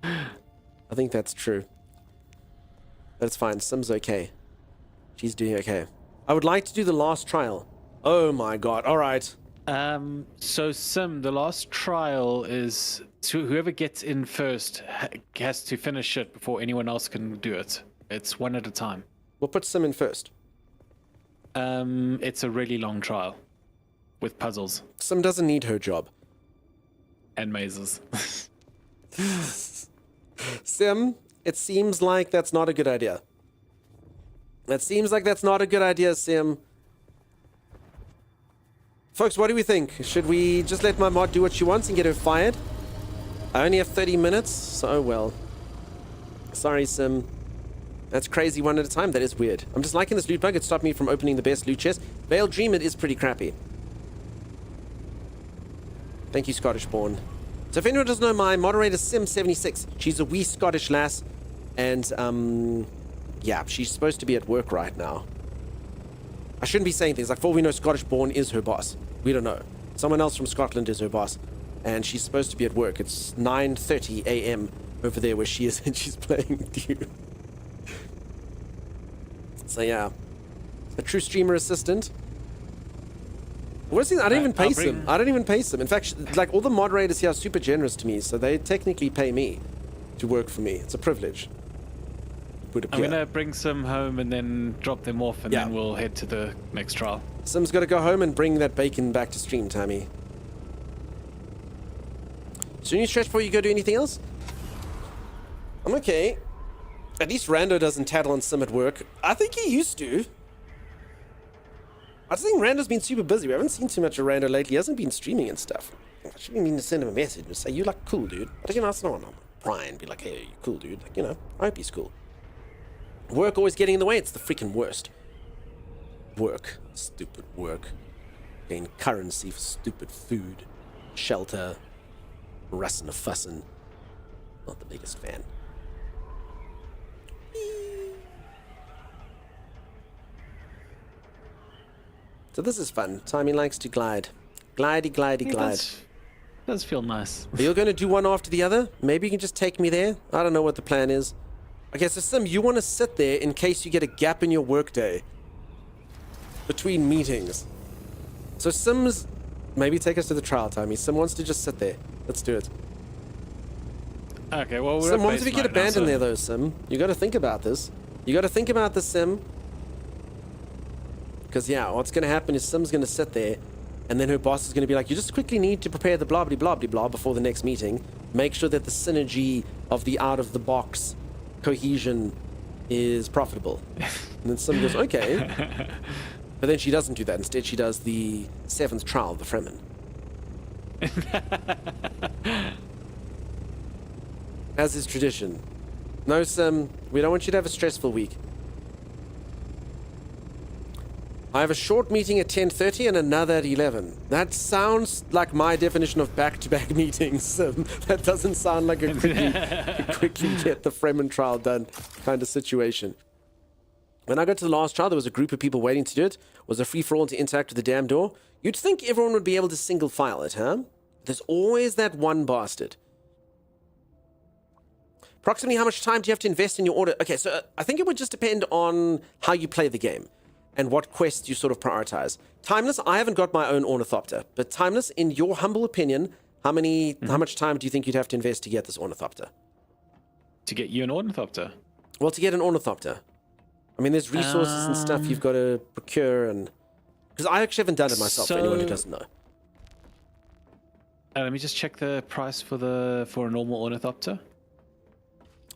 I think that's true. That's fine. Sim's okay. She's doing okay. I would like to do the last trial. Oh my god. All right. So Sim, the last trial is whoever gets in first has to finish it before anyone else can do it. It's one at a time. We'll put Sim in first. It's a really long trial with puzzles. Sim doesn't need her job. And mazes. Sim, it seems like that's not a good idea. It seems like that's not a good idea, Sim. Folks, what do we think? Should we just let my mod do what she wants and get her fired? I only have 30 minutes, so oh well. Sorry, Sim. That's crazy one at a time. That is weird. I'm just liking this loot bug. It stopped me from opening the best loot chest. Veiled Dream, it is pretty crappy. Thank you, Scottish Born. So if anyone doesn't know, my moderator, Sim76, she's a wee Scottish lass. And, yeah, she's supposed to be at work right now. I shouldn't be saying things. Like, for all we know, Scottish Born is her boss. We don't know. Someone else from Scotland is her boss. And she's supposed to be at work. It's 9:30 a.m. over there where she is, and she's playing Dune. So yeah, a true streamer assistant. Worst thing, I don't even pay Sim. I don't even pay Sim. In fact, like all the moderators here are super generous to me, so they technically pay me to work for me. It's a privilege. I'm gonna bring Sim home and then drop them off, and then we'll head to the next trial. Sim's got to go home and bring that bacon back to stream, Tammy. So you stretch before you go do anything else? I'm okay. At least Rando doesn't tattle on Sim at work. I think he used to. I just think Rando's been super busy. We haven't seen too much of Rando lately. He hasn't been streaming and stuff. I shouldn't mean to send him a message and say, you like cool, dude. But you know, it's not on Brian. Be like, hey, you cool, dude. Like, you know, I hope he's cool. Work always getting in the way. It's the freaking worst. Work. Stupid work. Gain currency for stupid food. Shelter. Russin' and fussin'. Not the biggest fan. So this is fun. Timmy likes to glide. Glidey, glidey, glide. Does feel nice. Are you going to do one after the other? Maybe you can just take me there? I don't know what the plan is. Okay, so Sim, you want to sit there in case you get a gap in your workday between meetings. So Sim's... Maybe take us to the trial, Timmy. Sim wants to just sit there. Let's do it. Okay, well, we're Sim, what if you get abandoned there, though, Sim? You got to think about this. You got to think about this, Sim. Because, yeah, what's going to happen is Sim's going to sit there, and then her boss is going to be like, you just quickly need to prepare the blah, blah, blah, blah, blah before the next meeting. Make sure that the synergy of the out-of-the-box cohesion is profitable. And then Sim goes, okay. But then she doesn't do that. Instead, she does the 7th trial of the Fremen. As is tradition. No, Sim, we don't want you to have a stressful week. I have a short meeting at 10:30 and another at 11. That sounds like my definition of back-to-back meetings, Sim. That doesn't sound like a quickly get the Fremen trial done kind of situation. When I got to the last trial, there was a group of people waiting to do it. It was a free-for-all to interact with the damn door. You'd think everyone would be able to single file it, huh? There's always that one bastard. Approximately how much time do you have to invest in your order? Okay, so I think it would just depend on how you play the game and what quests you sort of prioritize. Timeless, I haven't got my own ornithopter, but Timeless, in your humble opinion, how much time do you think you'd have to invest to get this ornithopter? To get you an ornithopter? Well, to get an ornithopter. I mean, there's resources and stuff you've got to procure, and because I actually haven't done it myself. For anyone who doesn't know. Let me just check the price for a normal ornithopter.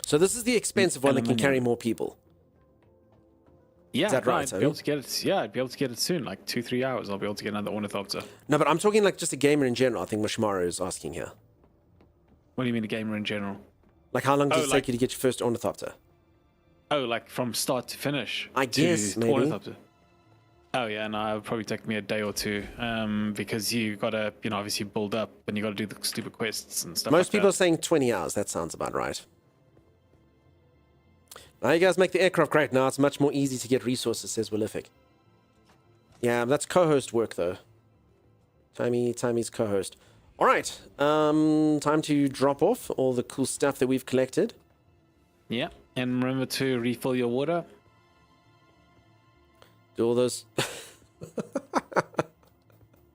So this is the expensive one that can carry more people. Yeah, Is that right, I'd be able to get it. Yeah, I'd be able to get it soon. Like 2-3 hours, I'll be able to get another ornithopter. No, but I'm talking like just a gamer in general. I think Mishmaru is asking here. What do you mean a gamer in general? Like, how long does it take you to get your first ornithopter? Oh, like from start to finish? I guess, maybe. Ornithopter. Oh, yeah, no, it would probably take me a day or two because you got to, obviously build up and you got to do the stupid quests and stuff Most like people that. are saying 20 hours. That sounds about right. Now you guys make the aircraft great. Now it's much more easy to get resources, says Willific. Yeah, that's co-host work, though. Timmy's co-host. All right, time to drop off all the cool stuff that we've collected. Yeah, and remember to refill your water. Do all those...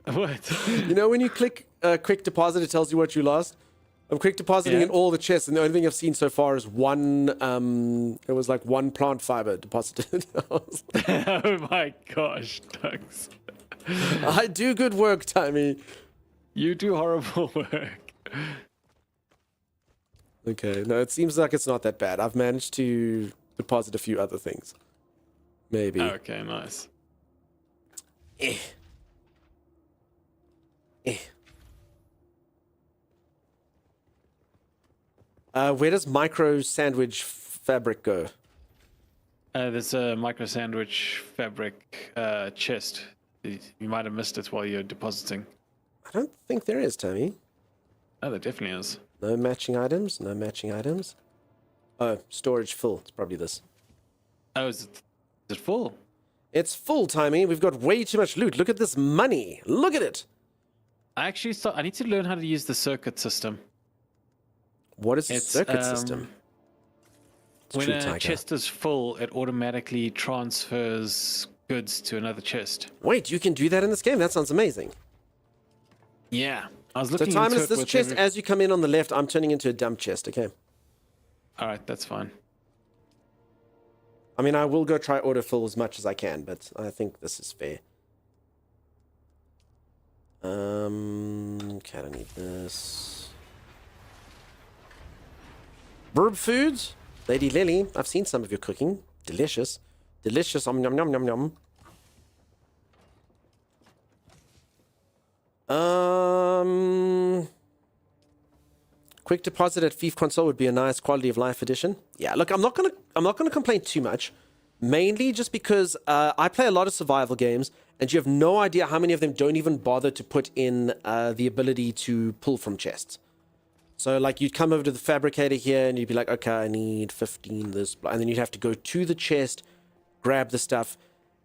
What? You know when you click quick deposit, it tells you what you lost? I'm quick depositing in all the chests, and the only thing I've seen so far is one, it was like one plant fiber deposited. Oh my gosh, Tux. I do good work, Timmy. You do horrible work. Okay, no, it seems like it's not that bad. I've managed to deposit a few other things. Maybe. Okay, nice. Eh. Where does micro sandwich fabric go? There's a micro sandwich fabric chest. You might have missed it while you're depositing. I don't think there is, Tommy. Oh, there definitely is. No matching items. No matching items. Oh, storage full. It's probably this. Oh, is it full? It's full, Timey. We've got way too much loot. Look at this money. Look at it. I actually thought I need to learn how to use the circuit system. What is a circuit system? When a chest is full, it automatically transfers goods to another chest. Wait, you can do that in this game? That sounds amazing. Yeah. I was looking so, Timon, into is this chest, as you come in on the left, I'm turning into a dump chest, okay? Alright, that's fine. I mean, I will go try autofill as much as I can, but I think this is fair. Okay, I don't need this. Verb foods? Lady Lily, I've seen some of your cooking. Delicious. Delicious. Yum, yum, yum, yum. Quick deposit at Thief Console would be a nice quality of life addition. Yeah, look, I'm not gonna complain too much. Mainly just because I play a lot of survival games, and you have no idea how many of them don't even bother to put in the ability to pull from chests. So, like, you'd come over to the fabricator here, and you'd be like, okay, I need 15 this, and then you'd have to go to the chest, grab the stuff.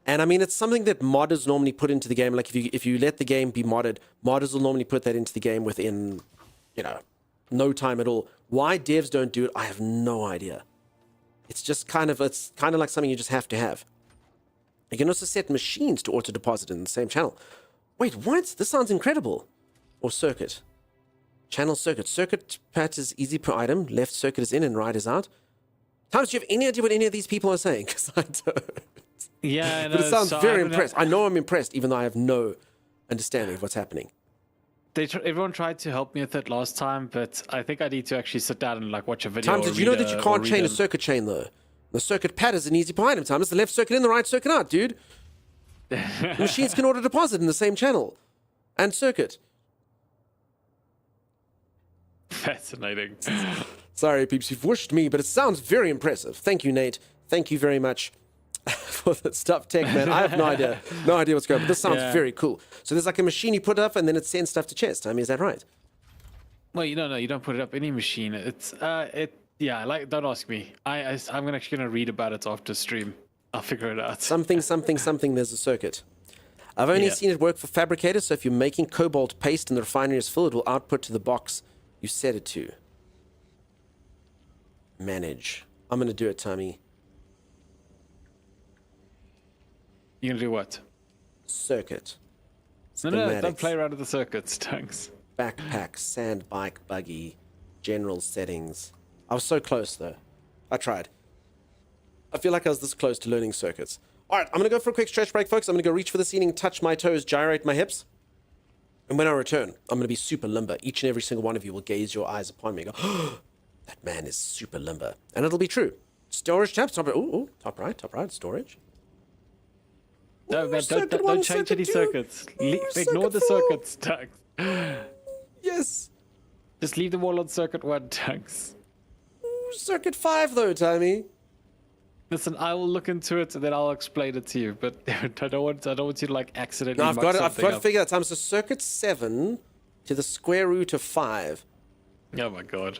And I mean, it's something that modders normally put into the game. Like, if you let the game be modded, modders will normally put that into the game within, no time at all. Why devs don't do it, I have no idea. It's just kind of like something you just have to have. You can also set machines to auto deposit in the same channel. Wait, what? This sounds incredible. Or circuit. Channel circuit. Circuit pat is easy per item. Left circuit is in and right is out. Thomas, do you have any idea what any of these people are saying? Because I don't. Yeah, I know. But it sounds very impressed. I know I'm impressed, even though I have no understanding of what's happening. Everyone tried to help me with it last time, but I think I need to actually sit down and watch a video. Thomas, did you know that you can't chain a circuit chain though? The circuit pad is an easy per item, Thomas. The left circuit in, the right circuit out, dude. Machines can auto deposit in the same channel and circuit. Fascinating. Sorry, peeps, you've wished me, but it sounds very impressive. Thank you, Nate. Thank you very much for the stuff tech, man. I have no idea what's going on, but this sounds very cool. So there's like a machine you put up, and then it sends stuff to chest. I mean, is that right? Well, you don't put it up any machine. It's don't ask me. I'm actually gonna read about it after stream. I'll figure it out. Something. There's a circuit. I've only seen it work for fabricators. So if you're making cobalt paste and the refinery is full, it will output to the box you set it to. Manage. I'm gonna do it, Tommy. You're gonna do what? Circuit. No, don't play around with the circuits, thanks. Backpack, sand bike, buggy, general settings. I was so close though. I tried. I feel like I was this close to learning circuits. Alright, I'm gonna go for a quick stretch break, folks. I'm gonna go reach for the ceiling, touch my toes, gyrate my hips. And when I return, I'm gonna be super limber. Each and every single one of you will gaze your eyes upon me and go, oh, that man is super limber. And it'll be true. Storage tabs, top right, storage. No, man, circuit don't one, change circuit any two. circuits. Ignore circuit the four. circuits, Tux. Yes. Just leave them all on circuit 1, Tux. Circuit 5 though, Tommy. Listen, I will look into it and then I'll explain it to you. But I don't want you to like accidentally. No, I've got muck to something figure that time. So circuit 7 to the square root of 5. Oh my god.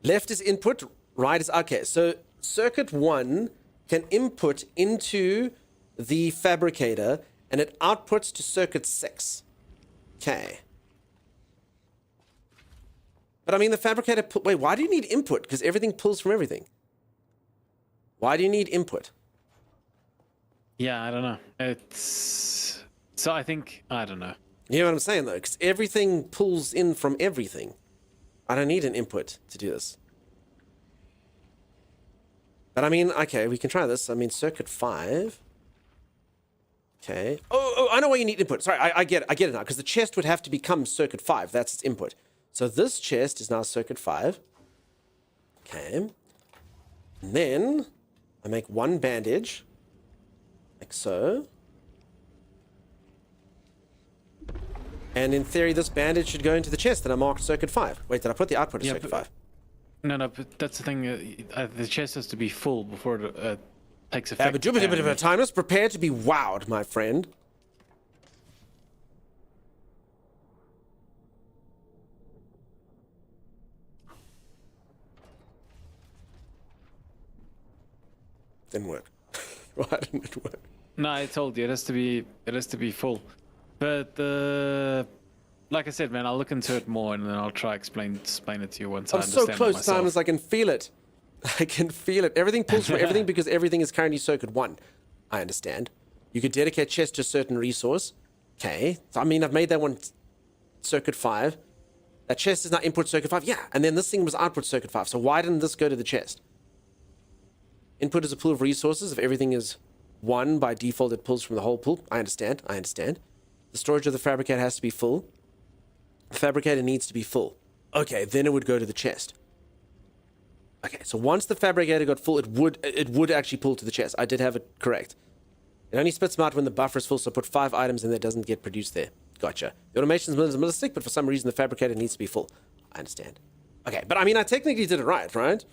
Left is input, right is okay. So circuit 1 can input into the fabricator and it outputs to circuit 6. Okay. But I mean, the fabricator... Wait, why do you need input? Because everything pulls from everything. Why do you need input? Yeah, I don't know. It's... So I think... I don't know. You know what I'm saying, though? Because everything pulls in from everything. I don't need an input to do this. But I mean, okay, we can try this. I mean, circuit 5... Okay. Oh, I know why you need input. Sorry, I get it now. Because the chest would have to become circuit 5. That's its input. So this chest is now circuit 5. Okay. And then I make one bandage. Like so. And in theory, this bandage should go into the chest that I marked circuit 5. Wait, did I put the output of circuit 5? No, but that's the thing. The chest has to be full before it takes effect. But time is prepared to be wowed, my friend. Didn't work. Why didn't it work? No, I told you it has to be full. But like I said, man, I'll look into it more and then I'll try explain it to you once I I'm understand so close, it myself. Simon, I can feel it. I can feel it. Everything pulls from everything because everything is currently circuit 1. I understand. You could dedicate chest to a certain resource. Okay. So, I mean, I've made that one circuit 5. That chest is now input circuit 5. Yeah. And then this thing was output circuit 5. So why didn't this go to the chest? Input is a pool of resources. If everything is 1, by default, it pulls from the whole pool. I understand. The storage of the fabricator has to be full. The fabricator needs to be full. Okay, then it would go to the chest. Okay, so once the fabricator got full, it would actually pull to the chest. I did have it correct. It only spits them out when the buffer is full, so put 5 items in there, doesn't get produced there. Gotcha. The automation is minimalistic, but for some reason the fabricator needs to be full. I understand. Okay, but I mean, I technically did it right?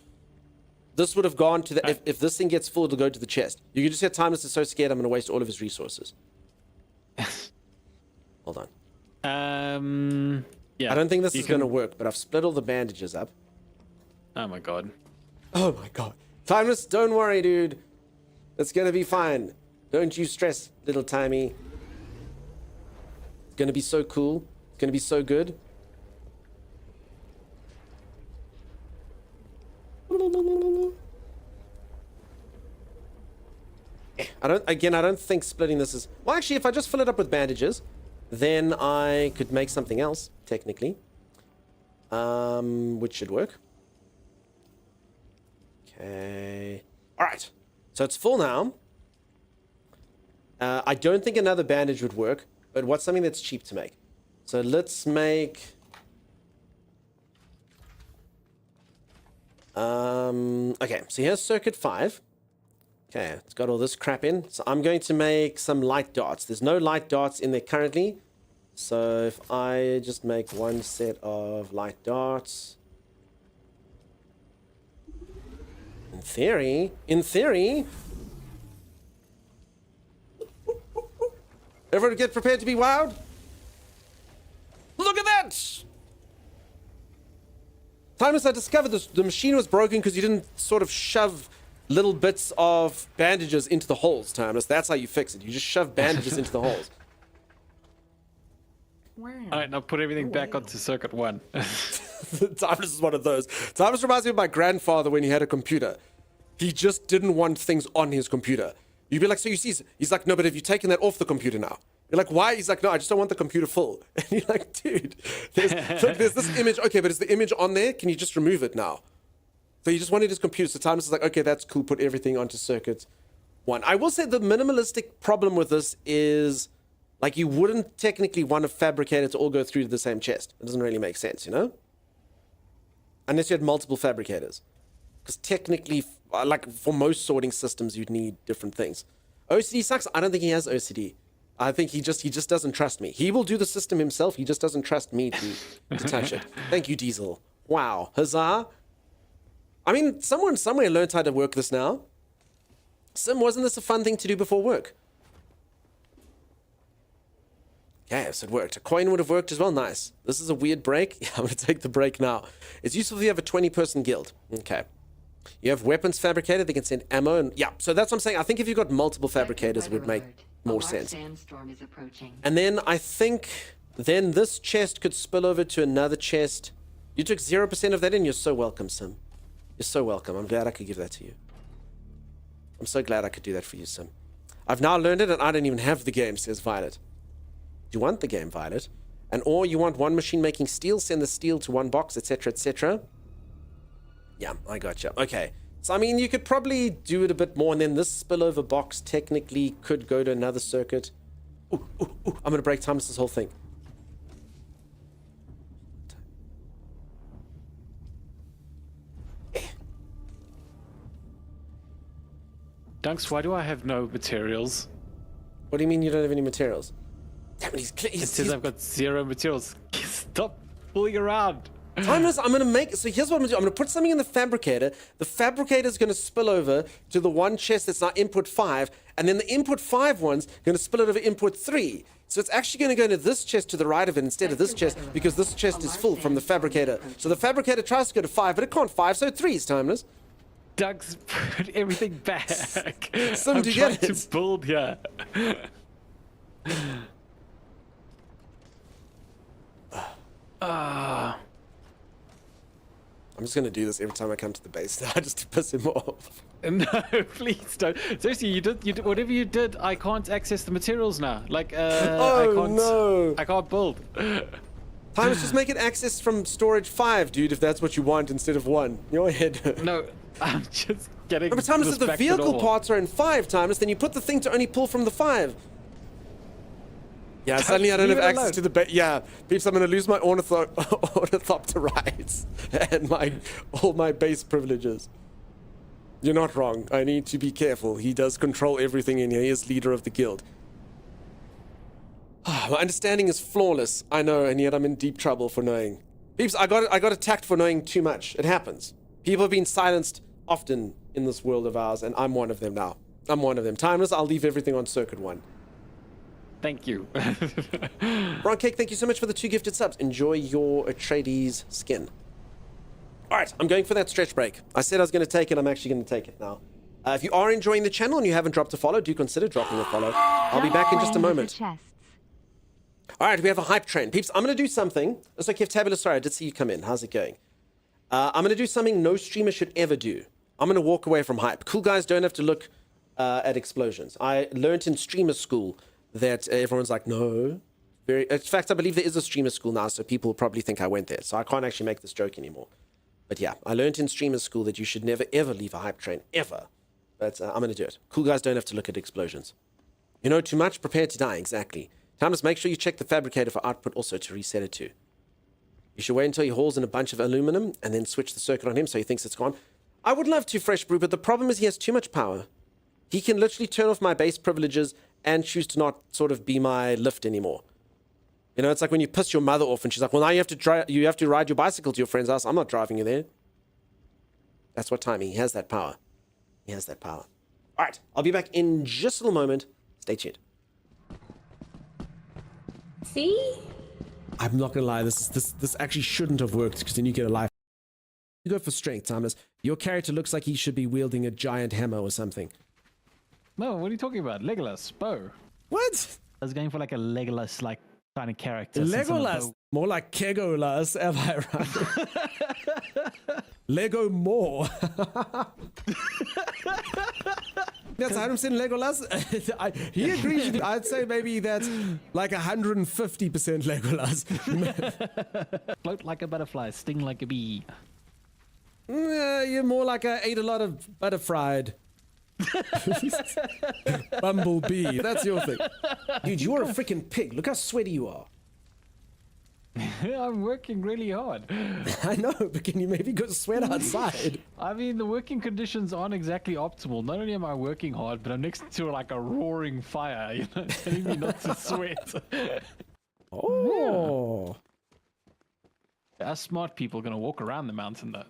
This would have gone to the... If this thing gets full, it'll go to the chest. You can just say Timeless is so scared I'm going to waste all of his resources. Hold on. Yeah. I don't think this is going to work, but I've split all the bandages up. Oh my god. Oh my god. Timeless, don't worry, dude. It's going to be fine. Don't you stress, little Timey. It's going to be so cool. It's going to be so good. I don't think splitting this is... Well, actually, if I just fill it up with bandages, then I could make something else, technically. Which should work. Okay. Alright. So it's full now. I don't think another bandage would work, but what's something that's cheap to make? So let's make... Okay, so here's circuit 5. Okay, it's got all this crap in. So I'm going to make some light darts. There's no light darts in there currently. So if I just make one set of light darts... In theory... Everyone get prepared to be wowed? Look at that! Timeless, I discovered this. The machine was broken because you didn't sort of shove little bits of bandages into the holes, Timeless. That's how you fix it. You just shove bandages into the holes. Alright, now put everything back onto circuit 1. Timeless is one of those. Timeless reminds me of my grandfather when he had a computer. He just didn't want things on his computer. You'd be like, so you see, he's like, no, but have you taken that off the computer now? You're like, why? He's like, no, I just don't want the computer full. And you're like, dude, look, there's this image. Okay, but is the image on there? Can you just remove it now? So he just wanted his computer. So Timeless is like, okay, that's cool. Put everything onto circuit 1. I will say the minimalistic problem with this is, like, you wouldn't technically want a fabricator to all go through to the same chest. It doesn't really make sense, you know? Unless you had multiple fabricators. Because technically, like, for most sorting systems, you'd need different things. OCD sucks. I don't think he has OCD. I think he just doesn't trust me. He will do the system himself. He just doesn't trust me to touch it. Thank you, Diesel. Wow. Huzzah. I mean, someone somewhere learned how to work this now. Sim, wasn't this a fun thing to do before work? Yes, it worked. A coin would have worked as well. Nice. This is a weird break. Yeah, I'm going to take the break now. It's useful if you have a 20-person guild. Okay. You have weapons fabricator. They can send ammo. And yeah, so that's what I'm saying. I think if you've got multiple fabricators, it would make more sense. And then I think then this chest could spill over to another chest. You took 0% of that in. You're so welcome, Sim. You're so welcome. I'm glad I could give that to you. I'm so glad I could do that for you, Sim. I've now learned it and I don't even have the game, says Violet. You want the game, Violet? And or you want one machine making steel, send the steel to one box, etc., etc. Yeah, I gotcha. Okay. So, I mean, you could probably do it a bit more, and then this spillover box technically could go to another circuit. Ooh, ooh, ooh. I'm going to break time this whole thing. Dunks, why do I have no materials? What do you mean you don't have any materials? Damn it, it says I've got 0 materials. Stop fooling around. Timeless, I'm going to make... So here's what I'm going to do. I'm going to put something in the fabricator. The fabricator is going to spill over to the one chest that's now input 5. And then the input 5 one's going to spill it over input 3. So it's actually going to go into this chest to the right of it instead of this chest because this chest is full from the fabricator. So the fabricator tries to go to 5, but it can't 5, so 3 is Timeless. Doug's put everything back. I'm trying to build here. I'm just going to do this every time I come to the base now, just to piss him off. No, please don't. Seriously, you did whatever you did. I can't access the materials now. Like, I can't build. Timeless, just make it access from storage 5, dude, if that's what you want instead of 1. Your head. No, I'm just getting. No, but Timeless, if the vehicle parts are in 5, Timeless, then you put the thing to only pull from the 5. Yeah, suddenly I don't have access to the base. Yeah, peeps, I'm going to lose my ornithopterites and all my base privileges. You're not wrong. I need to be careful. He does control everything in here. He is leader of the guild. My understanding is flawless. I know, and yet I'm in deep trouble for knowing. Peeps, I got attacked for knowing too much. It happens. People have been silenced often in this world of ours, and I'm one of them now. I'm one of them. Timeless, I'll leave everything on circuit 1. Thank you. Ron Cake, thank you so much for the 2 gifted subs. Enjoy your Atreides skin. All right, I'm going for that stretch break. I said I was going to take it. I'm actually going to take it now. If you are enjoying the channel and you haven't dropped a follow, do consider dropping a follow. I'll be back in just a moment. All right, we have a hype train. Peeps, I'm going to do something. It's okay, Tabula, sorry, I did see you come in. How's it going? I'm going to do something no streamer should ever do. I'm going to walk away from hype. Cool guys don't have to look at explosions. I learned in streamer school that everyone's like, no. In fact, I believe there is a streamer school now, so people probably think I went there. So I can't actually make this joke anymore. But yeah, I learned in streamer school that you should never, ever leave a hype train. Ever. But I'm going to do it. Cool guys don't have to look at explosions. You know too much? Prepare to die. Exactly. Timeless, make sure you check the fabricator for output also to reset it too. You should wait until he hauls in a bunch of aluminum and then switch the circuit on him so he thinks it's gone. I would love to, Fresh Brew, but the problem is he has too much power. He can literally turn off my base privileges and choose to not sort of be my lift anymore. You know, it's like when you piss your mother off and she's like, well, now you have to ride your bicycle to your friend's house. I'm not driving you there. That's what timing. He has that power. He has that power. All right, I'll be back in just a little moment. Stay tuned. See? I'm not gonna lie, this actually shouldn't have worked because then you get a life. You go for strength, Timeless. Your character looks like he should be wielding a giant hammer or something. No, what are you talking about? Legolas, bow. What? I was going for like a Legolas like kind of character. Legolas, more like Kegolas, am I right? Lego more. That's 100% Legolas. He agrees. I'd say maybe that's like 150% Legolas. Float like a butterfly, sting like a bee. You're more like ate a lot of butterfried. Bumblebee. That's your thing. Dude, you are a freaking pig. Look how sweaty you are. I'm working really hard. I know, but can you maybe go sweat outside? I mean, the working conditions aren't exactly optimal. Not only am I working hard, but I'm next to like a roaring fire, you know, telling me not to sweat. Oh. Yeah. Us smart people are going to walk around the mountain, though.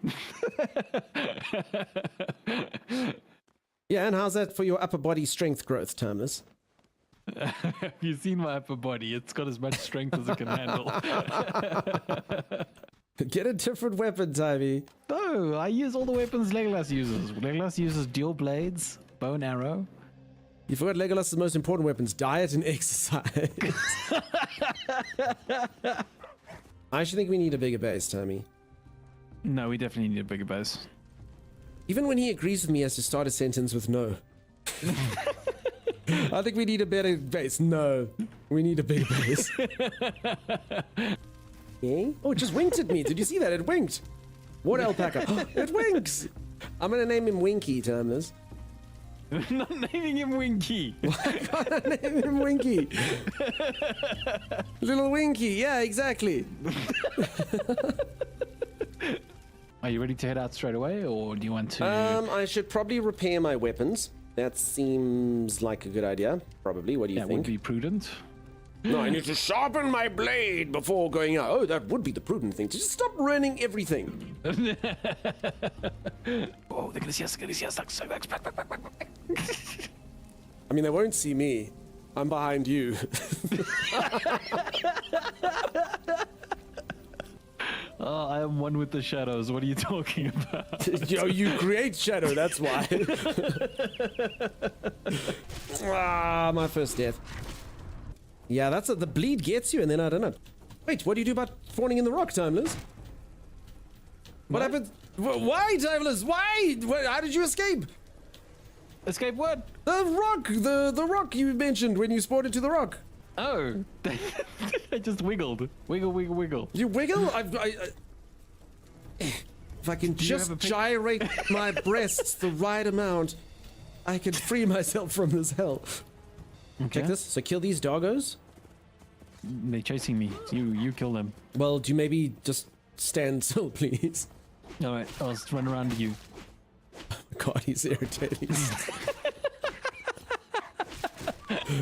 Yeah, and how's that for your upper body strength growth, Thomas? Have you seen my upper body? It's got as much strength as it can handle. Get a different weapon, Timmy. No, I use all the weapons Legolas uses. Legolas uses dual blades, bow and arrow. You forgot Legolas' most important weapons, diet and exercise. I actually think we need a bigger base, Timmy. No, we definitely need a bigger base. Even when he agrees with me, he has to start a sentence with no. I think we need a better base. No, we need a bigger base. Yeah? Oh, it just winked at me. Did you see that? It winked. What alpaca? It winks. I'm going to name him Winky, Terminus. I'm not naming him Winky. Why can't I name him Winky? Little Winky. Yeah, exactly. Are you ready to head out straight away, or do you want to... I should probably repair my weapons. That seems like a good idea. Probably. What do you think? That would be prudent. No, I need to sharpen my blade before going out. Oh, that would be the prudent thing. To just stop ruining everything. Oh, they're gonna see us. They're gonna see us. Back. I mean, they won't see me. I'm behind you. Oh, I am one with the shadows. What are you talking about? Yo, you create shadow, that's why. Ah, my first death. Yeah, that's the bleed gets you, and then I don't know. Wait, what do you do about fawning in the rock, Timeless? What happened? Why, Timeless? Why? How did you escape? Escape what? The rock, the rock you mentioned when you spawned into the rock. Oh, I just wiggled. Wiggle. You wiggle? If I can just gyrate my breasts the right amount, I can free myself from this hell. Okay. Check this. So kill these doggos. They're chasing me. You kill them. Well, do you maybe just stand still, please? All right, I'll just run around to you. Oh my God, he's irritating.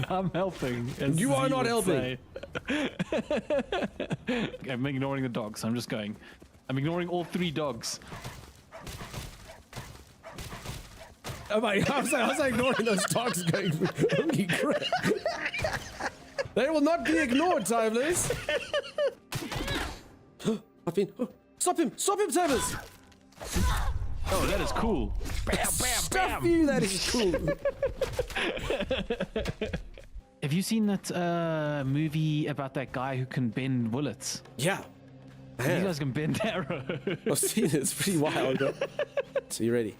I'm helping. You are not helping. I'm ignoring the dogs. I'm just going. I'm ignoring all 3 dogs. Oh my! I was ignoring those dogs going. Holy crap! They will not be ignored, Timeless. I've been. Oh, stop him! Stop him, Timeless! Oh, that is cool. Bam, Stuff you! That is cool. Have you seen that movie about that guy who can bend bullets? Yeah. You guys can bend arrows. I've seen it. It's pretty wild. So you ready?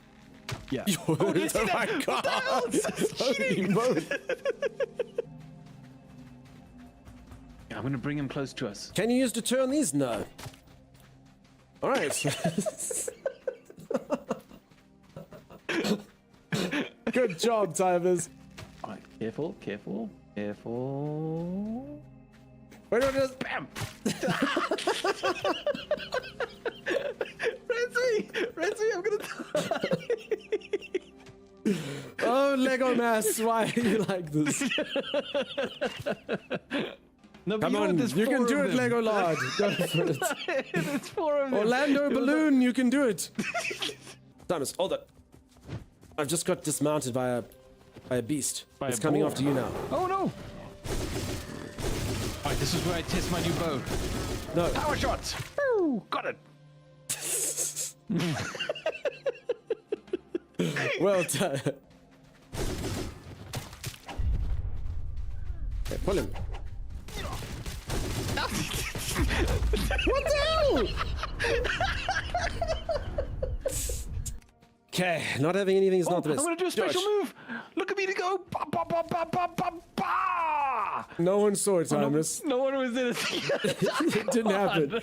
Yeah. Oh, my God! Holy moly. I'm gonna bring him close to us. Can you use deter on these? No. All right. Good job, Timers. All right, careful. Wait, just bam. Renzi, I'm gonna die. Oh, Lego Mass, why are you like this? No, come on, you can do it, Lego Lord. Go for it. It's 4 of them. Orlando Balloon, you can do it. Thomas, hold it. I've just got dismounted by a beast. It's coming after you now. Oh no! Alright, this is where I test my new bow. No. Power shots! Woo! Got it! Well done. Okay, pull him. What the hell? Okay, not having anything is not the best. I'm gonna do a special move! Look at me to go! Ba, ba, ba, ba, ba, ba, ba. No one saw it, Timeless. No one was in it. It didn't happen.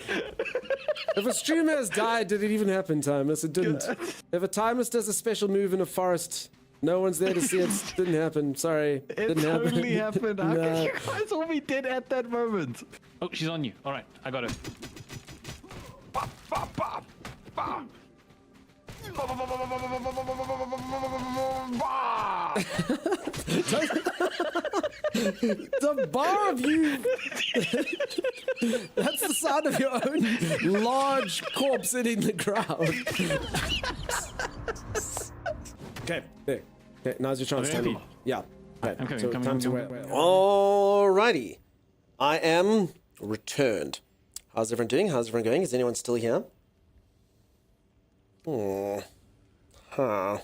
If a streamer has died, did it even happen, Timeless? It didn't. If a Timeless does a special move in a forest, No one's there to see it. Didn't happen. Sorry. It Didn't happen. totally happened. How No. could you guys all be dead at that moment? Oh, she's on you. All right, I got her. The bar of you. That's the sound of your own large corpse hitting the ground. Okay, there. Okay, now's your chance, Okay, Tammy. okay. Yeah. Okay, I'm coming, so coming, time to coming, wait. Alrighty. I am returned. How's everyone doing? How's everyone going? Is anyone still here? Huh.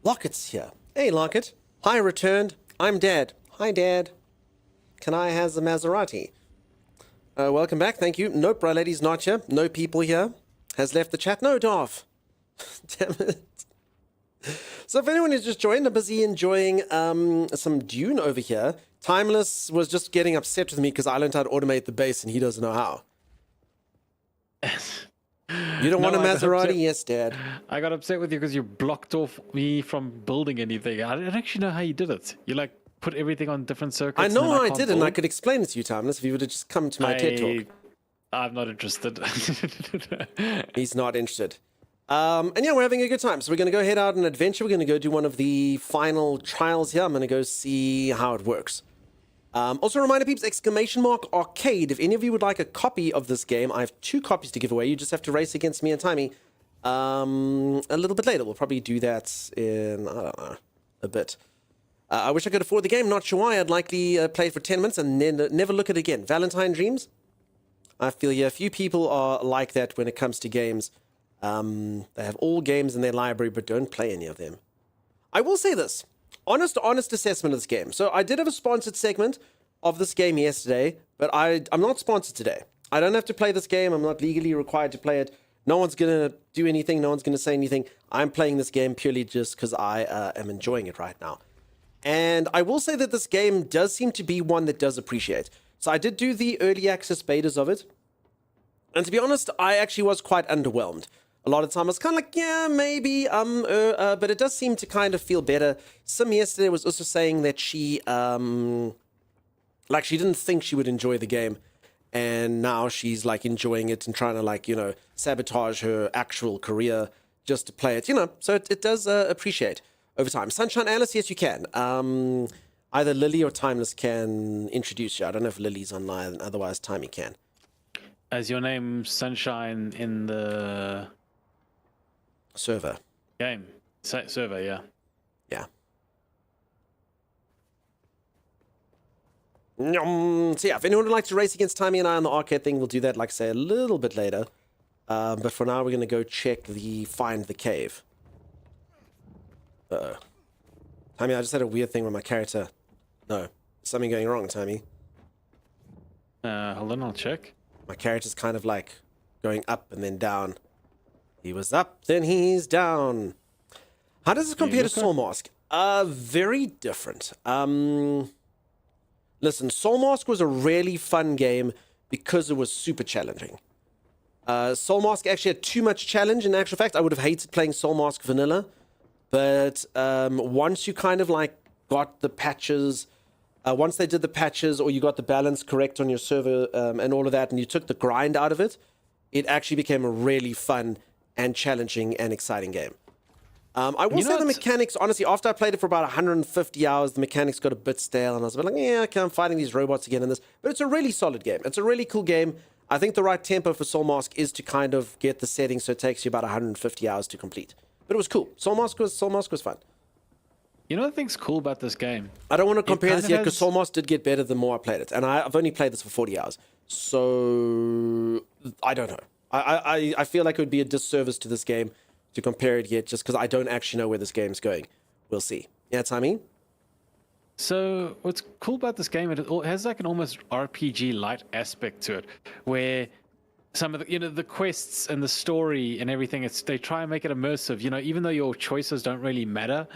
Locket's here. Hey, Locket. Hi, returned. I'm Dad. Hi, Dad. Can I have the Maserati? Welcome back. Thank you. Nope, Bry Lady's not here. No people here. Has left the chat. No, Darth. Damn it. So if anyone has just joined, I'm busy enjoying some Dune over here. Timeless was just getting upset with me because I learned how to automate the base and he doesn't know how. You don't want a Maserati? Yes, Dad. I got upset with you because you blocked off me from building anything. I don't actually know how you did it. You like put everything on different circuits. I know and how I can't did, and I build. could explain it to you, Timeless, if you would have just come to my TED Talk. I'm not interested. He's not interested. And yeah, we're having a good time. So we're going to go head out on an adventure. We're going to go do one of the final trials here. I'm going to go see how it works. Also, a reminder, peeps, !arcade. If any of you would like a copy of this game, I have 2 copies to give away. You just have to race against me and Timey a little bit later. We'll probably do that in, I don't know, a bit. I wish I could afford the game. Not sure why. I'd likely play it for 10 minutes and then never look at it again. Valentine Dreams? I feel a few people are like that when it comes to games. They have all games in their library but don't play any of them. I will say this. Honest assessment of this game. So I did have a sponsored segment of this game yesterday, but I'm not sponsored today. I don't have to play this game. I'm not legally required to play it. No one's going to do anything. No one's going to say anything. I'm playing this game purely just because I am enjoying it right now. And I will say that this game does seem to be one that does appreciate. So I did do the early access betas of it. And to be honest, I actually was quite underwhelmed. A lot of the time I was kind of like, yeah, maybe, but it does seem to kind of feel better. Sim yesterday was also saying that she didn't think she would enjoy the game. And now she's like enjoying it and trying to sabotage her actual career just to play it, So it does appreciate over time. Sunshine Alice, yes, you can. Either Lily or Timeless can introduce you. I don't know if Lily's online, otherwise Timey can. As your name, Sunshine, in the server game server, yeah. So yeah, if anyone would like to race against Timey and I on the arcade thing, we'll do that, like I say, a little bit later. But for now, we're going to go find the cave. Uh-oh. Timey, I just had a weird thing with my character. No, something going wrong, Timey. Hold on, I'll check. My character's kind of like going up and then down. He was up, then he's down. How does this compare to Soul Mask? Very different. Listen, Soul Mask was a really fun game because it was super challenging. Soul Mask actually had too much challenge. In actual fact, I would have hated playing Soul Mask vanilla. But once you kind of got the patches, once they did the patches or you got the balance correct on your server and all of that, and you took the grind out of it, it actually became a really fun and challenging and exciting game. I will say the mechanics, honestly, after I played it for about 150 hours, the mechanics got a bit stale, and I was a bit like, yeah, okay, I'm fighting these robots again in this. But it's a really solid game. It's a really cool game. I think the right tempo for Soul Mask is to kind of get the settings so it takes you about 150 hours to complete. But it was cool. Soul Mask was fun. You know the thing's cool about this game? I don't want to compare this yet because Soul Mask did get better the more I played it. And I've only played this for 40 hours. So I don't know. I feel like it would be a disservice to this game to compare it yet just because I don't actually know where this game's going. We'll see. Yeah, Timey? So what's cool about this game, it has like an almost RPG light aspect to it, where some of the the quests and the story and everything, they try and make it immersive. Even though your choices don't really matter,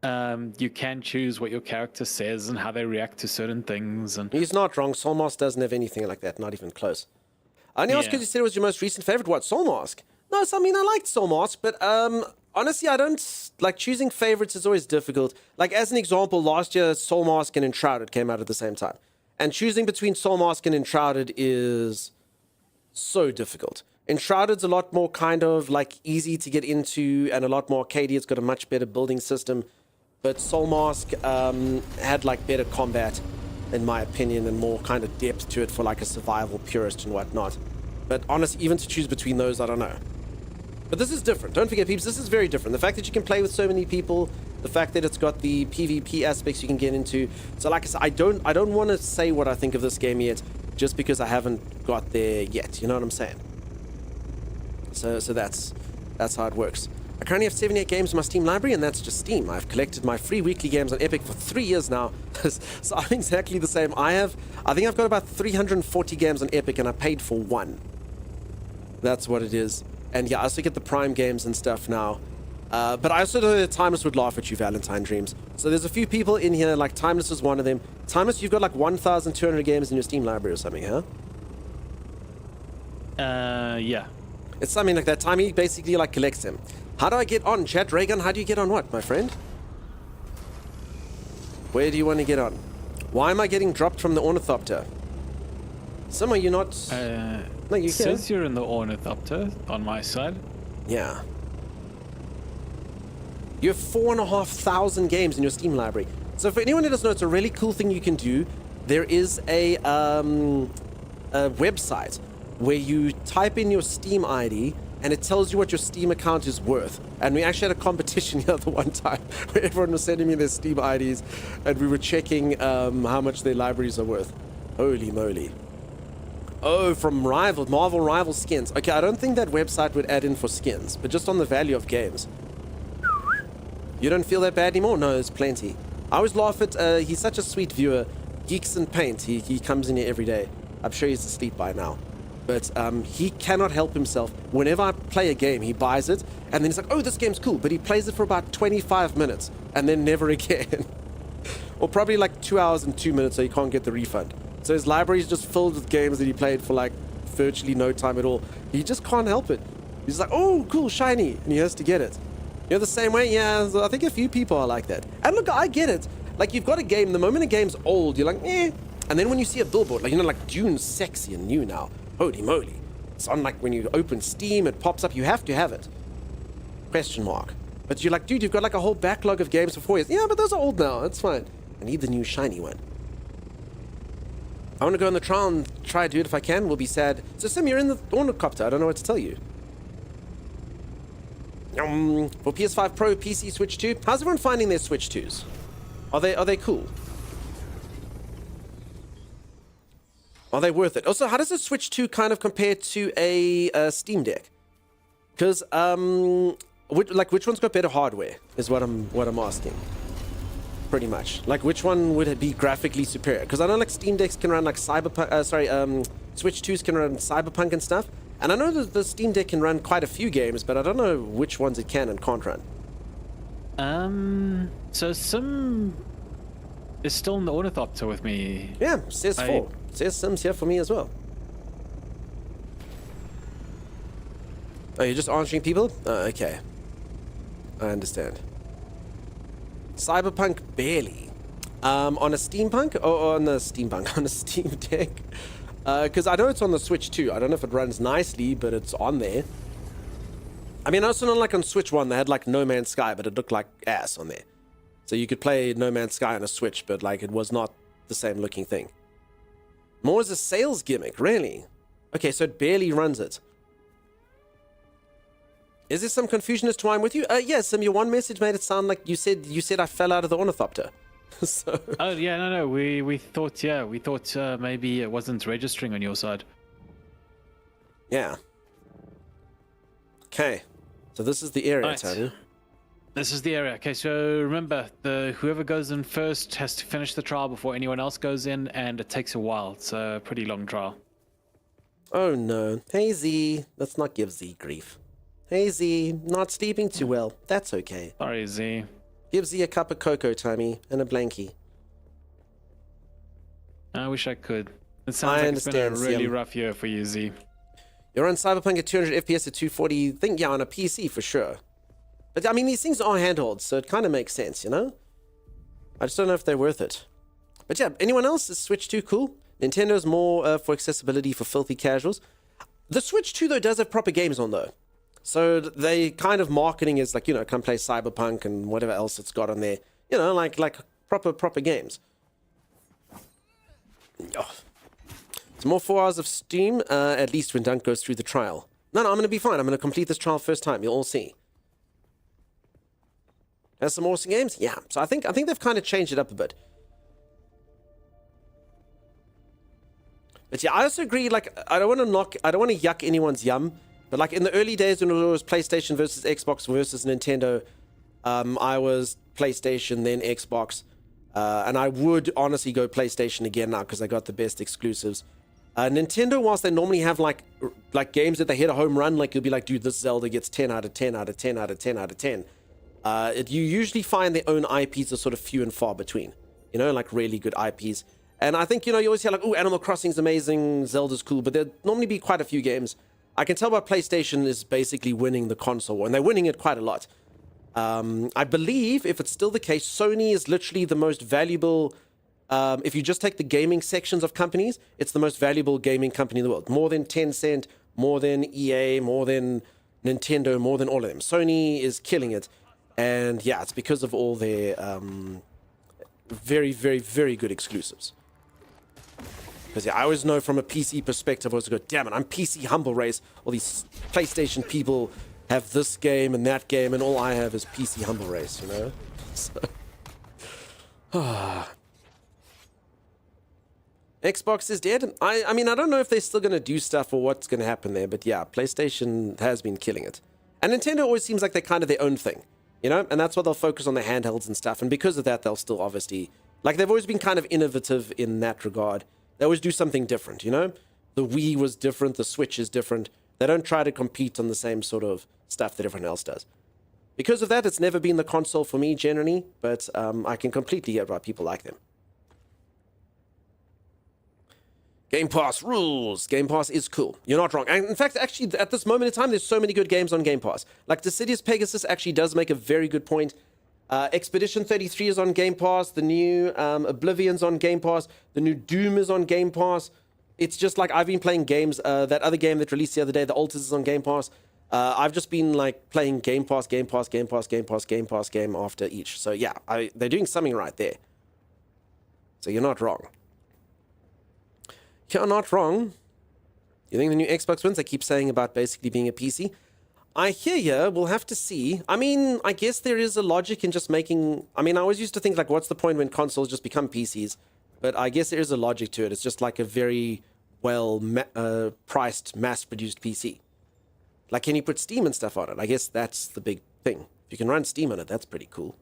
you can choose what your character says and how they react to certain things. And he's not wrong. Soul Mask doesn't have anything like that, not even close. I only asked because you said it was your most recent favorite. What, Soul Mask? No, so, I mean, I liked Soul Mask, but Honestly, I don't like choosing favorites is always difficult. Like as an example, last year Soul Mask and Enshrouded came out at the same time. And choosing between Soul Mask and Enshrouded is so difficult. Enshrouded's a lot more kind of like easy to get into and a lot more arcadey. It's got a much better building system. But Soul Mask had like better combat, in my opinion, and more kind of depth to it for like a survival purist and whatnot. But honestly, even to choose between those, I don't know. But this is different. Don't forget, peeps, this is very different. The fact that you can play with so many people, the fact that it's got the PvP aspects you can get into. So like I said, I don't want to say what I think of this game yet, just because I haven't got there yet. You know what I'm saying? So that's how it works. I currently have 78 games in my Steam library, and that's just Steam. I've collected my free weekly games on Epic for 3 years now. So I'm exactly the same. I think I've got about 340 games on Epic, and I paid for one. That's what it is. And yeah, I also get the Prime games and stuff now. But I also know that Timeless would laugh at you, Valentine Dreams. So there's a few people in here, like Timeless is one of them. Timeless, you've got like 1,200 games in your Steam library or something, huh? Yeah. It's something like that. Timey basically like collects them. How do I get on, chat? Reagan, how do you get on what, my friend? Where do you want to get on? Why am I getting dropped from the Ornithopter? Some are you not... no, you says you're in the Ornithopter on my side. Yeah. You have 4,500 games in your Steam library. So for anyone who doesn't know, it's a really cool thing you can do. There is a website where you type in your Steam ID and it tells you what your Steam account is worth. And we actually had a competition the other one time where everyone was sending me their Steam IDs and we were checking how much their libraries are worth. Holy moly. Oh, from Marvel Rival skins. Okay, I don't think that website would add in for skins, but just on the value of games. You don't feel that bad anymore? No, there's plenty. I always laugh at, he's such a sweet viewer. Geeks and Paint, he comes in here every day. I'm sure he's asleep by now. But he cannot help himself. Whenever I play a game, he buys it, and then he's like, oh, this game's cool, but he plays it for about 25 minutes, and then never again. Or probably like 2 hours and 2 minutes, so he can't get the refund. So his library is just filled with games that he played for like virtually no time at all. He just can't help it. He's like, oh, cool, shiny, and he has to get it. You're the same way? Yeah, I think a few people are like that. And look, I get it. Like, you've got a game, the moment a game's old, you're like, eh. And then when you see a billboard, like, you know, like Dune's sexy and new now. Holy moly. It's on, like, when you open Steam, it pops up, you have to have it. Question mark. But you're like, dude, you've got like a whole backlog of games for 4 years. Yeah, but those are old now, it's fine. I need the new shiny one. I want to go on the trial and try to do it if I can. We'll be sad. So, Sim, you're in the Ornithopter. I don't know what to tell you. For PS5 Pro, PC, Switch 2. How's everyone finding their Switch 2s? Are they cool? Are they worth it? Also, how does a Switch 2 kind of compare to a Steam Deck? Because which one's got better hardware? Is what I'm asking. Pretty much. Like, which one would it be graphically superior? Because I know like Steam Decks can run like Cyberpunk. Switch 2s can run Cyberpunk and stuff. And I know that the Steam Deck can run quite a few games, but I don't know which ones it can and can't run. So Sim is still in the Ornithopter with me. Yeah, says 4. Says Sim's here for me as well. Oh, you're just answering people? Oh, okay. I understand. Cyberpunk barely. On a steampunk? Or on a steampunk? On a Steam Deck? Because I know it's on the Switch too. I don't know if it runs nicely, but it's on there. I mean, I also know like on Switch 1, they had like No Man's Sky, but it looked like ass on there. So you could play No Man's Sky on a Switch, but like it was not the same looking thing. More as a sales gimmick, really? Okay, so it barely runs it. Is there some confusion as to why I'm with you? Yes, Sim, your one message made it sound like you said I fell out of the Ornithopter. So. Oh yeah, no, we thought maybe it wasn't registering on your side. Yeah. Okay, so this is the area, right. Tony. This is the area. Okay, so remember, whoever goes in first has to finish the trial before anyone else goes in, and it takes a while. It's a pretty long trial. Oh no. Hey Z, let's not give Z grief. Hey Z, not sleeping too well. That's okay. Sorry, Z. Give Z a cup of cocoa, Tommy, and a blankie. I wish I could. It sounds like it's been a really rough year for you, Z. You're on Cyberpunk at 200 FPS at 240. Think, yeah, on a PC for sure. But I mean, these things are handholds, so it kind of makes sense, you know? I just don't know if they're worth it. But yeah, anyone else? Is Switch 2 cool? Nintendo's more for accessibility for filthy casuals. The Switch 2, though, does have proper games on, though. So they kind of marketing is like, you know, come play Cyberpunk and whatever else it's got on there. You know, like proper games. Oh. It's more 4 hours of Steam, at least when Dunk goes through the trial. No, I'm going to be fine. I'm going to complete this trial first time. You'll all see. Has some awesome games? Yeah. So I think they've kind of changed it up a bit. But yeah, I also agree, like, I don't want to yuck anyone's yum, but like in the early days when it was PlayStation versus Xbox versus Nintendo, I was PlayStation, then Xbox, and I would honestly go PlayStation again now because I got the best exclusives. Nintendo, whilst they normally have like games that they hit a home run, like you'll be like, dude, this Zelda gets 10 out of 10 out of 10 out of 10 out of 10. You usually find their own IPs are sort of few and far between, you know, like really good IPs. And I think, you know, you always hear like, oh, Animal Crossing's amazing, Zelda's cool, but there'd normally be quite a few games. I can tell by PlayStation is basically winning the console war, and they're winning it quite a lot. I believe, if it's still the case, Sony is literally the most valuable, if you just take the gaming sections of companies, it's the most valuable gaming company in the world. More than Tencent, more than EA, more than Nintendo, more than all of them. Sony is killing it. And yeah, it's because of all their very, very, very good exclusives. Because yeah, I always know from a PC perspective, I always go, damn it, I'm PC humble race. All these PlayStation people have this game and that game, and all I have is PC humble race, you know? So, Xbox is dead. I mean, I don't know if they're still going to do stuff or what's going to happen there, but yeah, PlayStation has been killing it. And Nintendo always seems like they're kind of their own thing, you know? And that's why they'll focus on their handhelds and stuff. And because of that, they'll still obviously, like, they've always been kind of innovative in that regard. They always do something different, you know? The Wii was different, the Switch is different. They don't try to compete on the same sort of stuff that everyone else does. Because of that, it's never been the console for me generally, but I can completely get why people like them. Game Pass rules. Game Pass is cool. You're not wrong. And in fact, actually, at this moment in time, there's so many good games on Game Pass. Like, Decidious Pegasus actually does make a very good point. Expedition 33 is on Game Pass. The new Oblivion's on Game Pass. The new Doom is on Game Pass. It's just like I've been playing games. That other game that released the other day, The Alters, is on Game Pass. I've just been like playing Game Pass game after each. So yeah, they're doing something right there. So you're not wrong. You're not wrong. You think the new Xbox wins? They keep saying about basically being a PC. I hear you. We'll have to see. I mean, I guess there is a logic in just making... I mean, I always used to think, like, what's the point when consoles just become PCs? But I guess there is a logic to it. It's just like a very well-priced, mass-produced PC. Like, can you put Steam and stuff on it? I guess that's the big thing. If you can run Steam on it, that's pretty cool.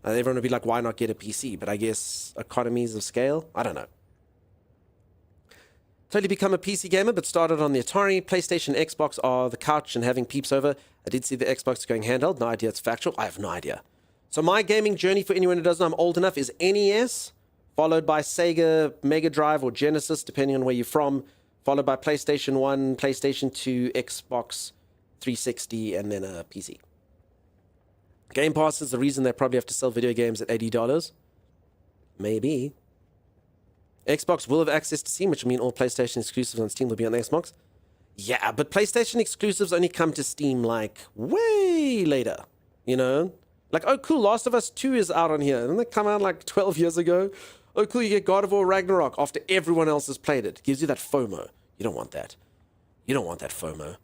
Everyone would be like, why not get a PC? But I guess economies of scale? I don't know. Totally become a PC gamer, but started on the Atari. PlayStation, Xbox are the couch and having peeps over. I did see the Xbox going handheld. No idea it's factual. I have no idea. So my gaming journey, for anyone who doesn't know, I'm old enough, is NES, followed by Sega, Mega Drive, or Genesis, depending on where you're from, followed by PlayStation 1, PlayStation 2, Xbox 360, and then a PC. Game Pass is the reason they probably have to sell video games at $80. Maybe. Xbox will have access to Steam, which will mean all PlayStation exclusives on Steam will be on the Xbox. Yeah, but PlayStation exclusives only come to Steam, like, way later, you know? Like, oh, cool, Last of Us 2 is out on here. Didn't they come out, like, 12 years ago? Oh, cool, you get God of War Ragnarok after everyone else has played it. Gives you that FOMO. You don't want that. You don't want that FOMO.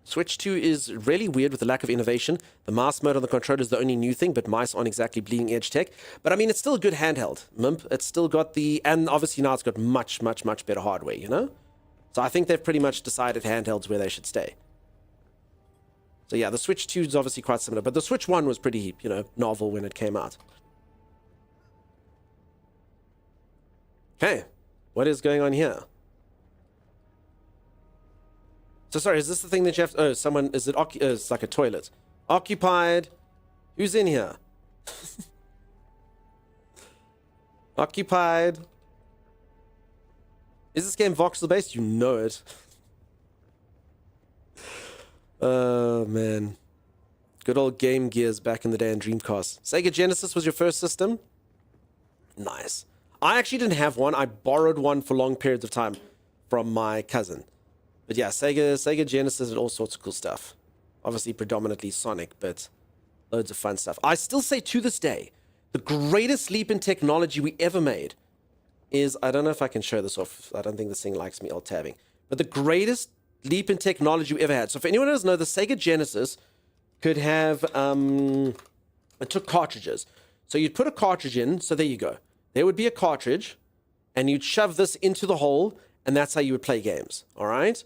Switch 2 is really weird with the lack of innovation. The mouse mode on the controller is the only new thing, but mice aren't exactly bleeding edge tech. But I mean, it's still a good handheld. Mimp, it's still got the... And obviously now it's got much, much, much better hardware, you know? So I think they've pretty much decided handhelds where they should stay. So yeah, the Switch 2 is obviously quite similar. But the Switch 1 was pretty, you know, novel when it came out. Okay, what is going on here? So sorry, is this the thing that you have to... Oh, someone... Is it... it's like a toilet. Occupied. Who's in here? Occupied. Is this game voxel-based? You know it. Oh, man. Good old Game Gears back in the day and Dreamcast. Sega Genesis was your first system? Nice. I actually didn't have one. I borrowed one for long periods of time from my cousin. But yeah, Sega Genesis and all sorts of cool stuff. Obviously, predominantly Sonic, but loads of fun stuff. I still say to this day, the greatest leap in technology we ever made is, I don't know if I can show this off. I don't think this thing likes me alt-tabbing. But the greatest leap in technology we ever had. So if anyone doesn't know, the Sega Genesis could have, it took cartridges. So you'd put a cartridge in, so there you go. There would be a cartridge, and you'd shove this into the hole, and that's how you would play games, all right?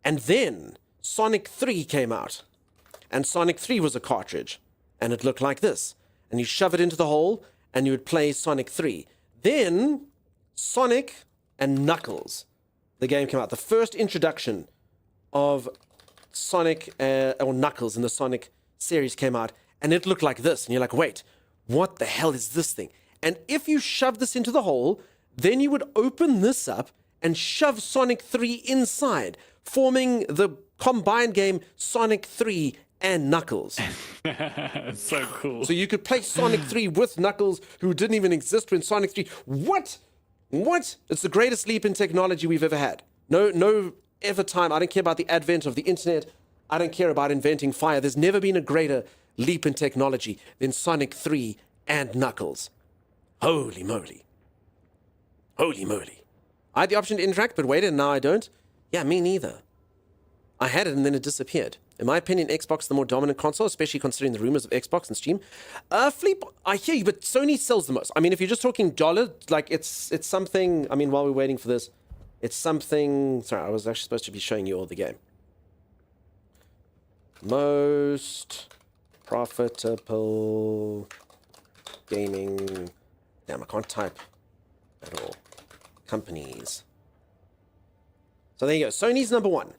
And then Sonic 3 came out, and Sonic 3 was a cartridge, and it looked like this. And you shove it into the hole, and you would play Sonic 3. Then Sonic and Knuckles, the game came out. The first introduction of Sonic or Knuckles in the Sonic series came out, and it looked like this. And you're like, wait, what the hell is this thing? And if you shove this into the hole, then you would open this up and shove Sonic 3 inside, forming the combined game Sonic 3 and Knuckles. So cool. So you could play Sonic 3 with Knuckles, who didn't even exist when Sonic 3... What? It's the greatest leap in technology we've ever had. No ever time. I don't care about the advent of the internet. I don't care about inventing fire. There's never been a greater leap in technology than Sonic 3 and Knuckles. Holy moly. Holy moly. I had the option to interact, but waited, and now I don't. Yeah, me neither. I had it, and then it disappeared. In my opinion, Xbox is the more dominant console, especially considering the rumors of Xbox and Steam. Fleep, I hear you, but Sony sells the most. I mean, if you're just talking dollar, like, it's something... I mean, while we're waiting for this, it's something... Sorry, I was actually supposed to be showing you all the game. Most profitable gaming... Damn, I can't type at all. Companies. So there you go. Sony's number one.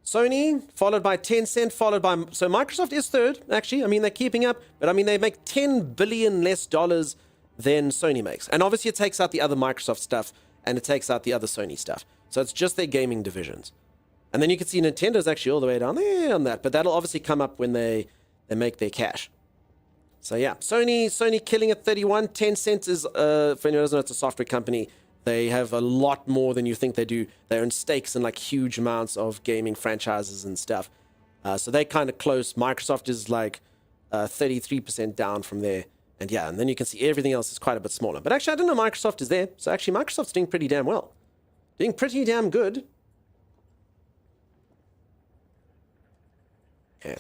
Sony, followed by Tencent, followed by... So Microsoft is third, actually. I mean, they're keeping up, but I mean, they make $10 billion less dollars than Sony makes. And obviously it takes out the other Microsoft stuff, and it takes out the other Sony stuff. So it's just their gaming divisions. And then you can see Nintendo's actually all the way down there on that, but that'll obviously come up when they make their cash. So yeah, Sony killing at 31. Tencent is, for anyone who doesn't know, it's a software company. They have a lot more than you think they do. They own stakes in like huge amounts of gaming franchises and stuff. So they're kind of close. Microsoft is like 33% down from there. And yeah, and then you can see everything else is quite a bit smaller. But actually, I didn't know Microsoft is there. So actually, Microsoft's doing pretty damn well. Doing pretty damn good. Yeah.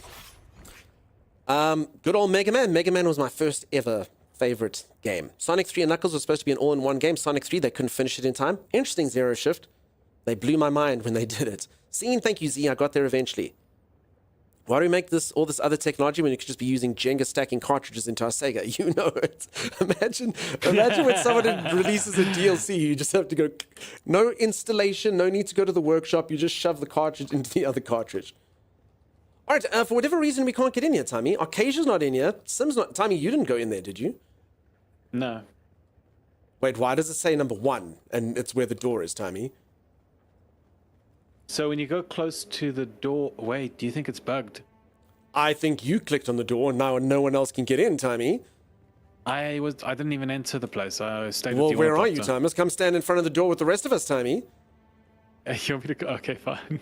Good old Mega Man. Mega Man was my first ever favorite game. Sonic 3 and Knuckles was supposed to be an all-in-one game. Sonic 3, they couldn't finish it in time. Interesting Zero Shift. They blew my mind when they did it. Scene, thank you, Z. I got there eventually. Why do we make all this other technology when you could just be using Jenga stacking cartridges into our Sega? You know it. Imagine when someone releases a DLC, you just have to go, no installation, no need to go to the workshop. You just shove the cartridge into the other cartridge. All right, for whatever reason, we can't get in here, Tommy. Arcasia's not in here. Sim's not. Tommy, you didn't go in there, did you? No. Wait, why does it say number 1? And it's where the door is, Tommy. So when you go close to the door... Wait, do you think it's bugged? I think you clicked on the door, and now no one else can get in, Tommy. I didn't even enter the place. I stayed Well, with the where are you, Thomas? Come stand in front of the door with the rest of us, Tommy. You want me to go? Okay, fine.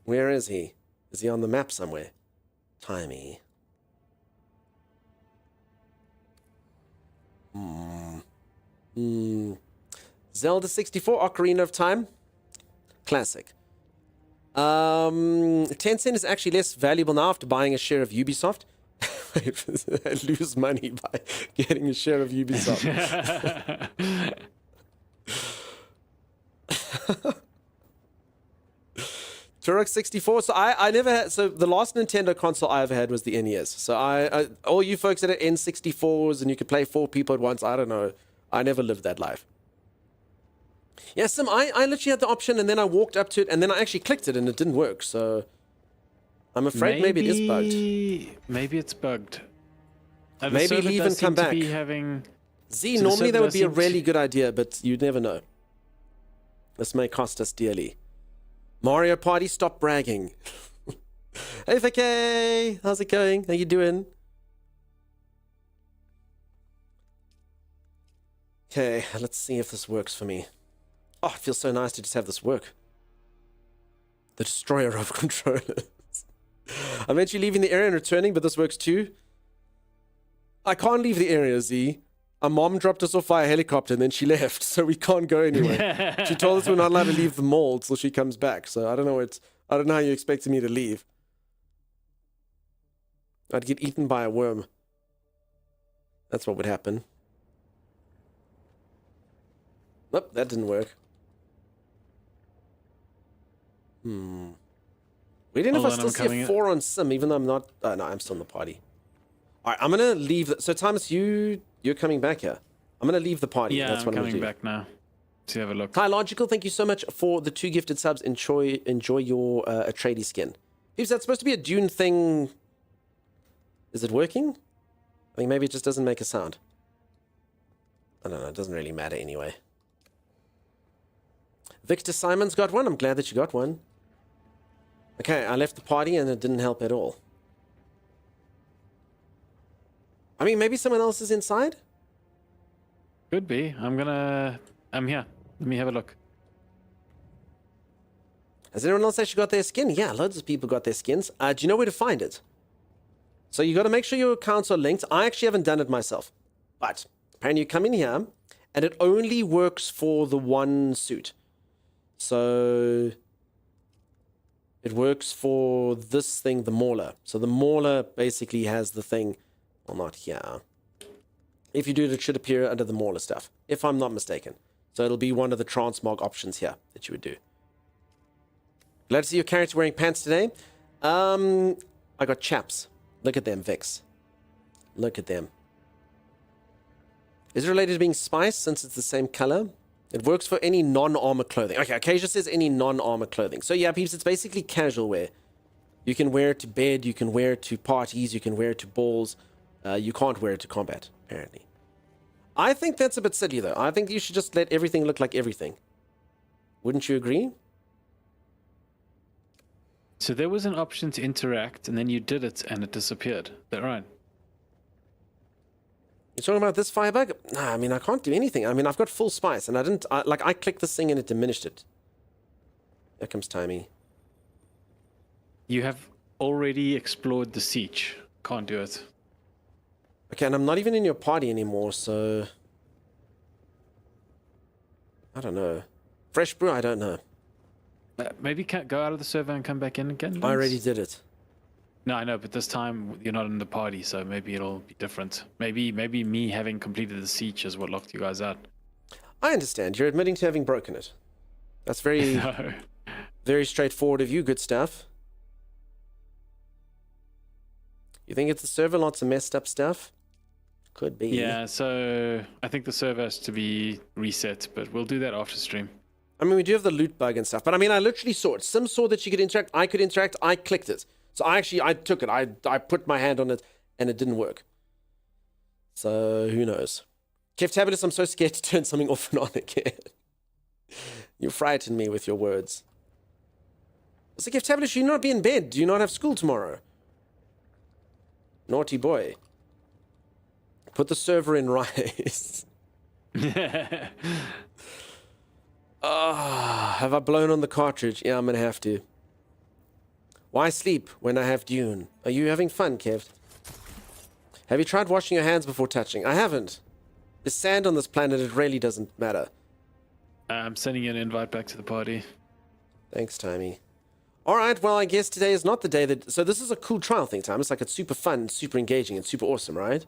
Where is he? Is he on the map somewhere? Tommy. Zelda 64, Ocarina of Time. Classic. Tencent is actually less valuable now after buying a share of Ubisoft. I lose money by getting a share of Ubisoft. Turok 64. So I never had. So the last Nintendo console I ever had was the NES. So I all you folks that had N64s and you could play 4 people at once. I don't know. I never lived that life. Yeah, Sim, I literally had the option and then I walked up to it and then I actually clicked it and it didn't work. So I'm afraid maybe it is bugged. Maybe it's bugged. Maybe leave and come back. Z, normally that would be a really good idea, but you never know. This may cost us dearly. Mario Party, stop bragging. Hey, Vicky! How's it going? How you doing? Okay, let's see if this works for me. Oh, it feels so nice to just have this work. The destroyer of controllers. I'm actually leaving the area and returning, but this works too. I can't leave the area, Z. Our mom dropped us off via helicopter and then she left, so we can't go anywhere. She told us we're not allowed to leave the mall till she comes back, so I don't know how you expected me to leave. I'd get eaten by a worm. That's what would happen. Nope, that didn't work. We didn't know if I still see a 4 on Sim, even though I'm not... Oh, no, I'm still in the party. Alright, I'm gonna leave... So, Thomas, you're coming back here. I'm gonna leave the party. Yeah, That's what I'm coming back now. Let's have a look. Hi, Logical. Thank you so much for the 2 gifted subs. Enjoy your Atreides skin. Is that supposed to be a Dune thing? Is it working? I think maybe it just doesn't make a sound. I don't know. It doesn't really matter anyway. Victor Simon's got one. I'm glad that you got one. Okay, I left the party and it didn't help at all. I mean, maybe someone else is inside? Could be. I'm here. Let me have a look. Has anyone else actually got their skin? Yeah, loads of people got their skins. Do you know where to find it? So you got to make sure your accounts are linked. I actually haven't done it myself. But apparently you come in here and it only works for the one suit. So it works for this thing, the Mauler. So the Mauler basically has the thing. Well, not here. If you do it, it should appear under the Mauler stuff, if I'm not mistaken. So it'll be one of the transmog options here that you would do. Glad to see your character wearing pants today. I got chaps. Look at them, Vix. Look at them. Is it related to being spice since it's the same color? It works for any non-armor clothing. Okay, Acacia says any non-armor clothing. So yeah, peeps, it's basically casual wear. You can wear it to bed, you can wear it to parties, you can wear it to balls. You can't wear it to combat, apparently. I think that's a bit silly, though. I think you should just let everything look like everything. Wouldn't you agree? So there was an option to interact, and then you did it, and it disappeared. Is that right? You're talking about this firebug? Nah, I mean, I can't do anything. I mean, I've got full spice, and I clicked this thing and it diminished it. Here comes Timey. You have already explored the siege. Can't do it. Okay, and I'm not even in your party anymore, so... I don't know. Fresh brew? I don't know. Maybe can't go out of the server and come back in again? I already did it. No, I know, but this time you're not in the party, so maybe it'll be different. Maybe me having completed the siege is what locked you guys out. I understand. You're admitting to having broken it. That's very, No. very straightforward of you. Good stuff. You think it's the server? Lots of messed up stuff? Could be. Yeah, so I think the server has to be reset, but we'll do that after stream. I mean, we do have the loot bug and stuff, but I mean, I literally saw it. Sim saw that you could interact, I could interact, I clicked it. So I took it, I put my hand on it, and it didn't work. So, who knows? Kev Tabulus, I'm so scared to turn something off and on again. You frighten me with your words. So, Kev Tabulus, you not be in bed? Do you not have school tomorrow? Naughty boy. Put the server in rise. Have I blown on the cartridge? Yeah, I'm gonna have to. Why sleep when I have Dune? Are you having fun, Kev? Have you tried washing your hands before touching? I haven't. There's sand on this planet, it really doesn't matter. I'm sending you an invite back to the party. Thanks, Timey. Alright, well, I guess today is not the day that... So this is a cool trial thing, Time. It's like it's super fun, super engaging, and super awesome, right?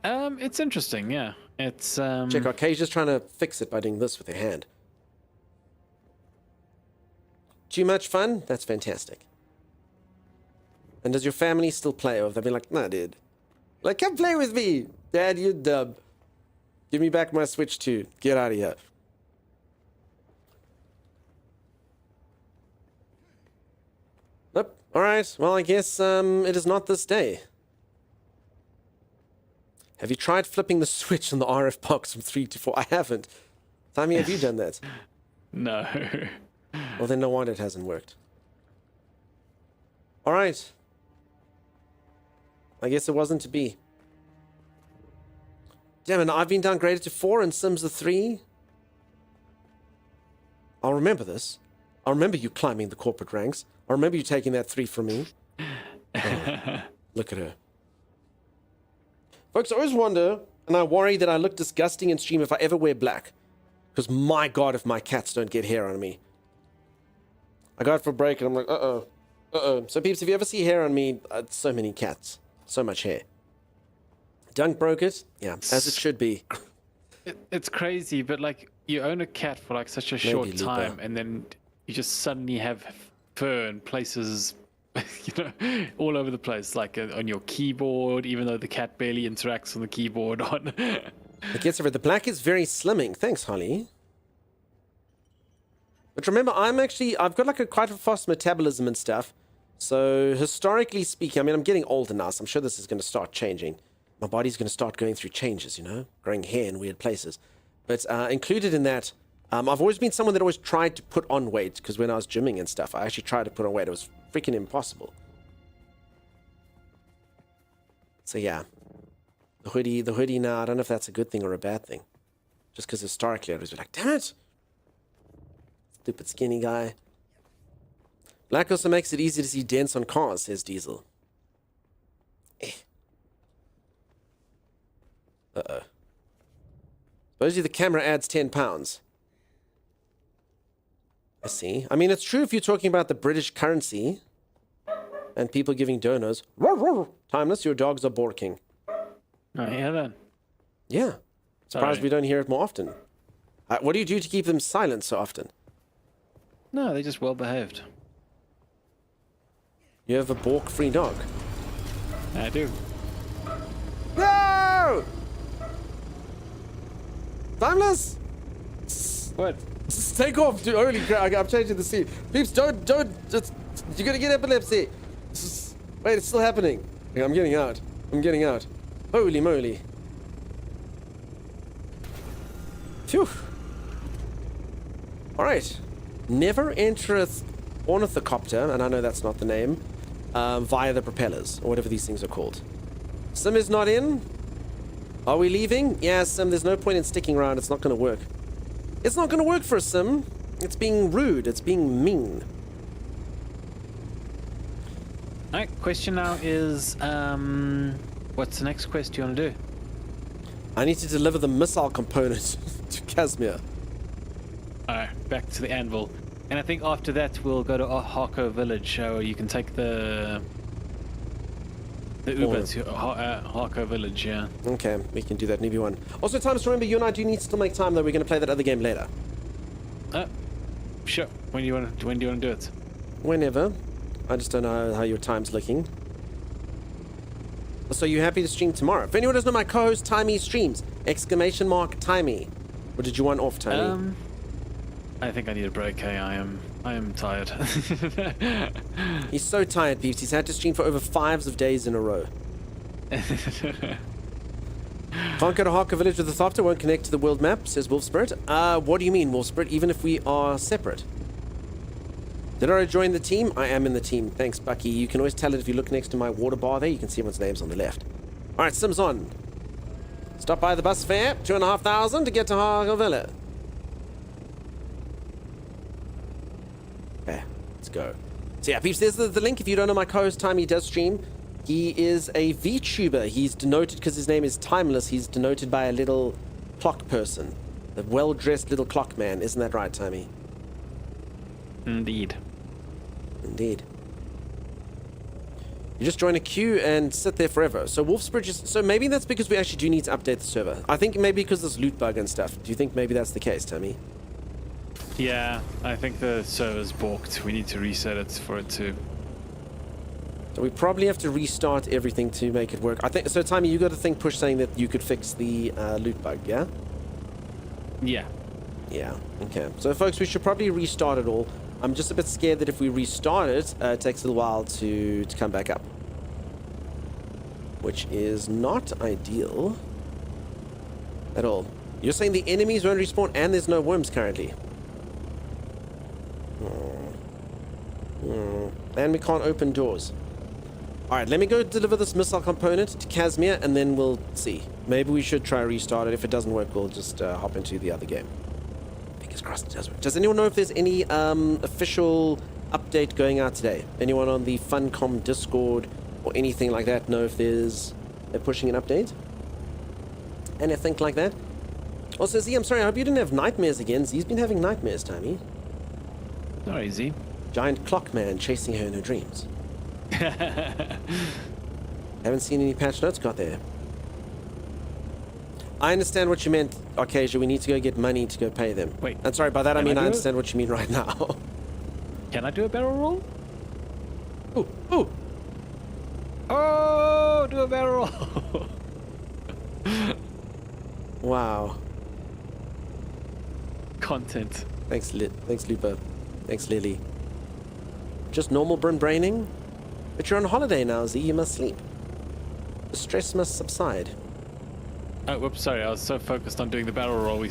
It's interesting, yeah. It's, Check, Arcadia's just trying to fix it by doing this with her hand. Too much fun? That's fantastic. And does your family still play? Or have they been like, nah, dude. Like, come play with me. Dad, you dumb. Give me back my Switch too. Get out of here. Nope. Alright, well, I guess it is not this day. Have you tried flipping the switch on the RF box from 3 to 4? I haven't. Timmy, have you done that? No. Well, then no wonder it hasn't worked. All right. I guess it wasn't to be. Damn it, I've been downgraded to 4 and Sims are 3. I'll remember this. I'll remember you climbing the corporate ranks. I'll remember you taking that 3 from me. Oh, look at her. Folks, I always wonder, and I worry that I look disgusting in stream if I ever wear black. Because my God, if my cats don't get hair on me. I go out for a break and I'm like, uh-oh. Uh-oh. So peeps, if you ever see hair on me, so many cats. So much hair. Dunk broke it. Yeah, as it should be. It's crazy, but like you own a cat for like such a short time, and then you just suddenly have fur in places, all over the place, like on your keyboard, even though the cat barely interacts on the keyboard. It gets over. The black is very slimming. Thanks, Holly. But remember, I've got like quite a fast metabolism and stuff. So historically speaking, I mean, I'm getting older now, so I'm sure this is going to start changing. My body's going to start going through changes, growing hair in weird places. But included in that, I've always been someone that always tried to put on weight, because when I was gymming and stuff, I actually tried to put on weight. It was freaking impossible. So yeah, the hoodie now, I don't know if that's a good thing or a bad thing. Just because historically I was like, damn it! Stupid skinny guy. Black also makes it easy to see dents on cars, says Diesel. Uh-oh. Supposedly the camera adds 10 pounds. I see. I mean, it's true if you're talking about the British currency and people giving donos. Timeless, your dogs are barking. Oh, yeah, then. Yeah. Surprised we don't hear it more often. What do you do to keep them silent so often? No, they're just well behaved. You have a balk-free dog. I do. No! Timeless! What? Just take off, dude. Holy crap, I'm changing the scene. Peeps, don't, just, you're gonna get epilepsy. Wait, it's still happening. Okay, I'm getting out. Holy moly. Phew. Alright. Never entereth ornithocopter, and I know that's not the name, via the propellers, or whatever these things are called. Sim is not in. Are we leaving? Yeah, Sim, there's no point in sticking around. It's not going to work. It's not going to work for a Sim. It's being rude. It's being mean. Alright, question now is, what's the next quest you want to do? I need to deliver the missile component to Kazmir. Alright, back to the anvil. And I think after that we'll go to Harko village, where you can take the Uber to Harko village, yeah. Okay, we can do that in EV1. Also, Timeless, remember, you and I do need to still make time, though. We're going to play that other game later. Sure. When do you want to do it? Whenever. I just don't know how your time's looking. So you happy to stream tomorrow? If anyone doesn't know, my co-host Timey streams. ! Timey. Or did you want off, Timey? I think I need a break. Hey, I am tired. He's so tired, peeps. He's had to stream for over 5 days in a row. Can't go to Harker Village with the Thopter, won't connect to the world map, says Wolf Spirit. What do you mean, Wolf Spirit? Even if we are separate? Did I join the team? I am in the team. Thanks, Bucky. You can always tell it if you look next to my water bar there. You can see everyone's names on the left. Alright, Sims on. Stop by the bus fare. 2,500 to get to Harker Village. Okay, let's go. So yeah, peeps, there's the link. If you don't know my co-host Time, he does stream. He is a VTuber. He's denoted, because his name is Timeless, he's denoted by a little clock person. A well-dressed little clock man. Isn't that right, Timey? Indeed. Indeed. You just join a queue and sit there forever. So Wolfsbridge is... So maybe that's because we actually do need to update the server. I think maybe because there's loot bug and stuff. Do you think maybe that's the case, Timmy? Yeah, I think the server's balked. We need to reset it for it to... So we probably have to restart everything to make it work. I think so. Timmy, you got a thing push saying that you could fix the loot bug, yeah? Yeah. Yeah. Okay. So folks, we should probably restart it all. I'm just a bit scared that if we restart it, it takes a little while to come back up, which is not ideal at all. You're saying the enemies won't respawn and there's no worms currently? Oh, And we can't open doors. Alright, let me go deliver this missile component to Casimir, and then we'll see. Maybe we should try restart it. If it doesn't work, we'll just hop into the other game. Fingers crossed it does work. Does anyone know if there's any official update going out today? Anyone on the Funcom Discord or anything like that know if they're pushing an update? Anything like that? Also, Z, I'm sorry, I hope you didn't have nightmares again. Z's been having nightmares, Tommy. Sorry, Z. Giant clock man chasing her in her dreams. Haven't seen any patch notes got there. I understand what you meant, Arcasia. We need to go get money to go pay them. Wait. I'm sorry, by that I mean I do understand what you mean right now. Can I do a barrel roll? Ooh, ooh. Oh, do a barrel roll. Wow. Content. Thanks, thanks, Lupa. Thanks, Lily. Just normal braining? But you're on holiday now, Z. You must sleep. The stress must subside. Oh, whoops, sorry. I was so focused on doing the barrel roll, we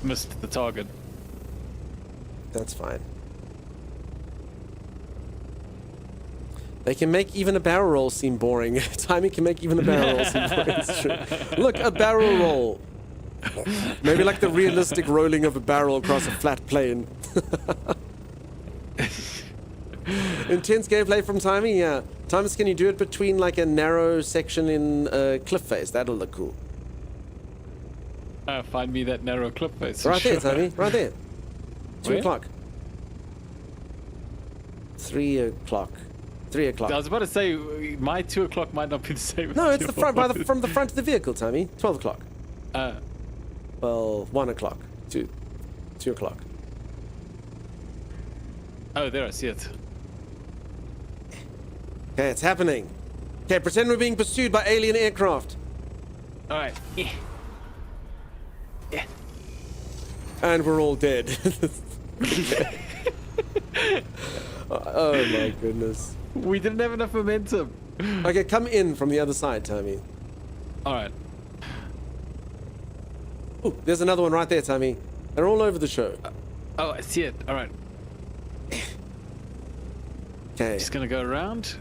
missed the target. That's fine. They can make even a barrel roll seem boring. Timing can make even a barrel roll seem boring. It's true. Look, a barrel roll. Maybe like the realistic rolling of a barrel across a flat plane. Intense gameplay from Timing, yeah. Timus, can you do it between like a narrow section in cliff face? That'll look cool. Find me that narrow cliff face. Right there, Timmy. Right there. 2 Where? o'clock. 3 o'clock. 3 o'clock. I was about to say, my 2 o'clock might not be the same. No, as it's the front, from the front of the vehicle, Timmy. 12 o'clock. Well, 1 o'clock. 2 o'clock. Oh, there, I see it. Okay, it's happening. Okay, pretend we're being pursued by alien aircraft. Alright. Yeah. Yeah. And we're all dead. Oh my goodness. We didn't have enough momentum. Okay, come in from the other side, Tommy. Alright. Ooh, there's another one right there, Tommy. They're all over the show. Oh, I see it. Alright. Okay. Just gonna go around.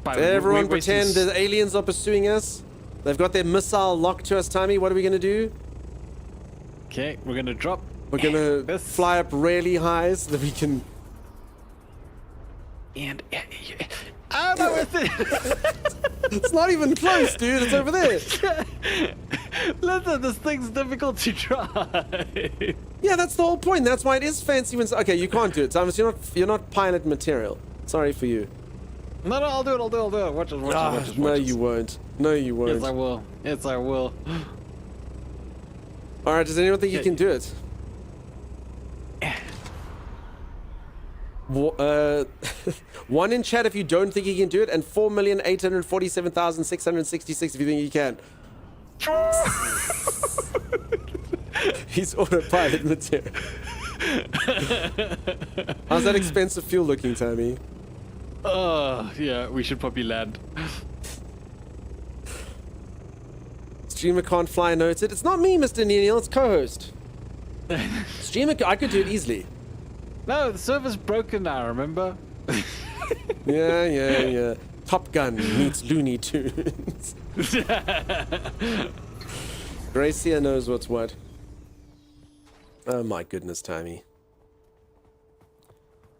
Everyone pretend the aliens are pursuing us. They've got their missile locked to us, Tommy. What are we gonna do? Okay, we're gonna drop. We're gonna fly up really high so that we can... And... Oh, no, it's not even close, dude. It's over there. Listen, this thing's difficult to drive. Yeah, that's the whole point. That's why it is fancy when... Okay, you can't do it, Thomas. You're not pilot material. Sorry for you. No, I'll do it. Watch it. No, you won't. No, you won't. Yes, I will. Yes, I will. Alright, does anyone think you can do it? One in chat if you don't think you can do it, and 4,847,666 if you think you can. He's autopilot material. How's that expensive fuel looking, Tommy? Yeah, we should probably land. Streamer can't fly noted. It's not me, Mr. Neil, it's co-host. Streamer, I could do it easily. No, the server's broken now, remember? Yeah. Top Gun meets Looney Tunes. Gracia knows what's what. Oh my goodness, Tommy.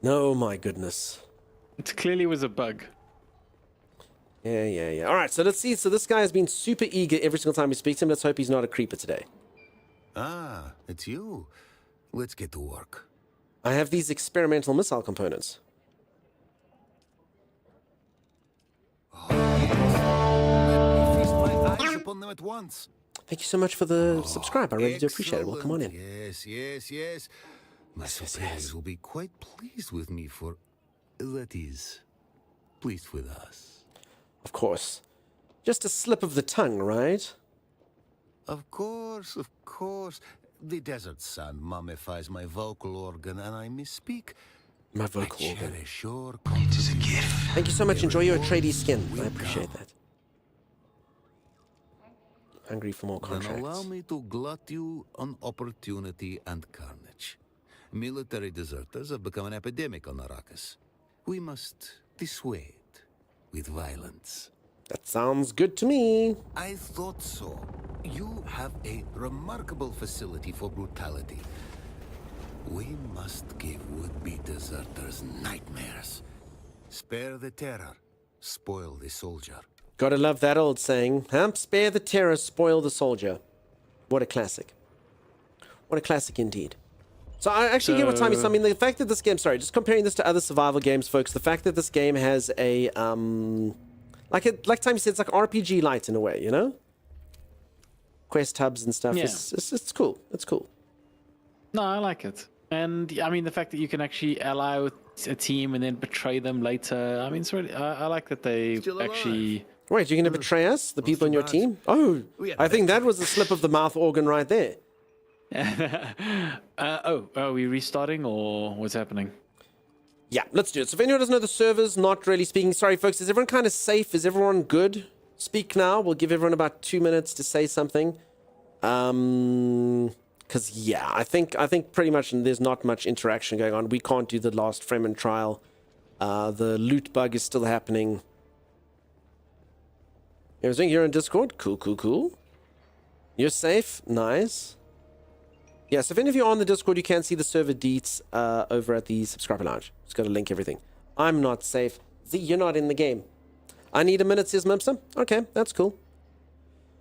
No, my goodness. It clearly was a bug. Yeah. Alright, so let's see. So this guy has been super eager every single time we speak to him. Let's hope he's not a creeper today. Ah, it's you. Let's get to work. I have these experimental missile components. Let me feast my eyes upon them at once. Thank you so much for the subscribe. I really do appreciate it. Well, come on in. Yes. My superiors will be quite pleased with me for... That is, pleased with us. Of course. Just a slip of the tongue, right? Of course. The desert sun mummifies my vocal organ, and I misspeak. My vocal organ. It is a gift. Thank you so much. Enjoy your tradie skin. I appreciate that. Hungry for more contracts. Then allow me to glut you on opportunity and carnage. Military deserters have become an epidemic on Arrakis. we must dissuade with violence. That sounds good to me. I thought so. You have a remarkable facility for brutality. We must give would-be deserters nightmares. Spare the terror, spoil the soldier. Gotta love that old saying, huh? Spare the terror, spoil the soldier. What a classic. What a classic indeed. So I actually get what time is. I mean, the fact that this game, sorry, just comparing this to other survival games, folks, the fact that this game has a, like Timmy said, it's like RPG light in a way, you know? Quest hubs and stuff. Yeah. It's cool. It's cool. No, I like it. And I mean, the fact that you can actually ally with a team and then betray them later. I mean, it's really, I like that they actually... Wait, you're going to betray us? The people in your team? Oh, I think that was the slip of the mouth organ right there. Are we restarting or what's happening? Yeah, let's do it. So if anyone doesn't know, the server's not really speaking. Sorry, folks, is everyone kind of safe? Is everyone good? Speak now. We'll give everyone about 2 minutes to say something. Because, yeah, I think pretty much there's not much interaction going on. We can't do the last Fremen trial. The loot bug is still happening. You're in Discord? Cool. You're safe? Nice. Yeah, so if any of you are on the Discord, you can see the server deets over at the subscriber lounge. Just got to link everything. I'm not safe. Z, you're not in the game. I need a minute, says Mimpster. Okay, that's cool.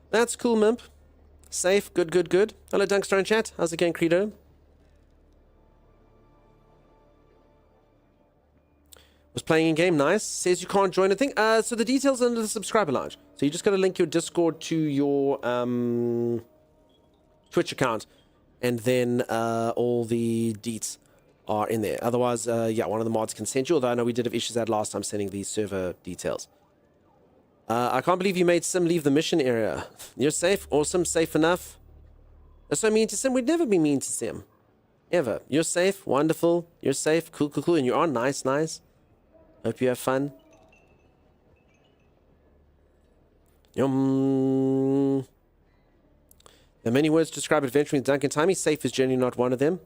That's cool, Mimp. Safe, good. Hello, Dunkster in chat. How's it going, Credo? Was playing in game, nice. Says you can't join a thing. So the details are under the subscriber lounge. So you just got to link your Discord to your Twitch account. And then all the deets are in there. Otherwise, yeah, one of the mods can send you. Although I know we did have issues that last time sending the server details. I can't believe you made Sim leave the mission area. You're safe. Awesome. Safe enough. That's so mean to Sim. We'd never be mean to Sim. Ever. You're safe. Wonderful. You're safe. Cool. And you are nice. Hope you have fun. There are many words to describe adventuring with Duncan Timey. Safe is generally not one of them.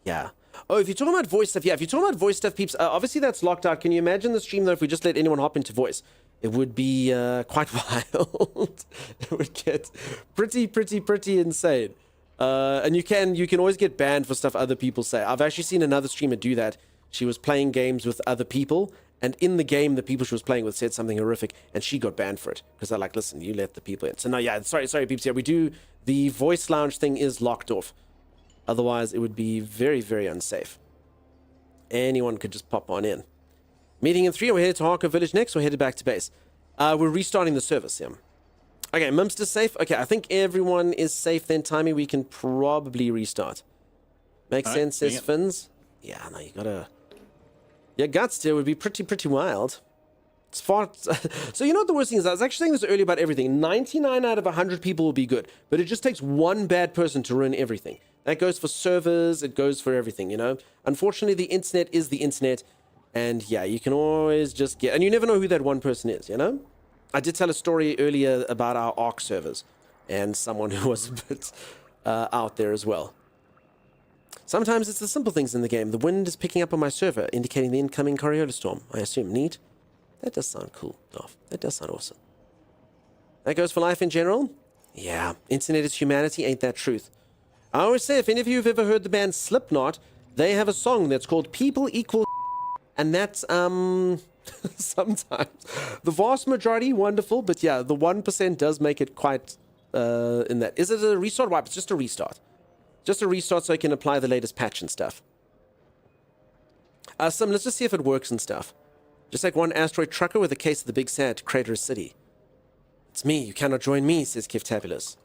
Yeah. Oh, if you're talking about voice stuff, yeah, if you're talking about voice stuff, peeps, obviously that's locked out. Can you imagine the stream, though, if we just let anyone hop into voice? It would be quite wild. It would get pretty insane. And you can always get banned for stuff other people say. I've actually seen another streamer do that. She was playing games with other people, and in the game, the people she was playing with said something horrific, and she got banned for it. Because they're like, listen, you let the people in. So no, yeah, sorry, peeps. Yeah, we do... The voice lounge thing is locked off. Otherwise, it would be very unsafe. Anyone could just pop on in. Meeting in 3. We're headed to Harker Village next. We're headed back to base. We're restarting the service, yeah. Okay, Mimster's safe. Okay, I think everyone is safe then, Timey. We can probably restart. Makes sense, says Fins. Yeah, no, you gotta... Your guts there would be pretty wild. It's far... So you know what the worst thing is? I was actually saying this earlier about everything. 99 out of 100 people will be good, but it just takes one bad person to ruin everything. That goes for servers, it goes for everything, you know? Unfortunately, the internet is the internet, and yeah, you can always just get... And you never know who that one person is, you know? I did tell a story earlier about our ARC servers, and someone who was a bit out there as well. Sometimes it's the simple things in the game. The wind is picking up on my server, indicating the incoming Coriolis storm. I assume. Neat. That does sound cool, Dolph. That does sound awesome. That goes for life in general? Yeah. Internet is humanity, ain't that truth? I always say, if any of you have ever heard the band Slipknot, they have a song that's called People Equal, and that's, sometimes. The vast majority, wonderful, but yeah, the 1% does make it quite, in that. Is it a restart wipe? It's just a restart. Just a restart so I can apply the latest patch and stuff. Sim, let's just see if it works and stuff. Just like one asteroid trucker with a case of the Big Sad to Crater City. It's me, you cannot join me, says Kiftabulous.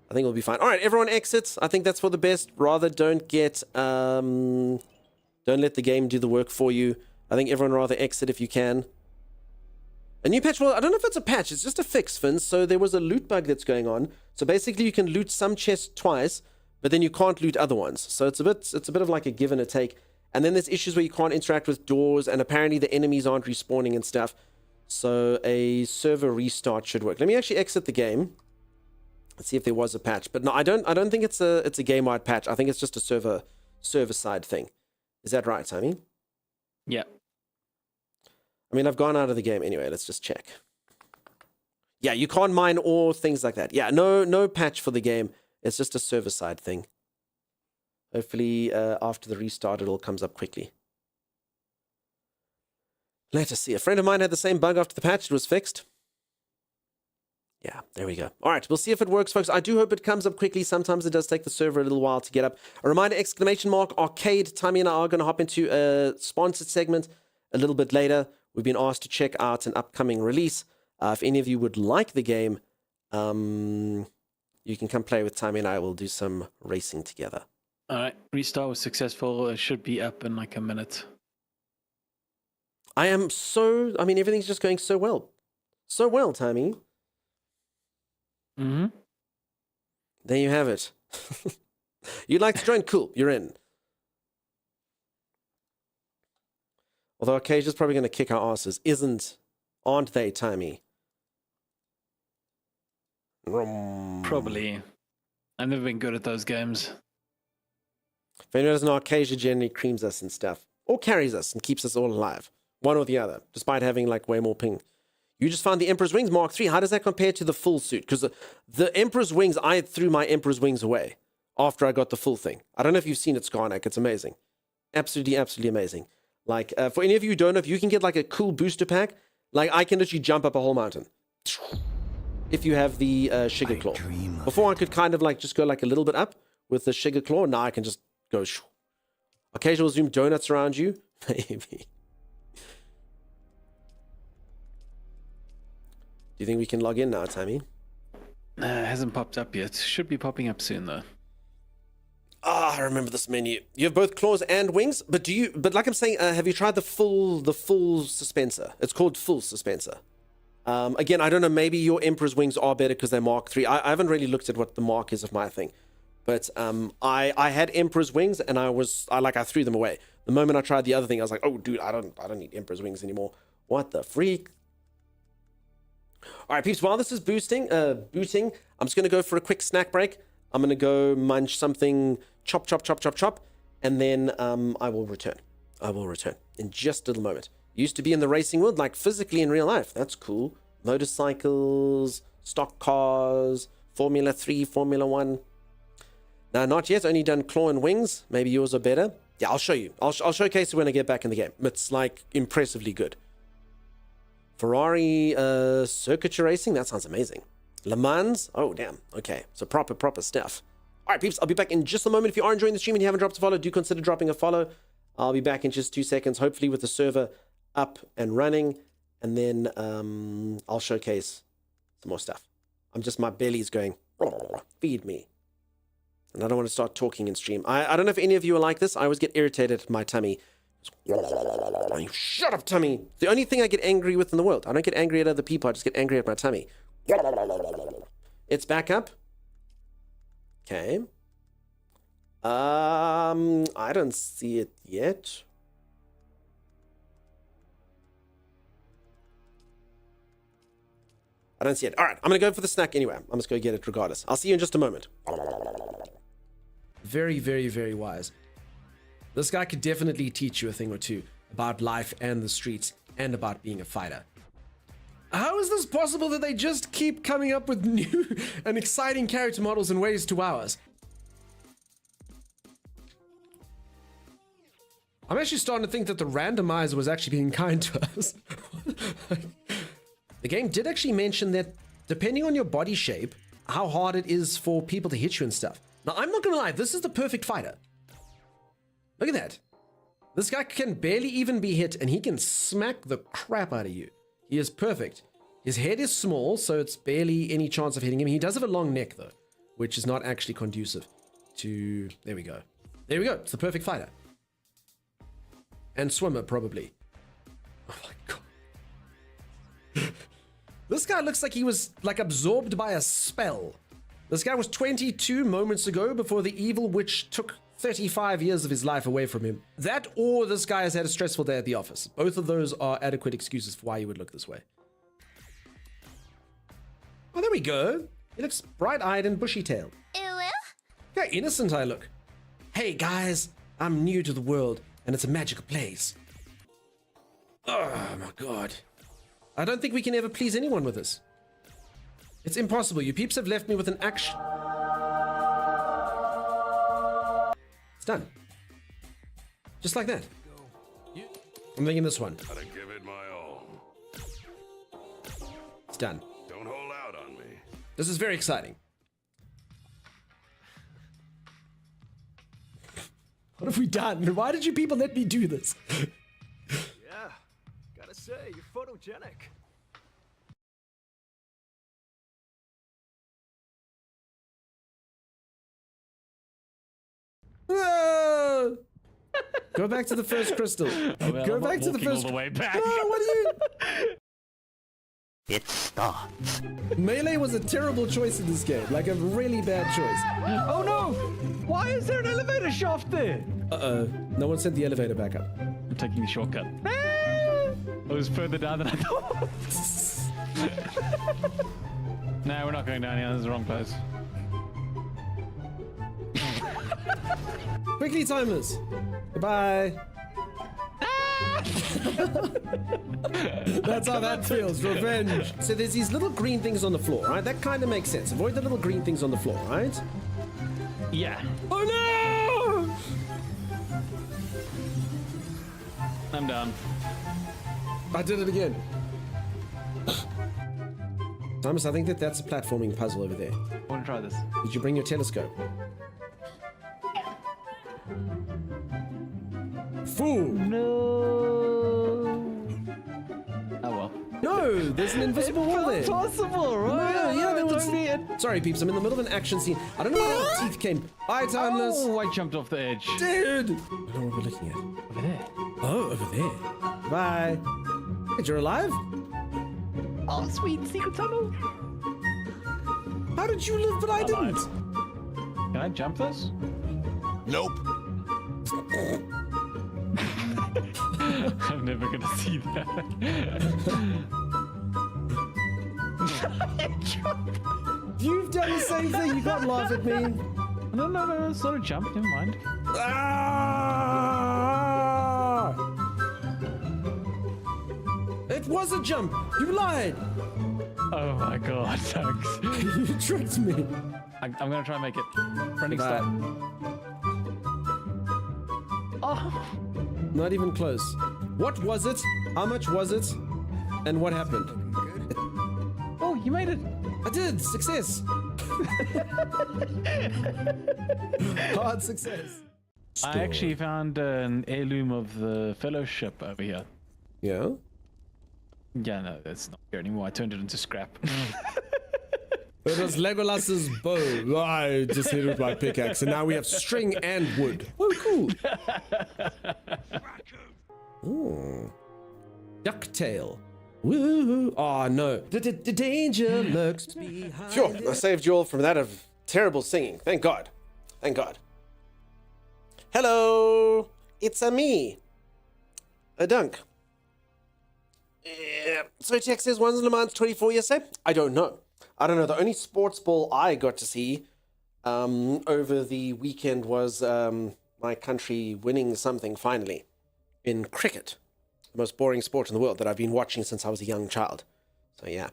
I think we'll be fine. Alright, everyone exits. I think that's for the best. Rather don't get, don't let the game do the work for you. I think everyone rather exit if you can. A new patch, well, I don't know if it's a patch. It's just a fix, Finn. So there was a loot bug that's going on. So basically you can loot some chests twice, but then you can't loot other ones. So it's a bit of like a give and a take. And then there's issues where you can't interact with doors, and apparently the enemies aren't respawning and stuff. So a server restart should work. Let me actually exit the game. Let's see if there was a patch. But no, I don't think it's a game-wide patch. I think it's just a server side thing. Is that right, Sammy? Yeah. I mean, I've gone out of the game anyway. Let's just check. Yeah, you can't mine or things like that. Yeah, no patch for the game. It's just a server-side thing. Hopefully, after the restart, it all comes up quickly. Let us see. A friend of mine had the same bug after the patch. It was fixed. Yeah, there we go. All right, we'll see if it works, folks. I do hope it comes up quickly. Sometimes it does take the server a little while to get up. A reminder, exclamation mark, arcade. Tammy and I are going to hop into a sponsored segment a little bit later. We've been asked to check out an upcoming release. If any of you would like the game, you can come play with Tammy and I. We'll do some racing together. All right, restart was successful. It should be up in like a minute. I mean, everything's just going so well. So well, Tammy. Mm-hmm. There you have it. You'd like to join? Cool, you're in. Although Ocasia's probably going to kick our asses. Aren't they, Tammy? Probably. I've never been good at those games. If anyone doesn't know, Acacia generally creams us and stuff. Or carries us and keeps us all alive. One or the other, despite having like way more ping. You just found the Emperor's Wings Mark III. How does that compare to the full suit? Because the Emperor's Wings, I threw my Emperor's Wings away after I got the full thing. I don't know if you've seen it, Skarnak. It's amazing. Absolutely, absolutely amazing. Like, for any of you who don't know, if you can get like a cool booster pack, like I can literally jump up a whole mountain. If you have the Sugar Claw. Before I could kind of like just go like a little bit up with the Sugar Claw. Now I can just go. Occasional zoom donuts around you. Maybe. Do you think we can log in now, Tammy? It hasn't popped up yet. Should be popping up soon, though. I remember this menu. You have both claws and wings, but like I'm saying, have you tried the full suspenser? It's called full suspenser. Again, I don't know, maybe your Emperor's Wings are better because they're Mark III. I haven't really looked at what the mark is of my thing. But I had Emperor's Wings and I threw them away. The moment I tried the other thing, I was like, oh dude, I don't need Emperor's Wings anymore. What the freak? All right, peeps, while this is booting, I'm just going to go for a quick snack break. I'm going to go munch something, chop, and then I will return. In just a little moment. Used to be in the racing world, like physically in real life. That's cool. Motorcycles, stock cars, Formula 3, Formula 1. No, not yet. Only done claw and wings. Maybe yours are better. Yeah, I'll show you. I'll showcase it when I get back in the game. It's like impressively good. Ferrari circuitry racing, that sounds amazing. Le Mans, oh damn, okay, so proper stuff. All right, peeps, I'll be back in just a moment. If you are enjoying the stream and you haven't dropped a follow, do consider dropping a follow. I'll be back in just 2 seconds, hopefully with the server up and running, and then I'll showcase some more stuff. My belly's going, feed me. And I don't want to start talking in stream. I don't know if any of you are like this. I always get irritated at my tummy. Shut up, tummy. The only thing I get angry with in the world. I don't get angry at other people. I just get angry at my tummy. It's back up. Okay. I don't see it yet. I don't see it. All right, I'm going to go for the snack anyway. I'm just going to get it regardless. I'll see you in just a moment. Very, very, very wise. This guy could definitely teach you a thing or two about life and the streets and about being a fighter. How is this possible that they just keep coming up with new and exciting character models and ways to wow us? I'm actually starting to think that the randomizer was actually being kind to us. The game did actually mention that depending on your body shape, how hard it is for people to hit you and stuff. Now, I'm not gonna lie, this is the perfect fighter. Look at that. This guy can barely even be hit, and he can smack the crap out of you. He is perfect. His head is small, so it's barely any chance of hitting him. He does have a long neck, though, which is not actually conducive to... There we go. There we go. It's the perfect fighter. And swimmer, probably. Oh my god. This guy looks like he was, like, absorbed by a spell. This guy was 22 moments ago before the evil witch took 35 years of his life away from him. That or this guy has had a stressful day at the office. Both of those are adequate excuses for why you would look this way. Oh, there we go. He looks bright-eyed and bushy-tailed. How innocent I look. Hey, guys. I'm new to the world, and it's a magical place. Oh my god. I don't think we can ever please anyone with this. It's impossible. You peeps have left me with an action. It's done. Just like that. I'm thinking this one. Gotta give it my all. It's done. Don't hold out on me. This is very exciting. What have we done? Why did you people let me do this? Yeah, gotta say, you're photogenic. Ah! Go back to the first crystal. Well, Go I'm not back to the walking first. all the way back. No, what are you? It starts. Melee was a terrible choice in this game. Like a really bad choice. Oh no! Why is there an elevator shaft there? Uh-oh. No one sent the elevator back up. I'm taking the shortcut. It was further down than I thought. No, we're not going down here. This is the wrong place. Quickly, timers. Goodbye. That's how that feels. Revenge. So there's these little green things on the floor, right? That kind of makes sense. Avoid the little green things on the floor, right? Yeah. Oh no! I'm down. I did it again. Thomas, I think that's a platforming puzzle over there. I want to try this. Did you bring your telescope? Fool! No. Oh well. No, there's an invisible wall there. Impossible, right? No, yeah, there was. Don't be it. Sorry, peeps. I'm in the middle of an action scene. I don't know where the teeth came. Bye, Timeless. Oh, I jumped off the edge. Dude! I don't know what we're looking at. Over there. Oh, over there. Bye. Hey, you're alive? Oh, sweet secret tunnel. How did you live, but I didn't? Can I jump this? Nope. I'm never gonna see that. You've done the same thing. You can't laugh at me. No, it's not a jump. Never mind. Ah! It was a jump. You lied. Oh my god, thanks. You tricked me. I'm gonna try and make it. Running Bye. stop. Oh. Not even close. What was it? How much was it? And what happened? Oh, you made it. I did. Success. Hard success. I actually found an heirloom of the Fellowship over here. Yeah? Yeah, no, that's not here anymore. I turned it into scrap. It was Legolas's bow. I just hit it with my pickaxe, and now we have string and wood. Oh, cool. Ooh. Ducktail. Woo! Oh no. The danger lurks behind. Sure, I saved you all from that of terrible singing. Thank God. Thank God. Hello, it's a me, a Dunk. Yeah. So Jack says, when's Le Mans 24 yesterday? I don't know. I don't know. The only sports ball I got to see over the weekend was my country winning something finally in cricket. The most boring sport in the world that I've been watching since I was a young child. So yeah.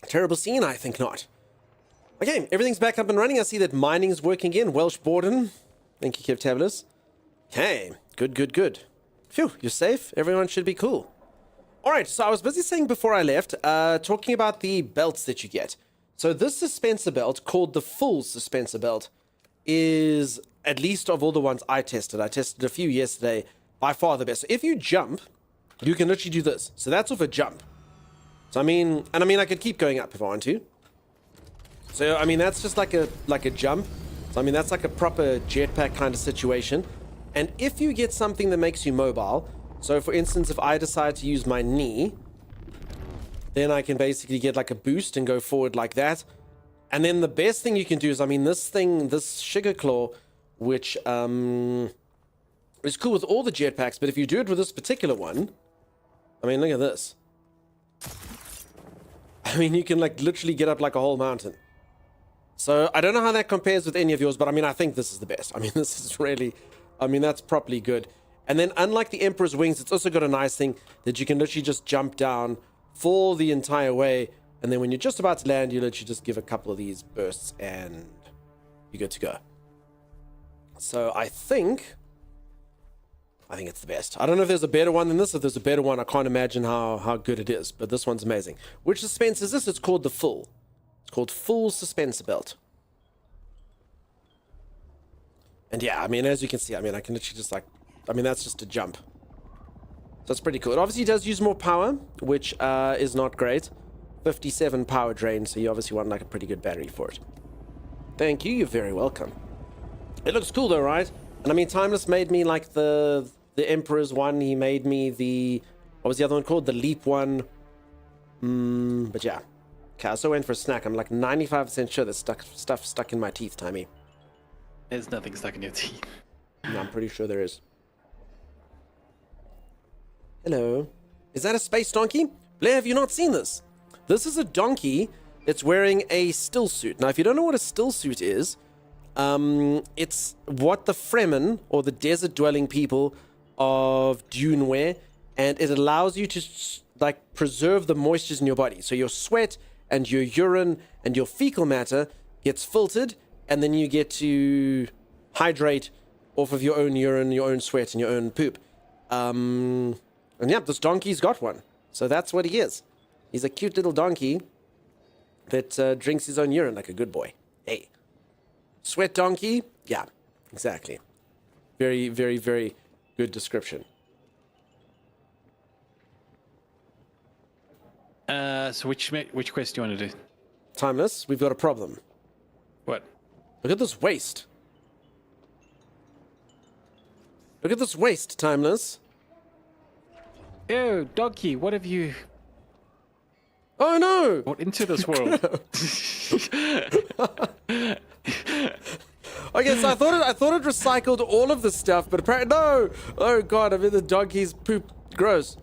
A terrible scene? I think not. Okay, everything's back up and running. I see that mining is working again. Welsh Borden. Thank you, Kev Tabulous. Okay, good. Phew, you're safe. Everyone should be cool. Alright, so I was busy saying before I left, talking about the belts that you get. So this suspensor belt, called the full suspensor belt, is, at least of all the ones I tested a few yesterday, by far the best. So if you jump, you can literally do this. So that's off a jump. So I mean, I could keep going up if I want to. So I mean, that's just like a jump. So I mean, that's like a proper jetpack kind of situation. And if you get something that makes you mobile, so for instance, if I decide to use my knee, then I can basically get like a boost and go forward like that. And then the best thing you can do is, I mean, this Sugar Claw, which is cool with all the jetpacks, but if you do it with this particular one, I mean, look at this. I mean, you can like literally get up like a whole mountain. So I don't know how that compares with any of yours, but I mean, I think this is the best. I mean, this is really, I mean, that's properly good. And then unlike the Emperor's Wings, it's also got a nice thing that you can literally just jump down, fall the entire way, and then when you're just about to land, you literally just give a couple of these bursts and you're good to go. So I think it's the best. I don't know if there's a better one than this. If there's a better one, I can't imagine how good it is, but this one's amazing. Which suspense is this? It's called the Full. It's called Full Suspense Belt. And yeah, I mean, as you can see, I mean, I can literally just like, I mean, that's just a jump. So it's pretty cool. It obviously does use more power, which is not great. 57 power drain, so you obviously want like a pretty good battery for it. Thank you, you're very welcome. It looks cool though, right? And I mean, Timeless made me like the Emperor's one. He made me the, what was the other one called? The Leap one. But yeah. Okay, I also went for a snack. I'm like 95% sure there's stuff stuck in my teeth, Timey. There's nothing stuck in your teeth. No, I'm pretty sure there is. Hello. Is that a space donkey? Blair, have you not seen this? This is a donkey that's wearing a still suit. Now, if you don't know what a still suit is, it's what the Fremen, or the desert-dwelling people of Dune wear, and it allows you to, like, preserve the moistures in your body. So your sweat and your urine and your fecal matter gets filtered, and then you get to hydrate off of your own urine, your own sweat, and your own poop. And yeah, this donkey's got one. So that's what he is. He's a cute little donkey that drinks his own urine like a good boy. Hey. Sweat donkey? Yeah, exactly. Very, very, very good description. So which quest do you want to do? Timeless, we've got a problem. What? Look at this waste. Look at this waste, Timeless. Ew, donkey, what have you... Oh no! Brought into this world? Okay, so I thought it recycled all of the stuff, but apparently no. Oh god, I mean the donkey's poop. Gross.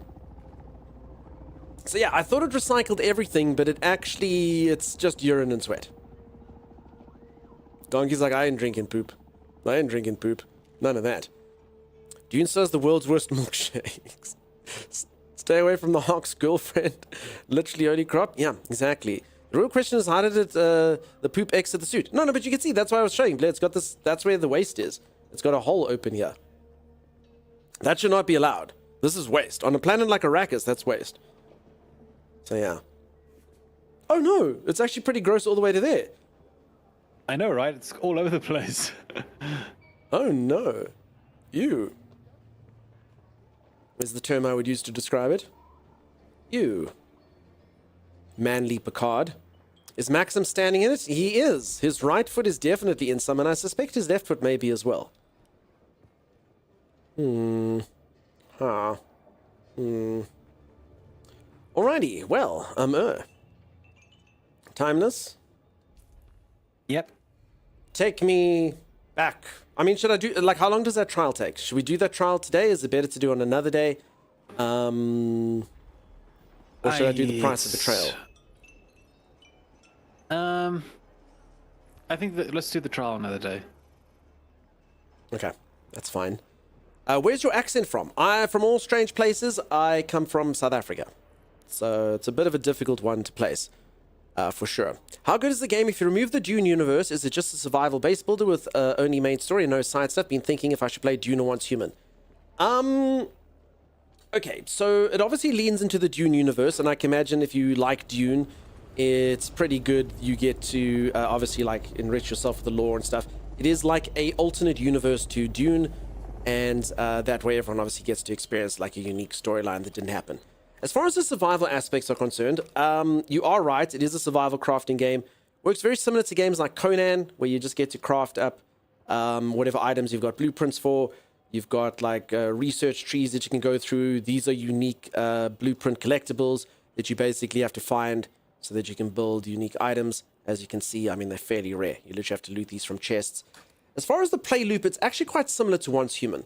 So yeah, I thought it recycled everything, but it's just urine and sweat. Donkey's like, I ain't drinking poop. I ain't drinking poop. None of that. Dune says the world's worst milkshakes. Stay away from the Hawk's girlfriend. Literally only crop. Yeah, exactly. The real question is, how did it the poop exit the suit? No, but you can see that's why I was showing. Blair, it's got this. That's where the waste is. It's got a hole open here. That should not be allowed. This is waste. On a planet like Arrakis, that's waste. So yeah. Oh no, it's actually pretty gross all the way to there. I know, right? It's all over the place. Oh no. Ew. Is the term I would use to describe it. Ew. Manly Picard. Is Maxim standing in it? He is. His right foot is definitely in some, and I suspect his left foot may be as well. Alrighty, well, Timeless? Yep. Take me back. I mean, should I do, like, how long does that trial take? Should we do that trial today? Is it better to do on another day? Or should I do the price of betrayal? I think that let's do the trial another day. Okay, that's fine. Where's your accent from? From all strange places, I come from South Africa. So it's a bit of a difficult one to place, for sure. How good is the game? If you remove the Dune universe, is it just a survival base builder with only main story and no side stuff? Been thinking if I should play Dune or Once Human. Okay, so it obviously leans into the Dune universe, and I can imagine if you like Dune, it's pretty good. You get to obviously like enrich yourself with the lore and stuff. It is like a alternate universe to Dune, and that way everyone obviously gets to experience like a unique storyline that didn't happen. As far as the survival aspects are concerned, you are right. It is a survival crafting game. Works very similar to games like Conan, where you just get to craft up whatever items you've got blueprints for. You've got like research trees that you can go through. These are unique blueprint collectibles that you basically have to find so that you can build unique items. As you can see, I mean, they're fairly rare. You literally have to loot these from chests. As far as the play loop, it's actually quite similar to Once Human.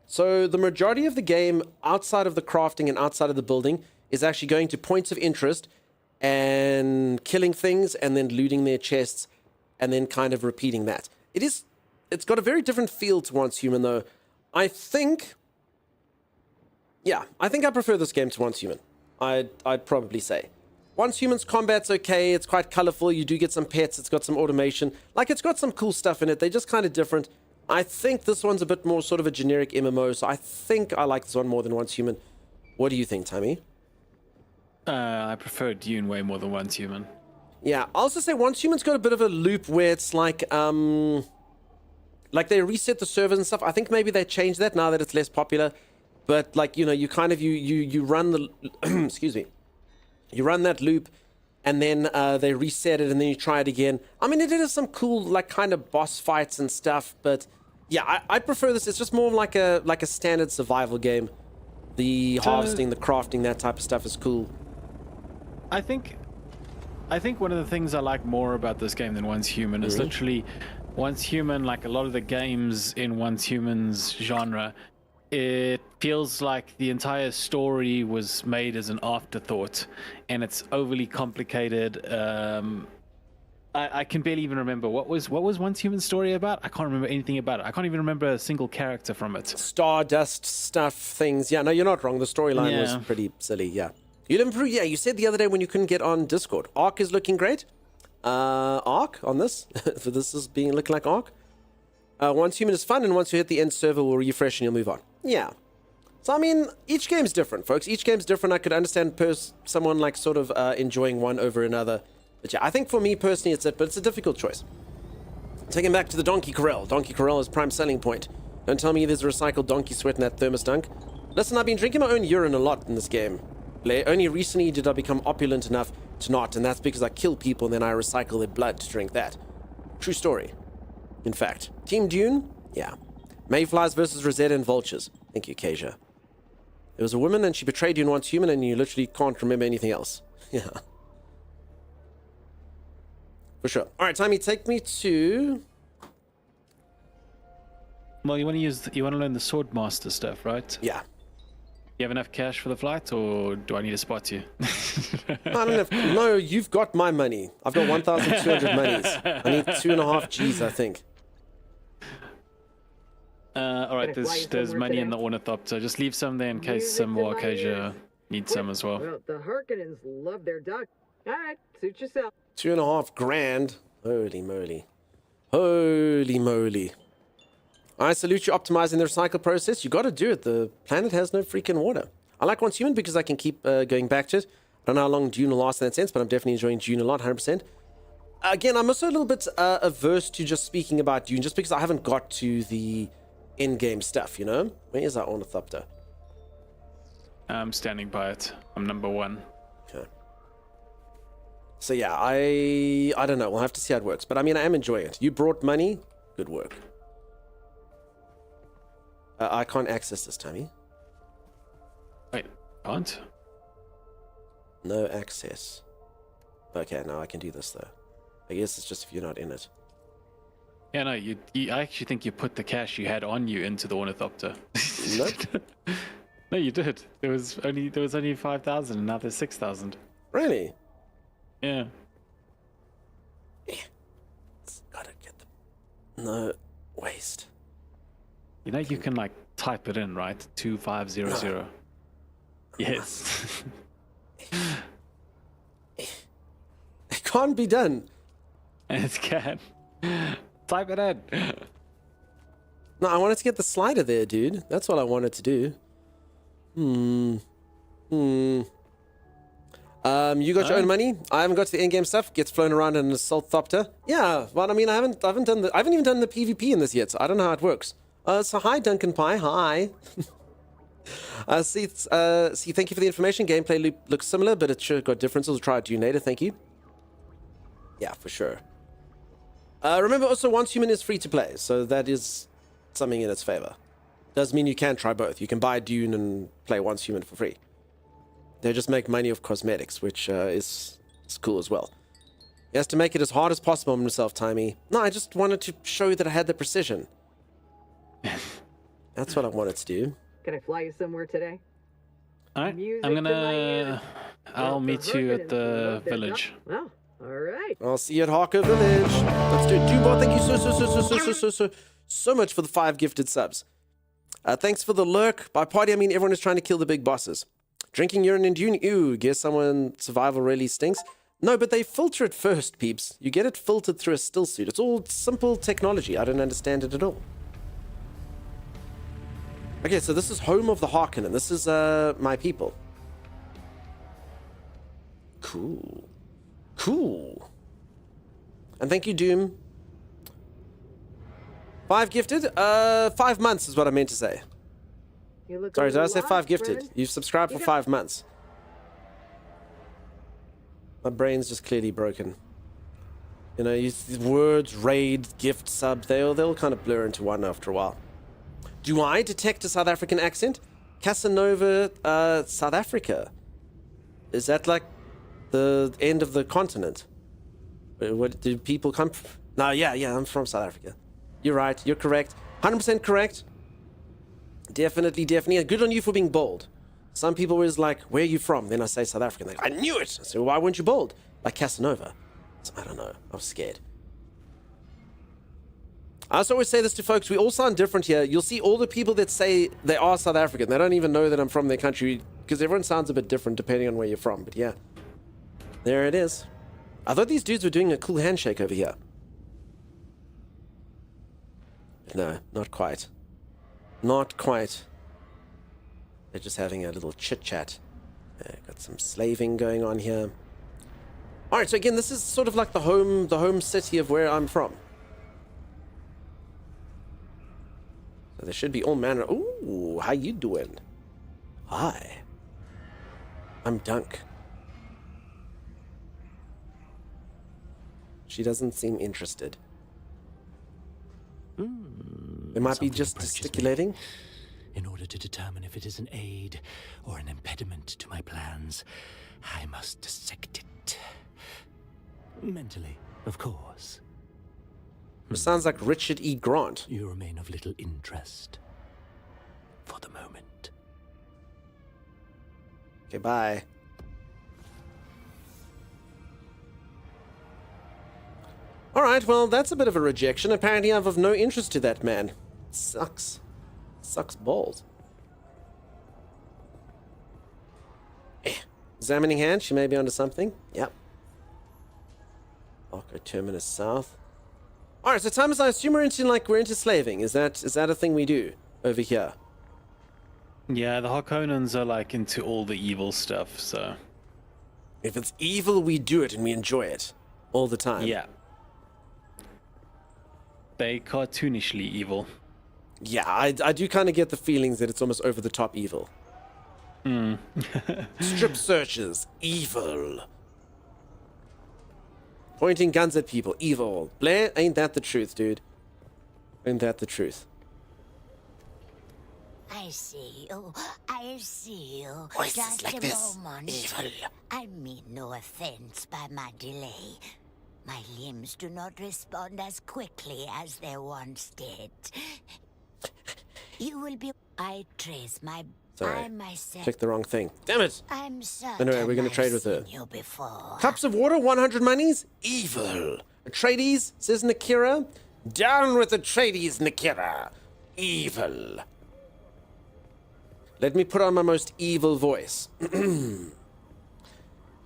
So the majority of the game, outside of the crafting and outside of the building, is actually going to points of interest and killing things and then looting their chests and then kind of repeating that. It's got a very different feel to Once Human, though. I think Yeah, I think I prefer this game to Once Human. I'd probably say. Once Human's combat's okay, it's quite colorful, you do get some pets, it's got some automation. Like, it's got some cool stuff in it, they're just kind of different. I think this one's a bit more sort of a generic MMO, so I think I like this one more than Once Human. What do you think, Tammy? I prefer Dune way more than Once Human. Yeah, I'll also say Once Human's got a bit of a loop where it's like they reset the servers and stuff. I think maybe they changed that now that it's less popular. But like, you know, you kind of, you run the, excuse me, you run that loop and then they reset it and then you try it again. I mean, it is some cool, like, kind of boss fights and stuff, but yeah, I prefer this. It's just more like a standard survival game. The harvesting, the crafting, that type of stuff is cool. I think one of the things I like more about this game than Once Human is literally Once Human, like a lot of the games in Once Human's genre, it feels like the entire story was made as an afterthought and it's overly complicated. I can barely even remember what was Once Human's story about. I can't remember anything about it. I can't even remember a single character from it. Stardust stuff, things. Yeah, no, you're not wrong. The storyline was pretty silly. Yeah, you'd improve. Yeah, you said the other day when you couldn't get on Discord. Arc is looking great. Arc on this for this is looking like Arc. Once Human is fun, and once you hit the end server, will refresh and you'll move on. Yeah. So I mean, each game's different, folks. Each game's different. I could understand someone like sort of enjoying one over another. But yeah, I think for me personally, but it's a difficult choice. Taking back to the Donkey Corral. Donkey Corral is prime selling point. Don't tell me there's a recycled donkey sweat in that thermos dunk. Listen, I've been drinking my own urine a lot in this game. Only recently did I become opulent enough to not, and that's because I kill people and then I recycle their blood to drink that. True story. In fact. Team Dune? Yeah. Mayflies versus Rosetta and Vultures. Thank you, Kasia. There was a woman and she betrayed you in Once Human and you literally can't remember anything else. Yeah. For sure. Alright, Timmy, take me to... Well, you want to learn the Swordmaster stuff, right? Yeah. You have enough cash for the flight, or do I need to spot you? No, you've got my money. I've got 1,200 monies. I need 2.5 G's, I think. Alright, there's money in the ornithopter. Just leave some there in case some more Acacia needs some as well. Well, the Harkonnens love their duck. Alright, suit yourself. 2.5 grand. Holy moly. Holy moly. I salute you optimizing the recycle process. You got to do it. The planet has no freaking water. I like Once Human because I can keep going back to it. I don't know how long Dune will last in that sense, but I'm definitely enjoying Dune a lot, 100%. Again, I'm also a little bit averse to just speaking about Dune, just because I haven't got to the in-game stuff, you know? Where is our ornithopter? I'm standing by it. I'm number 1. Okay. So yeah, I don't know. We'll have to see how it works. But I mean, I am enjoying it. You brought money. Good work. I can't access this, Tammy. Wait, can't? No access. Okay, now I can do this, though. I guess it's just if you're not in it. Yeah, no, I actually think you put the cash you had on you into the ornithopter. Nope. No, you did. There was only 5,000, and now there's 6,000. Really? Yeah. Gotta get the... No, waste. You know, you can, like, type it in, right? 2500. No. Yes. It can't be done. It can. Type it in. No, I wanted to get the slider there, dude. That's what I wanted to do. You got your own money. I haven't got to the in-game stuff. Gets flown around in an assault thopter. Yeah, well, I mean, I haven't even done the PvP in this yet, so I don't know how it works. So hi, Duncan Pie. Hi. See, thank you for the information. Gameplay loop looks similar, but it sure got differences. We'll try it Dune later. Thank you. Yeah, for sure. Remember, also, Once Human is free to play, so that is something in its favor. Does mean you can try both. You can buy Dune and play Once Human for free. They just make money off cosmetics, which is cool as well. He has to make it as hard as possible on himself, Timey. No, I just wanted to show you that I had the precision. That's what I wanted to do. Can I fly you somewhere today? Alright, I'll meet you at the village. Well, alright. I'll see you at Harker Village. Let's do it. Dubot, thank you so much for the 5 gifted subs. Thanks for the lurk. By party, I mean everyone is trying to kill the big bosses. Drinking urine in Dune? Ew, guess someone survival really stinks. No, but they filter it first, peeps. You get it filtered through a still suit. It's all simple technology. I don't understand it at all. Okay, so this is home of the Harkonnen. This is my people. Cool. Cool. And thank you, Doom. 5 gifted? 5 months is what I meant to say. You look Sorry, did I say lost, 5 gifted? friend. You've subscribed for 5 months. My brain's just clearly broken. You know, words, raid, gift, sub, they'll kind of blur into one after a while. Do I detect a South African accent? Casanova, South Africa. Is that like the end of the continent? What do people come from? No, yeah, I'm from South Africa. You're right, you're correct. 100% correct. Definitely. Good on you for being bold. Some people always like, where are you from? Then I say South African. They go, I knew it. I say, well, why weren't you bold? Like Casanova. So, I don't know. I was scared. I also always say this to folks. We all sound different here. You'll see all the people that say they are South African. They don't even know that I'm from their country because everyone sounds a bit different depending on where you're from. But yeah, there it is. I thought these dudes were doing a cool handshake over here. No, not quite. Not quite. They're just having a little chit-chat. Got some slaving going on here. Alright, so again, this is sort of like the home city of where I'm from. So there should be all manner... Ooh, how you doing? Hi. I'm Dunk. She doesn't seem interested. It might be just gesticulating. In order to determine if it is an aid or an impediment to my plans, I must dissect it. Mentally, of course. It sounds like Richard E. Grant. You remain of little interest. For the moment. Okay, bye. Alright, well, that's a bit of a rejection. Apparently I'm of no interest to that man. Sucks. Sucks balls. Examining hand, she may be onto something. Yep. Arco Terminus South. Alright, so Thomas, I assume we're into slaving. Is that a thing we do over here? Yeah, the Harkonnens are like into all the evil stuff, so. If it's evil, we do it and we enjoy it. All the time. Yeah. They cartoonishly evil. Yeah, I do kind of get the feelings that it's almost over the top evil. Strip searches, evil. Pointing guns at people, evil. Blair, ain't that the truth, dude? Ain't that the truth? I see you. I see you. Voices Just like a this, moment. evil. I mean no offense by my delay. My limbs do not respond as quickly as they once did. You will be... I trace my... Sorry, I myself... clicked the wrong thing. Damn it! I'm certain Anyway, we're gonna trade with her. you before. Cups of water, 100 monies? Evil. Atreides, says Nakira. Down with the Atreides, Nakira. Evil. Let me put on my most evil voice. You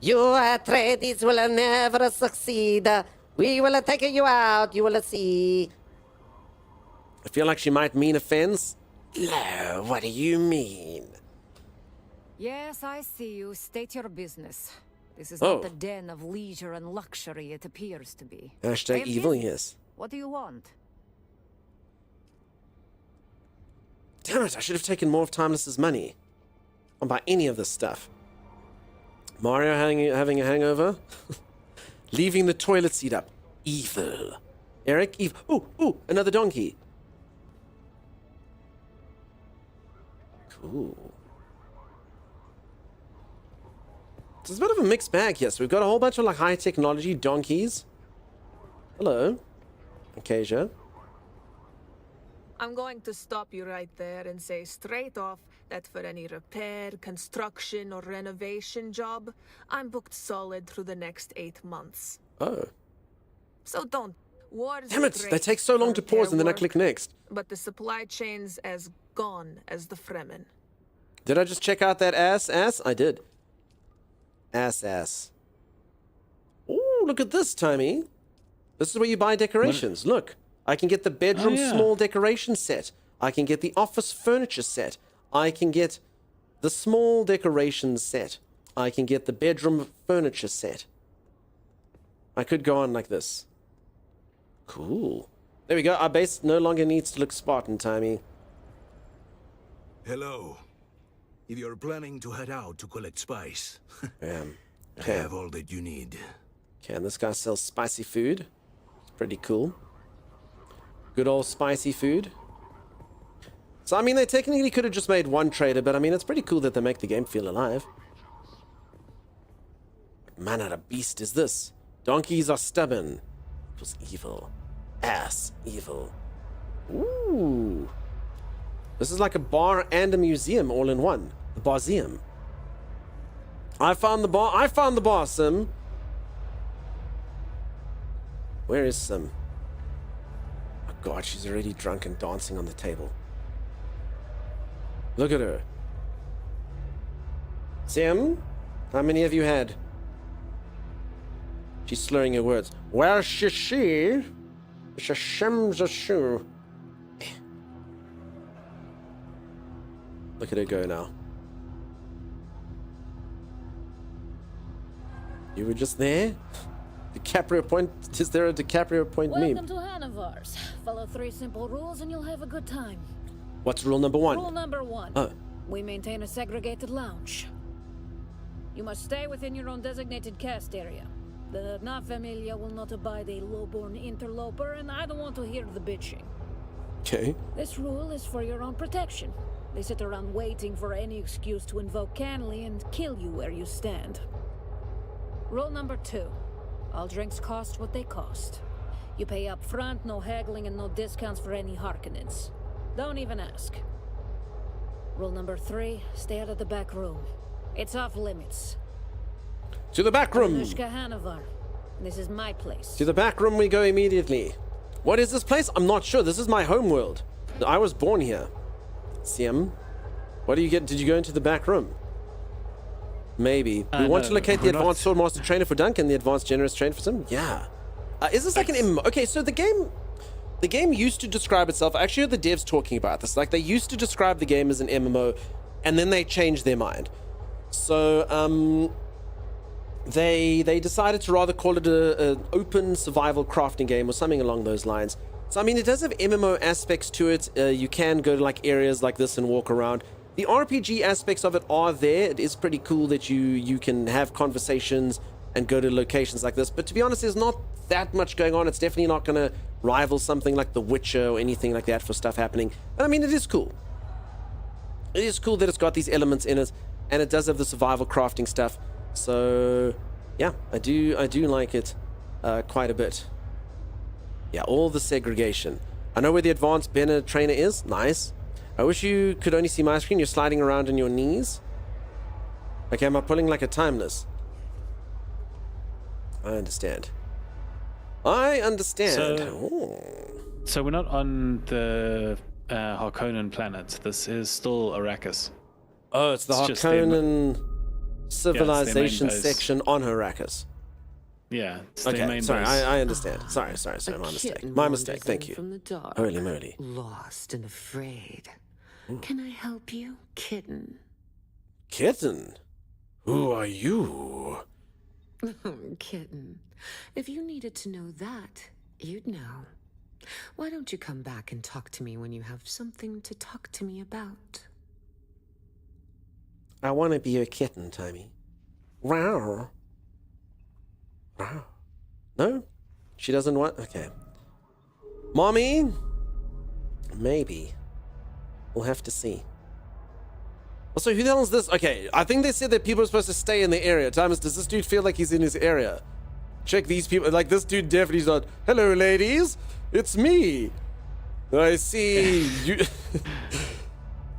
Atreides will never succeed. We will take you out, you will see. I feel like she might mean offense. No, what do you mean? Yes, I see you. State your business. This is Oh. not the den of leisure and luxury it appears to be. Hashtag I am evil, busy. yes. What do you want? Damn it, I should have taken more of Timeless's money. I'll buy any of this stuff. Mario having a hangover? Leaving the toilet seat up. Evil. Eric, evil. Ooh, another donkey. Cool. So it's a bit of a mixed bag here. So we've got a whole bunch of like high technology donkeys. Hello. Acacia. I'm going to stop you right there and say straight off that for any repair, construction, or renovation job, I'm booked solid through the next 8 months. Oh. So don't War's Damn it! They great take so long for to pause and then I repair click work, next. But the supply chain's as gone as the Fremen. Did I just check out that ass? I did. Ass. Ooh, look at this, Tommy. This is where you buy decorations. Look, I can get the bedroom small decoration set. I can get the office furniture set. I can get the small decoration set. I can get the bedroom furniture set. I could go on like this. Cool. There we go. Our base no longer needs to look Spartan, Tommy. Hello. If you're planning to head out to collect spice, I Okay. have all that you need. Okay, and this guy sells spicy food. Pretty cool. Good old spicy food. So, I mean, they technically could have just made one trader, but I mean, it's pretty cool that they make the game feel alive. What manner of beast is this? Donkeys are stubborn. It was evil. Ass evil. Ooh. This is like a bar and a museum all in one. The Barseum. I found the bar. I found the bar, Sim. Where is Sim? Oh god, she's already drunk and dancing on the table. Look at her. Sim? How many have you had? She's slurring her words. Well, she? Shim's a shoe. Look at her go now. You were just there? DiCaprio point? Is there a DiCaprio point meme? Welcome to Hanover's. Follow 3 simple rules and you'll have a good time. What's rule number 1? Rule number 1. Oh. We maintain a segregated lounge. You must stay within your own designated cast area. The Na Familia will not abide a low-born interloper, and I don't want to hear the bitching. Okay. This rule is for your own protection. They sit around waiting for any excuse to invoke Canley and kill you where you stand. Rule number 2. All drinks cost what they cost. You pay up front, no haggling, and no discounts for any Harkonnens. Don't even ask. Rule number 3. Stay out of the back room. It's off limits. To the back room! Anushka Hanover. This is my place. To the back room we go immediately. What is this place? I'm not sure. This is my home world. I was born here. Sim, what do you get? Did you go into the back room? Maybe. We want to locate the advanced swordmaster trainer for Duncan, the advanced generous trainer for Sim. Yeah. Is this like an MMO? Okay, so the game used to describe itself. I actually heard the devs talking about this. Like, they used to describe the game as an MMO, and then they changed their mind. So, they decided to rather call it an open survival crafting game or something along those lines. So, I mean, it does have MMO aspects to it. You can go to, like, areas like this and walk around. The RPG aspects of it are there. It is pretty cool that you can have conversations and go to locations like this. But to be honest, there's not that much going on. It's definitely not going to rival something like The Witcher or anything like that for stuff happening. But I mean, it is cool. It is cool that it's got these elements in it, and it does have the survival crafting stuff. So yeah, I do like it quite a bit. Yeah, all the segregation. I know where the advanced Banner trainer is. Nice. I wish you could only see my screen. You're sliding around on your knees. Okay, am I pulling like a timeless? I understand. So we're not on the Harkonnen planet. This is still Arrakis. Oh, it's the Harkonnen civilization section on Arrakis. Yeah. Okay, sorry, I understand. Sorry, my mistake. Thank you. From the dark, Holy moly. Lost and afraid. Can I help you, kitten? Kitten? Who are you? Kitten. If you needed to know that, you'd know. Why don't you come back and talk to me when you have something to talk to me about? I want to be a kitten, Tommy. Wow. Wow. No? She doesn't want... Okay. Mommy? Maybe. We'll have to see. Also, who the hell is this? Okay, I think they said that people are supposed to stay in the area. Thomas, does this dude feel like he's in his area? Check these people. Like, this dude definitely not. Hello, ladies. It's me. I see you...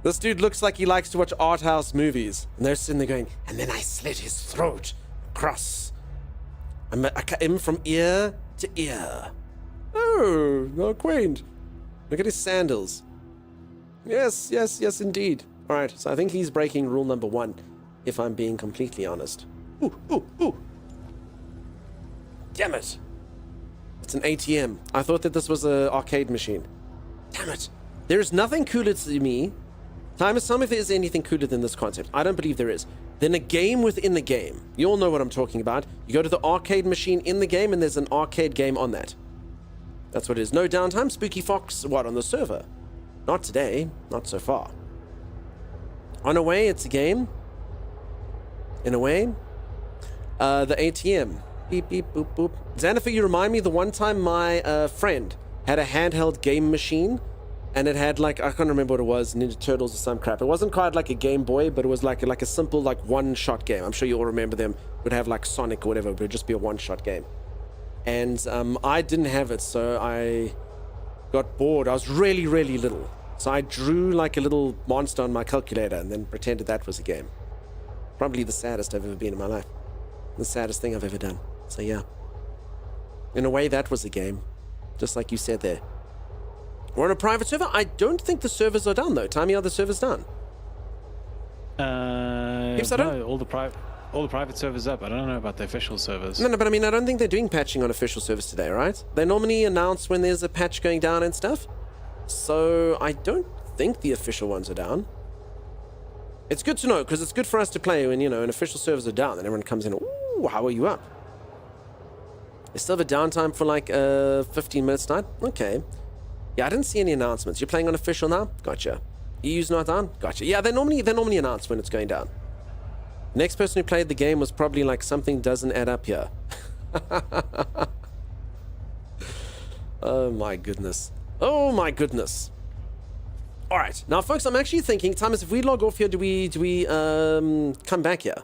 This dude looks like he likes to watch art house movies. And they're sitting there going, and then I slit his throat across. I cut him from ear to ear. Oh, Oh, no, quaint. Look at his sandals. Yes, yes, yes, indeed. All right, so I think he's breaking rule number 1, if I'm being completely honest. Ooh, ooh, ooh. Damn it. It's an ATM. I thought that this was an arcade machine. Damn it. There is nothing cooler to me. Timus, tell me if there's anything cooler than this concept. I don't believe there is. Then a game within the game. You all know what I'm talking about. You go to the arcade machine in the game, and there's an arcade game on that. That's what it is. No downtime. Spooky Fox, what, on the server? Not today. Not so far. On a way, it's a game. In a way. The ATM. Beep, beep, boop, boop. Xanafer, you remind me the one time my friend had a handheld game machine, and it had like, I can't remember what it was, Ninja Turtles or some crap. It wasn't quite like a Game Boy, but it was like a simple like one-shot game. I'm sure you all remember them. It would have like Sonic or whatever, but it would just be a one-shot game. And I didn't have it, so I got bored. I was really, really little. So I drew like a little monster on my calculator and then pretended that was a game. Probably the saddest I've ever been in my life. The saddest thing I've ever done. So yeah. In a way, that was a game. Just like you said there. We're on a private server. I don't think the servers are down though. Tell me, are the servers down? No, all the private servers up. I don't know about the official servers. No, but I mean, I don't think they're doing patching on official servers today, right? They normally announce when there's a patch going down and stuff. So I don't think the official ones are down. It's good to know, because it's good for us to play when, you know, an official servers are down and everyone comes in, ooh, how are you up? They still have a downtime for like 15 minutes tonight? Okay. Yeah, I didn't see any announcements. You're playing on official now? Gotcha. EU's not down? Gotcha. Yeah, they normally announce when it's going down. Next person who played the game was probably like, something doesn't add up here. Oh my goodness. Oh my goodness. All right, now folks, I'm actually thinking, Thomas, if we log off here, do we come back here?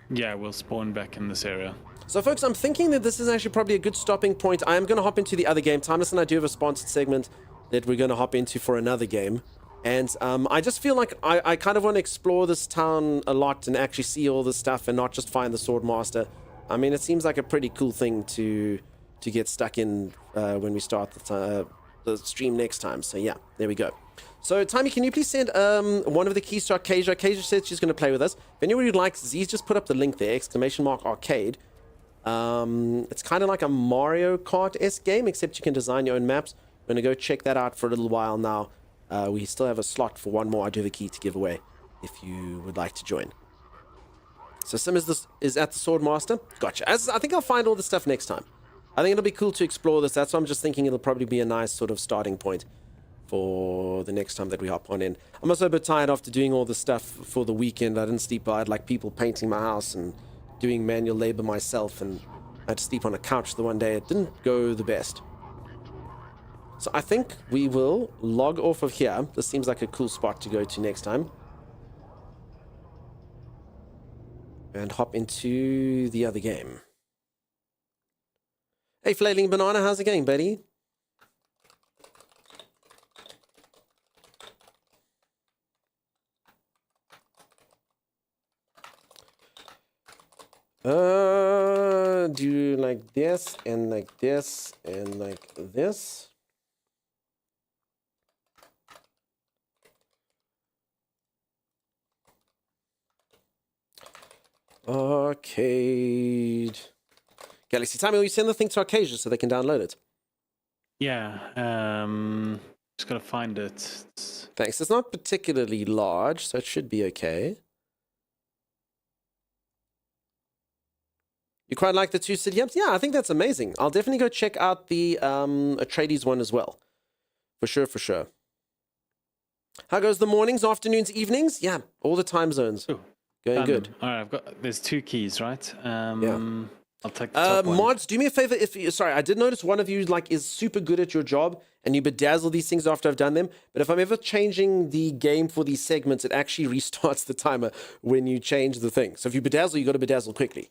Yeah, we'll spawn back in this area. So folks, I'm thinking that this is actually probably a good stopping point. I am going to hop into the other game. Timeless and I do have a sponsored segment that we're going to hop into for another game. And I just feel like I kind of want to explore this town a lot and actually see all this stuff and not just find the Swordmaster. I mean, it seems like a pretty cool thing to get stuck in when we start the stream next time. So yeah, there we go. So Timey, can you please send one of the keys to Arcadia? Arcadia said she's going to play with us. If anybody would like, Z's just put up the link there, !arcade. It's kind of like a Mario Kart-esque game, except you can design your own maps. I'm going to go check that out for a little while now. We still have a slot for one more. I do have a key to give away if you would like to join. So Sim is at the Swordmaster. Gotcha. I think I'll find all the stuff next time. I think it'll be cool to explore this. That's why I'm just thinking it'll probably be a nice sort of starting point for the next time that we hop on in. I'm also a bit tired after doing all the stuff for the weekend. I didn't sleep. I had like people painting my house and doing manual labor myself, and I had to sleep on a couch the one day. It didn't go the best. So I think we will log off of here. This seems like a cool spot to go to next time. And hop into the other game. Hey, Flailing Banana, how's it going, buddy? Do like this, and like this, and like this. Arcade. Galaxy Time, will you send the thing to Arcadia so they can download it? Yeah, just gotta find it. Thanks. It's not particularly large, so it should be okay. You quite like the 2 city hubs? Yeah, I think that's amazing. I'll definitely go check out the Atreides one as well. For sure, for sure. How goes the mornings, afternoons, evenings? Yeah, all the time zones. Ooh, going good. All right, there's 2 keys, right? Yeah. I'll take the top one. Mods, do me a favor. Sorry, I did notice one of you like is super good at your job and you bedazzle these things after I've done them. But if I'm ever changing the game for these segments, it actually restarts the timer when you change the thing. So if you bedazzle, you got to bedazzle quickly.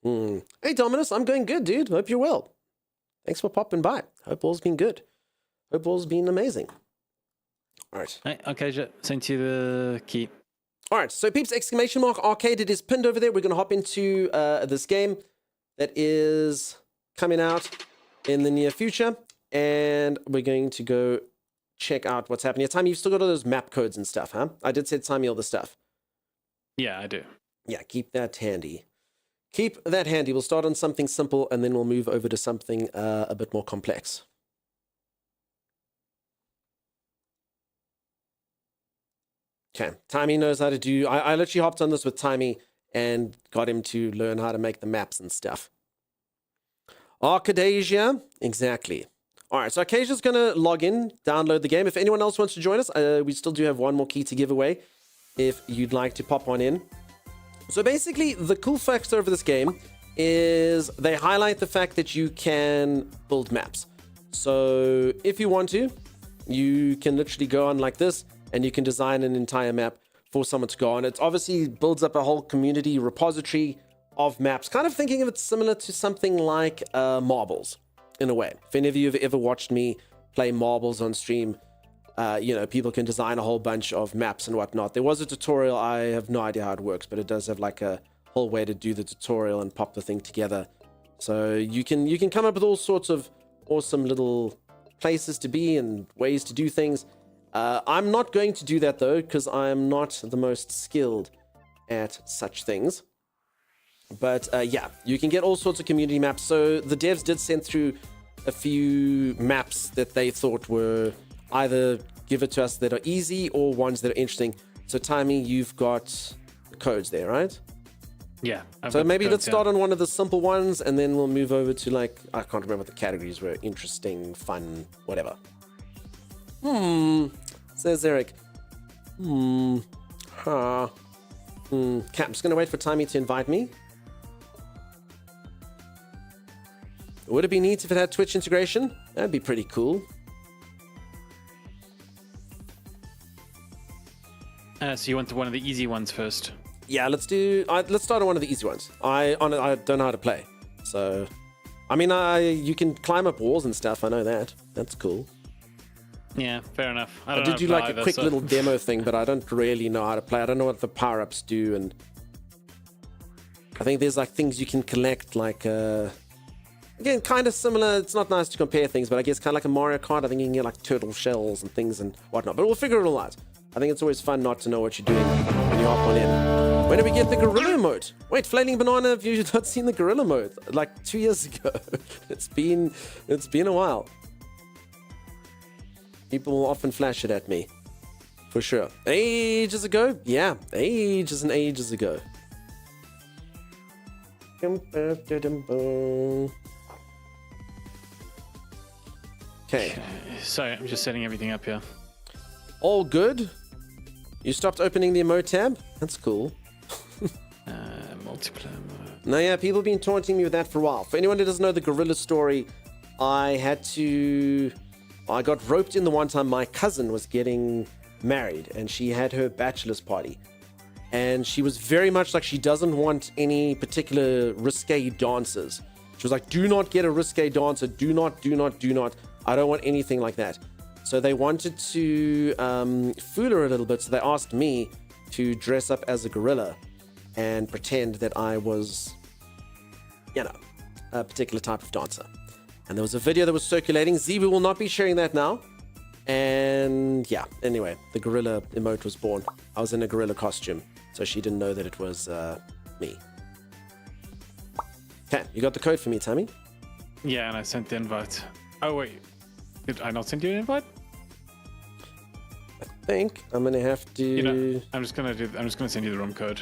Hey, Dominus, I'm going good, dude. Hope you're well. Thanks for popping by. Hope all's been good. Hope all's been amazing. All right. Hey, okay, sent you the key. All right, so peeps, !arcade, it is pinned over there. We're going to hop into this game that is coming out in the near future. And we're going to go check out what's happening. Time, you've still got all those map codes and stuff, huh? I did send Timey all the stuff. Yeah, I do. Yeah, keep that handy. Keep that handy. We'll start on something simple, and then we'll move over to something a bit more complex. Okay, Timey knows how to do... I literally hopped on this with Timey and got him to learn how to make the maps and stuff. Arcadasia, exactly. All right, so Arcasia's going to log in, download the game. If anyone else wants to join us, we still do have one more key to give away if you'd like to pop on in. So basically, the cool factor of this game is they highlight the fact that you can build maps. So if you want to, you can literally go on like this, and you can design an entire map for someone to go on. It obviously builds up a whole community repository of maps, kind of thinking of it similar to something like Marbles, in a way. If any of you have ever watched me play Marbles on stream, you know, people can design a whole bunch of maps and whatnot. There was a tutorial. I have no idea how it works, but it does have like a whole way to do the tutorial and pop the thing together. So you can come up with all sorts of awesome little places to be and ways to do things. I'm not going to do that though, because I'm not the most skilled at such things. But yeah, you can get all sorts of community maps. So the devs did send through a few maps that they thought were either give it to us that are easy or ones that are interesting. So Timey, you've got the codes there, right? Yeah. So maybe let's start on one of the simple ones, and then we'll move over to, like, I can't remember what the categories were. Interesting, fun, whatever. Says Eric. Okay, I'm just going to wait for Timey to invite me. Would it be neat if it had Twitch integration? That'd be pretty cool. So you want one of the easy ones first? Yeah, let's start on one of the easy ones. I don't know how to play, so I mean, you can climb up walls and stuff. I know that. That's cool. Yeah, fair enough. I did do like a quick little demo thing, but I don't really know how to play. I don't know what the power-ups do, and I think there's like things you can collect, like again, kind of similar. It's not nice to compare things, but I guess kind of like a Mario Kart. I think you can get like turtle shells and things and whatnot. But we'll figure it all out. I think it's always fun not to know what you're doing when you hop on in. When do we get the gorilla mode? Wait, Flailing Banana, have you not seen the gorilla mode? Like 2 years ago. It's been a while. People will often flash it at me. For sure. Ages ago? Yeah, ages and ages ago. Okay. Sorry, I'm just setting everything up here. All good? You stopped opening the emote tab? That's cool. Multiplayer mode. No, yeah, people have been taunting me with that for a while. For anyone who doesn't know the gorilla story, I got roped in the one time my cousin was getting married and she had her bachelor's party. And she was very much like she doesn't want any particular risque dancers. She was like, do not get a risque dancer. Do not. I don't want anything like that. So they wanted to fool her a little bit. So they asked me to dress up as a gorilla and pretend that I was, you know, a particular type of dancer. And there was a video that was circulating. Z, we will not be sharing that now. And yeah, anyway, the gorilla emote was born. I was in a gorilla costume, so she didn't know that it was me. Okay, you got the code for me, Tammy? Yeah, and I sent the invite. Oh, wait. Did I not send you an invite? I think I'm gonna have to. You know, I'm just gonna send you the room code.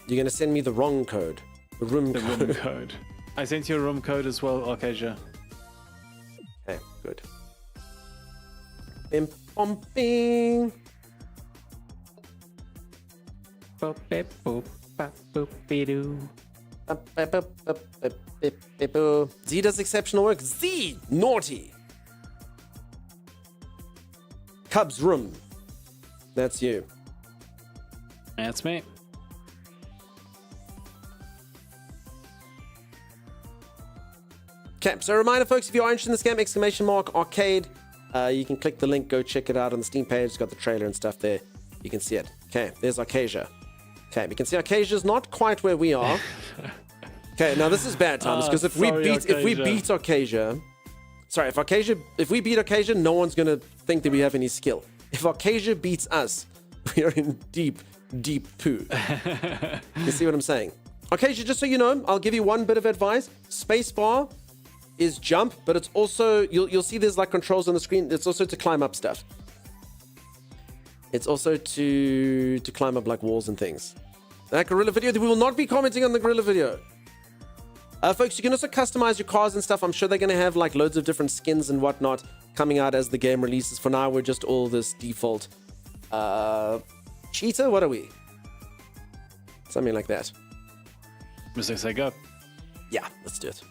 You're gonna send me the wrong code. The room code. I sent you a room code as well, Arcasia. Okay, good. Bim pumping. Z does exceptional work. Z, naughty. Cubs room. That's you. That's me. Okay, so a reminder, folks, if you are interested in this game, !arcade. You can click the link, go check it out on the Steam page. It's got the trailer and stuff there. You can see it. Okay, there's Arcasia. Okay, we can see Arcasia's not quite where we are. Okay, now this is bad times because if we beat Arcasia, if we beat Arcasia, no one's gonna think that we have any skill. If Arcasia beats us, we are in deep poo. You see what I'm saying? Arcasia, just so you know, I'll give you one bit of advice. Spacebar is jump, but it's also you'll see there's like controls on the screen. It's also to climb up stuff. It's also to climb up like walls and things. That gorilla video, we will not be commenting on the gorilla video. Folks, you can also customize your cars and stuff. I'm sure they're going to have like loads of different skins and whatnot coming out as the game releases. For now, we're just all this default. Cheetah? What are we? Something like that. Mr. Say go. Yeah, let's do it.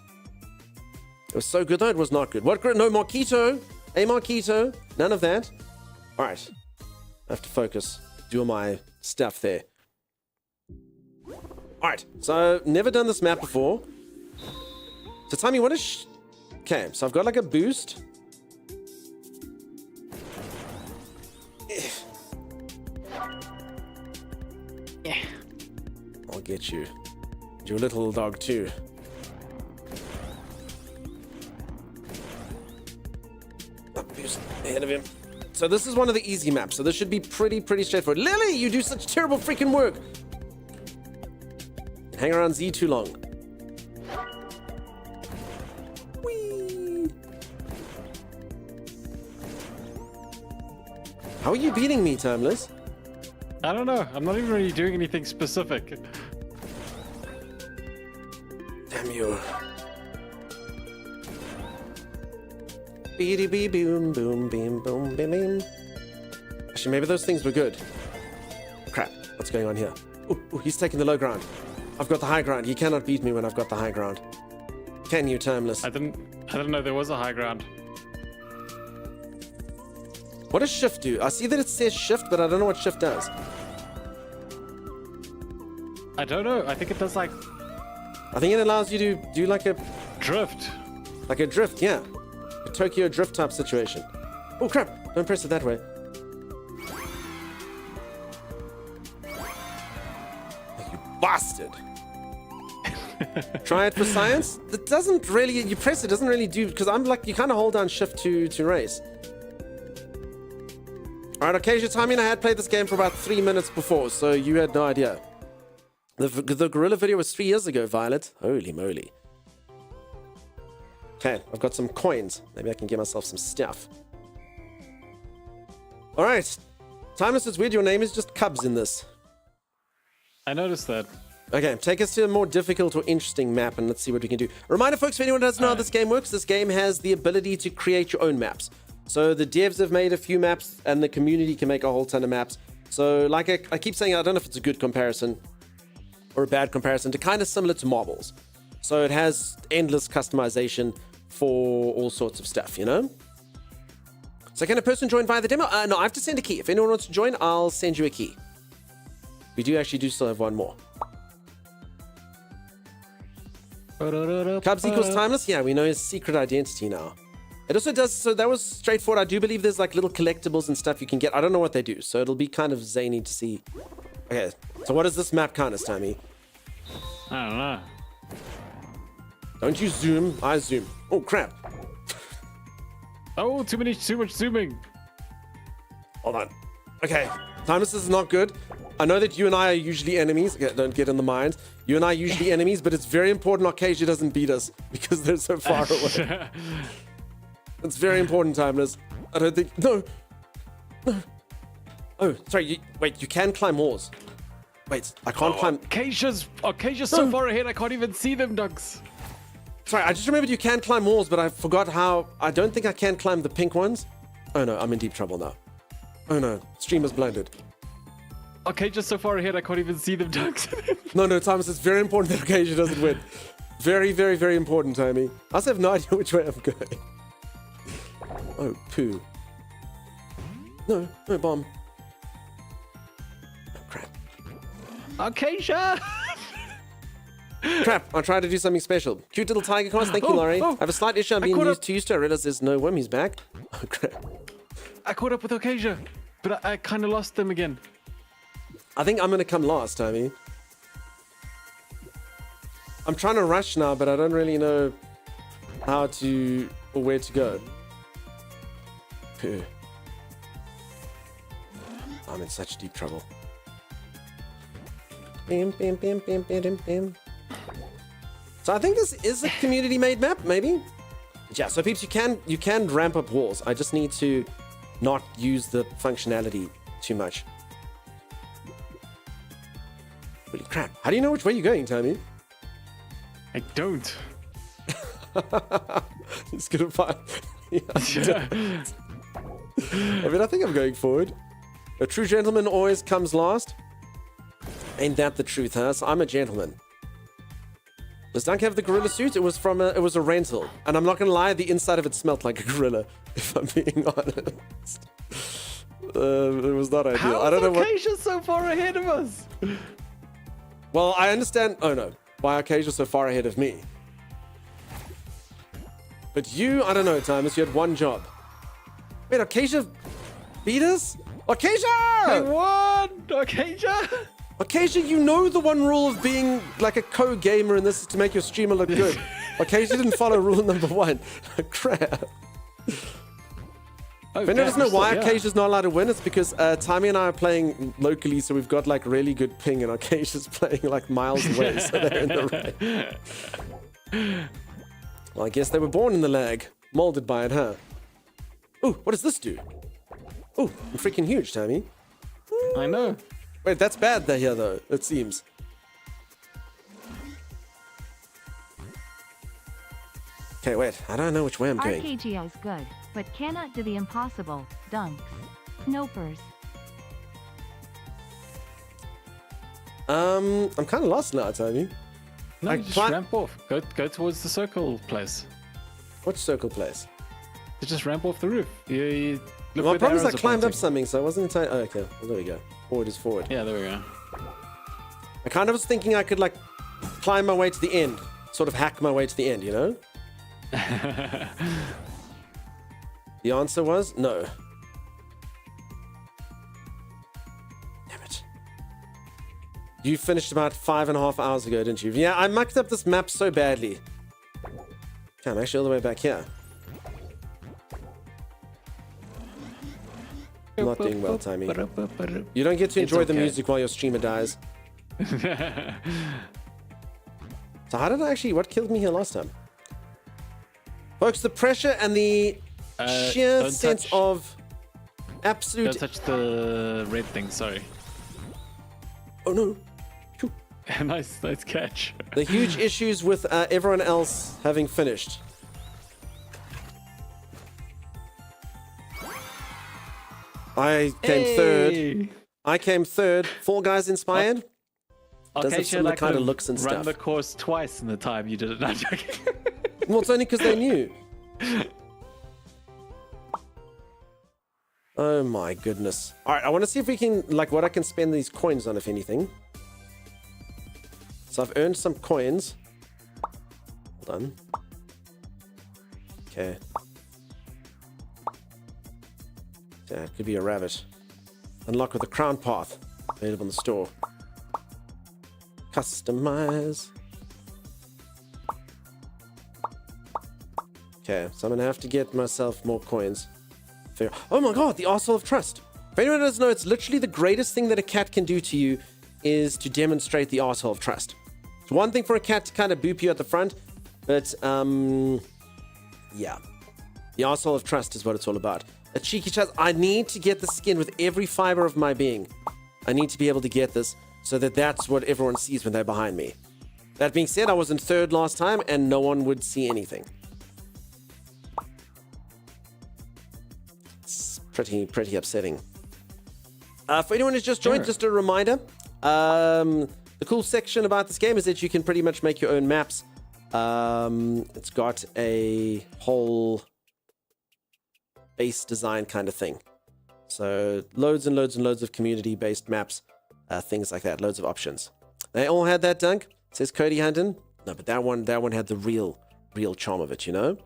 It was so good though, it was not good. What? No, Marquito. Hey, Marquito. None of that. All right. I have to focus. Do my stuff there. All right. So, never done this map before. So, tell me what is... Okay, so I've got like a boost. Yeah. I'll get you. Your little dog too. Boost ahead of him. So this is one of the easy maps. So this should be pretty straightforward. Lily, you do such terrible freaking work. Hang around Z too long. Whee! How are you beating me, Timeless? I don't know. I'm not even really doing anything specific. Damn you. Beady bee boom boom beam boom beam beam. Actually, maybe those things were good. Crap, what's going on here? Ooh, he's taking the low ground. I've got the high ground. He cannot beat me when I've got the high ground. Can you, Timeless? I didn't know there was a high ground. What does shift do? I see that it says shift, but I don't know what shift does. I don't know. I think it does like... I think it allows you to do like a... drift. Like a drift, yeah. A Tokyo drift type situation. Oh crap, don't press it that way. You bastard. Try it for science. It doesn't really, you press it, doesn't really do, because I'm like, you kind of hold down shift to race. Alright, Acacia timing, I had played this game for about 3 minutes before, so you had no idea. The gorilla video was 3 years ago, Violet. Holy moly. Okay, I've got some coins. Maybe I can get myself some stuff. Alright. Timeless, it's weird. Your name is just Cubs in this. I noticed that. Okay, take us to a more difficult or interesting map and let's see what we can do. Reminder, folks, if anyone doesn't know how this game works, this game has the ability to create your own maps. So the devs have made a few maps and the community can make a whole ton of maps. So like I keep saying, I don't know if it's a good comparison or a bad comparison, to kind of similar to marbles. So it has endless customization for all sorts of stuff, you know? So can a person join via the demo? No, I have to send a key. If anyone wants to join, I'll send you a key. We do still have one more. Cubs equals Timeless? Yeah, we know his secret identity now. It also does, so that was straightforward. I do believe there's like little collectibles and stuff you can get. I don't know what they do, so it'll be kind of zany to see. Okay, so what does this map count as, Tammy? I don't know. Don't you zoom, I zoom. Oh, crap. Oh, too much zooming. Hold on. Okay, Timeless is not good. I know that you and I are usually enemies. Okay, don't get in the mind. You and I are usually enemies, but it's very important Arcadia doesn't beat us because they're so far away. It's very important, Timeless. I don't think... No. Oh, sorry. Wait, you can climb walls. Wait, I can't climb... Arcasia's so far ahead, I can't even see them, Dunks. Sorry, I just remembered you can climb walls, but I forgot how... I don't think I can climb the pink ones. Oh no, I'm in deep trouble now. Oh no, stream is blinded. Arcasia's so far ahead, I can't even see them, Dunks. No, Timeless, it's very important that Arcadia doesn't win. Very, very, very important, Timmy. I also have no idea which way I'm going. Oh, poo. No bomb. Oh, crap. Arcasia! Crap, I tried to do something special. Cute little tiger cars, thank you, Laurie. I have a slight issue, I'm being used to. I realize there's no worm, he's back. Oh, crap. I caught up with Arcasia, but I kind of lost them again. I think I'm going to come last, Timmy. I'm trying to rush now, but I don't really know how to or where to go. Phew. I'm in such deep trouble. Bim, bim, bim, bim, bim, bim. So I think this is a community-made map, maybe. Yeah. So peeps, you can ramp up walls. I just need to not use the functionality too much. Holy crap! How do you know which way you're going, Tommy? I don't. He's gonna find. Yeah, I mean, I think I'm going forward. A true gentleman always comes last. Ain't that the truth, huh? So I'm a gentleman. Does Dunk have the gorilla suit? It was a rental, and I'm not gonna lie, the inside of it smelled like a gorilla. If I'm being honest, it was not ideal. How I don't know Acacia so far ahead of us? Well, I understand. Oh no, why Acacia so far ahead of me? But you, I don't know, Timus. You had one job. Wait, Acacia beat us? Acacia! They won! Acacia! Acacia, you know the one rule of being like a co-gamer in this is to make your streamer look good. Acacia didn't follow rule number 1. Crap. Oh, if anyone doesn't know why Acacia's not allowed to win, it's because Tammy and I are playing locally, so we've got like really good ping, and Acacia's playing like miles away, so they're in the rain. Well, I guess they were born in the lag. Molded by it, huh? Ooh, what does this do? Ooh, I'm freaking huge, Tammy. I know. Wait, that's bad here, though, it seems. Okay, wait, I don't know which way I'm going. RKGO is good, but cannot do the impossible. Dunks. Snopers. I'm kind of lost now, Tammy. No, just ramp off. Go towards the circle place. What circle place? Just ramp off the roof. You look well, the where the problem is I arrows are climbed up pointing. something, so I wasn't entirely... Oh, okay, well, there we go. Forward is forward. Yeah, there we go. I kind of was thinking I could, like, climb my way to the end. Sort of hack my way to the end, you know? The answer was no. Damn it. You finished about 5.5 hours ago, didn't you? Yeah, I mucked up this map so badly. Okay, I'm actually all the way back here. I'm not doing well, Timey. You don't get to enjoy the music while your streamer dies. So how did I actually... What killed me here last time? Folks, the pressure and the sheer sense of absolute... Don't touch the red thing, sorry. Oh, no. nice catch. The huge issues with everyone else having finished. I came third. I came third. 4 guys inspired. Does have similar kind of looks and stuff. Run the course twice in the time you did it. Not joking. Well, it's only because they knew. Oh my goodness. All right, I want to see if we can, like, what I can spend these coins on, if anything. So I've earned some coins. Hold on. Okay. Yeah, it could be a rabbit. Unlock with a crown path. Available in the store. Customize. Okay, so I'm gonna have to get myself more coins. Oh my god, the arsehole of trust. If anyone doesn't know, it's literally the greatest thing that a cat can do to you is to demonstrate the arsehole of trust. It's one thing for a cat to kind of boop you at the front, but yeah. The arsehole of trust is what it's all about. A cheeky chest. I need to get the skin with every fiber of my being. I need to be able to get this so that that's what everyone sees when they're behind me. That being said, I was in third last time and no one would see anything. It's pretty upsetting. For anyone who's just joined, just a reminder. The cool section about this game is that you can pretty much make your own maps. It's got a whole base design kind of thing. So loads and loads and loads of community-based maps, things like that, loads of options. They all had that, Dunk, says Cody Hunton. No, but that one had the real charm of it, you know?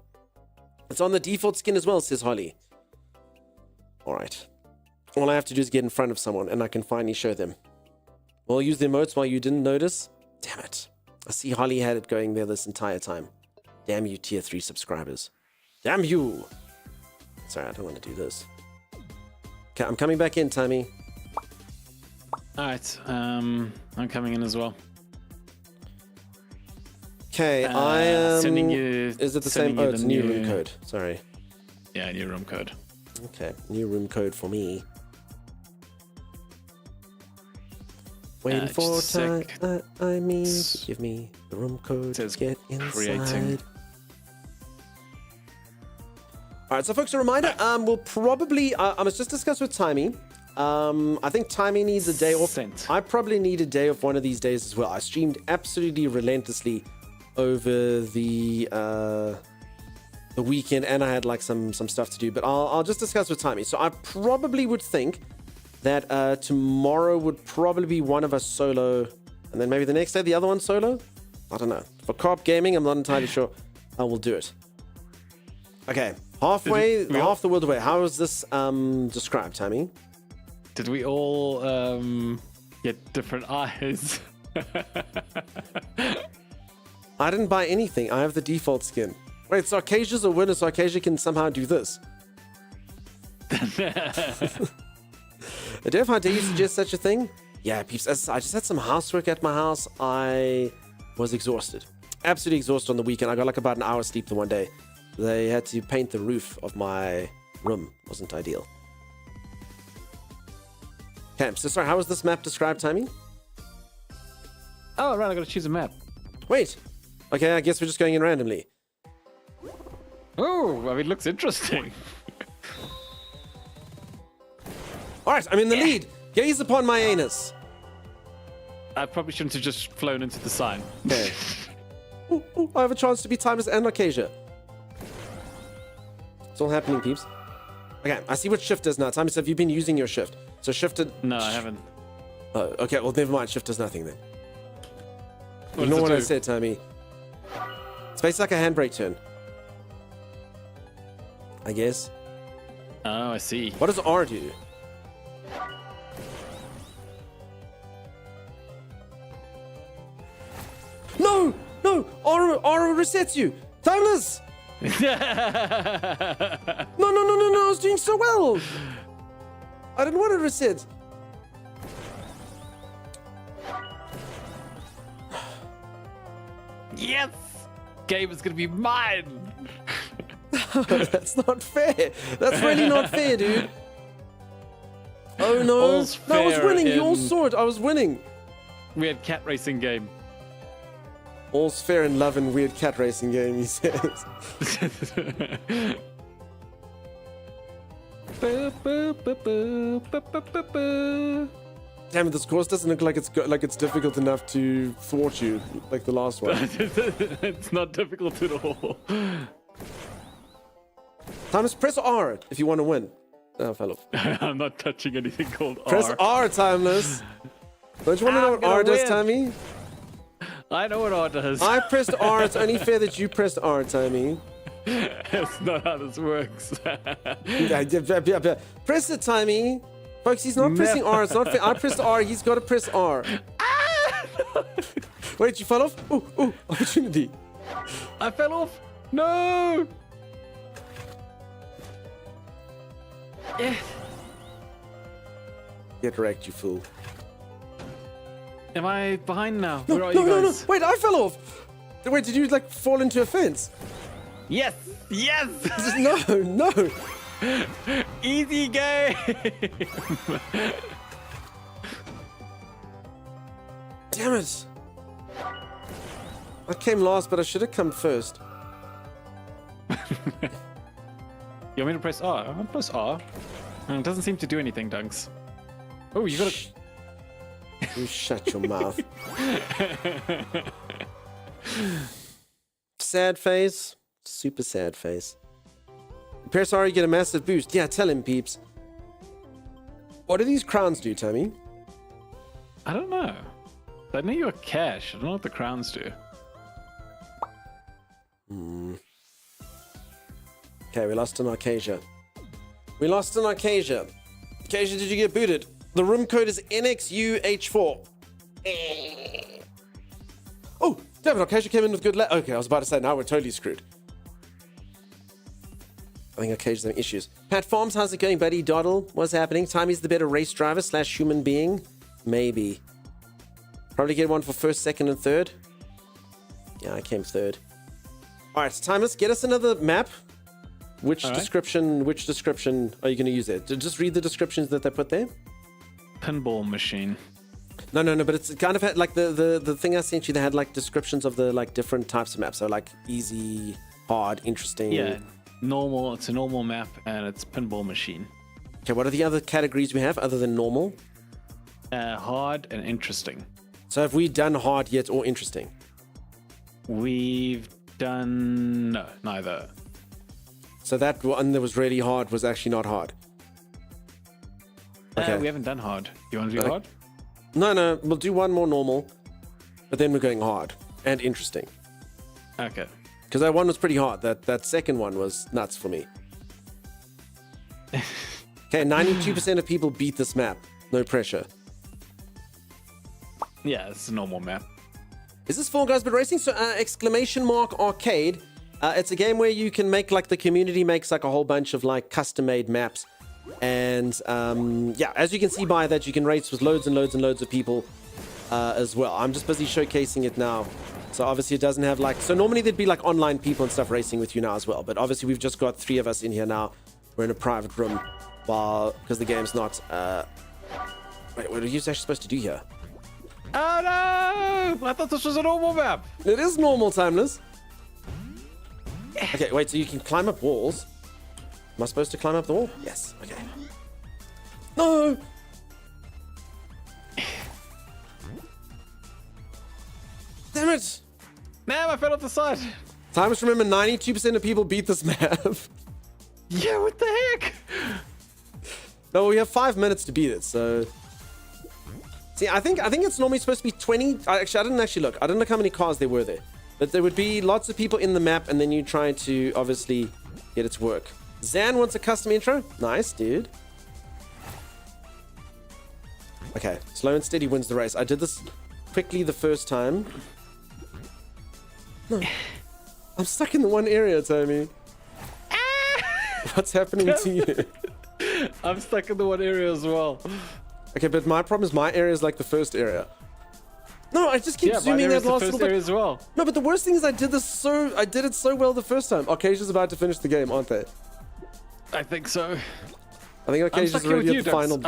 It's on the default skin as well, says Holly. All right. All I have to do is get in front of someone and I can finally show them. Well, use the emotes while you didn't notice. Damn it. I see Holly had it going there this entire time. Damn you, tier 3 subscribers. Damn you! Sorry, I don't want to do this. Okay, I'm coming back in, Tammy. Alright, I'm coming in as well. Okay, I am... Sending you... Is it the same? Oh, it's a new room code. Sorry. Yeah, new room code. Okay, new room code for me. Waiting for time I mean, give me the room code to get inside. Creating. Alright, so folks, a reminder, we'll probably, I must just discuss with Timey. I think Timey needs a day off. I probably need a day off one of these days as well. I streamed absolutely relentlessly over the weekend, and I had like some stuff to do, but I'll just discuss with Timey. So I probably would think that tomorrow would probably be one of us solo, and then maybe the next day the other one solo. I don't know. For co-op gaming, I'm not entirely sure how we'll do it. Okay, half the world away. How is this described, Tammy? Did we all get different eyes? I didn't buy anything. I have the default skin. Wait, so Arcasia's a winner, so Arcasia can somehow do this. Dev, how dare you suggest such a thing? Yeah, peeps, I just had some housework at my house. I was exhausted. Absolutely exhausted on the weekend. I got like about an hour's sleep the one day. They had to paint the roof of my room. Wasn't ideal. Okay, so sorry, how was this map described, Timey? Oh, right, I gotta choose a map. Wait. Okay, I guess we're just going in randomly. Oh, I mean, it looks interesting. Alright, I'm in the lead. Gaze upon my anus. I probably shouldn't have just flown into the sign. Okay. Ooh, I have a chance to be Timeless and Arcasia. It's all happening, peeps. Okay, I see what shift does now. Timeless, have you been using your shift? So shifted... No, I haven't. Oh, okay, well, never mind. Shift does nothing then. What You know does it what I do? said, Timey. It's basically like a handbrake turn. I guess. Oh, I see. What does R do? No! No! R resets you! Timeless! No, I was doing so well! I didn't want to reset. Yes! Game is gonna be mine! That's not fair. That's really not fair, dude. Oh no. All's No, I was fair winning. You all in- saw it. I was winning. Weird cat racing game. All's fair in love and weird cat racing game, he says. Damn it, this course doesn't look like it's difficult enough to thwart you like the last one. It's not difficult at all. Timeless, press R if you want to win. Oh, I fell off. I'm not touching anything called Press R, Timeless. Don't you want to know what R does, Timey? I know what R does. I pressed R. It's only fair that you pressed R, Timey. That's not how this works. Press it, Timey. Folks, he's not pressing R. It's not fair. I pressed R. He's got to press R. Wait, you fell off? Ooh, opportunity. I fell off. No. Yeah. Get wrecked, you fool. Am I behind now? No, Where are you guys? No. Wait, I fell off. Wait, did you like fall into a fence? Yes. Yes. No. Easy game. Damn it. I came last, but I should have come first. You want me to press R? I'll press R. It doesn't seem to do anything, Dunks. Oh, you gotta... You shut your mouth. Sad face. Super sad face. Press R, you get a massive boost. Yeah, tell him, peeps. What do these crowns do, Tammy? I don't know. I know you're cash. I don't know what the crowns do. Okay, we lost an Arcasia. Arcasia, did you get booted? The room code is NXUH4. Oh, Damn it, Acacia came in with good okay, I was about to say, now we're totally screwed. I think Acacia's having issues. Pat Farms, how's it going, buddy? Doddle, what's happening? Timey's the better race driver / human being? Maybe. Probably get one for first, second, and third. Yeah, I came third. All right, Timeless, get us another map. Which description are you going to use there? Just read the descriptions that they put there. Pinball machine. No, but it's kind of had, like the thing I sent you, they had like descriptions of the like different types of maps. So like easy, hard, interesting. Yeah, normal. It's a normal map and it's pinball machine. Okay, what are the other categories we have other than normal? Hard and interesting. So have we done hard yet or interesting? We've done no, neither. So that one that was really hard was actually not hard. Okay. We haven't done hard. You want to do hard? No, we'll do one more normal, but then we're going hard and interesting. Okay. Because that one was pretty hard. That second one was nuts for me. Okay, 92% of people beat this map. No pressure. Yeah, it's a normal map. Is this Fall Guys but Racing? So exclamation mark arcade. It's a game where you can make like the community makes like a whole bunch of like custom made maps. And yeah, as you can see by that, you can race with loads and loads and loads of people as well. I'm just busy showcasing it now. So obviously it doesn't have like, so normally there'd be like online people and stuff racing with you now as well. But obviously we've just got 3 of us in here now. We're in a private room because the game's not, wait, what are you actually supposed to do here? Oh no! I thought this was a normal map. It is normal, Timeless. Okay, wait, so you can climb up walls. Am I supposed to climb up the wall? Yes, okay. No! Damn it! Man, I fell off the side. Timeless, remember, 92% of people beat this map. Yeah, what the heck? No, we have 5 minutes to beat it, so... See, I think it's normally supposed to be 20. Actually, I didn't actually look. I didn't look how many cars there were there. But there would be lots of people in the map, and then you try to obviously get it to work. Zan wants a custom intro. Nice, dude. Okay, slow and steady wins the race. I did this quickly the first time. No. I'm stuck in the one area, Tommy. What's happening to you? I'm stuck in the one area as well. Okay, but my problem is my area is like the first area. No, I just keep zooming that last little bit. As well. No, but the worst thing is I did it so well the first time. Ocasia's about to finish the game, aren't they? I think so. I think Ocasia's already at the final.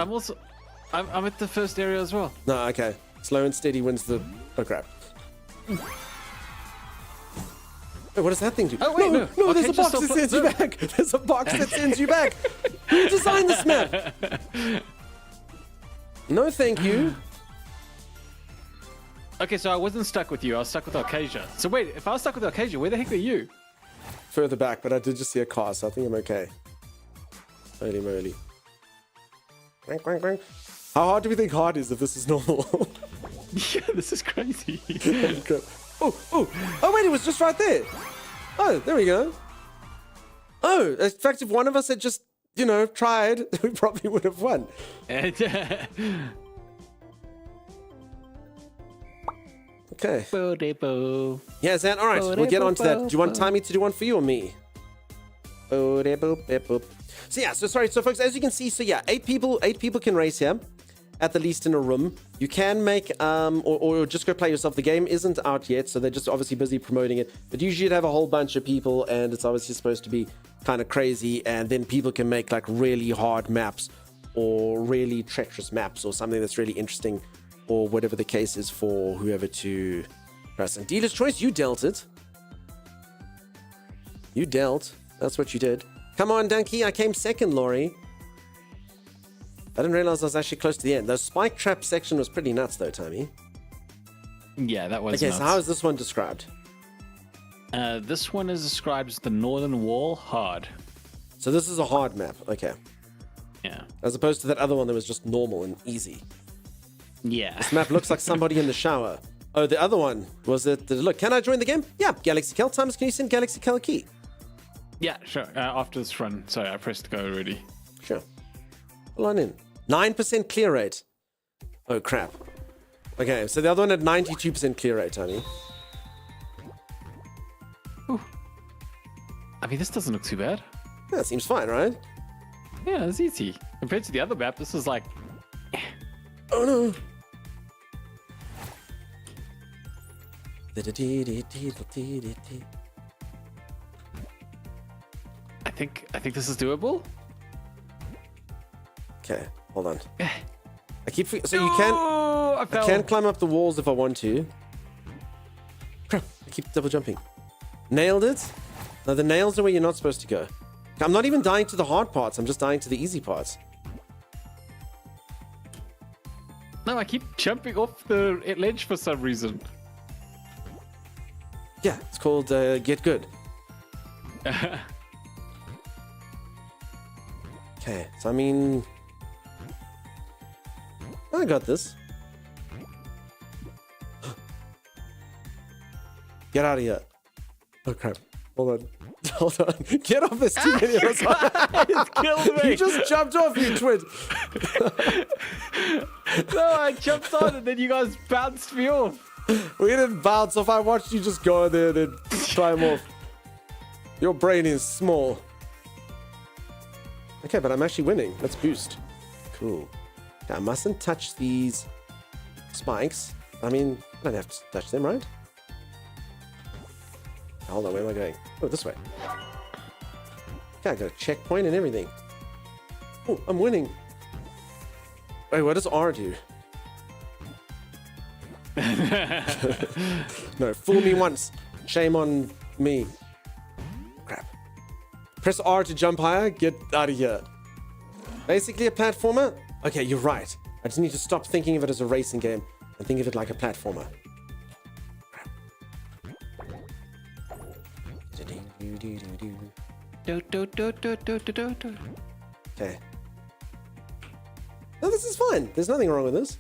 I'm at the first area as well. No, okay. Slow and steady wins the... Oh, crap. Oh, what does that thing do? Oh, wait, no. No, there's a box that sends you back. There's a box that sends you back. Who designed this map? No, thank you. Okay, so I wasn't stuck with you. I was stuck with Arcasia. So wait, if I was stuck with Arcasia, where the heck are you? Further back, but I did just see a car, so I think I'm okay. Holy moly. Quank, quank, quank. How hard do we think hard is if this is normal? Yeah, this is crazy. Oh, wait, it was just right there. Oh, there we go. Oh, in fact, if one of us had just, tried, we probably would have won. Okay. Yeah, Zan, all right, we'll get on to that. Do you want Timey to do one for you or me? So yeah, so folks, as you can see, 8 people can race here, at the least in a room. You can make, or just go play yourself. The game isn't out yet, so they're just obviously busy promoting it. But usually you'd have a whole bunch of people, and it's obviously supposed to be kind of crazy, and then people can make like really hard maps, or really treacherous maps, or something that's really interesting, or whatever the case is for whoever to press. And dealer's choice, you dealt it. You dealt. That's what you did. Come on, Donkey. I came second, Laurie. I didn't realize I was actually close to the end. The spike trap section was pretty nuts, though, Tommy. Yeah, that was okay, nuts. So how is this one described? This one is described as the Northern Wall hard. So this is a hard map. Okay. Yeah. As opposed to that other one that was just normal and easy. Yeah. This map looks like somebody in the shower. Oh, the other one was it. Look, can I join the game? Yeah, Galaxy Kel. Thomas, can you send Galaxy Kel a key? Yeah, sure. After this run. Sorry, I pressed go already. Sure. Hold on in. 9% clear rate. Oh, crap. Okay, so the other one had 92% clear rate, honey. I mean, this doesn't look too bad. Yeah, it seems fine, right? Yeah, it's easy. Compared to the other map, this is like... Oh no! I think this is doable. Okay, hold on. I keep so you I can climb up the walls if I want to. Crap! I keep double jumping. Nailed it. No, the nails are where you're not supposed to go. I'm not even dying to the hard parts. I'm just dying to the easy parts. No, I keep jumping off the ledge for some reason. Yeah, it's called Get Good. Okay, so I mean... I got this. Get out of here. Oh crap. Hold on. Hold on. Get off this too many of us. It's killed me. You just jumped off, you twit. No, I jumped on and then you guys bounced me off. We didn't bounce off. I watched you just go there and then climb off. Your brain is small. Okay, but I'm actually winning. Let's boost. Cool. Now, I mustn't touch these spikes. I mean, I don't have to touch them, right? Hold on, where am I going? Oh, this way. Okay, I got a checkpoint and everything. Oh, I'm winning. Wait, what does R do? No, fool me once. Shame on me. Crap. Press R to jump higher. Get out of here. Basically a platformer? Okay, you're right. I just need to stop thinking of it as a racing game and think of it like a platformer. Okay. No, this is fine. There's nothing wrong with this.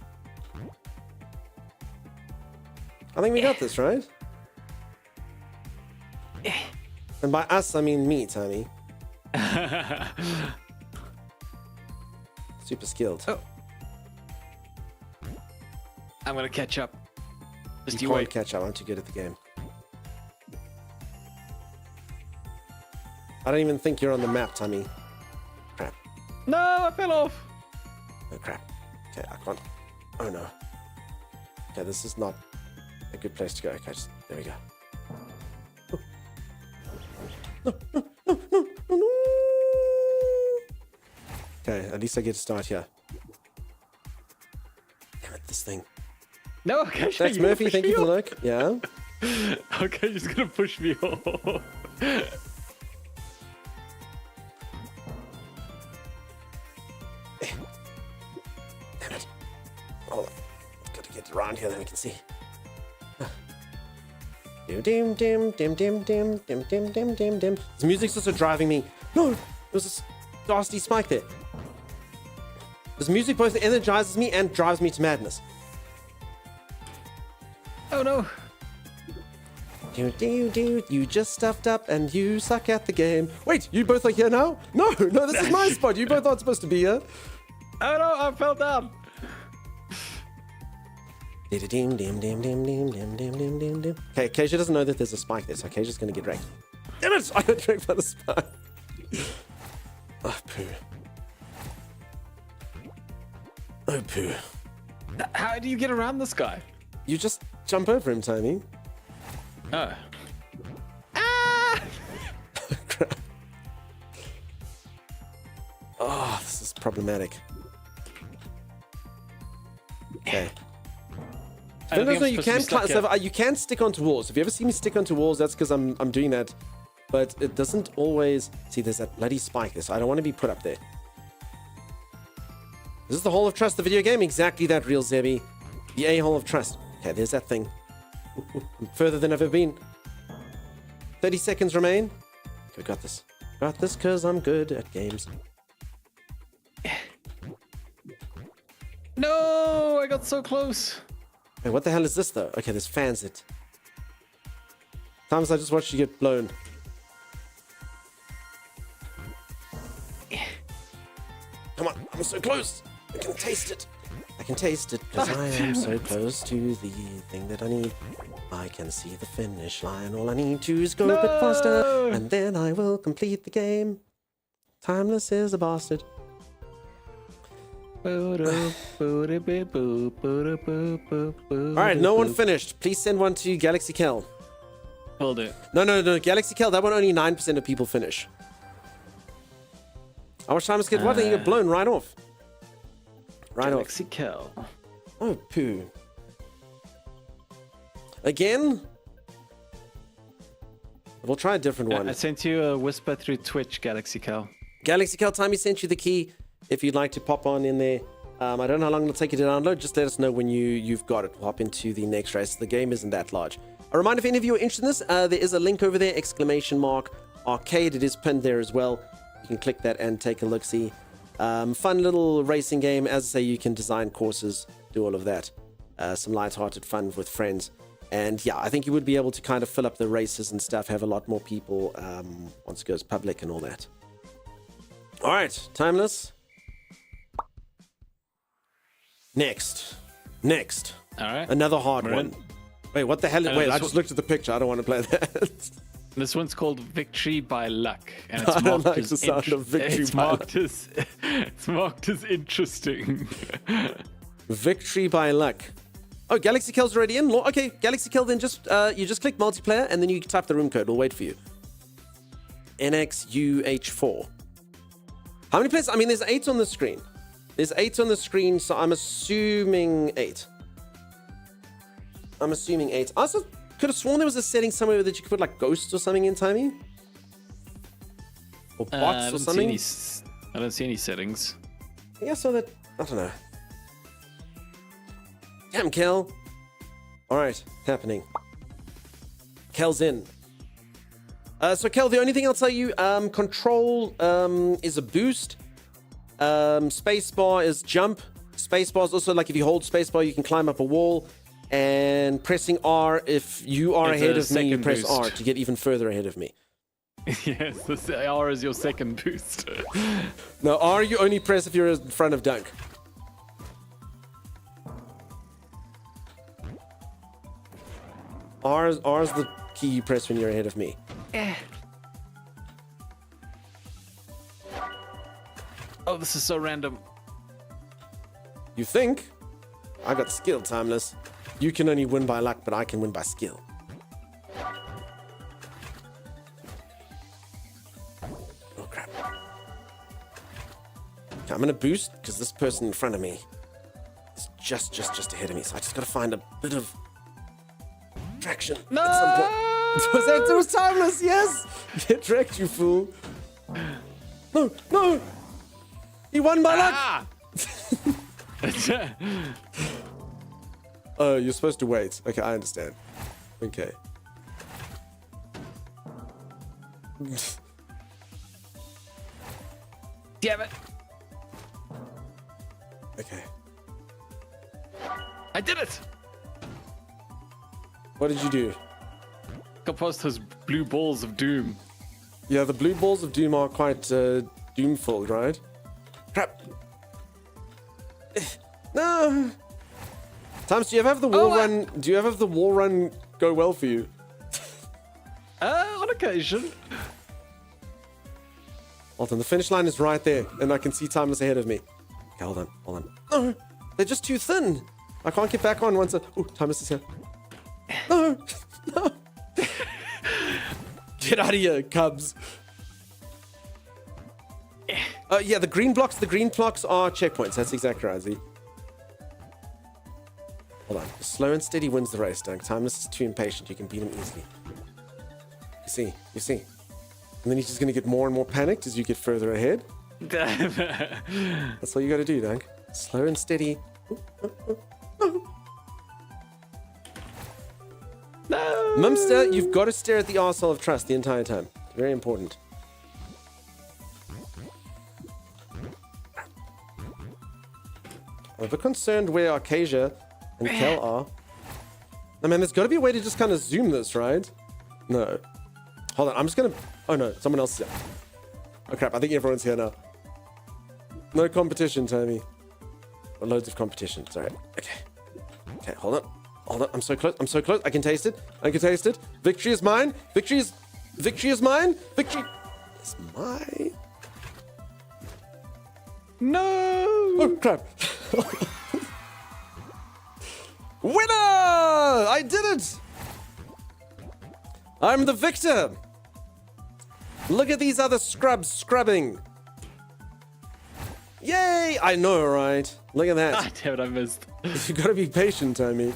I think we got this, right? And by us, I mean me, Tommy. Super skilled. Oh. I'm gonna catch up. Just you you can't wait. catch up. I'm too good at the game. I don't even think you're on the map, Tommy. Crap. No, I fell off. Oh, crap. Okay, I can't. Oh, no. Okay, this is not a good place to go. Okay, just, there we go. No. Okay, at least I get to start here. Damn it, this thing. No, okay. Thanks, Murphy. Thank you for the look. Yeah. Okay, just gonna push me off. Damn it. Hold on. Gotta get around here, then we can see. Dim dim dim dim dim dim dim dim dim dim. This music's also driving me. No, there was a nasty spike there. This music both energizes me and drives me to madness. Oh no. You just stuffed up and you suck at the game. Wait, you both are here now? No, this is my spot. You both aren't supposed to be here. Oh no, I fell down. Okay, Keisha doesn't know that there's a spike there, so Keisha's gonna get wrecked. Damn it! I got wrecked by the spike. Oh, poo. Oh, poo. How do you get around this guy? You just jump over him, Tony. Oh. Crap. Oh, this is problematic. Okay. No, you can you can stick onto walls. If you ever see me stick onto walls, that's because I'm doing that. But it doesn't always... See, there's that bloody spike there, so I don't want to be put up there. This is the Hall of Trust, the video game. Exactly that, Real Zebi. The A Hall of Trust. Okay, there's that thing. I'm further than I've ever been. 30 seconds remain. Okay, we got this. Got this because I'm good at games. No, I got so close. Hey, what the hell is this, though? Okay, there's fans it. Times I just watched you get blown. Come on, I'm so close. I can taste it. I can taste it because I am so close to the thing that I need. I can see the finish line. All I need to is go a bit faster, and then I will complete the game. Timeless is a bastard. Alright, no one finished. Please send one to Galaxy Kel. Hold it. No. Galaxy Kel, that one only 9% of people finish. How much time is good? What? Then you get blown right off. Right Galaxy off. Kel. Oh, poo. Again? We'll try a different one. I sent you a whisper through Twitch, Galaxy Kel. Galaxy Kel, Timey sent you the key if you'd like to pop on in there. I don't know how long it'll take you to download. Just let us know when you've got it. We'll hop into the next race. The game isn't that large. A reminder, if any of you are interested in this, there is a link over there, !arcade. It is pinned there as well. You can click that and take a look-see. Fun little racing game. As I say, you can design courses, do all of that. Some light-hearted fun with friends. And yeah, I think you would be able to kind of fill up the races and stuff, have a lot more people once it goes public and all that. All right, Timeless. Next. All right. Another hard one. Wait, what the hell? Wait, I just looked at the picture. I don't want to play that. This one's called Victory by Luck, and it's I don't marked like as the sound of Victory by Luck. It's marked as interesting. Victory by Luck. Oh, Galaxy Kel's already in. Okay, Galaxy Kel, then you just click multiplayer and then you type the room code. We'll wait for you. NXUH4. How many players? I mean, there's 8 on the screen. There's 8 on the screen, so I'm assuming 8. I also could have sworn there was a setting somewhere that you could put like ghosts or something in, Timey. Or bots or something. I don't see any settings. Yeah, so that, I don't know. Damn, Kel. Alright, happening. Kel's in. So Kel, the only thing I'll tell you, control is a boost. Spacebar is jump. Spacebar is also like if you hold spacebar, you can climb up a wall. And pressing R, if you are ahead of me, you press boost. R to get even further ahead of me. Yes, the R is your second boost. No, R you only press if you're in front of Dunk. R is the key you press when you're ahead of me. Oh, this is so random. You think? I got skill, Timeless. You can only win by luck, but I can win by skill. Oh, crap. Okay, I'm going to boost, because this person in front of me is just ahead of me. So I just got to find a bit of traction at some point. It was Timeless, yes! Get wrecked, you fool. No! He won by luck! Oh, you're supposed to wait. Okay, I understand. Okay. Damn it! Okay. I did it! What did you do? Got past those blue balls of doom. Yeah, the blue balls of doom are quite doomful, right? Crap. No. Times, do you ever have the wall run? Do you ever have the wall run go well for you? On occasion. Hold on, the finish line is right there, and I can see Timeless ahead of me. Okay, hold on. No, they're just too thin. I can't get back on once. Oh, Timeless is here. No. Get out of here, Cubs. Yeah, the green blocks are checkpoints. That's exactly right, Z. Hold on. Slow and steady wins the race, Dunk. Timeless is too impatient. You can beat him easily. You see. And then he's just going to get more and more panicked as you get further ahead. That's all you got to do, Dunk. Slow and steady. No! Mumster, you've got to stare at the arsehole of trust the entire time. Very important. I'm a bit concerned where Arcasia and Kel are. I mean, there's got to be a way to just kind of zoom this, right? No. Hold on, I'm just going to... Oh, no, someone else is here. Oh, crap, I think everyone's here now. No competition, Tommy. loads of competition. It's all right. Okay. Okay, hold on. Hold on. I'm so close. I'm so close. I can taste it. I can taste it. Victory is mine. Victory is mine. Victory is mine. No! Oh, crap. Winner! I did it! I'm the victor. Look at these other scrubs scrubbing. Yay! I know, right? Look at that. Ah, damn it, I missed. You gotta be patient, Tommy.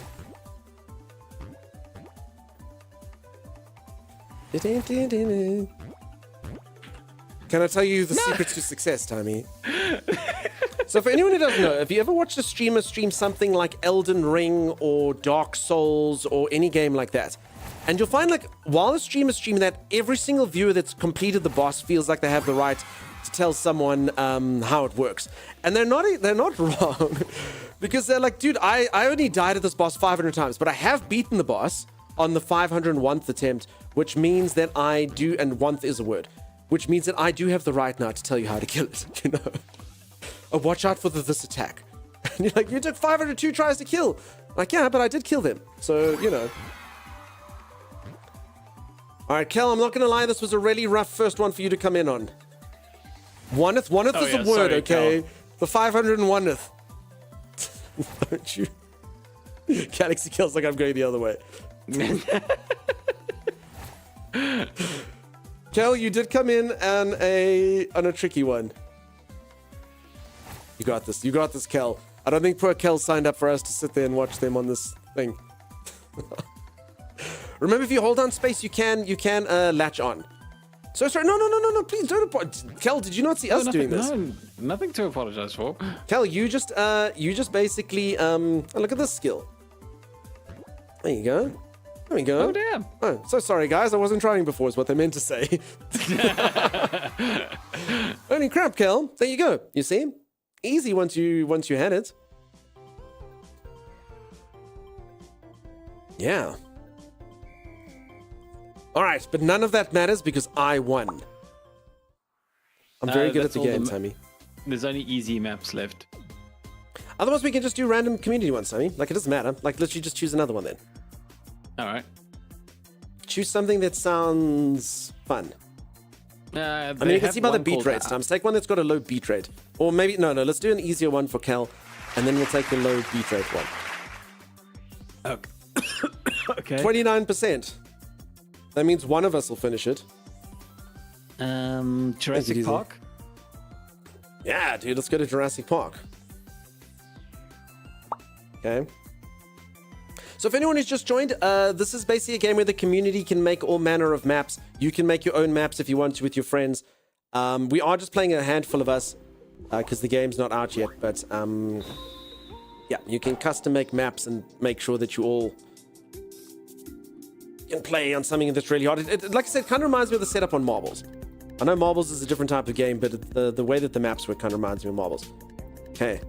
Can I tell you the secrets to success, Tommy? So for anyone who doesn't know, if you ever watched a streamer stream something like Elden Ring or Dark Souls or any game like that, and you'll find like while the streamer's streaming that, every single viewer that's completed the boss feels like they have the right to tell someone how it works. And they're not wrong. Because they're like, dude, I only died at this boss 500 times, but I have beaten the boss on the 501th attempt, which means that I do, and 1th is a word, which means that I do have the right now to tell you how to kill it, you know? Oh, watch out for this attack. And you're like, you took 502 tries to kill. Like, yeah, but I did kill them. So, you know. All right, Kel, I'm not going to lie. This was a really rough first one for you to come in on. Oneth is a word, sorry, okay? Kel. The 501th. Don't you? Galaxy Kel's like, I'm going the other way. Kel, you did come in on a tricky one. You got this. You got this, Kel. I don't think poor Kel signed up for us to sit there and watch them on this thing. Remember, if you hold on space, you can latch on. So sorry. No. Please don't. Kel, did you not see us doing this? No, nothing to apologize for. Kel, you just basically look at this skill. There you go. There we go. Oh damn. Oh, so sorry guys, I wasn't trying before is what they meant to say. Holy crap, Kel. There you go. You see? Easy once you had it. Yeah. All right, but none of that matters because I won. I'm very good at the game, Sammy. There's only easy maps left. Otherwise, we can just do random community ones, Sammy. Like, it doesn't matter. Like, literally just choose another one then. All right. Choose something that sounds fun. I mean, you can see by the beat rates. Times take one that's got a low beat rate. Or maybe, no, let's do an easier one for Kel. And then we'll take the low beat rate one. Okay. Okay. 29%. That means one of us will finish it. Jurassic Park? Yeah, dude, let's go to Jurassic Park. Okay. So if anyone who's just joined, this is basically a game where the community can make all manner of maps. You can make your own maps if you want to with your friends. We are just playing a handful of us because the game's not out yet. But yeah, you can custom make maps and make sure that you all can play on something that's really hard. Like I said, it kind of reminds me of the setup on Marbles. I know Marbles is a different type of game, but the way that the maps work kind of reminds me of Marbles. Okay.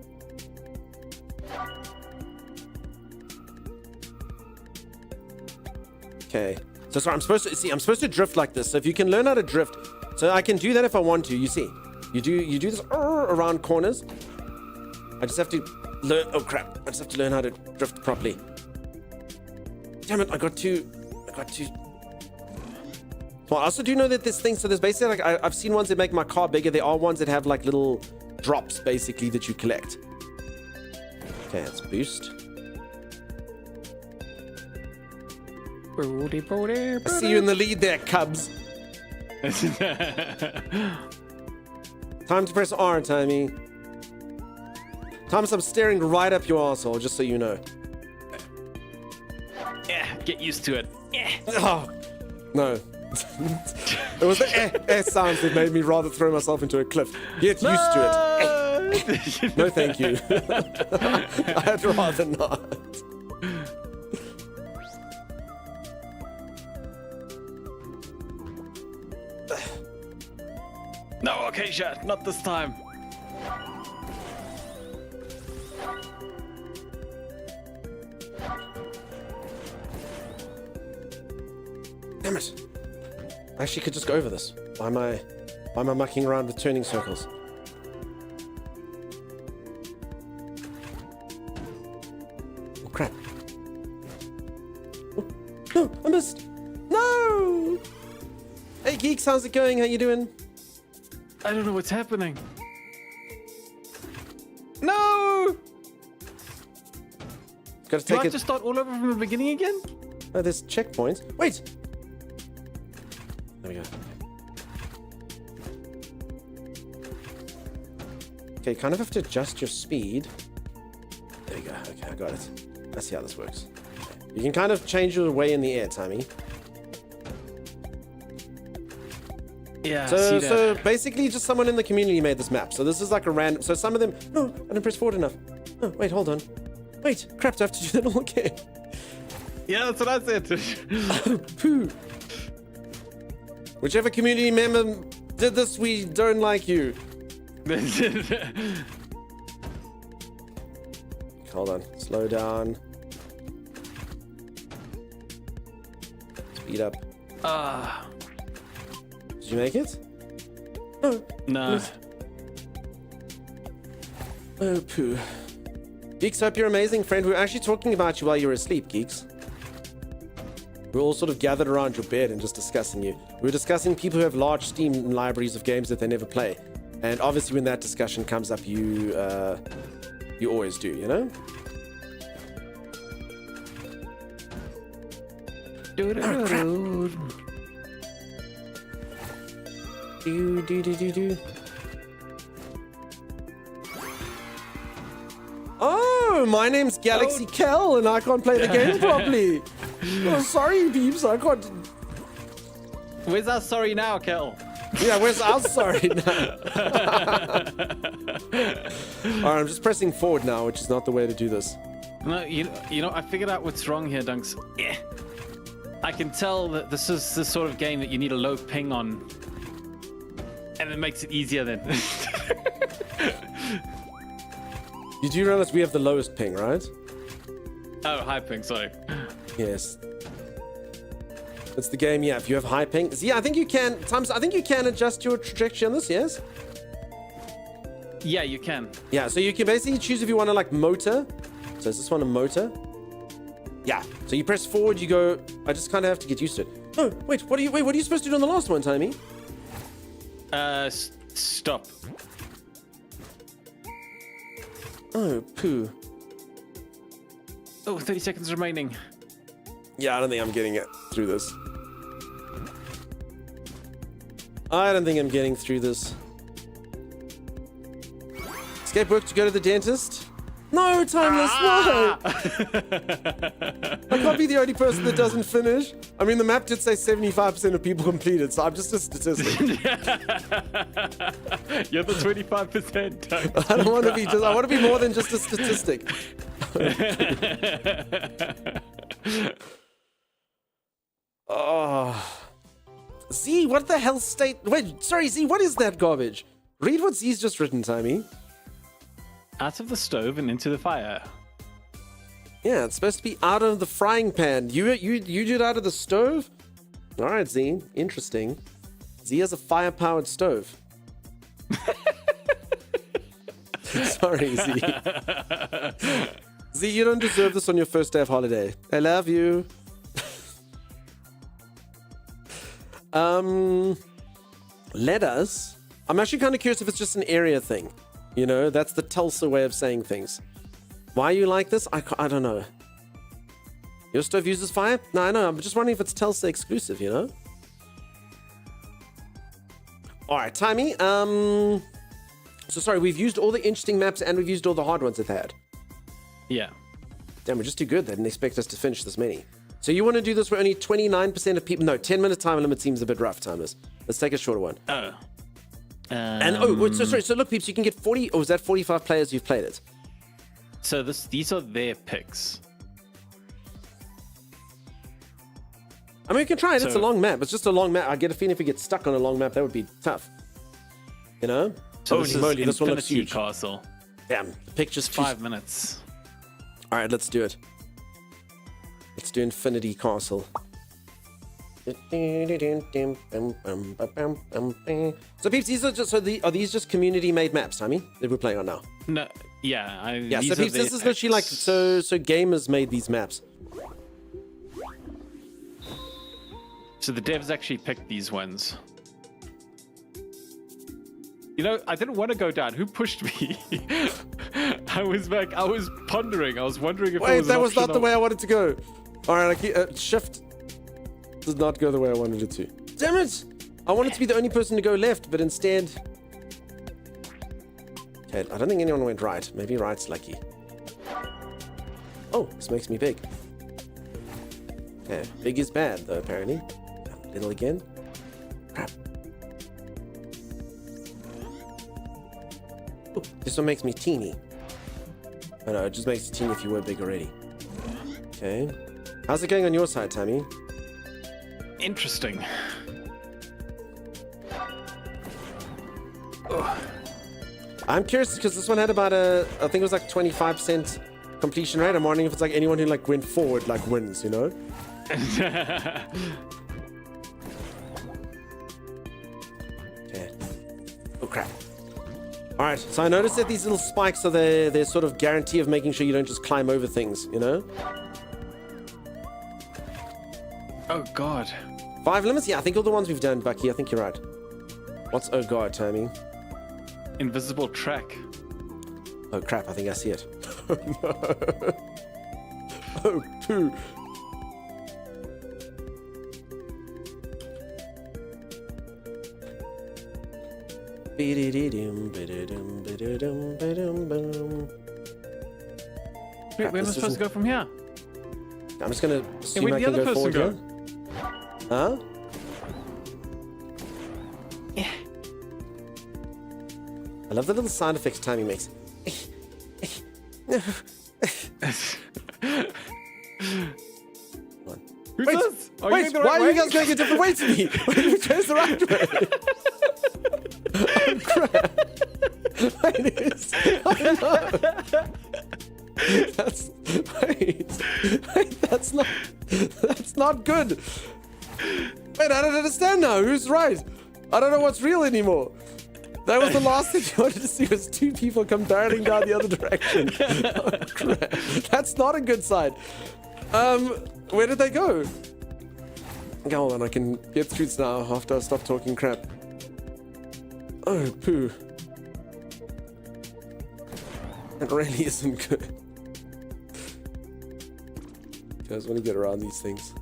Okay. So sorry, I'm supposed to drift like this. So if you can learn how to drift, so I can do that if I want to. You see, you do this around corners. I just have to learn. Oh crap! I just have to learn how to drift properly. Damn it! I got two. Well, I also do know that this thing. So there's basically like I've seen ones that make my car bigger. There are ones that have like little drops basically that you collect. Okay, let's boost. I see you in the lead there, Cubs. Time to press R, Tommy. Thomas, I'm staring right up your asshole, just so you know. Yeah, get used to it. Yeah. Oh, no. It was the sounds that made me rather throw myself into a cliff. Get used to it. No, thank you. I'd rather not. No, Acacia, not this time. Damn it. I actually could just go over this. Why am I mucking around with turning circles? Geeks, how's it going? How you doing? I don't know what's happening. No! Gotta Do I take have to start all over from the beginning again? Oh, there's checkpoints. Wait! There we go. Okay, you kind of have to adjust your speed. There you go. Okay, I got it. I see how this works. Okay. You can kind of change your way in the air, Tammy. Yeah, So basically, just someone in the community made this map. So this is like a random. So some of them. No, I didn't press forward enough. Oh, wait, hold on. Wait, crap! Do I have to do that all again? Yeah, that's what I said. Pooh. Whichever community member did this, we don't like you. Hold on. Slow down. Speed up. Did you make it? No. No. Oh, poo. Geeks, hope you're amazing, friend. We were actually talking about you while you were asleep, Geeks. We were all sort of gathered around your bed and just discussing you. We were discussing people who have large Steam libraries of games that they never play. And obviously when that discussion comes up, you always do, you know? Oh, crap. Do. Oh, my name's Galaxy Kel, and I can't play the game properly. Oh, sorry, peeps, I can't. Where's our sorry now, Kel? Yeah, where's our sorry now? Alright, I'm just pressing forward now, which is not the way to do this. No, you know, I figured out what's wrong here, Dunks. Yeah. I can tell that this is the sort of game that you need a low ping on. And it makes it easier then. You do realize we have the lowest ping, right? Oh, high ping, sorry. Yes. It's the game, yeah, if you have high ping. Yeah, I think you can, I think you can adjust your trajectory on this, yes? Yeah, you can. Yeah, so you can basically choose if you want to like motor. So is this one a motor? Yeah. So you press forward, you go, I just kind of have to get used to it. Oh, wait, what are you supposed to do on the last one, Timmy? Stop. Oh, poo. Oh, 30 seconds remaining. Yeah, I don't think I'm getting it through this. I don't think I'm getting through this. Escape work to go to the dentist? No, Timeless, no! I can't be the only person that doesn't finish. I mean, the map did say 75% of people completed, so I'm just a statistic. You're the 25%. I don't want to be just, I want to be more than just a statistic. Oh. Z, what the hell state? Wait, sorry, Z, what is that garbage? Read what Z's just written, Timmy. Out of the stove and into the fire. Yeah, it's supposed to be out of the frying pan. You did out of the stove? All right, Z, interesting. Z has a fire-powered stove. Sorry, Z. Z, you don't deserve this on your first day of holiday. I love you. Let us. I'm actually kind of curious if it's just an area thing. You know, that's the Tulsa way of saying things. Why you like this? I don't know. Your stove uses fire? No, I know. I'm just wondering if it's Tulsa exclusive, you know? All right, Timey. So sorry, we've used all the interesting maps and we've used all the hard ones that they had. Yeah. Damn, we're just too good. They didn't expect us to finish this many. So you want to do this where only 29% of people... No, 10-minute time limit seems a bit rough, Timers. Let's take a shorter one. Oh. And so look, peeps, you can get 40... Oh, is that 45 players you've played it? So these are their picks. I mean, we can try it. It's a long map. It's just a long map. I get a feeling if we get stuck on a long map, that would be tough. You know? So Holy moly, this one looks Infinity huge. Castle. Damn, the picture's 5 minutes. All right, let's do it. Let's do Infinity Castle. So peeps, these are just are these just community made maps, Timmy, that we're playing on now? No, yeah. Yeah, so peeps, this is literally like so gamers made these maps. So the devs actually picked these ones. You know, I didn't want to go down. Who pushed me? I was pondering. I was wondering if Wait, that was not the way I wanted to go. All right, shift did not go the way I wanted it to. Damn it! I wanted to be the only person to go left, but instead... Okay, I don't think anyone went right. Maybe right's lucky. Oh, this makes me big. Okay, big is bad, though, apparently. Little again. Crap. Ooh, this one makes me teeny. Oh no, it just makes it teeny if you were big already. Okay. How's it going on your side, Tammy? Interesting. I'm curious because this one had about I think it was like 25% completion rate. I'm wondering if it's like anyone who like went forward like wins, you know? Okay. Oh crap. All right, so I noticed that these little spikes are their sort of guarantee of making sure you don't just climb over things, you know? Oh god. 5 limits? Yeah, I think all the ones we've done, Bucky. I think you're right. What's oh god, Tammy? Invisible track. Oh crap, I think I see it. Oh no. Oh poo. Wait, where am I supposed to go from here? I'm just gonna assume where'd I the can other go person forward go? here. Huh? I love the little sound effects Timmy makes. Who's Wait, this? Are wait, you going the why right are you way? guys going a different way to me? Why did you chose the right way? Oh crap. Wait, it is. Oh, no. That's not good. Wait, I don't understand now. Who's right? I don't know what's real anymore. That was the last thing you wanted to see was two people come barreling down the other direction. Oh, crap. That's not a good sign. Where did they go? Okay, hold on, I can get through this now after I stop talking crap. Oh, poo. That really isn't good. I just want to get around these things.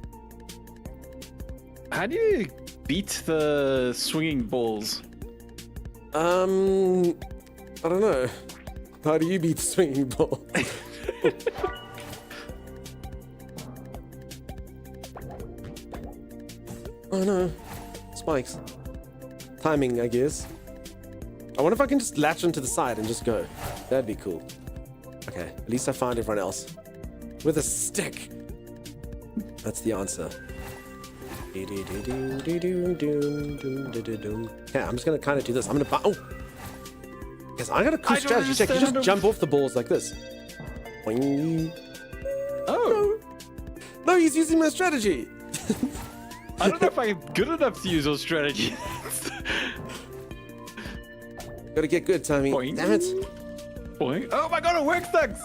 How do you beat the swinging balls? I don't know. How do you beat the swinging ball? Oh no. Spikes. Timing, I guess. I wonder if I can just latch onto the side and just go. That'd be cool. Okay, at least I found everyone else. With a stick. That's the answer. Okay, I'm just gonna kind of do this. I'm gonna oh! Guys, I got a cool strategy. Check, you just jump off the balls like this. Boing. Oh! No, he's using my strategy! I don't know if I'm good enough to use your strategy. Gotta get good, Tommy. Boing. Damn it. Boing. Oh my god, it works, thanks!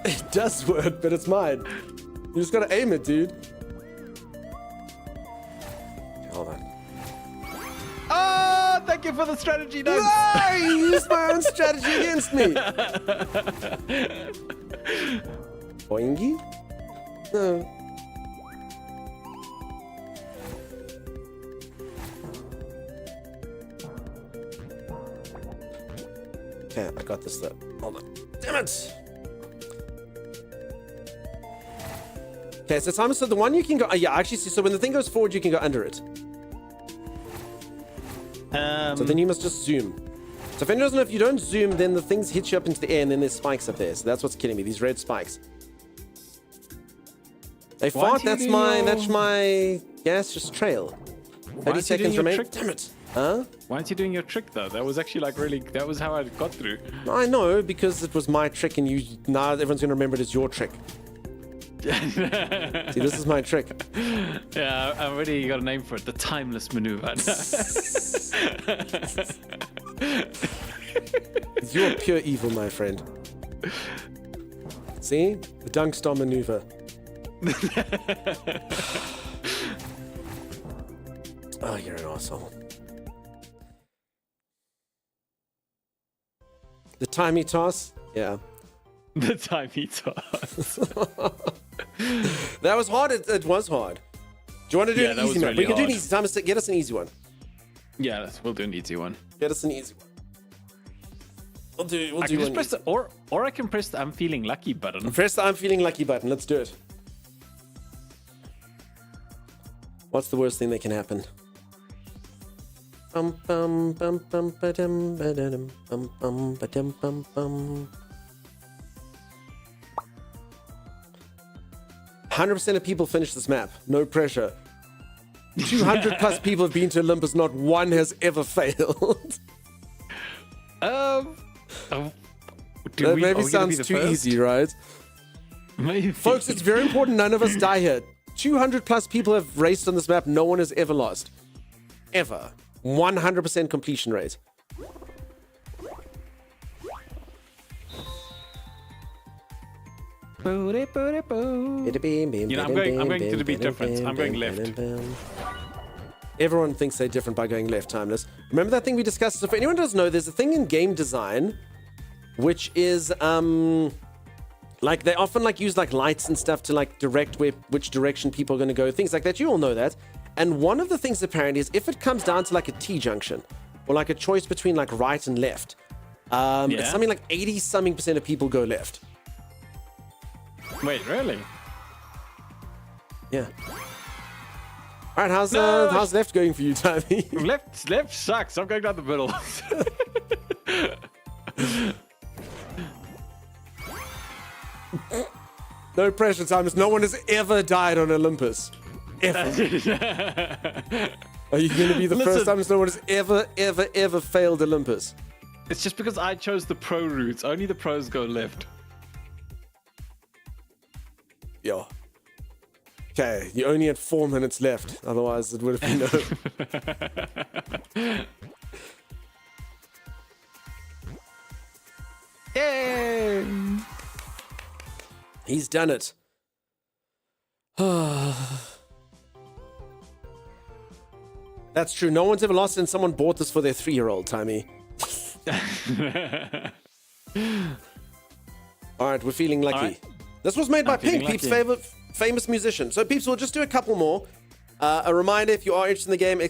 It does work, but it's mine. You just gotta aim it, dude. Hold on. Oh, thank you for the strategy, Doug. No, you used my own strategy against me. Boingy? No. Okay, I got this though. Hold on. Damn it! Okay, so Simon, so the one you can go... yeah, actually, so when the thing goes forward, you can go under it. So then you must just zoom. So if anyone doesn't know, if you don't zoom, then the things hit you up into the air, and then there's spikes up there. So that's what's killing me, these red spikes. They fart, that's my gaseous trail. 30 seconds remain. Damn it. Huh? Why aren't you doing your trick though? That was actually like really, that was how I got through. I know, because it was my trick and you now everyone's gonna remember it as your trick. See, this is my trick. Yeah, I already got a name for it. The timeless maneuver. You're pure evil, my friend. See? The dunk star maneuver. Oh, you're an asshole. The timey toss? Yeah. The timey toss. That was hard. It was hard. Do you want to do an that easy was map? We really can do an hard. easy. Thomas, get us an easy one. Yeah, we'll do an easy one. Get us an easy one. We'll I do can just one press easy. the, or I can press the I'm feeling lucky button. Press the I'm feeling lucky button. Let's do it. What's the worst thing that can happen? Bum bum bum bum ba-dum ba-da-dum bum bum ba-dum bum bum. 100% of people finish this map. No pressure. 200 plus people have been to Olympus. Not one has ever failed. That maybe sounds too easy, right? Maybe. Folks, it's very important none of us die here. 200 plus people have raced on this map. No one has ever lost. Ever. 100% completion rate. You know, I'm going to be different. I'm going left. Everyone thinks they're different by going left, Timeless. Remember that thing we discussed? So if anyone doesn't know, there's a thing in game design which is like they often like use like lights and stuff to like direct which direction people are going to go, things like that. You all know that. And one of the things apparently is if it comes down to like a T-junction or like a choice between like right and left, it's something like 80-something% of people go left. Wait, really? Yeah. All right, how's left going for you, Tommy? Left sucks. I'm going down the middle. No pressure, Thomas. No one has ever died on Olympus. Ever. Are you going to be the first time no one has ever failed Olympus? It's just because I chose the pro routes. Only the pros go left. Yo. Okay, you only had 4 minutes left. Otherwise, it would have been over. Yay! He's done it. That's true. No one's ever lost and someone bought this for their 3-year-old, Timey. All right, we're feeling lucky. Right. This was made by I'm feeling Pink, Peeps' lucky. favorite famous musician. So, Peeps, we'll just do a couple more. A reminder, if you are interested in the game,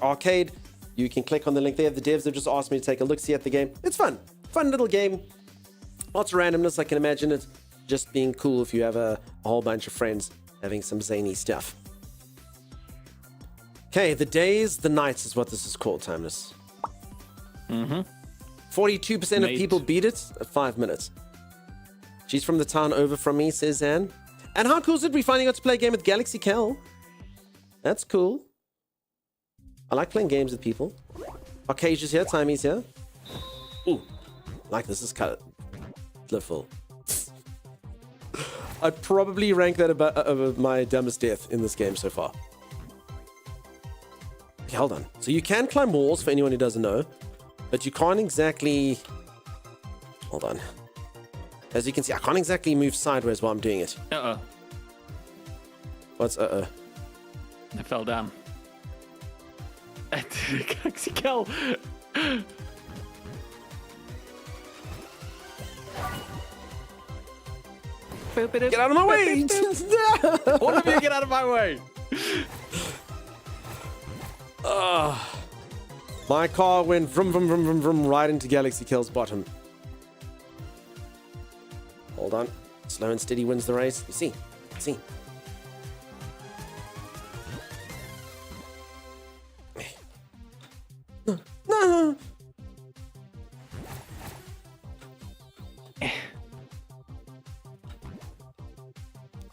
!arcade. You can click on the link there. The devs have just asked me to take a look-see at the game. It's fun. Fun little game. Lots of randomness. I can imagine it just being cool if you have a whole bunch of friends having some zany stuff. Okay, the days, the nights is what this is called, Timeless. 42% of Mate. people beat it at 5 minutes. She's from the town over from me, says Anne. And how cool is it we finally got to play a game with Galaxy Kel? That's cool. I like playing games with people. Arcasia's here, Timey's here. Ooh, like this is kind of full. I'd probably rank that above my dumbest death in this game so far. Okay, hold on. So you can climb walls, for anyone who doesn't know, but you can't exactly... Hold on. As you can see, I can't exactly move sideways while I'm doing it. Uh-oh. What's uh-oh? I fell down. Galaxy Kel. Get out of my way! All of you get out of my way! My car went vroom, vroom, vroom, vroom, vroom, right into Galaxy Kel's bottom. Hold on. Slow and steady wins the race. You see. See. No.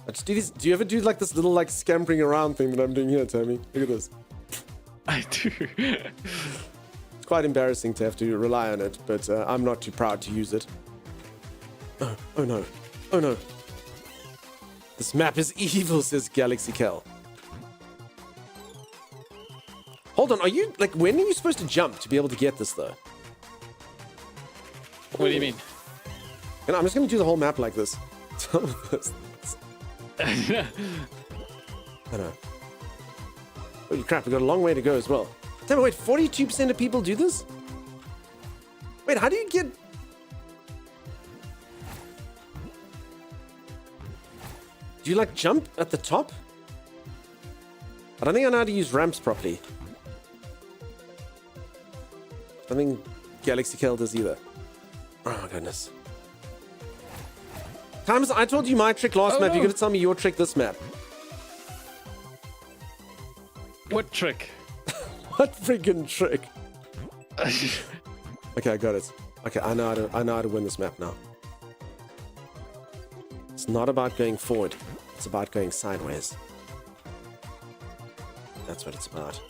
I just do these. Do you ever do like this little like scampering around thing that I'm doing here, Tommy? Look at this. I do. It's quite embarrassing to have to rely on it, but I'm not too proud to use it. Oh no. Oh no. This map is evil, says Galaxy Kel. Hold on, are you, like, when are you supposed to jump to be able to get this, though? What do you mean? And I'm just going to do the whole map like this. I know. Holy crap, we've got a long way to go as well. Damn it, wait, 42% of people do this? Wait, how do you get... Do you like jump at the top? I don't think I know how to use ramps properly. I don't think Galaxy Kel does either. Oh my goodness. Times, I told you my trick last map. You're going to tell me your trick this map. What trick? What freaking trick? Okay, I got it. Okay, I know how to win this map now. It's not about going forward. It's about going sideways. That's what it's about.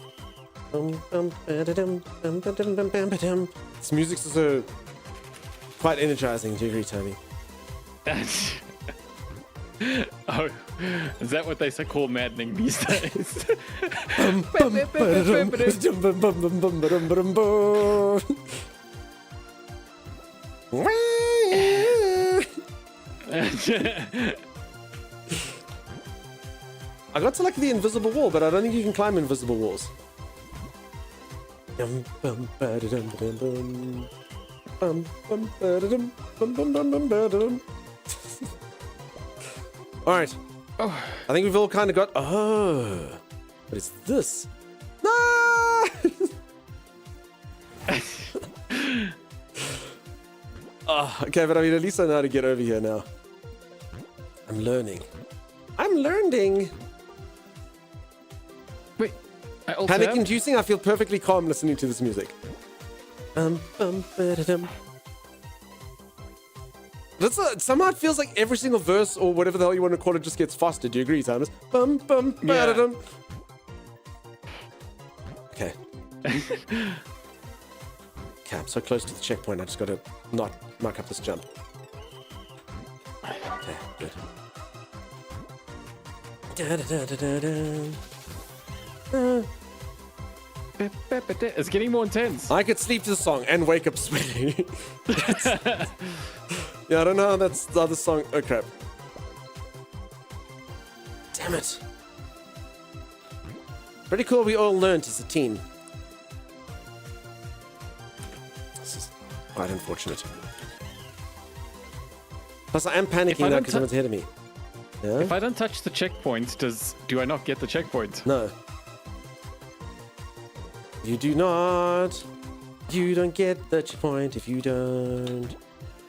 This music's also quite energizing. Do you agree, Tommy? Oh, is that what they call maddening these days? I got to like the invisible wall, but I don't think you can climb invisible walls. All right. I think we've all kind of got. Oh, what is this? No! Okay, but I mean, at least I know how to get over here now. I'm learning. I'm learning. Wait, panic-inducing. I feel perfectly calm listening to this music. Somehow it feels like every single verse or whatever the hell you want to call it just gets faster. Do you agree, Thomas? Yeah. Okay. Okay, I'm so close to the checkpoint. I just got to not muck up this jump. Okay, good. It's getting more intense. I could sleep to the song and wake up sweating. Yeah, I don't know how that's the other song. Oh, crap. Damn it. Pretty cool we all learned as a team. This is quite unfortunate. Plus, I am panicking now because someone's ahead of me. Yeah? If I don't touch the checkpoint, do I not get the checkpoint? No. You do not. You don't get the checkpoint if you don't.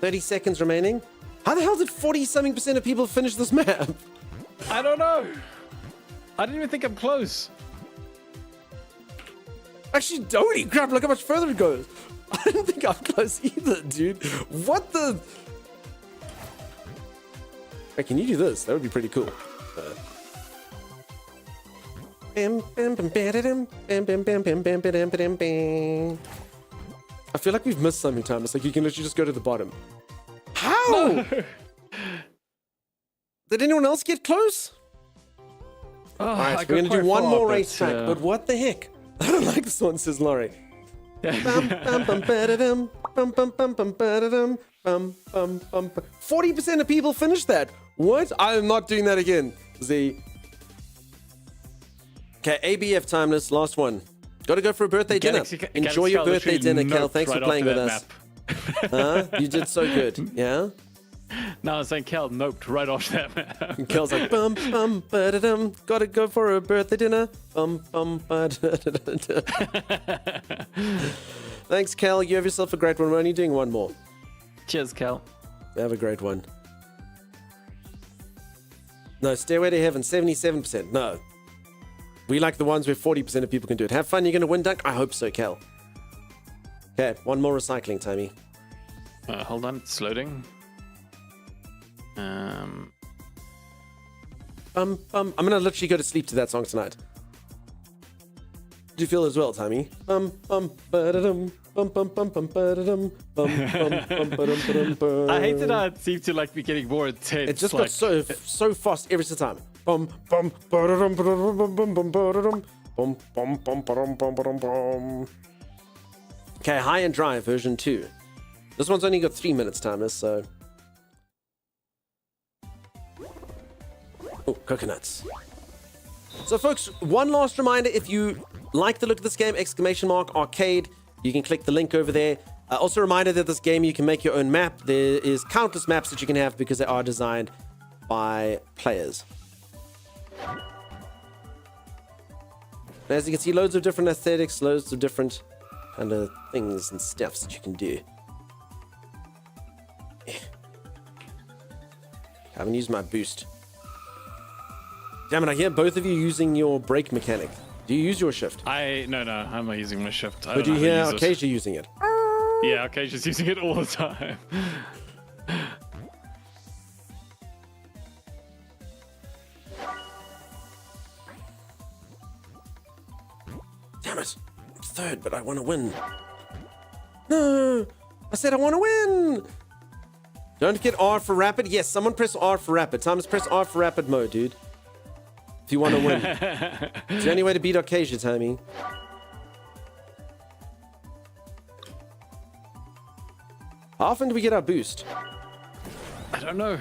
30 seconds remaining. How the hell did 40-something% of people finish this map? I don't know. I didn't even think I'm close. Actually, holy crap, look how much further it goes. I didn't think I'm close either, dude. What the? Hey, can you do this? That would be pretty cool. I feel like we've missed something, Thomas. Like you can literally just go to the bottom. How? No. Did anyone else get close? Oh, all right, we're going to do one more racetrack, but what the heck? I don't like this one, says Laurie. 40% of people finished that. What? I am not doing that again. Z. Okay, ABF Timeless, last one. Got to go for a birthday dinner. Enjoy your birthday dinner, Kel. Thanks for playing with us. You did so good. Yeah? No, I was saying Kel noped right off that map. Kel's like, bum, bum, ba-da-dum. Got to go for a birthday dinner. Bum, bum, ba-da-da-da-da. Thanks, Kel. You have yourself a great one. We're only doing one more. Cheers, Kel. Have a great one. No, Stairway to Heaven, 77%. No. We like the ones where 40% of people can do it. Have fun. You're going to win, Dunk? I hope so, Kel. Okay, one more recycling, Tommy. Hold on, it's loading. I'm going to literally go to sleep to that song tonight. Do you feel as well, Tommy? I hate that I seem to like be getting more intense. It just got so fast every single time. Okay, High and Dry version 2. This one's only got 3 minutes, Thomas, so. Oh, coconuts. So, folks, one last reminder: if you like the look of this game, !arcade, you can click the link over there. Also, a reminder that this game you can make your own map. There is countless maps that you can have because they are designed by players. As you can see, loads of different aesthetics, loads of different kind of things and stuffs that you can do. I haven't used my boost. Damn it, I hear both of you using your brake mechanic. Do you use your shift? No, I'm not using my shift. But do you hear Acacia using it? Yeah, Acacia's using it all the time. Damn it. I'm third, but I want to win. No! I said I want to win! Don't get R for rapid. Yes, someone press R for rapid. Thomas, press R for rapid mode, dude. If you want to win. It's the only way to beat Acacia, Tommy. How often do we get our boost? I don't know.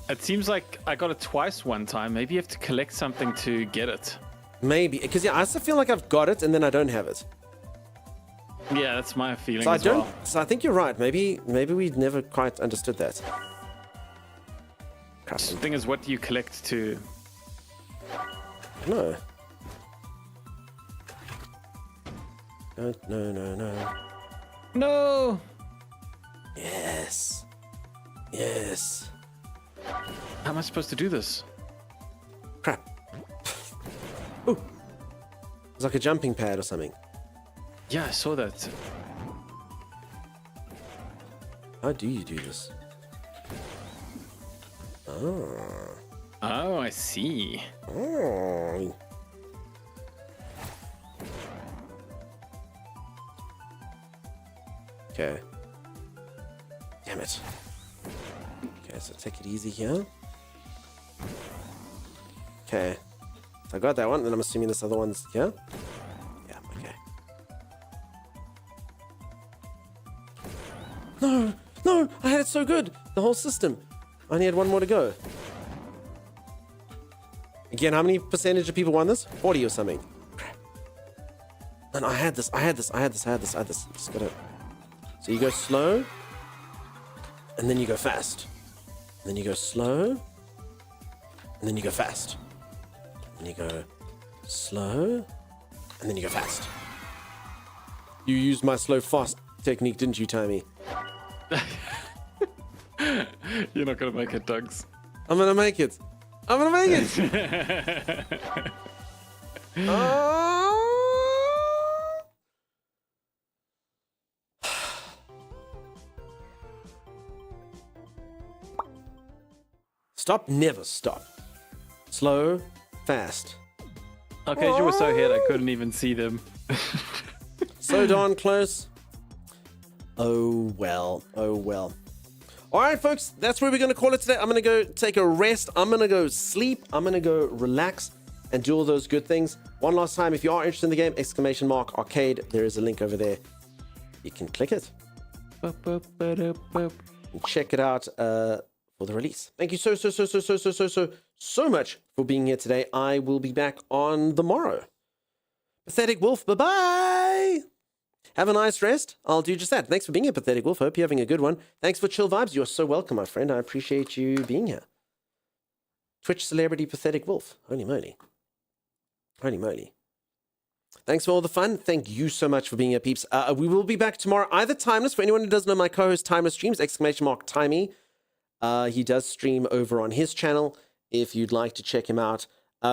It seems like I got it twice one time. Maybe you have to collect something to get it. Maybe. Because yeah, I also feel like I've got it and then I don't have it. Yeah, that's my feeling So as well. So I think you're right. Maybe we never quite understood that. The thing is, what do you collect to... No. No. No! Yes. Yes. How am I supposed to do this? Crap. Ooh. It's like a jumping pad or something. Yeah, I saw that. How do you do this? Oh. Oh, I see. Oh. Okay. Damn it. Okay, so take it easy here. Okay. So I got that one, then I'm assuming this other one's here. Yeah, okay. No! I had it so good! The whole system. I only had one more to go. Again, how many percentage of people won this? 40 or something. Crap. No, I had this. Just gotta... So you go slow, and then you go fast. And then you go slow, and then you go fast. And you go slow, and then you go fast. You used my slow fast technique, didn't you, Tommy? You're not gonna make it, Dugs. I'm gonna make it. Stop, never stop. Slow, fast. Okay, you were so hit I couldn't even see them. So darn close. Oh well. All right, folks, that's where we're going to call it today. I'm going to go take a rest. I'm going to go sleep. I'm going to go relax and do all those good things. One last time, if you are interested in the game, !arcade. There is a link over there. You can click it. And check it out for the release. Thank you so much for being here today. I will be back on the morrow. Pathetic Wolf, bye-bye. Have a nice rest. I'll do just that. Thanks for being here, Pathetic Wolf. Hope you're having a good one. Thanks for chill vibes. You're so welcome, my friend. I appreciate you being here. Twitch celebrity Pathetic Wolf. Holy moly. Thanks for all the fun. Thank you so much for being here, peeps. We will be back tomorrow, either Timeless. For anyone who doesn't know, my co-host Timeless streams, !Timey. He does stream over on his channel if you'd like to check him out.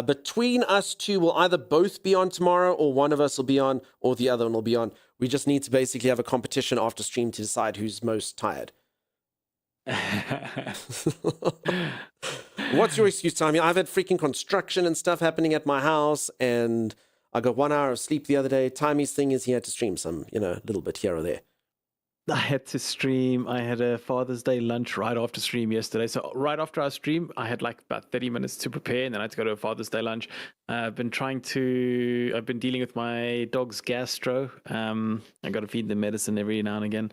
Between us two, we'll either both be on tomorrow, or one of us will be on, or the other one will be on. We just need to basically have a competition after stream to decide who's most tired. What's your excuse, Tommy? I've had freaking construction and stuff happening at my house, and I got 1 hour of sleep the other day. Tommy's thing is he had to stream some, little bit here or there. I had to stream. I had a Father's Day lunch right after stream yesterday. So right after our stream, I had like about 30 minutes to prepare, and then I had to go to a Father's Day lunch. I've been dealing with my dog's gastro. I got to feed them medicine every now and again.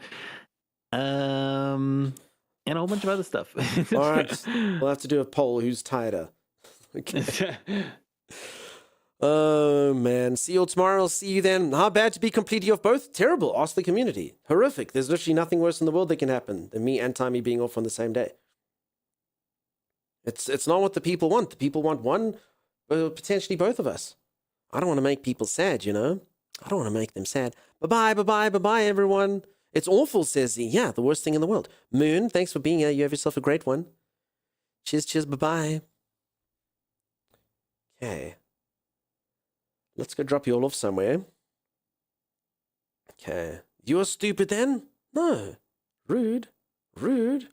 And a whole bunch of other stuff. All right. We'll have to do a poll. Who's tireder? Okay. Oh, man. See you all tomorrow. I'll see you then. How bad to be completely off both? Terrible. Ask the community. Horrific. There's literally nothing worse in the world that can happen than me and Tommy being off on the same day. It's not what the people want. The people want one, potentially both of us. I don't want to make people sad, you know? I don't want to make them sad. Bye-bye, bye-bye, bye-bye, everyone. It's awful, says he. Yeah, the worst thing in the world. Moon, thanks for being here. You have yourself a great one. Cheers, cheers, bye-bye. Okay. Let's go drop you all off somewhere. Okay. You're stupid then? No. Rude. Rude.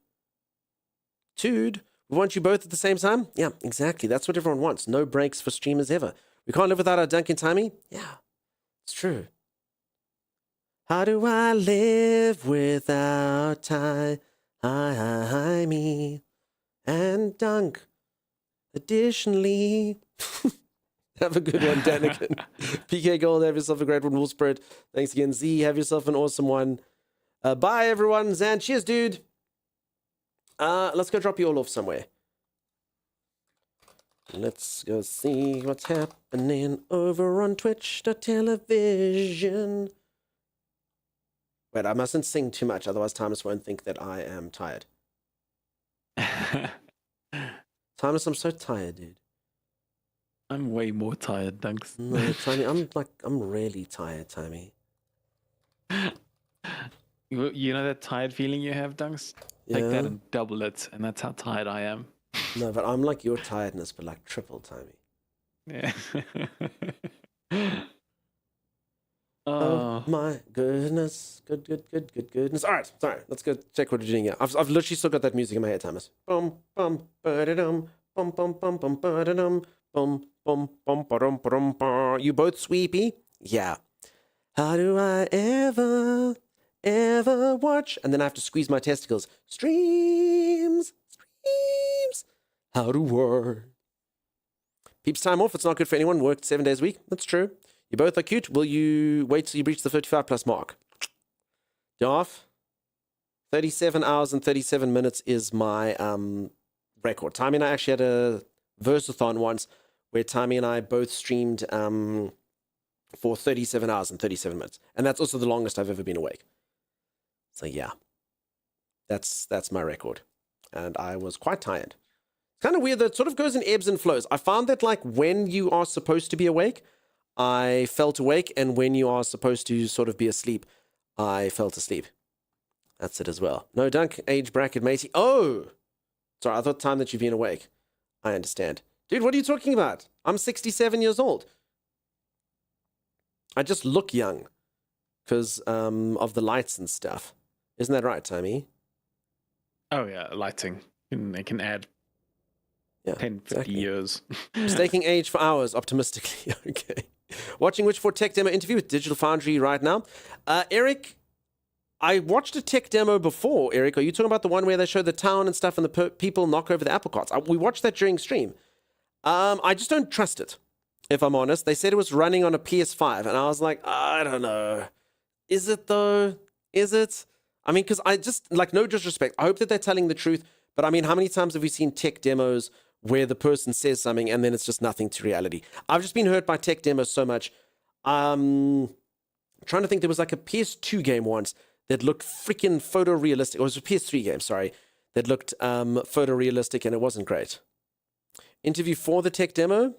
Tude. We want you both at the same time? Yeah, exactly. That's what everyone wants. No breaks for streamers ever. We can't live without our Duncan timey? Yeah, it's true. How do I live without timey and Dunk? Additionally... Have a good one, Daniken. PK Gold, have yourself a great one. Wolf Spirit, thanks again. Z, have yourself an awesome one. Bye, everyone. Zan, cheers, dude. Let's go drop you all off somewhere. Let's go see what's happening over on Twitch.television. Wait, I mustn't sing too much, otherwise Thomas won't think that I am tired. Thomas, I'm so tired, dude. I'm way more tired, thanks. No, Tommy, I'm really tired, Tommy. You know that tired feeling you have, Dunks? Take Yeah. that and double it, and that's how tired I am. No, but I'm like your tiredness, but like triple, Tommy. Yeah. Oh my goodness. Good goodness. All right, sorry. Let's go check what we're doing here. I've literally still got that music in my head, Thomas. Bum, bum, ba-da-dum, bum, bum, bum, bum, ba-da-dum, bum, bum, bum, ba-dum, ba-dum, ba. You both sweepy? Yeah. How do I ever watch? And then I have to squeeze my testicles. Streams. How to work. Peeps time off. It's not good for anyone. Worked 7 days a week. That's true. You both are cute. Will you wait till you reach the 55 plus mark? Darth, 37 hours and 37 minutes is my record. Tammy and I actually had a versathon once where Tammy and I both streamed for 37 hours and 37 minutes. And that's also the longest I've ever been awake. So yeah, that's my record. And I was quite tired. It's kind of weird that it sort of goes in ebbs and flows. I found that like when you are supposed to be awake, I felt awake, and when you are supposed to sort of be asleep, I felt asleep. That's it as well. No dunk, age bracket, matey. Oh! Sorry, I thought time that you've been awake. I understand. Dude, what are you talking about? I'm 67 years old. I just look young because of the lights and stuff. Isn't that right, Tommy? Oh, yeah, lighting. They can add 10, 50 years. Staking age for hours, optimistically. Okay. Watching Witch4 tech demo interview with Digital Foundry right now. Eric, I watched a tech demo before, Eric. Are you talking about the one where they show the town and stuff and the people knock over the apple carts? We watched that during stream. I just don't trust it, if I'm honest. They said it was running on a PS5, and I was like, I don't know. Is it, though? Is it? I mean, because I just, like, no disrespect. I hope that they're telling the truth, but I mean, how many times have we seen tech demos where the person says something and then it's just nothing to reality? I've just been hurt by tech demos so much. Trying to think, there was like a PS2 game once that looked freaking photorealistic. Or it was a PS3 game, sorry, that looked photorealistic, and it wasn't great. Interview for the tech demo?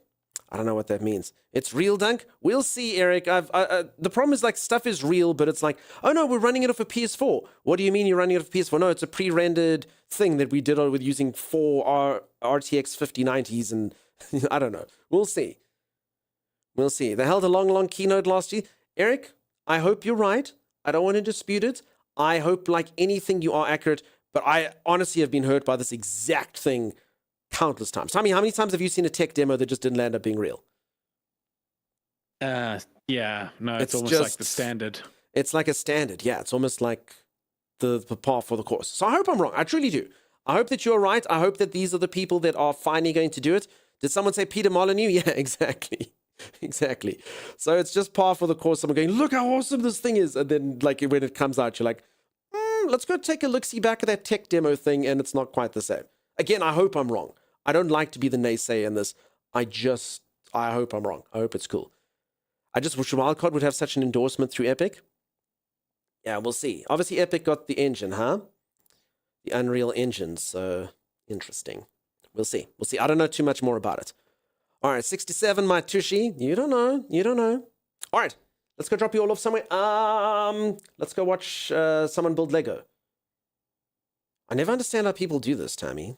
I don't know what that means. It's real, Dunk? We'll see, Eric. The problem is, like, stuff is real, but it's like, oh no, we're running it off a PS4. What do you mean you're running it off a PS4? No, it's a pre-rendered thing that we did with using 4 RTX 5090s, and I don't know. We'll see. We'll see. They held a long keynote last year. Eric, I hope you're right. I don't want to dispute it. I hope, like anything, you are accurate, but I honestly have been hurt by this exact thing countless times. Tommy, how many times have you seen a tech demo that just didn't end up being real? Yeah, no, it's almost like the standard. It's like a standard, yeah. It's almost like the par for the course. So I hope I'm wrong. I truly do. I hope that you're right. I hope that these are the people that are finally going to do it. Did someone say Peter Molyneux? Yeah, exactly. Exactly. So it's just par for the course. Someone going, look how awesome this thing is. And then, like, when it comes out, you're like, let's go take a look-see back at that tech demo thing, and it's not quite the same. Again, I hope I'm wrong. I don't like to be the naysayer in this. I hope I'm wrong. I hope it's cool. I just wish Wildcard would have such an endorsement through Epic. Yeah, we'll see. Obviously, Epic got the engine, huh? The Unreal Engine, so interesting. We'll see. We'll see. I don't know too much more about it. All right, 67, my Tushy. You don't know. You don't know. All right, let's go drop you all off somewhere. Let's go watch someone build Lego. I never understand how people do this, Tammy.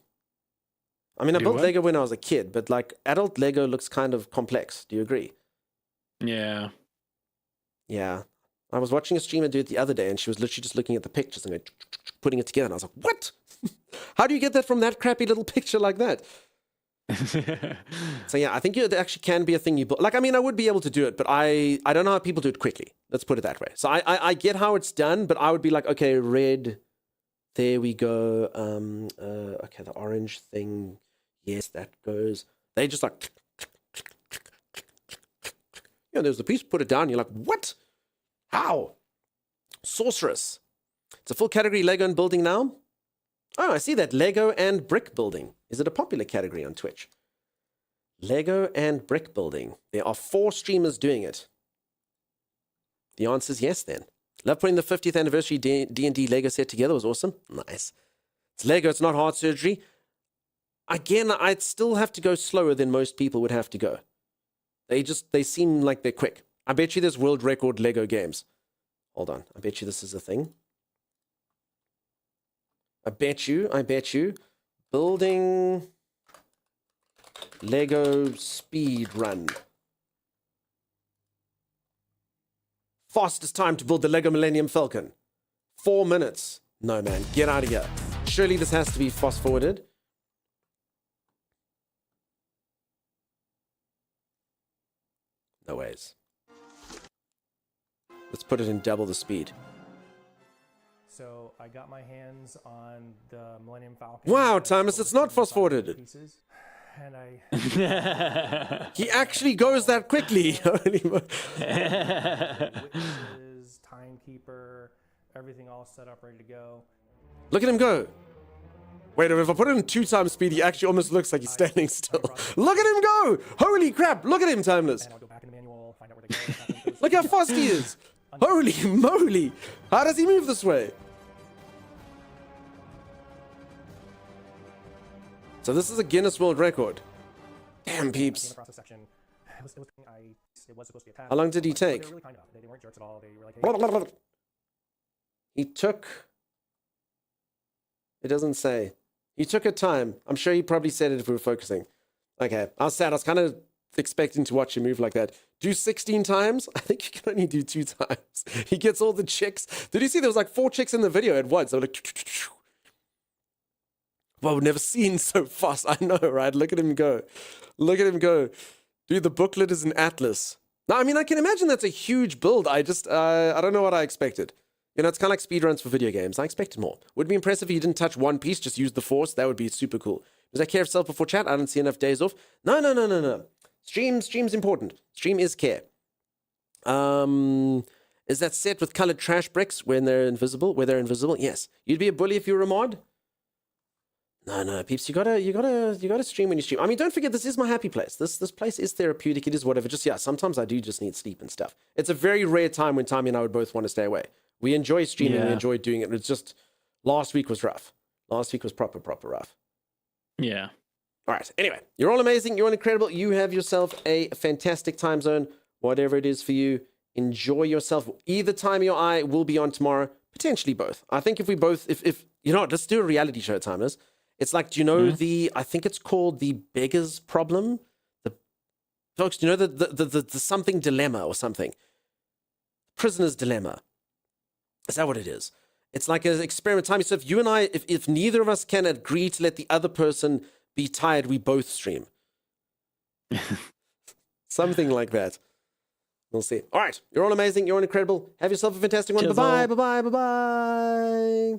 I mean, I built Lego when I was a kid, but like adult Lego looks kind of complex. Do you agree? Yeah. Yeah. I was watching a streamer do it the other day, and she was literally just looking at the pictures and putting it together. And I was like, what? How do you get that from that crappy little picture like that? So yeah, I think it actually can be a thing you build. Like, I mean, I would be able to do it, but I don't know how people do it quickly. Let's put it that way. So I get how it's done, but I would be like, okay, red. There we go. Okay, the orange thing. Yes, that goes. They just like, yeah, there's the piece. Put it down. You're like, what? How? Sorceress. It's a full category Lego and building now. Oh, I see that. Lego and brick building. Is it a popular category on Twitch? Lego and brick building. There are 4 streamers doing it. The answer is yes, then. Love putting the 50th anniversary D&D Lego set together. It was awesome. Nice. It's Lego. It's not heart surgery. Again, I'd still have to go slower than most people would have to go. They seem like they're quick. I bet you there's world record Lego games. Hold on. I bet you this is a thing. I bet you, building Lego speed run. Fastest time to build the Lego Millennium Falcon. 4 minutes. No, man, get out of here. Surely this has to be fast forwarded. No ways. Let's put it in double the speed. So I got my hands on the Millennium Falcon. Wow, Timeless, it's not fast forwarded. Pieces, and I. He actually goes that quickly. Witnesses, timekeeper, everything all set up, ready to go. Look at him go. Wait, if I put it in 2 times speed, he actually almost looks like he's standing still. Look at him go! Holy crap! Look at him, Timeless. And I'll go back in the manual, find out where they go. Look how fast he is. Holy moly! How does he move this way? So this is a Guinness World Record. Damn, peeps. It was supposed to be attached. How long did he take? They were really kind of. They weren't jerks at all. They were like, hey. He took... It doesn't say. He took a time. I'm sure he probably said it if we were focusing. Okay, I was sad. I was kind of expecting to watch him move like that. Do 16 times? I think you can only do 2 times. He gets all the chicks. Did you see there was like 4 chicks in the video at once? They were like... Well, we've never seen so fast. I know, right? Look at him go. Look at him go. Dude, the booklet is an atlas. Now, I mean, I can imagine that's a huge build. I don't know what I expected. You know, it's kind of like speedruns for video games. I expected more. Would be impressive if you didn't touch one piece, just use the force. That would be super cool. Does that care of self before chat? I don't see enough days off. No. Stream's important. Stream is care. Is that set with colored trash bricks when they're invisible? Where they're invisible? Yes. You'd be a bully if you were a mod? No, peeps, you gotta stream when you stream. I mean, don't forget, this is my happy place. This place is therapeutic. It is whatever. Just, yeah, sometimes I do just need sleep and stuff. It's a very rare time when Tommy and I would both want to stay away. We enjoy streaming. We enjoy doing it. It's just, last week was rough. Last week was proper rough. Yeah. All right. Anyway, you're all amazing. You're all incredible. You have yourself a fantastic time zone, whatever it is for you. Enjoy yourself. Either Timey or I will be on tomorrow. Potentially both. I think if we both, if you know what, let's do a reality show, Timers. It's like, do you know I think it's called the Beggar's Problem? Folks, do you know the something dilemma or something? Prisoner's Dilemma. Is that what it is? It's like an experiment time. So if you and I, if neither of us can agree to let the other person be tired, we both stream. Something like that. We'll see. All right. You're all amazing. You're all incredible. Have yourself a fantastic one. Bye-bye. Bye-bye. Bye-bye.